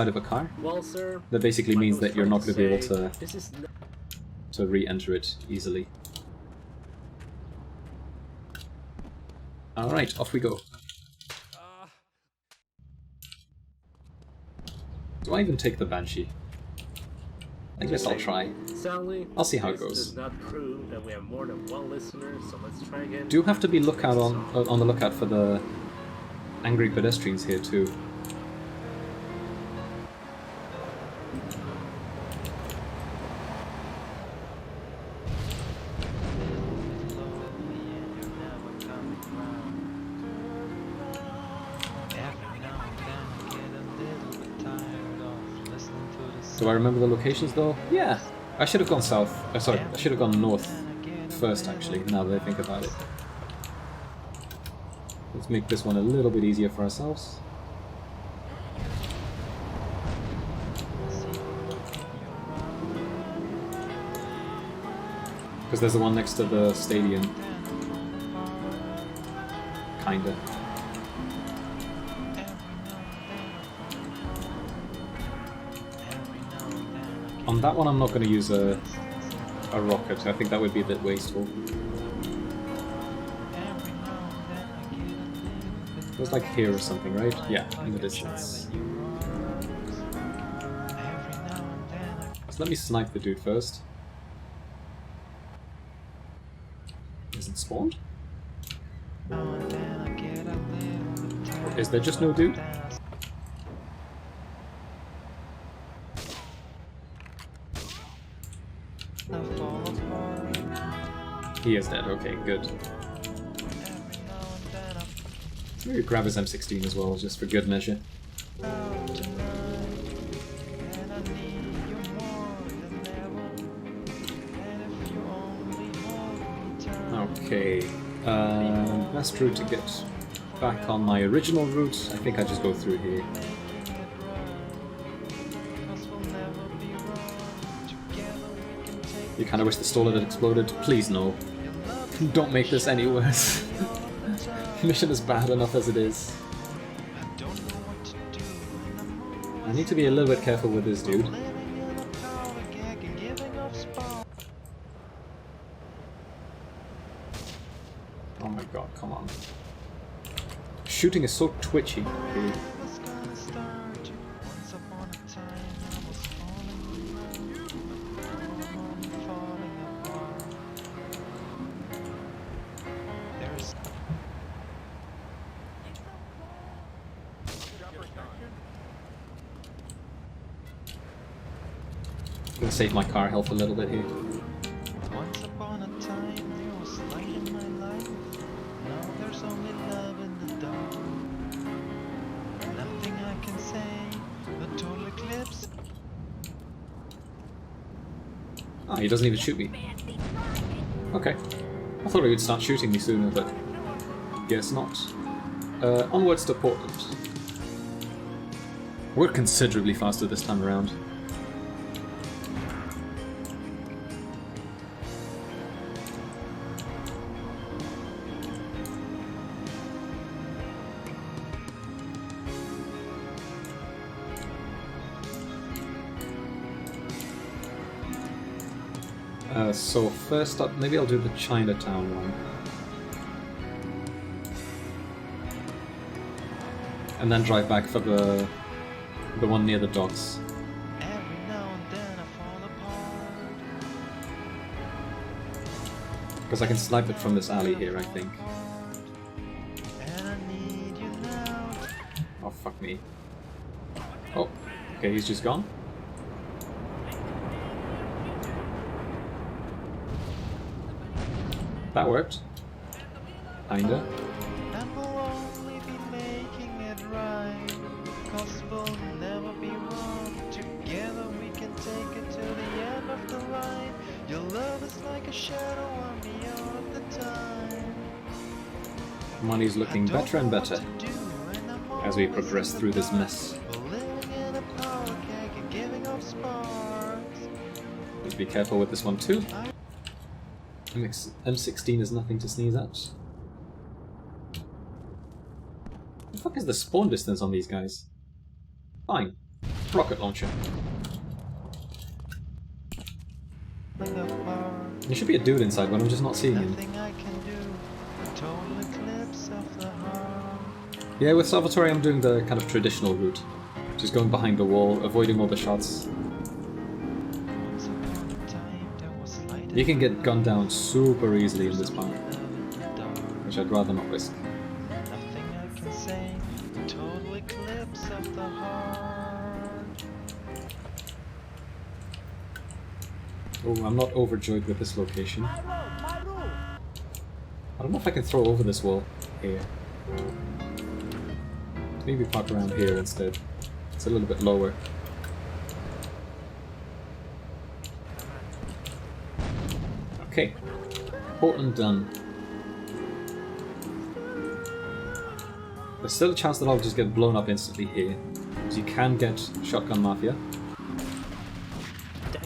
of a car, Well, sir, that basically means that you're not going to be able to this is re-enter it easily. Alright, off we go. Do I even take the Banshee? I guess I'll try. Sadly, I'll see how it this goes. does not prove that we have more than one listener, so let's try again. Do have to be on the lookout for the angry pedestrians here too. Do I remember the locations though? Yeah! I should have gone south. Sorry, I should have gone north first actually, now that I think about it. Let's make this one a little bit easier for ourselves. Because there's the one next to the stadium. Kinda. On that one I'm not going to use a rocket, I think that would be a bit wasteful. It was like here or something, right? Yeah, in the distance. So let me snipe the dude first. Is it spawned? Is there just no dude? He is dead, okay, good. Maybe grab his M16 as well, just for good measure. Okay, best route to get back on my original route, I think I just go through here. You kinda wish the stall had exploded? Please no. Don't make this any worse. Mission is bad enough as it is. I need to be a little bit careful with this dude. Oh my god, come on. Shooting is so twitchy. Okay. I'm gonna save my car health a little bit here. Once upon a time there was light in my life. Now there's only love in the dark. Nothing I can say. A total eclipse. Ah, he doesn't even shoot me. Okay. I thought he would start shooting me sooner, but guess not. Onwards to Portland. We're considerably faster this time around. So first up, maybe I'll do the Chinatown one. And then drive back for the one near the docks. Because I can snipe it from this alley here, I think. Oh, fuck me. Oh, okay, he's just gone. That worked. Kinda. And we'll only be making it right. 'Cause we'll never be wrong. Together we can take it to the end of the line. Your love is like a shadow on me all of the time. Money's looking better and better as we progress through this mess. Let's be careful with this one too. M16 is nothing to sneeze at. fuck is the spawn distance on these guys? Fine. Rocket launcher. There should be a dude inside, but I'm just not seeing him. Nothing I can do. Total eclipse of the heart. Yeah, with Salvatore I'm doing the kind of traditional route. Just going behind the wall, avoiding all the shots. You can get gunned down super easily in this part, which I'd rather not risk. Nothing I can say. Total eclipse of the heart. Oh, I'm not overjoyed with this location. I don't know if I can throw over this wall here. Maybe park around here instead. It's a little bit lower. Okay. Portland done. There's still a chance that I'll just get blown up instantly here. Because you can get Shotgun Mafia.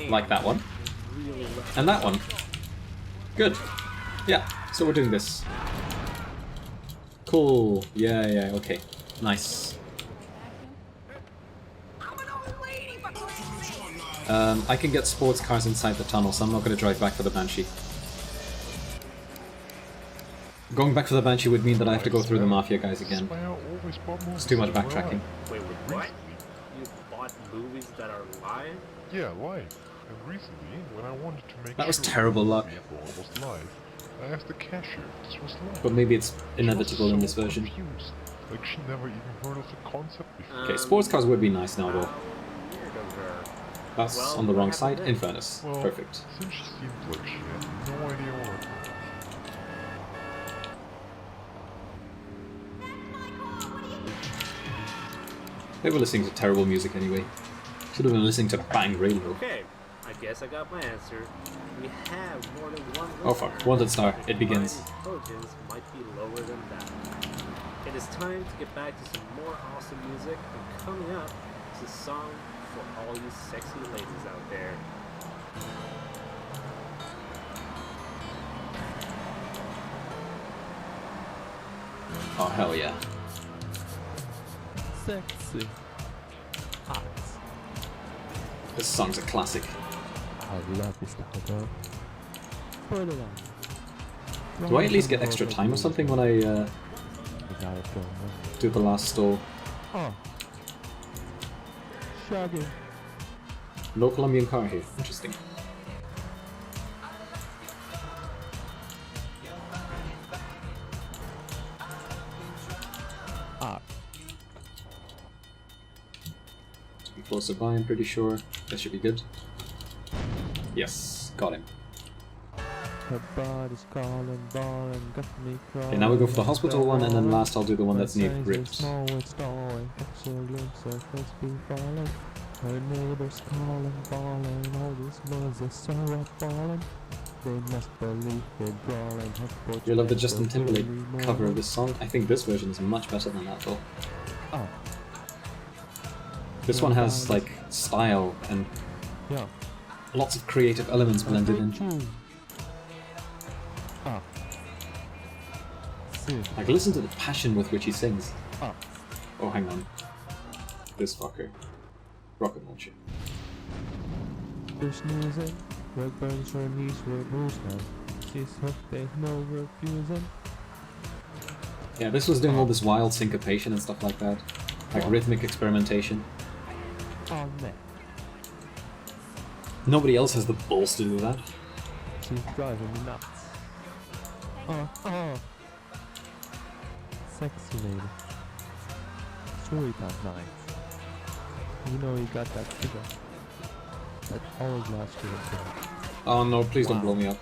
Like that one. And that one. Good. Yeah, so we're doing this. Cool. Yeah, okay. Nice. I can get sports cars inside the tunnel, so I'm not going to drive back for the Banshee. Going back for the Banshee would mean that I have to go through the Mafia guys again. It's too much backtracking. Wait, what? You bought movies that are live? Yeah, live. And recently, when I wanted to make That was sure terrible luck. was live, I asked the cashier if this was live. But maybe it's inevitable in this version. Confused. Like she never even heard of the concept before. Okay, sports cars would be nice now though. That's on the wrong side, in fairness. Well, Perfect. Since she seemed like she had no idea what. They were listening to terrible music anyway. Should have been listening to Bang Radio. Okay, I guess I got my answer. We have more than one. Oh fuck, Wanted Star, it begins. Intelligence might be lower than that. It is time to get back to some more awesome music, and coming up is a song for all you sexy ladies out there. Oh hell yeah. Sexy. Hot. This song's a classic. I love this style. Put it on. Do I at least get extra time or something when I do the last stall? Oh. Shaggy. No Colombian car here. Interesting. Ah. To be closer by, I'm pretty sure. That should be good. Yes, got him. Her body's calling, balling, got me crawling. Okay, now we go for the hospital one, and then last I'll do the one that's near ripped. Her neighbors calling, balling, all these boys are so balling. They must believe they're brawling. You love the Justin Timberlake cover of this song? I think this version is much better than that though. Oh. This one has like style and lots of creative elements blended in. Oh. Like listen to the passion with which he sings. Oh. Oh, hang on. This fucker. Rocket launcher. This music, work burns her knees with rules now. She's hooked, there's no refusing. Yeah, this was doing all this wild syncopation and stuff like that. Like rhythmic experimentation. Oh man. Nobody else has the balls to do that. She's driving me nuts. Oh. Sexy lady. Sweet at night. You know you got that figure. That hourglass figure. Oh no, please don't blow me up.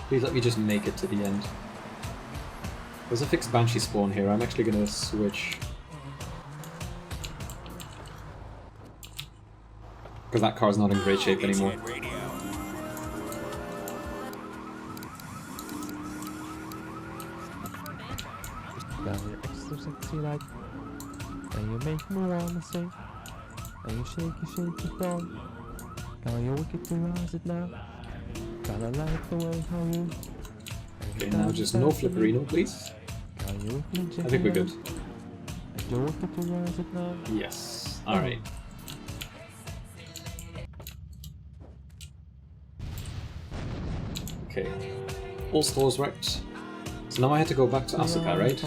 Please let me just make it to the end. There's a fixed Banshee spawn here, I'm actually gonna switch. Because that car's not in great shape anymore. Now you're extra sexy like, and you make me wanna sing, and you shake your thong. Now you're wicked to rise it now. Gotta like the way how you. Okay, now just no flipperino, please. I think we're good. You want to realize it now? Yes. Alright. Okay. All stores worked. So now I had to go back to Asuka, right?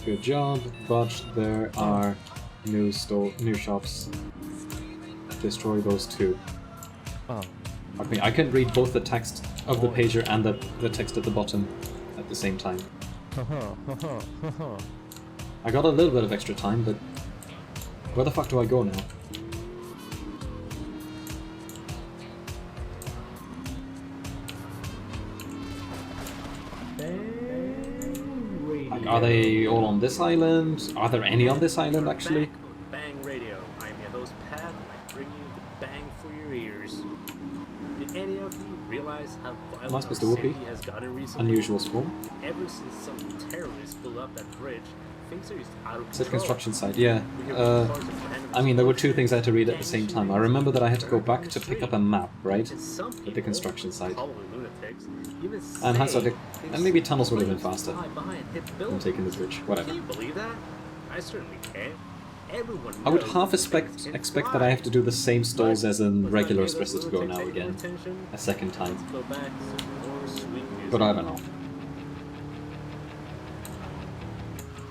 Good job, but there are new shops. Destroy those two. Okay, I can read both the text of the pager and the text at the bottom at the same time. I got a little bit of extra time, but where the fuck do I go now? Like, are they all on this island? Are there any on this island, actually? Bang Radio. I'm your host, Pat, and I bring you the bang for your ears. Did any of you realize how violent our city has gotten recently? Unusual swarm. Ever since some terrorists blew up that bridge, things are just out of Said control. construction site, yeah. I mean, there were two things I had to read at the same time. I remember that I had to go back to pick up a map, right? At the construction site. And and maybe tunnels would have been faster than taking the bridge. Whatever. Can you believe that? I certainly can. Everyone I would knows half expect that I have to do the same stalls as in regular Espresso to go now again. A second time. But I don't know.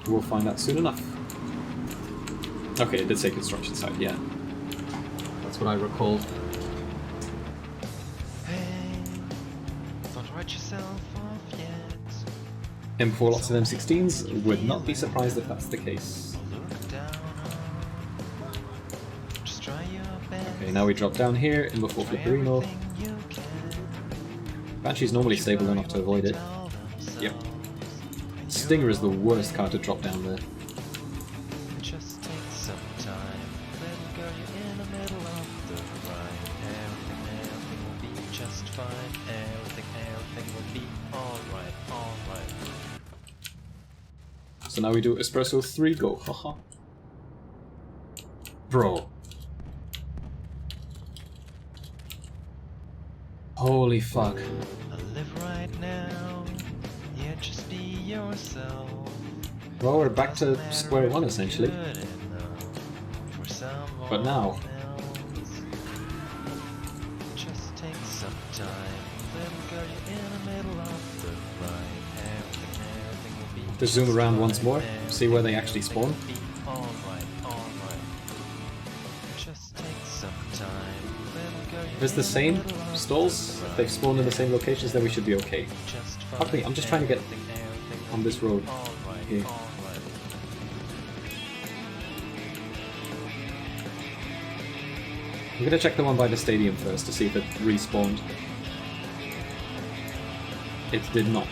We'll find out soon enough. Okay, it did say construction site, yeah. That's what I recalled. M4 lots of M16s, would not be surprised if that's the case. Okay, now we drop down here in before Flipperino. Banshee's normally stable enough to avoid it. Yep. Stinger is the worst car to drop down there. So now we do Espresso 3 go, haha. Bro. Holy fuck. Live right now. Yeah, just be yourself. Well, we're back to square one essentially. But now. Just take some time. Little girl, you're in the middle of the ride. Everything will be To zoom around once more, see where they actually spawn. alright. Just take some time. Little girl, If it's the same stalls, if they've spawned in the same locations, then we should be okay. Fuck me, I'm just trying to get on this road here. I'm gonna check the one by the stadium first to see if it respawned. It did not.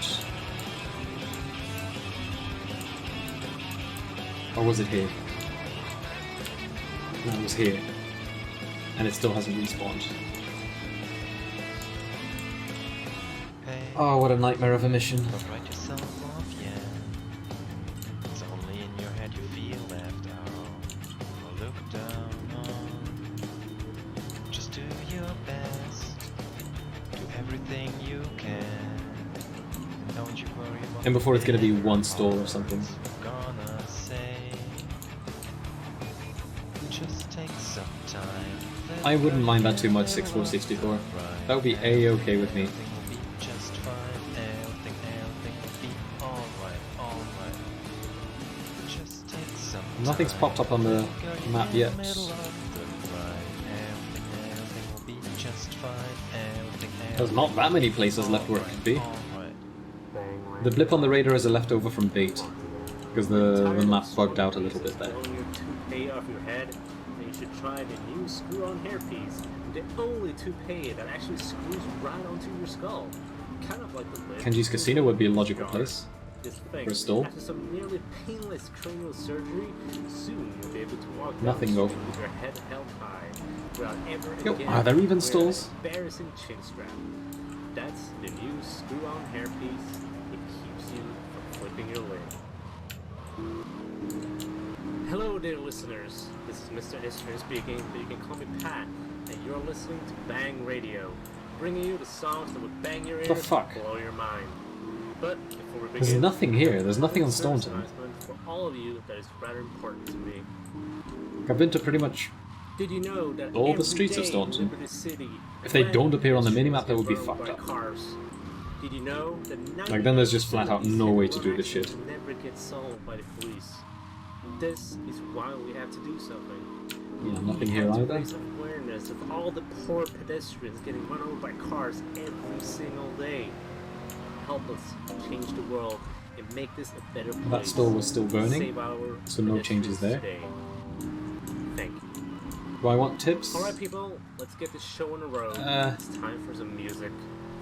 Or was it here? No, it was here. And it still hasn't respawned. Oh, what a nightmare of a mission. Don't write yourself off, yeah. It's only in your head you feel left out. Or look down on. Just do your best. Do everything you can. Don't you worry about And before it's gonna be one stall or something. gonna say. Just take some time. I wouldn't mind that too much, 6464. That would be A-okay with me. Just fine. Everything will be alright. Just take some time. Nothing's popped up on the map yet. There's not that many places left where it could be. The blip on the radar is a leftover from bait, because the map bugged out a little bit there. Blowing your toupee off your head, then you should try the new screw-on hairpiece. The only toupee that actually screws right onto your skull. Kind of like the lid. Kenji's Casino would be a logical place This thing, for a stall. after some nearly painless cranial surgery, soon you'll be able to walk down Nothing the though. street with your head held high, without ever Yo, again are there even wearing stalls? an embarrassing chin strap. That's the new screw-on hairpiece. It keeps you from flipping your lid. Hello dear listeners, this is Mr. Istern speaking, but you can call me Pat, and you're listening to Bang Radio, bringing you the songs that would bang your ears The fuck? and blow your mind. But before we begin, There's nothing here, there's nothing on service Staunton. announcement for all of you that is rather important to me. I've been to pretty much Did you know that all the every streets of day Staunton. Liberty City, If they don't appear on the pedestrians minimap, that would be get run fucked by up. Cars. Did you know that Like, then there's just flat out no way to do this shit. never get solved by the police? This is why we have to do something. Yeah, nothing We here have to either. raise awareness of all the poor pedestrians getting run over by cars every single day. Help us change the world and make this a better place. That store was still burning, Save our so no changes there. today. Thank you. Do I want tips? Alright people, let's get this show on the road. It's time for some music.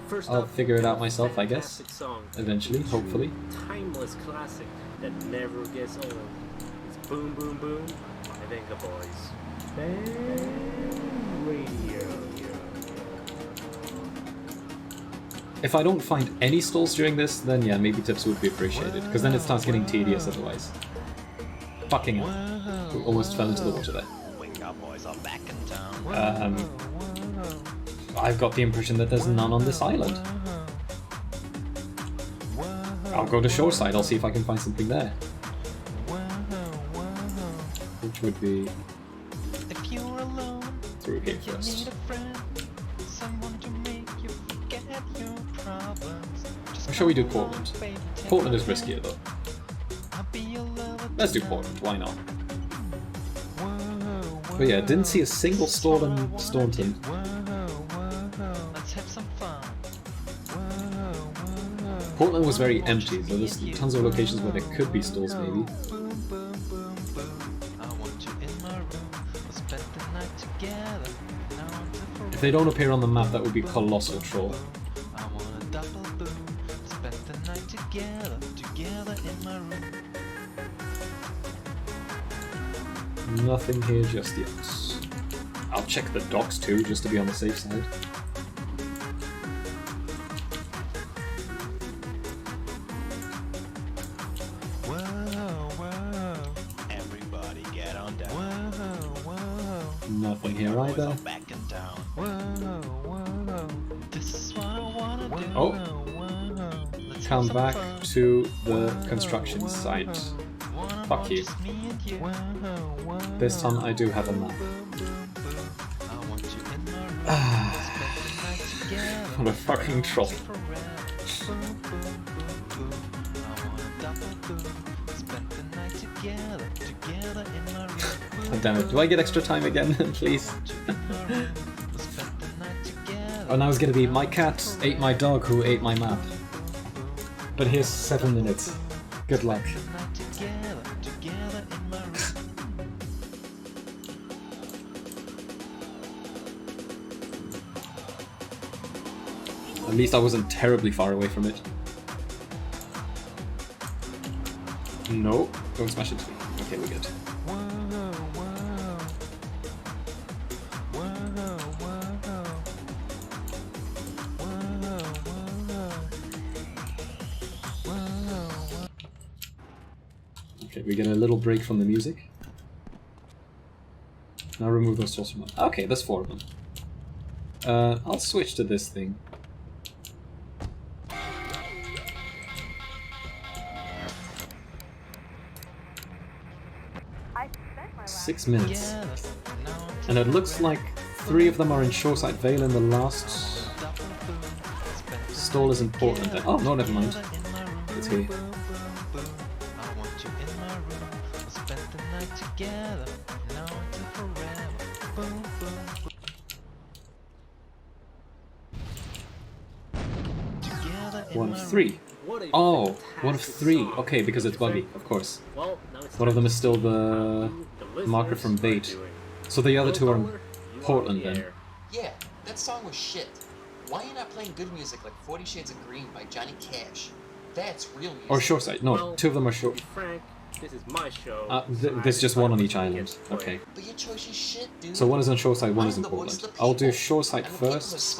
First I'll up, figure it out myself, I guess. fantastic song. Eventually, hopefully. Timeless classic that never gets old. It's Boom Boom Boom by Venga Boys. Bang Radio. If I don't find any stalls during this, then yeah, maybe tips would be appreciated, because then it starts getting tedious otherwise. Fucking hell. We almost fell into the water there. Boys are back in town. I've got the impression that there's none on this island. I'll go to Shoreside, I'll see if I can find something there. Which would be If you're alone, through here you first. need a friend, someone to make you forget your problems. Or shall we do Portland? Portland is riskier though. Let's do Portland, why not? But yeah, didn't see a single stall in Staunton. Let's have some fun. Portland was very empty, so there's tons of locations where there could be stalls maybe. If they don't appear on the map, that would be colossal troll. I want a double boom. Spend the night together in my room. Nothing here just yet. I'll check the docks too, just to be on the safe side. Everybody get on down. Nothing here either. Back in town. This is what I wanna do. Oh! Come back to the construction site. Fuck you. This time I do have a map. What a fucking troll. Oh, damn it, do I get extra time again, please? Oh, now it's gonna be my cat ate my dog who ate my map. But here's 7 minutes. Good luck. At least I wasn't terribly far away from it. No, don't smash into me. Okay, we're good. Okay, we get a little break from the music. Now remove those tools from. Okay, there's 4 of them. I'll switch to this thing. Six minutes. And it looks like 3 of them are in Shoreside Vale and the last stall is in Portland. Oh, no, never mind. It's here. One of 3. Oh, one of 3. Okay, because it's buggy, of course. One of them is still the marker from Bait. So the other 2 are in Portland then. Yeah, that song was shit. Why are you not playing good music like 40 Shades of Green by Johnny Cash? That's real music. Or Shoreside. No, 2 of them are Shore. Frank, this is my show. There's just 1 on each island. Okay. But your choice is shit, dude. So 1 is on Shoreside, 1 is in Portland. I'll do Shoreside first,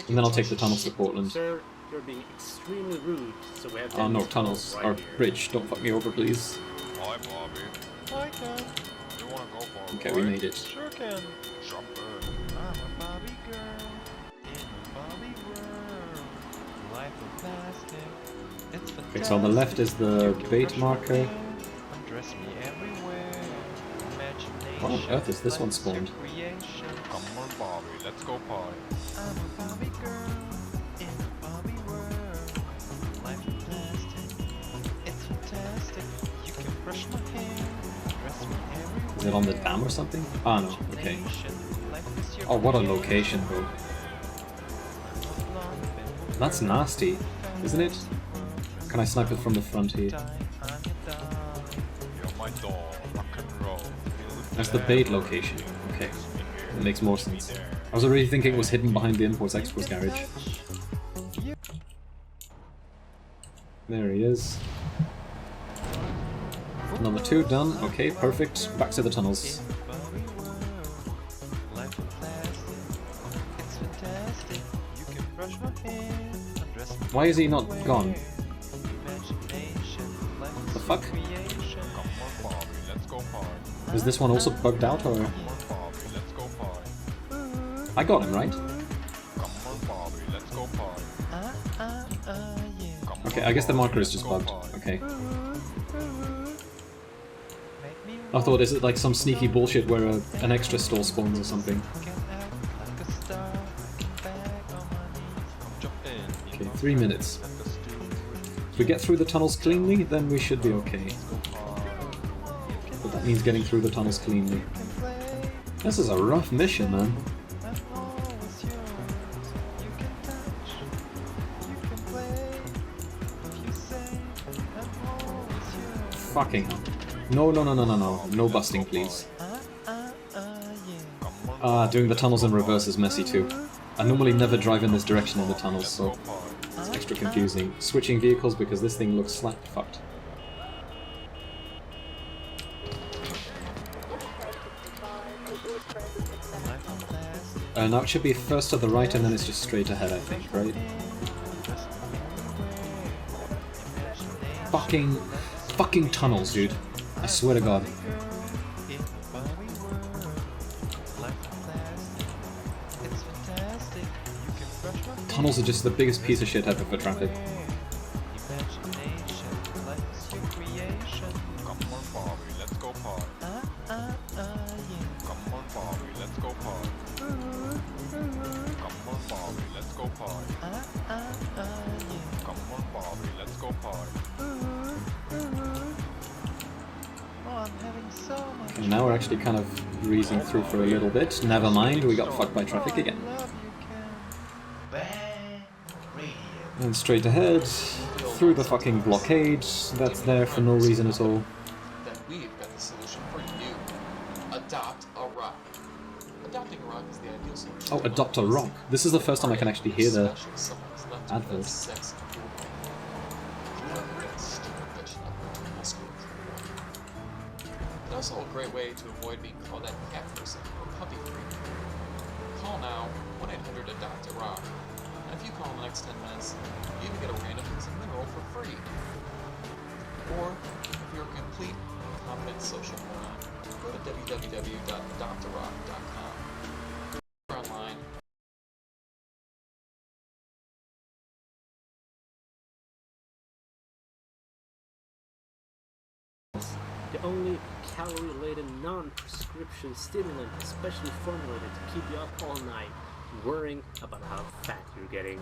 and then I'll take the tunnels to Portland. Sir, you're being extremely rude, so we have to Oh no, tunnels. Or bridge. Don't fuck me over, please. Hi, Bobby. Hi, Ken. You wanna go for a Okay, we ride? made it. Sure can. Jump in. I'm a Bobby girl in a Bobby world. Life is plastic. It's Okay, so on the left is the Bait marker. on earth is this one spawned? Come on, Bobby, let's go party. I'm a Barbie girl in a Barbie world. Life is plastic, it's fantastic. You can brush my hair, dress me everywhere. Is it on the dam or something? Ah, no. Okay. Oh, what a location, bro. That's nasty, isn't it? Can I snipe it from the front here? You're my doll, rock and roll. That's the bait location. Okay. That makes more sense. I was already thinking it was hidden behind the imports-exports garage. There he is. Number 2 done. Okay, perfect. Back to the tunnels. Why is he not gone? The fuck? Is this one also bugged out, or...? I got him, right? Okay, I guess the marker is just bugged. Okay. I thought, is it like some sneaky bullshit where an extra store spawns or something? Okay, 3 minutes. If we get through the tunnels cleanly, then we should be okay. But that means getting through the tunnels cleanly. This is a rough mission, man. Fucking hell. No, no, no, no, no, no. No busting, please. Ah, doing the tunnels in reverse is messy too. I normally never drive in this direction in the tunnels, so it's extra confusing. Switching vehicles because this thing looks slap fucked. Now it should be first to the right and then it's just straight ahead, I think, right? Fucking tunnels, dude. I swear to God. Tunnels are just the biggest piece of shit ever for traffic. And now we're actually kind of breezing through for a little bit. Never mind, we got fucked by traffic again. And straight ahead, through the fucking blockade that's there for no reason at all. Then we've got the solution for you. Adopt a rock. Adopting a rock is the ideal solution. Oh, adopt a rock. This is the first time I can actually hear the advert. It's also a great way to avoid being called a cat person or puppy freak. Call now 1-800-ADOPT-A-ROCK. And if you call in the next 10 minutes, you can get a random piece of mineral for free. Or, if you're a complete, confident social moron, go to www.adoptarock.com. We're online. The only calorie-laden, non-prescription stimulant especially formulated to keep you up all night, worrying about how fat you're getting.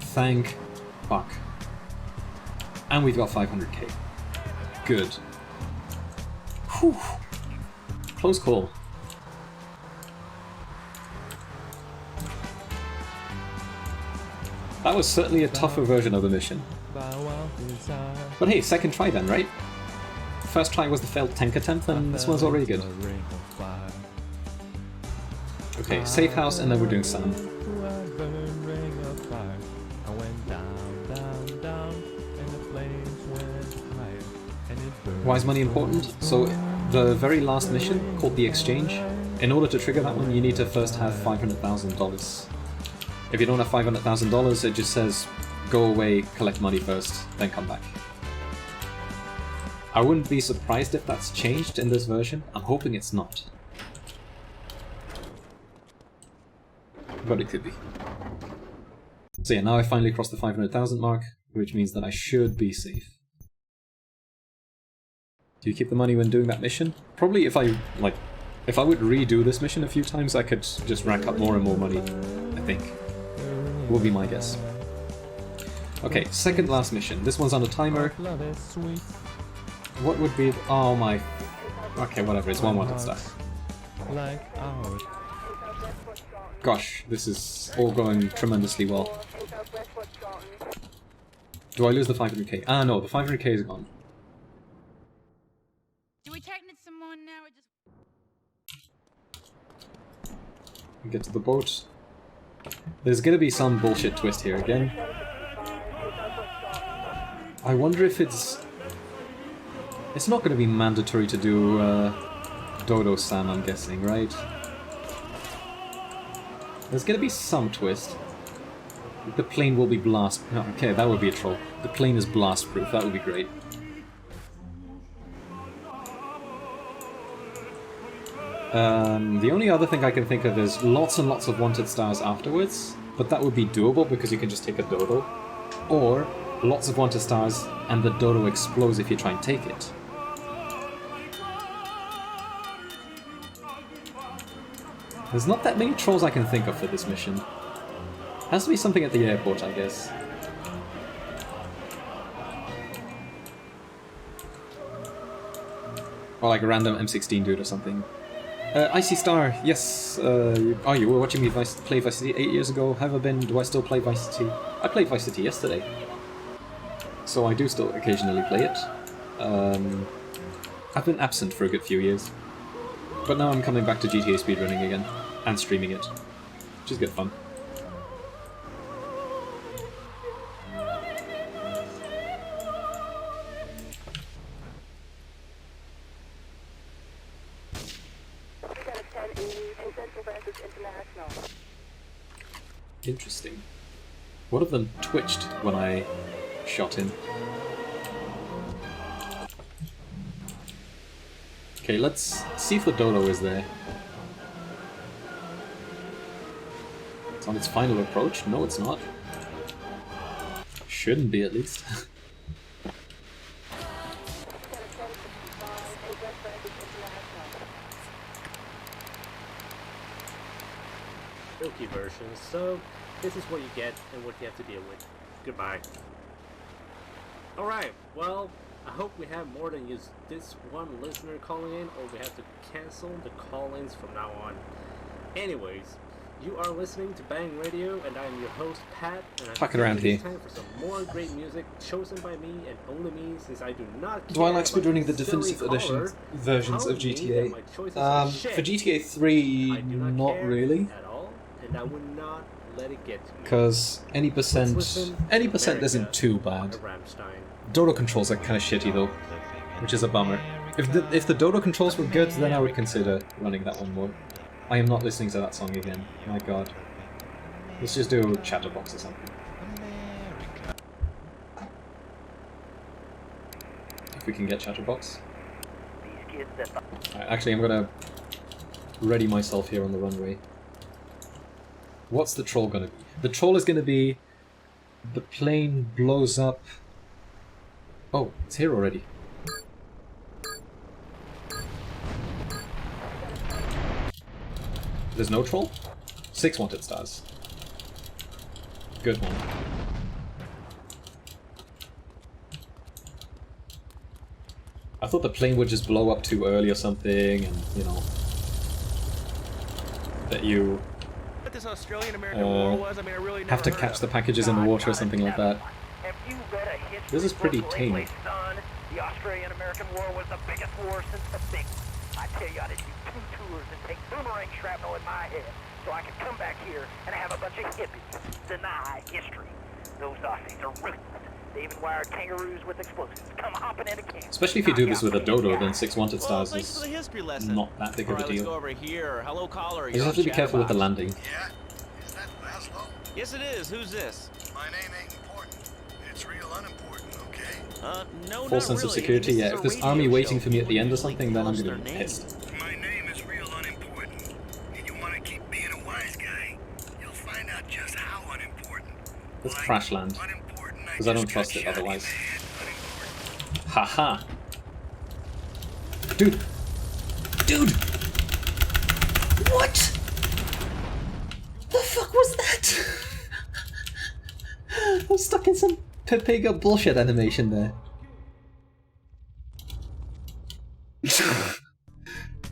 Thank fuck. And we've got 500k. Good. Whew. Close call. That was certainly a tougher version of the mission. But hey, second try then, right? First try was the failed tank attempt, and this one's already good. Okay, safe house, and then we're doing sand. Why is money important? So, the very last mission, called the Exchange, in order to trigger that one, you need to first have $500,000. If you don't have $500,000, it just says, go away, collect money first, then come back. I wouldn't be surprised if that's changed in this version. I'm hoping it's not. But it could be. So yeah, now I finally crossed the 500,000 mark. which means that I should be safe. Do you keep the money when doing that mission? Probably if I would redo this mission a few times, I could just rack up more and more money, I think. Will be my guess. Okay, second last mission. This one's on a timer. What would be... Oh my... Okay, whatever, it's one wanted stuff. Gosh, this is all going tremendously well. Do I lose the 500k? Ah no, the 500k is gone. Do we tighten it some more now or just... Get to the boat. There's gonna be some bullshit twist here again. I wonder if it's not gonna be mandatory to do Dodo-san, I'm guessing, right? There's gonna be some twist. The plane will be blast... No, okay, that would be a troll. The plane is blast-proof, that would be great. The only other thing I can think of is lots and lots of wanted stars afterwards, but that would be doable because you can just take a dodo. Or lots of wanted stars and the dodo explodes if you try and take it. There's not that many trolls I can think of for this mission. Has to be something at the airport, I guess. Or like a random M16 dude or something. Icy Star, yes. You were watching me play Vice City 8 years ago. Have I been? Do I still play Vice City? I played Vice City yesterday. So I do still occasionally play it. I've been absent for a good few years. But now I'm coming back to GTA speedrunning again. And streaming it. Which is good fun. Interesting. One of them twitched when I shot him. Okay, let's see if the dodo is there. It's on its final approach? No, it's not. Shouldn't be, at least. Milky version, so this is what you get and what you have to deal with. Goodbye. Alright, well, I hope we have more than just this one listener calling in, or we have to cancel the call-ins from now on. Anyways, you are listening to Bang Radio, and I am your host, Pat, and Talk it around here. it's time for some more great music chosen by me and only me, since I do not care Do I like about speedrunning the silly definitive edition caller versions of telling me that GTA? my choices are shit. For GTA 3, not really. At all, and I would not let it get to me. Because any percent isn't too bad. Dodo controls are kind of shitty though, which is a bummer. If the Dodo controls were good, then I would consider running that one more. I am not listening to that song again. My god. Let's just do Chatterbox or something. If we can get Chatterbox. Actually, I'm gonna ready myself here on the runway. What's the troll gonna be? The troll is gonna be... The plane blows up... Oh, it's here already. There's no troll? 6 wanted stars. Good one. I thought the plane would just blow up too early or something, and, you know... That you... What this Australian-American war was, I mean, I really have to catch the packages in the water or something like that. This is pretty tame. The Australian-American War was the biggest war since the big. I tell you, I did do 2 tours and take boomerang shrapnel in my head, so I could come back here and have a bunch of hippies deny history. Those Aussies are ruthless. They even wired kangaroos with explosives. Come hopping into camp. Especially if you do this with a dodo, then 6 wanted stars is not that big of a Let's go deal. over here. Hello, caller. You just have to be careful with the landing. Yes, it is. Who's this? My name ain't important. It's real unimportant, okay? No, Full sense of security, yeah. If there's army waiting for me at the end or something, then I'm gonna be pissed. My name is real unimportant. And you want to keep being a wise guy, you'll find out just how unimportant. Let's crash land. Unimportant I Because I don't trust it otherwise. Haha! Dude! Dude! What? The fuck was that? I'm stuck in some Pepega bullshit animation there.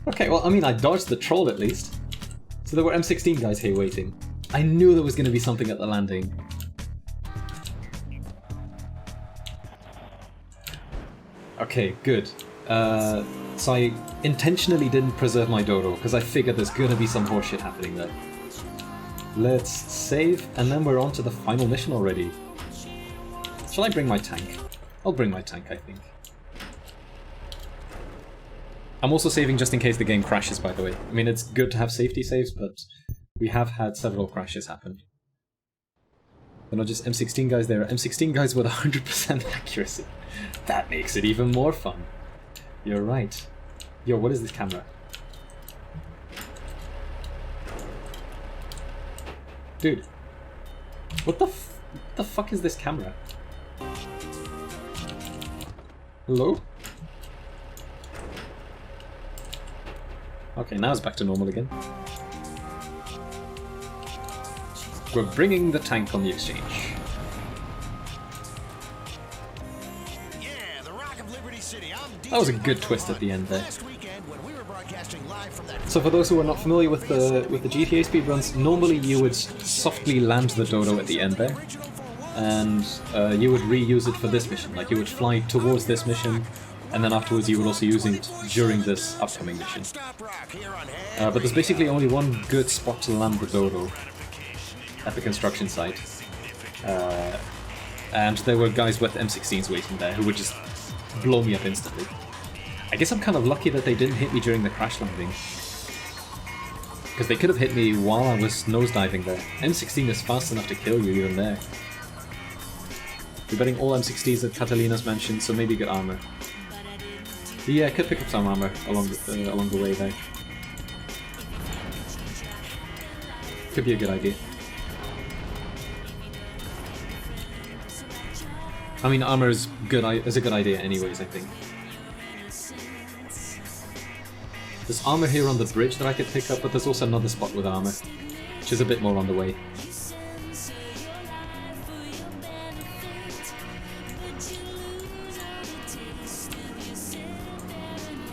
Okay, well, I mean, I dodged the troll at least. So there were M16 guys here waiting. I knew there was going to be something at the landing. Okay, good. So I intentionally didn't preserve my dodo, because I figured there's going to be some horseshit happening there. Let's save, and then we're on to the final mission already. Shall I bring my tank? I'll bring my tank, I think. I'm also saving just in case the game crashes, by the way. I mean, it's good to have safety saves, but we have had several crashes happen. They're not just M16 guys, they're M16 guys with 100% accuracy. That makes it even more fun. You're right. Yo, what is this camera? Dude. What the fuck is this camera? Hello? Okay, now it's back to normal again. We're bringing the tank on the exchange. That was a good twist at the end there. So for those who are not familiar with the GTA speedruns, normally you would softly land the dodo at the end there, and you would reuse it for this mission. Like you would fly towards this mission, and then afterwards you would also use it during this upcoming mission. But there's basically only one good spot to land the dodo at the construction site. And there were guys with M16s waiting there who would just blow me up instantly. I guess I'm kind of lucky that they didn't hit me during the crash landing, because they could have hit me while I was nosediving there. M16 is fast enough to kill you even there. We're betting all M16s at Catalina's mansion, so maybe get armor. Yeah, I could pick up some armor along the way there. Could be a good idea. I mean, armor is a good idea anyways, I think. There's armor here on the bridge that I could pick up, but there's also another spot with armor, which is a bit more on the way.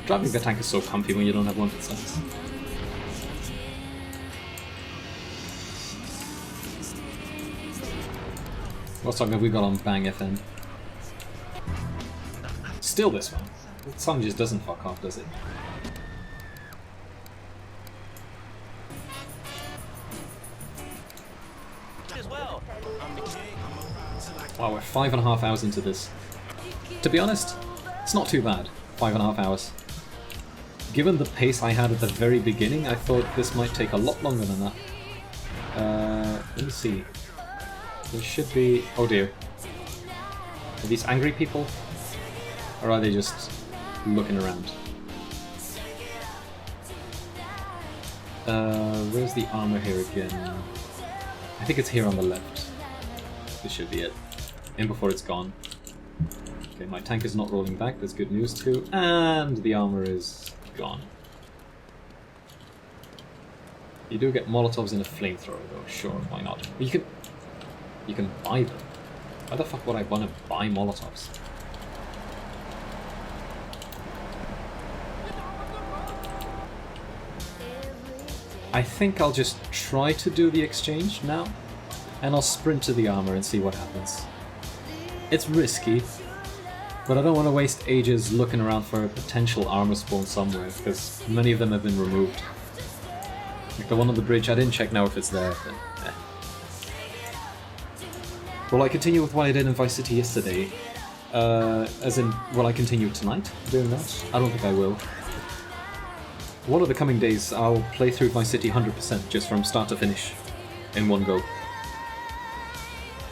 Driving the tank is so comfy when you don't have wanted stats. What song have we got on Bang FM? Still this one. The song just doesn't fuck off, does it? Wow, we're 5.5 hours into this. To be honest, it's not too bad. 5.5 hours. Given the pace I had at the very beginning, I thought this might take a lot longer than that. Let me see. There should be... Oh dear. Are these angry people? Or are they just looking around? Where's the armor here again? I think it's here on the left. This should be it. In before it's gone. Okay, my tank is not rolling back, that's good news too. And the armor is gone. You do get Molotovs in a flamethrower though, sure, why not? But you can buy them. Why the fuck would I want to buy Molotovs? I think I'll just try to do the exchange now, and I'll sprint to the armor and see what happens. It's risky, but I don't want to waste ages looking around for a potential armor spawn somewhere, because many of them have been removed. Like the one on the bridge, I didn't check now if it's there, but eh. Will I continue with what I did in Vice City yesterday? As in, will I continue tonight doing that? I don't think I will. One of the coming days, I'll play through Vice City 100% just from start to finish in one go.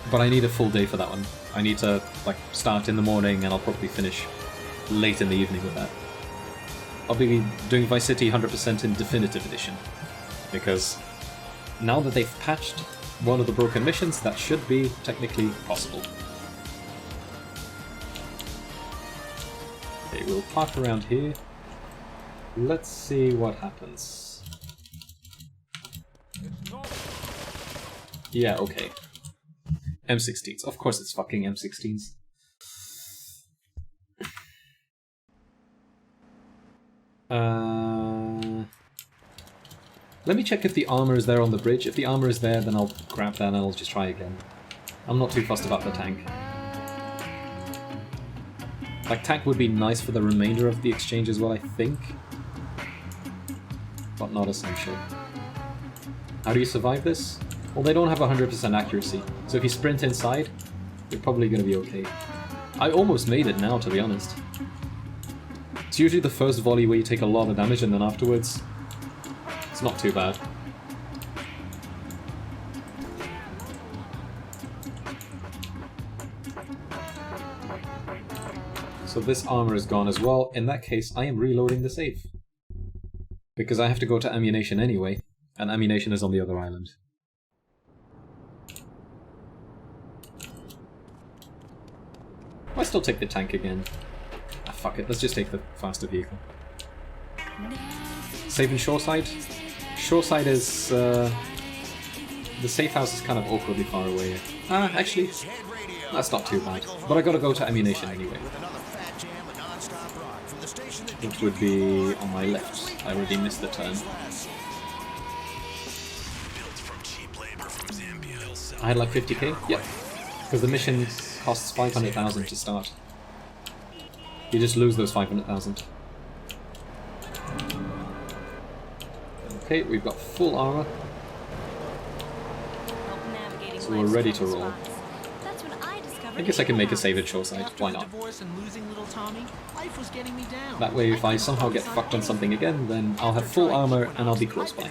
But I need a full day for that one. I need to like start in the morning and I'll probably finish late in the evening with that. I'll be doing Vice City 100% in Definitive Edition, because now that they've patched one of the broken missions, that should be technically possible. Okay, we'll park around here. Let's see what happens. Yeah, okay. M16s. Of course it's fucking M16s. Let me check if the armor is there on the bridge. If the armor is there, then I'll grab that and I'll just try again. I'm not too fussed about the tank. Like, tank would be nice for the remainder of the exchange as well, I think. But not essential. How do you survive this? Well, they don't have 100% accuracy, so if you sprint inside, you're probably going to be okay. I almost made it now, to be honest. It's usually the first volley where you take a lot of damage, and then afterwards, it's not too bad. So this armor is gone as well. In that case, I am reloading the save. Because I have to go to ammunition anyway, and ammunition is on the other island. I still take the tank again. Ah, fuck it, let's just take the faster vehicle. Saving shoreside? Shoreside is... the safe house is kind of awkwardly far away. Ah, actually, that's not too bad. But I gotta go to ammunition anyway. Which would be on my left. I already missed the turn. I had like 50k? Yep. Because the mission costs 500,000 to start. You just lose those 500,000. Okay, we've got full armor. So we're ready to roll. I guess I can make a save at shoreside, why not? That way if I somehow get fucked on something again, then I'll have full armor and I'll be close by.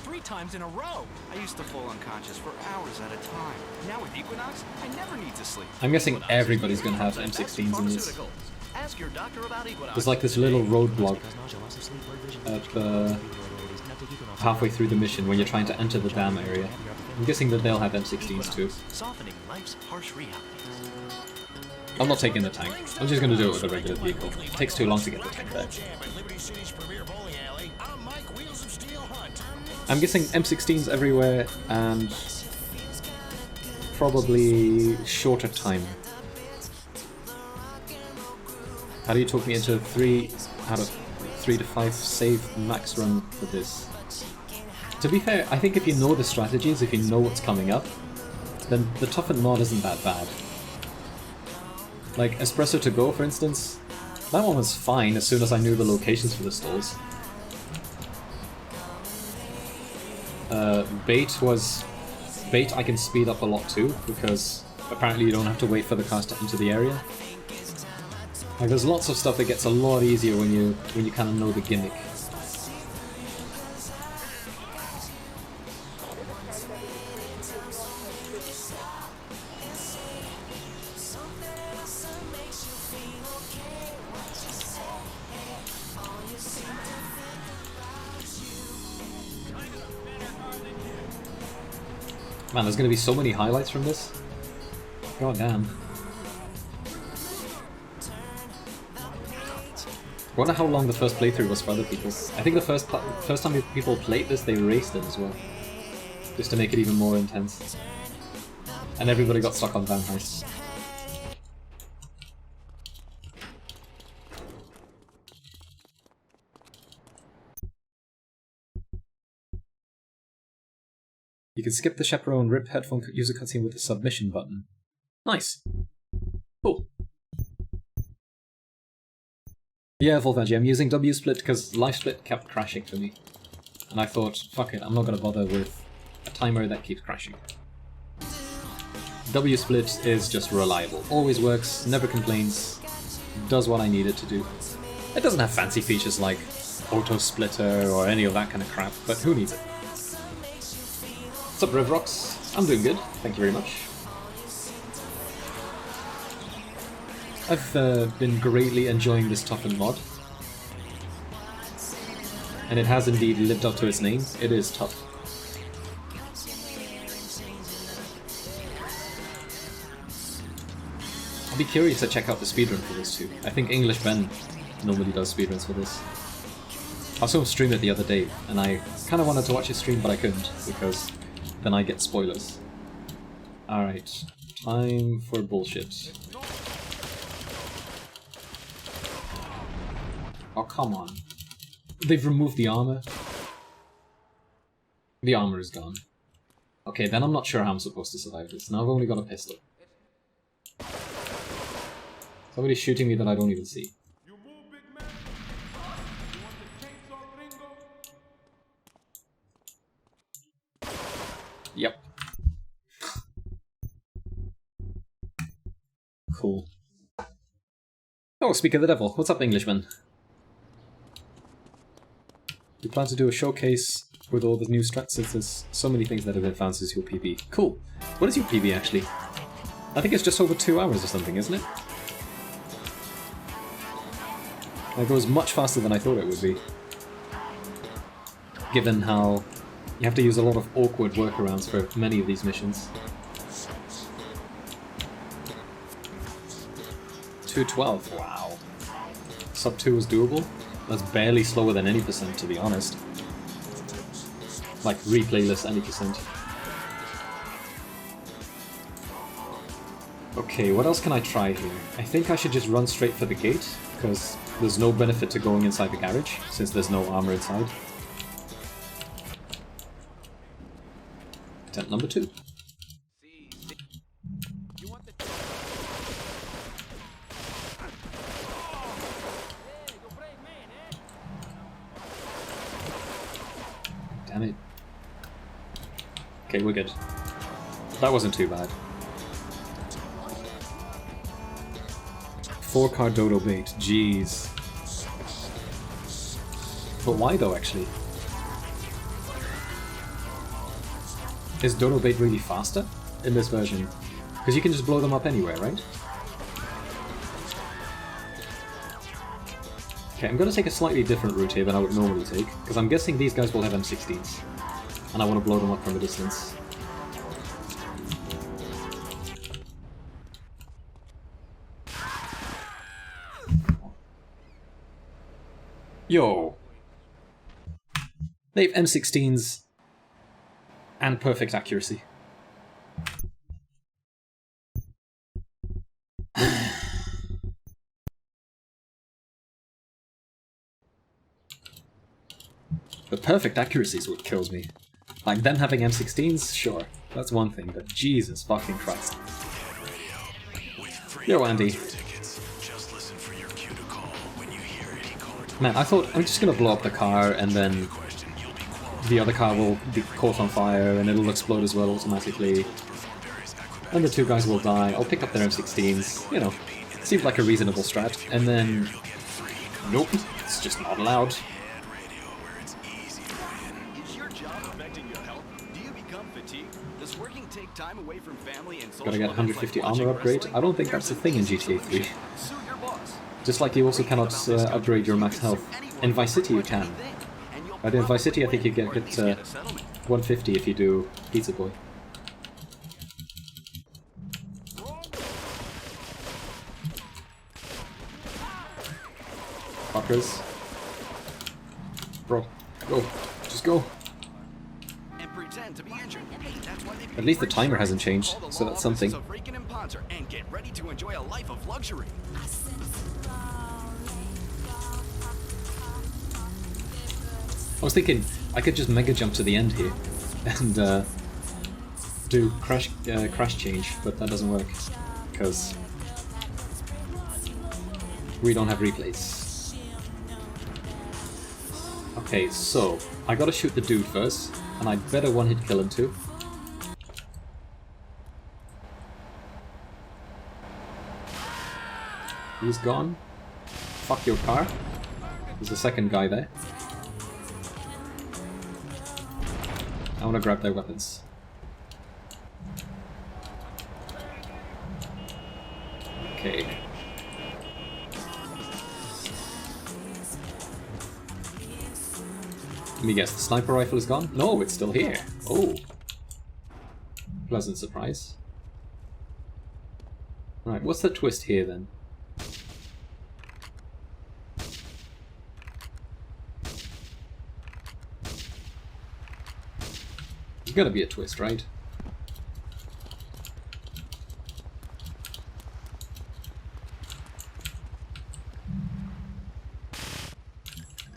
3 times in a row. I used to fall unconscious for hours at a time. Now with Equinox, I never need to sleep. I'm guessing everybody's gonna have M16s in this. Ask your doctor about Equinox. There's like this little roadblock at the halfway through the mission when you're trying to enter the dam area. I'm guessing that they'll have M16s too. Softening life's harsh realities. I'm not taking the tank. I'm just gonna do it with a regular vehicle. It takes too long to get the tank there. I'm guessing M16s everywhere and probably shorter time. How do you talk me into 3 out of 3 to 5 save max run for this? To be fair, I think if you know the strategies, if you know what's coming up, then the Toughened Mod isn't that bad. Like Espresso to Go, for instance, that one was fine as soon as I knew the locations for the stalls. Bait I can speed up a lot too, because apparently you don't have to wait for the cars to enter the area. Like there's lots of stuff that gets a lot easier when you kind of know the gimmick. Man, there's gonna be so many highlights from this. God damn. I wonder how long the first playthrough was for other people. I think the first time people played this, they raced it as well. Just to make it even more intense. And everybody got stuck on Van Heist. You can skip the chaperone rip headphone user cutscene with the submission button. Nice. Cool. Yeah, Volvagi, I'm using W-split because LiveSplit kept crashing for me. And I thought, fuck it, I'm not gonna bother with a timer that keeps crashing. W-split is just reliable. Always works, never complains, does what I need it to do. It doesn't have fancy features like auto-splitter or any of that kind of crap, but who needs it? What's up, RevRox? I'm doing good, thank you very much. I've been greatly enjoying this Toughened Mod. And it has indeed lived up to its name. It is tough. I'd be curious to check out the speedrun for this too. I think English Ben normally does speedruns for this. I saw him stream it the other day, and I kind of wanted to watch his stream, but I couldn't, because then I get spoilers. Alright, time for bullshit. Oh, come on. They've removed the armor. The armor is gone. Okay, then I'm not sure how I'm supposed to survive this. Now I've only got a pistol. Somebody's shooting me that I don't even see. Yep. Cool. Oh, speak of the devil. What's up, Englishman? We plan to do a showcase with all the new strats, since there's so many things that have advanced as your PB. Cool. What is your PB, actually? I think it's just over 2 hours or something, isn't it? It goes much faster than I thought it would be. Given how you have to use a lot of awkward workarounds for many of these missions. 212, wow. Sub 2 is doable? That's barely slower than any percent, to be honest. Like, replaylist any percent. Okay, what else can I try here? I think I should just run straight for the gate, because there's no benefit to going inside the garage, since there's no armor inside. Attempt number 2. Damn it. Okay, we're good. That wasn't too bad. 4-car dodo bait, jeez. But why though, actually? Is dodo bait really faster in this version? Because you can just blow them up anywhere, right? Okay, I'm going to take a slightly different route here than I would normally take, because I'm guessing these guys will have M16s, and I want to blow them up from a distance. Yo! They have M16s and perfect accuracy. The perfect accuracy is what kills me. Like, them having M16s, sure, that's one thing, but Jesus fucking Christ. Yo, Andy. Man, I thought I'm just gonna blow up the car and then the other car will be caught on fire and it'll explode as well automatically. And the 2 guys will die, I'll pick up their M16s, you know, seems like a reasonable strat, and then... Nope, it's just not allowed. Gotta get 150 armor upgrade. I don't think that's a thing in GTA 3. Just like you also cannot upgrade your max health. In Vice City you can. But in Vice City I think you get 150 if you do Pizza Boy. Fuckers. Bro, go. Just go. At least the timer hasn't changed, so that's something. And get ready to enjoy a life of luxury. I was thinking I could just mega jump to the end here and do crash change, but that doesn't work because we don't have replays. Okay, so I gotta shoot the dude first, and I'd better one-hit kill him too. He's gone. Fuck your car. There's a second guy there. I want to grab their weapons. Okay. Let me guess, the sniper rifle is gone? No, it's still here. Oh. Pleasant surprise. Right, what's the twist here then? There's gotta be a twist, right?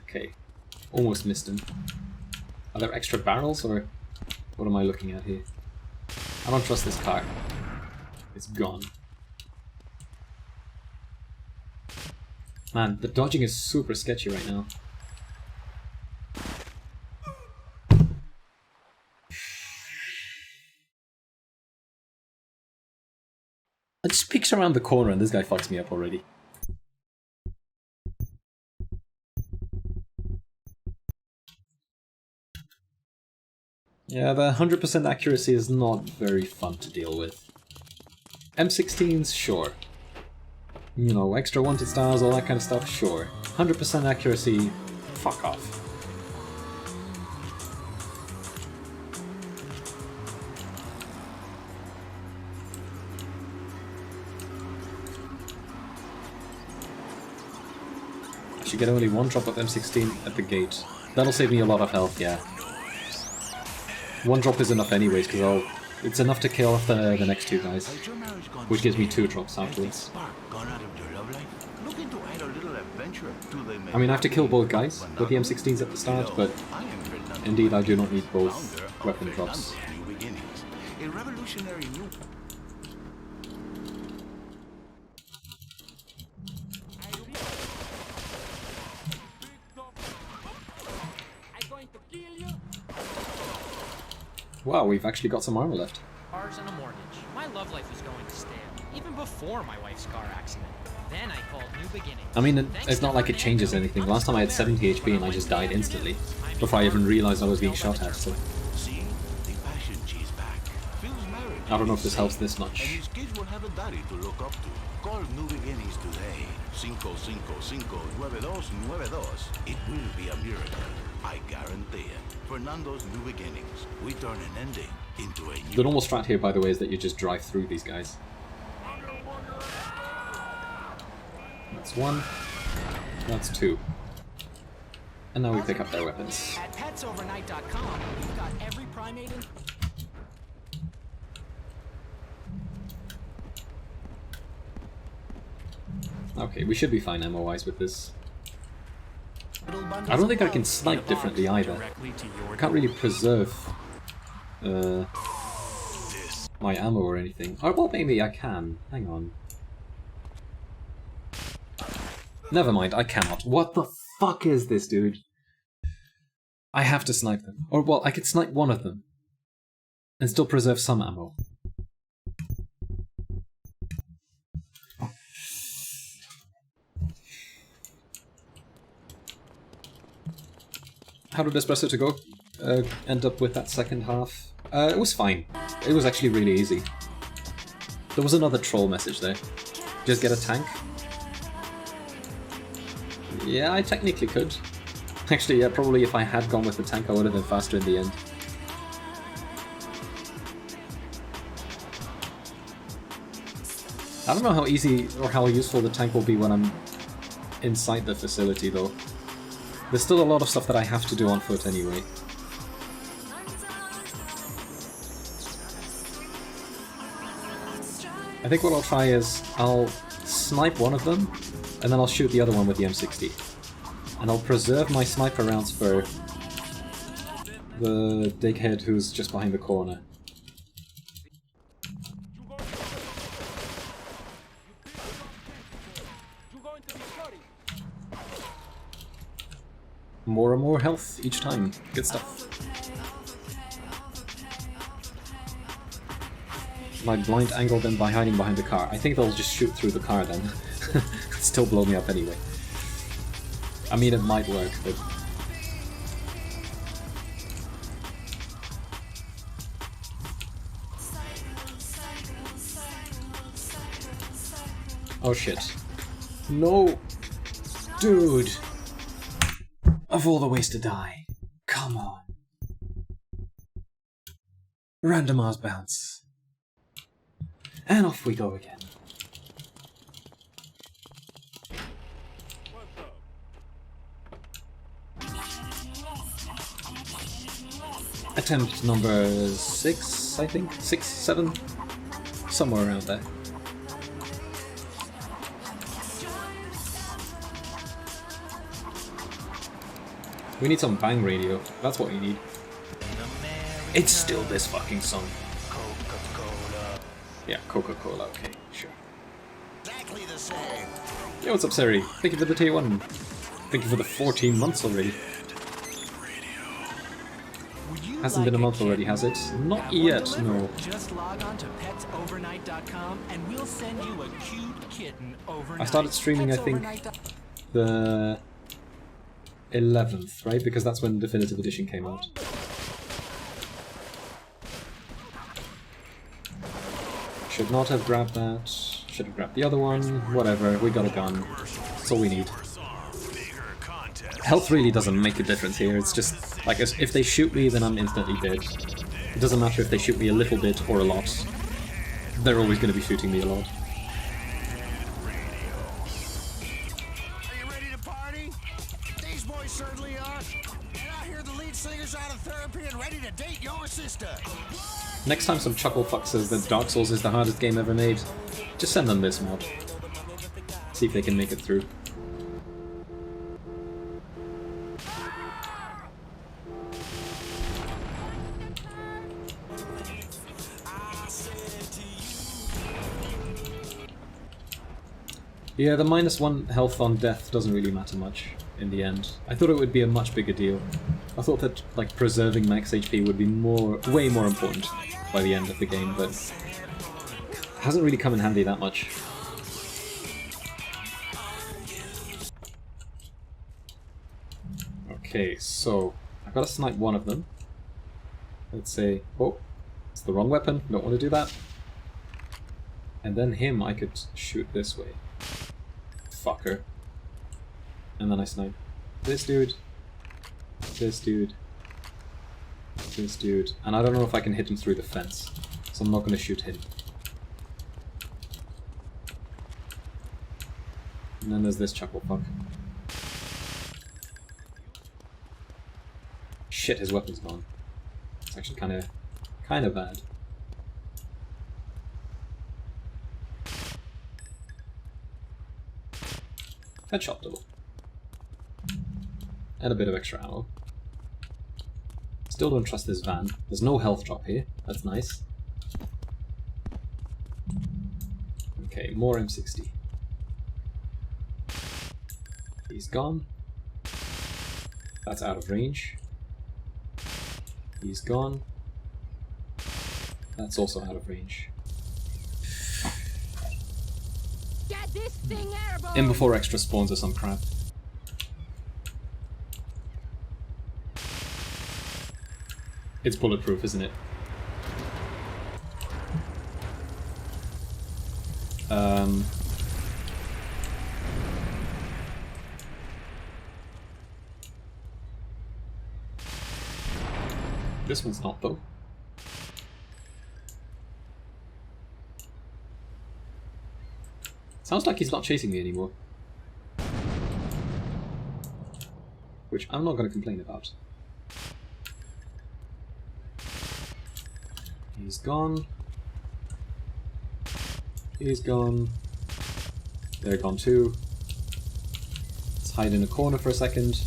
Okay, almost missed him. Are there extra barrels, or what am I looking at here? I don't trust this car. It's gone. Man, the dodging is super sketchy right now. I just peeks around the corner and this guy fucks me up already. Yeah, the 100% accuracy is not very fun to deal with. M16s, sure. You know, extra wanted stars, all that kind of stuff, sure. 100% accuracy, fuck off. I should get only one drop of M16 at the gate. That'll save me a lot of health, yeah. One drop is enough anyways, because it's enough to kill off the next two guys. Which gives me 2 drops afterwards. I mean, I have to kill both guys with the M16s at the start, but indeed I do not need both weapon drops. Wow, we've actually got some armor left. Cars and a mortgage. My love life was going stale, even before my wife's car accident. Then I called New Beginnings. I mean, it's not like it changes anything. Last time I had 70 HP and I just died instantly, before I even realized I was being shot at, so... I don't know if this helps this much. And his kids will have a daddy to look up to. Call New Beginnings today. 555-9292. It will be a miracle. I guarantee it. Fernando's New Beginnings. We turn an ending into a new... The normal strat here, by the way, is that you just drive through these guys. That's 1. That's 2. And now we pick up their weapons. At petsovernight.com, we've got every primate in... Okay, we should be fine ammo-wise with this. I don't think I can snipe differently either. I can't really preserve my ammo or anything. Oh, well, maybe I can. Hang on. Never mind, I cannot. What the fuck is this, dude? I have to snipe them. Or, well, I could snipe one of them and still preserve some ammo. How did Espresso to go end up with that second half? It was fine. It was actually really easy. There was another troll message there. Just get a tank? Yeah, I technically could. Actually, yeah, probably if I had gone with the tank I would have been faster in the end. I don't know how easy or how useful the tank will be when I'm inside the facility though. There's still a lot of stuff that I have to do on foot anyway. I think what I'll try is I'll snipe one of them and then I'll shoot the other one with the M60. And I'll preserve my sniper rounds for the dickhead who's just behind the corner. More and more health each time. Good stuff. Might blind angle them by hiding behind the car. I think they'll just shoot through the car then. Still blow me up anyway. I mean, it might work, but... Oh shit. No! Dude! Of all the ways to die. Come on. Random Mars bounce. And off we go again. Attempt number 6, I think? 6, 7? Somewhere around there. We need some bang radio. That's what we need. It's still this fucking song. Coca-Cola. Yeah, Coca-Cola. Okay, sure. Exactly the same. Yo, what's up, Sari? Thank you for the tier 1. Thank you for the 14 months already. Hasn't been a month already, has it? Not yet, no. Just log on to petsovernight.com and we'll send you a cute kitten overnight. I started streaming, I think, the 11th, right? Because that's when Definitive Edition came out. Should not have grabbed that. Should have grabbed the other one. Whatever, we got a gun. That's all we need. Health really doesn't make a difference here. It's just, like, if they shoot me, then I'm instantly dead. It doesn't matter if they shoot me a little bit or a lot. They're always going to be shooting me a lot. Are you ready to party? These boys certainly are. And I hear the lead singer's out of therapy and ready to date your sister. Next time some chuckle fuck says that Dark Souls is the hardest game ever made, just send them this mod. See if they can make it through. Yeah, the -1 health on death doesn't really matter much in the end. I thought it would be a much bigger deal. I thought that, like, preserving max HP would be way more important by the end of the game, but it hasn't really come in handy that much. Okay, so I've got to snipe one of them. Let's say, oh, it's the wrong weapon, don't want to do that. And then him I could shoot this way. Fucker. And then I snipe this dude, this dude, this dude, and I don't know if I can hit him through the fence, so I'm not going to shoot him. And then there's this chuckle fuck. Shit, his weapon's gone. It's actually kind of bad. Headshot double. And a bit of extra ammo. Still don't trust this van. There's no health drop here. That's nice. Okay, more M60. He's gone. That's out of range. He's gone. That's also out of range. Get this thing airborne. In before extra spawns or some crap. It's bulletproof, isn't it? This one's not, though. Sounds like he's not chasing me anymore. Which I'm not going to complain about. He's gone. He's gone. They're gone too. Let's hide in a corner for a second.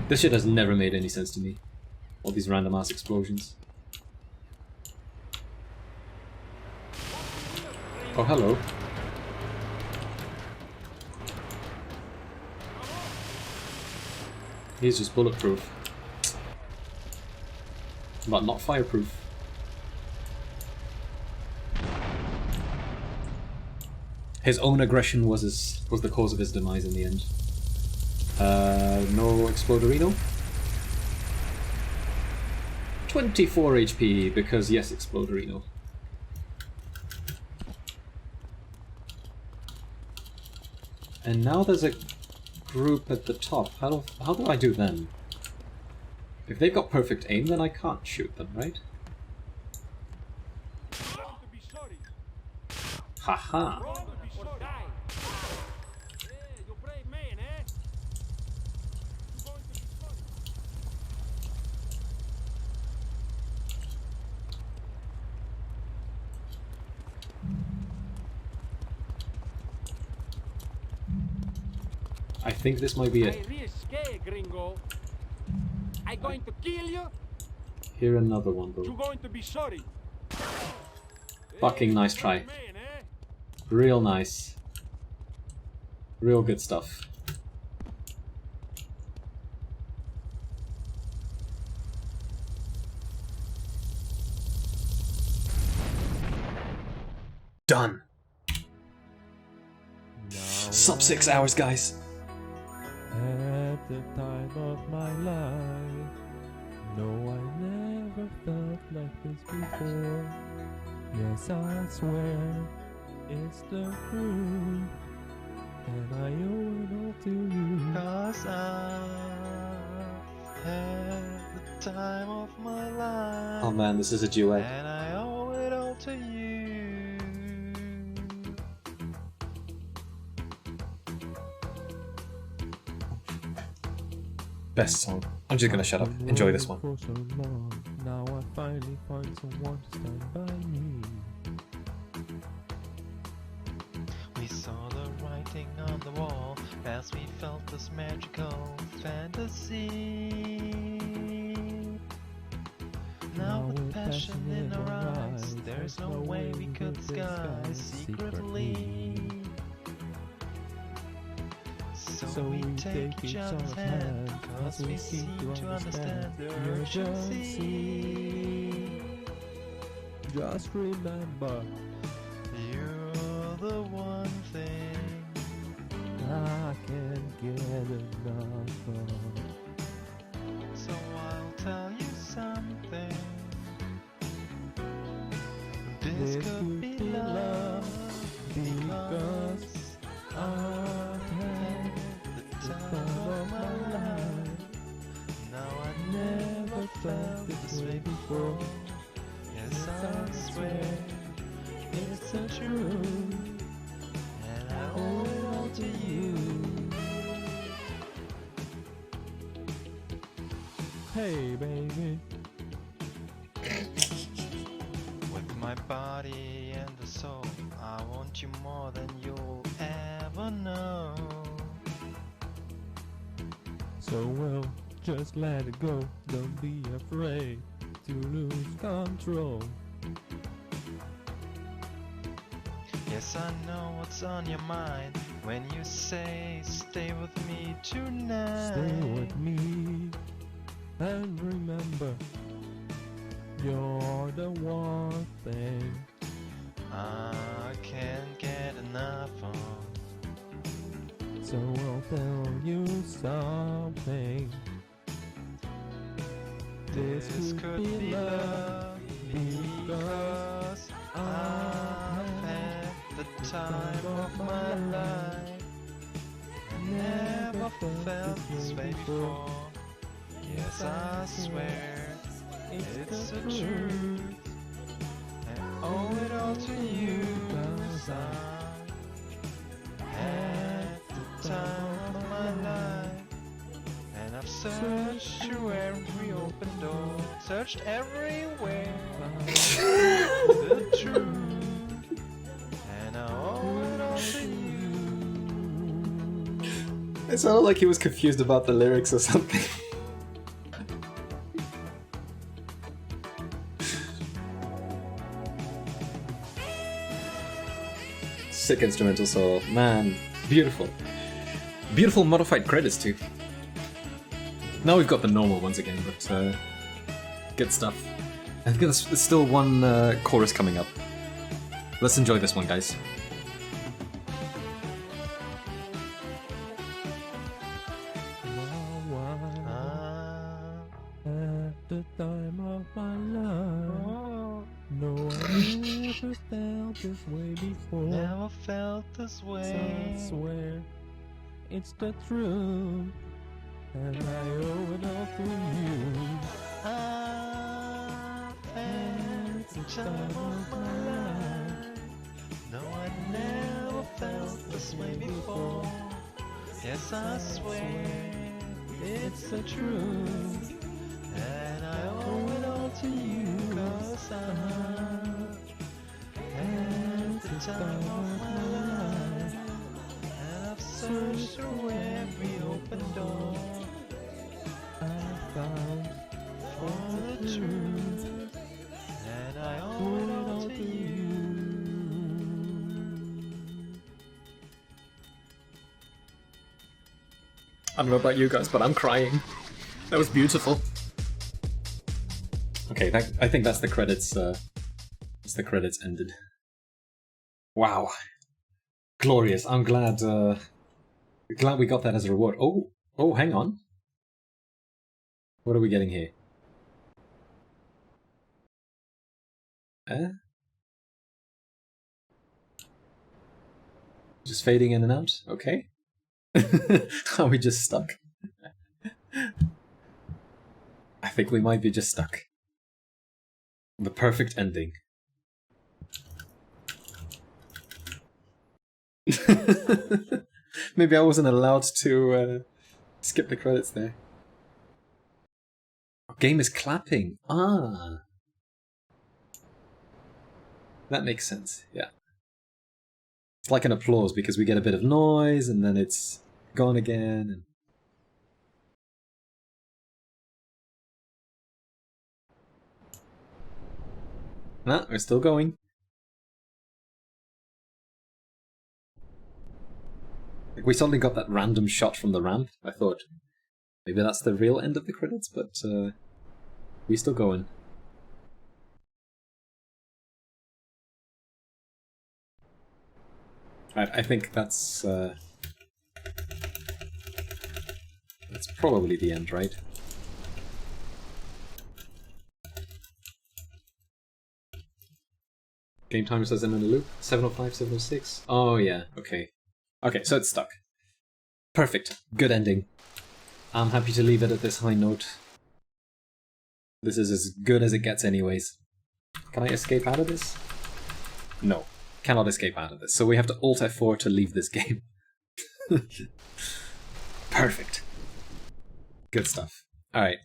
This shit has never made any sense to me. All these random ass explosions. Oh, hello. He's just bulletproof. But not fireproof. His own aggression was the cause of his demise in the end. No Exploderino. 24 HP, because yes, Exploderino. And now there's a group at the top. How do I do them? If they've got perfect aim, then I can't shoot them, right? Haha. I think this might be it. I'm going to kill you. Here another one, You're though. going to be sorry. Fucking nice try. Real nice. Real good stuff. Done. Sub 6 hours, guys. At the time of my life, no, I never felt like this before. Yes, I swear it's the truth, and I owe it all to you. 'Cause I had the time of my life. Oh man, this is a duet. And I owe it all to you. Best song. I'm just gonna shut up. Enjoy this one. For so long, now I finally find someone to stand by me. We saw the writing on the wall as we felt this magical fantasy. Now with passion in our eyes, there's no way we could disguise secretly. So we take each other's hand, cause we seem to understand the urgency. Just remember, you're the one thing I can't get enough of. So I'll tell you something. This could be love, because I've had the time of my life. Now I never felt this way before. Yes, I swear it's the truth, and I owe it all to you. Hey, baby. With my body and the soul, I want you more than you'll ever know. So well, just let it go. Don't be afraid to lose control. Yes, I know what's on your mind when you say stay with me tonight. Stay with me, and remember, you're the one thing I can't get enough of. So I'll tell you something. This could be love, because I've had the time of my life. Never felt this way before. Yes, I swear it's the truth. I owe it all to you, 'cause I had the time of my life. And I've searched through every open door, searched everywhere, the truth. And I owe it all to you. It sounded like he was confused about the lyrics or something. Sick instrumental solo, man, beautiful. Beautiful modified credits too. Now we've got the normal ones again, but good stuff. I think there's still one chorus coming up. Let's enjoy this one, guys. at the time of my life. No, I never felt this way before. Never felt this way. I swear it's the truth, and I owe it all to you. At the time of my life. No, I never felt this way before. Yes, I swear it's the truth, and I owe it all to you, 'cause I'm at the time of my life, and I've search through every open door. I found all the truth, and I owe it all to you. I don't know about you guys, but I'm crying. That was beautiful. Okay, I think that's the credits. That's the credits ended. Wow, glorious! I'm glad. Glad we got that as a reward. Oh, hang on. What are we getting here? Just fading in and out. Okay. Are we just stuck? I think we might be just stuck. The perfect ending. Maybe I wasn't allowed to skip the credits there. Game is clapping. Ah. That makes sense, yeah. It's like an applause because we get a bit of noise and then it's gone again. Nah, we're still going. We suddenly got that random shot from the ramp. I thought maybe that's the real end of the credits, but we're still going. I think that's probably the end, right? Game timer says I'm in a loop. 705, 706. Oh yeah, okay. Okay, so it's stuck. Perfect. Good ending. I'm happy to leave it at this high note. This is as good as it gets anyways. Can I escape out of this? No. Cannot escape out of this. So we have to Alt F4 to leave this game. Perfect. Good stuff. Alright.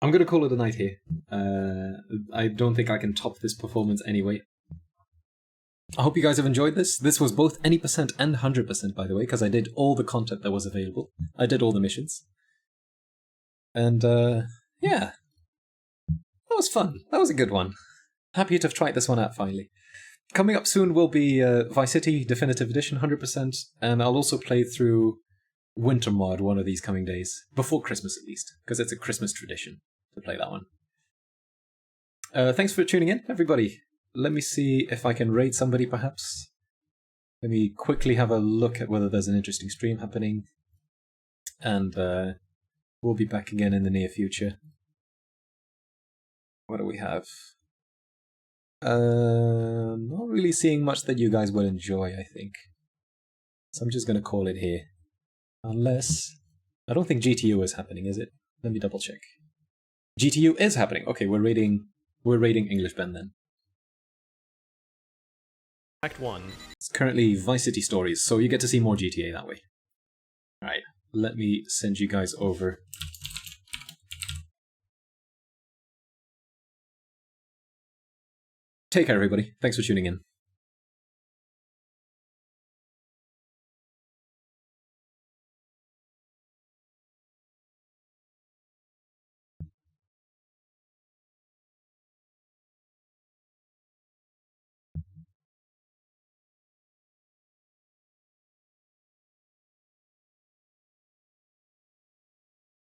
I'm gonna call it a night here. I don't think I can top this performance anyway. I hope you guys have enjoyed this. This was both any percent and 100%, by the way, because I did all the content that was available. I did all the missions. And, yeah. That was fun. That was a good one. Happy to have tried this one out finally. Coming up soon will be Vice City Definitive Edition 100%, and I'll also play through Winter Mod one of these coming days. Before Christmas, at least, because it's a Christmas tradition to play that one. Thanks for tuning in, everybody. Let me see if I can raid somebody, perhaps. Let me quickly have a look at whether there's an interesting stream happening. And we'll be back again in the near future. What do we have? Not really seeing much that you guys will enjoy, I think. So I'm just going to call it here. Unless... I don't think GTU is happening, is it? Let me double check. GTU is happening! Okay, we're raiding English Ben then. Act 1. It's currently Vice City Stories, so you get to see more GTA that way. Alright, let me send you guys over. Take care, everybody. Thanks for tuning in.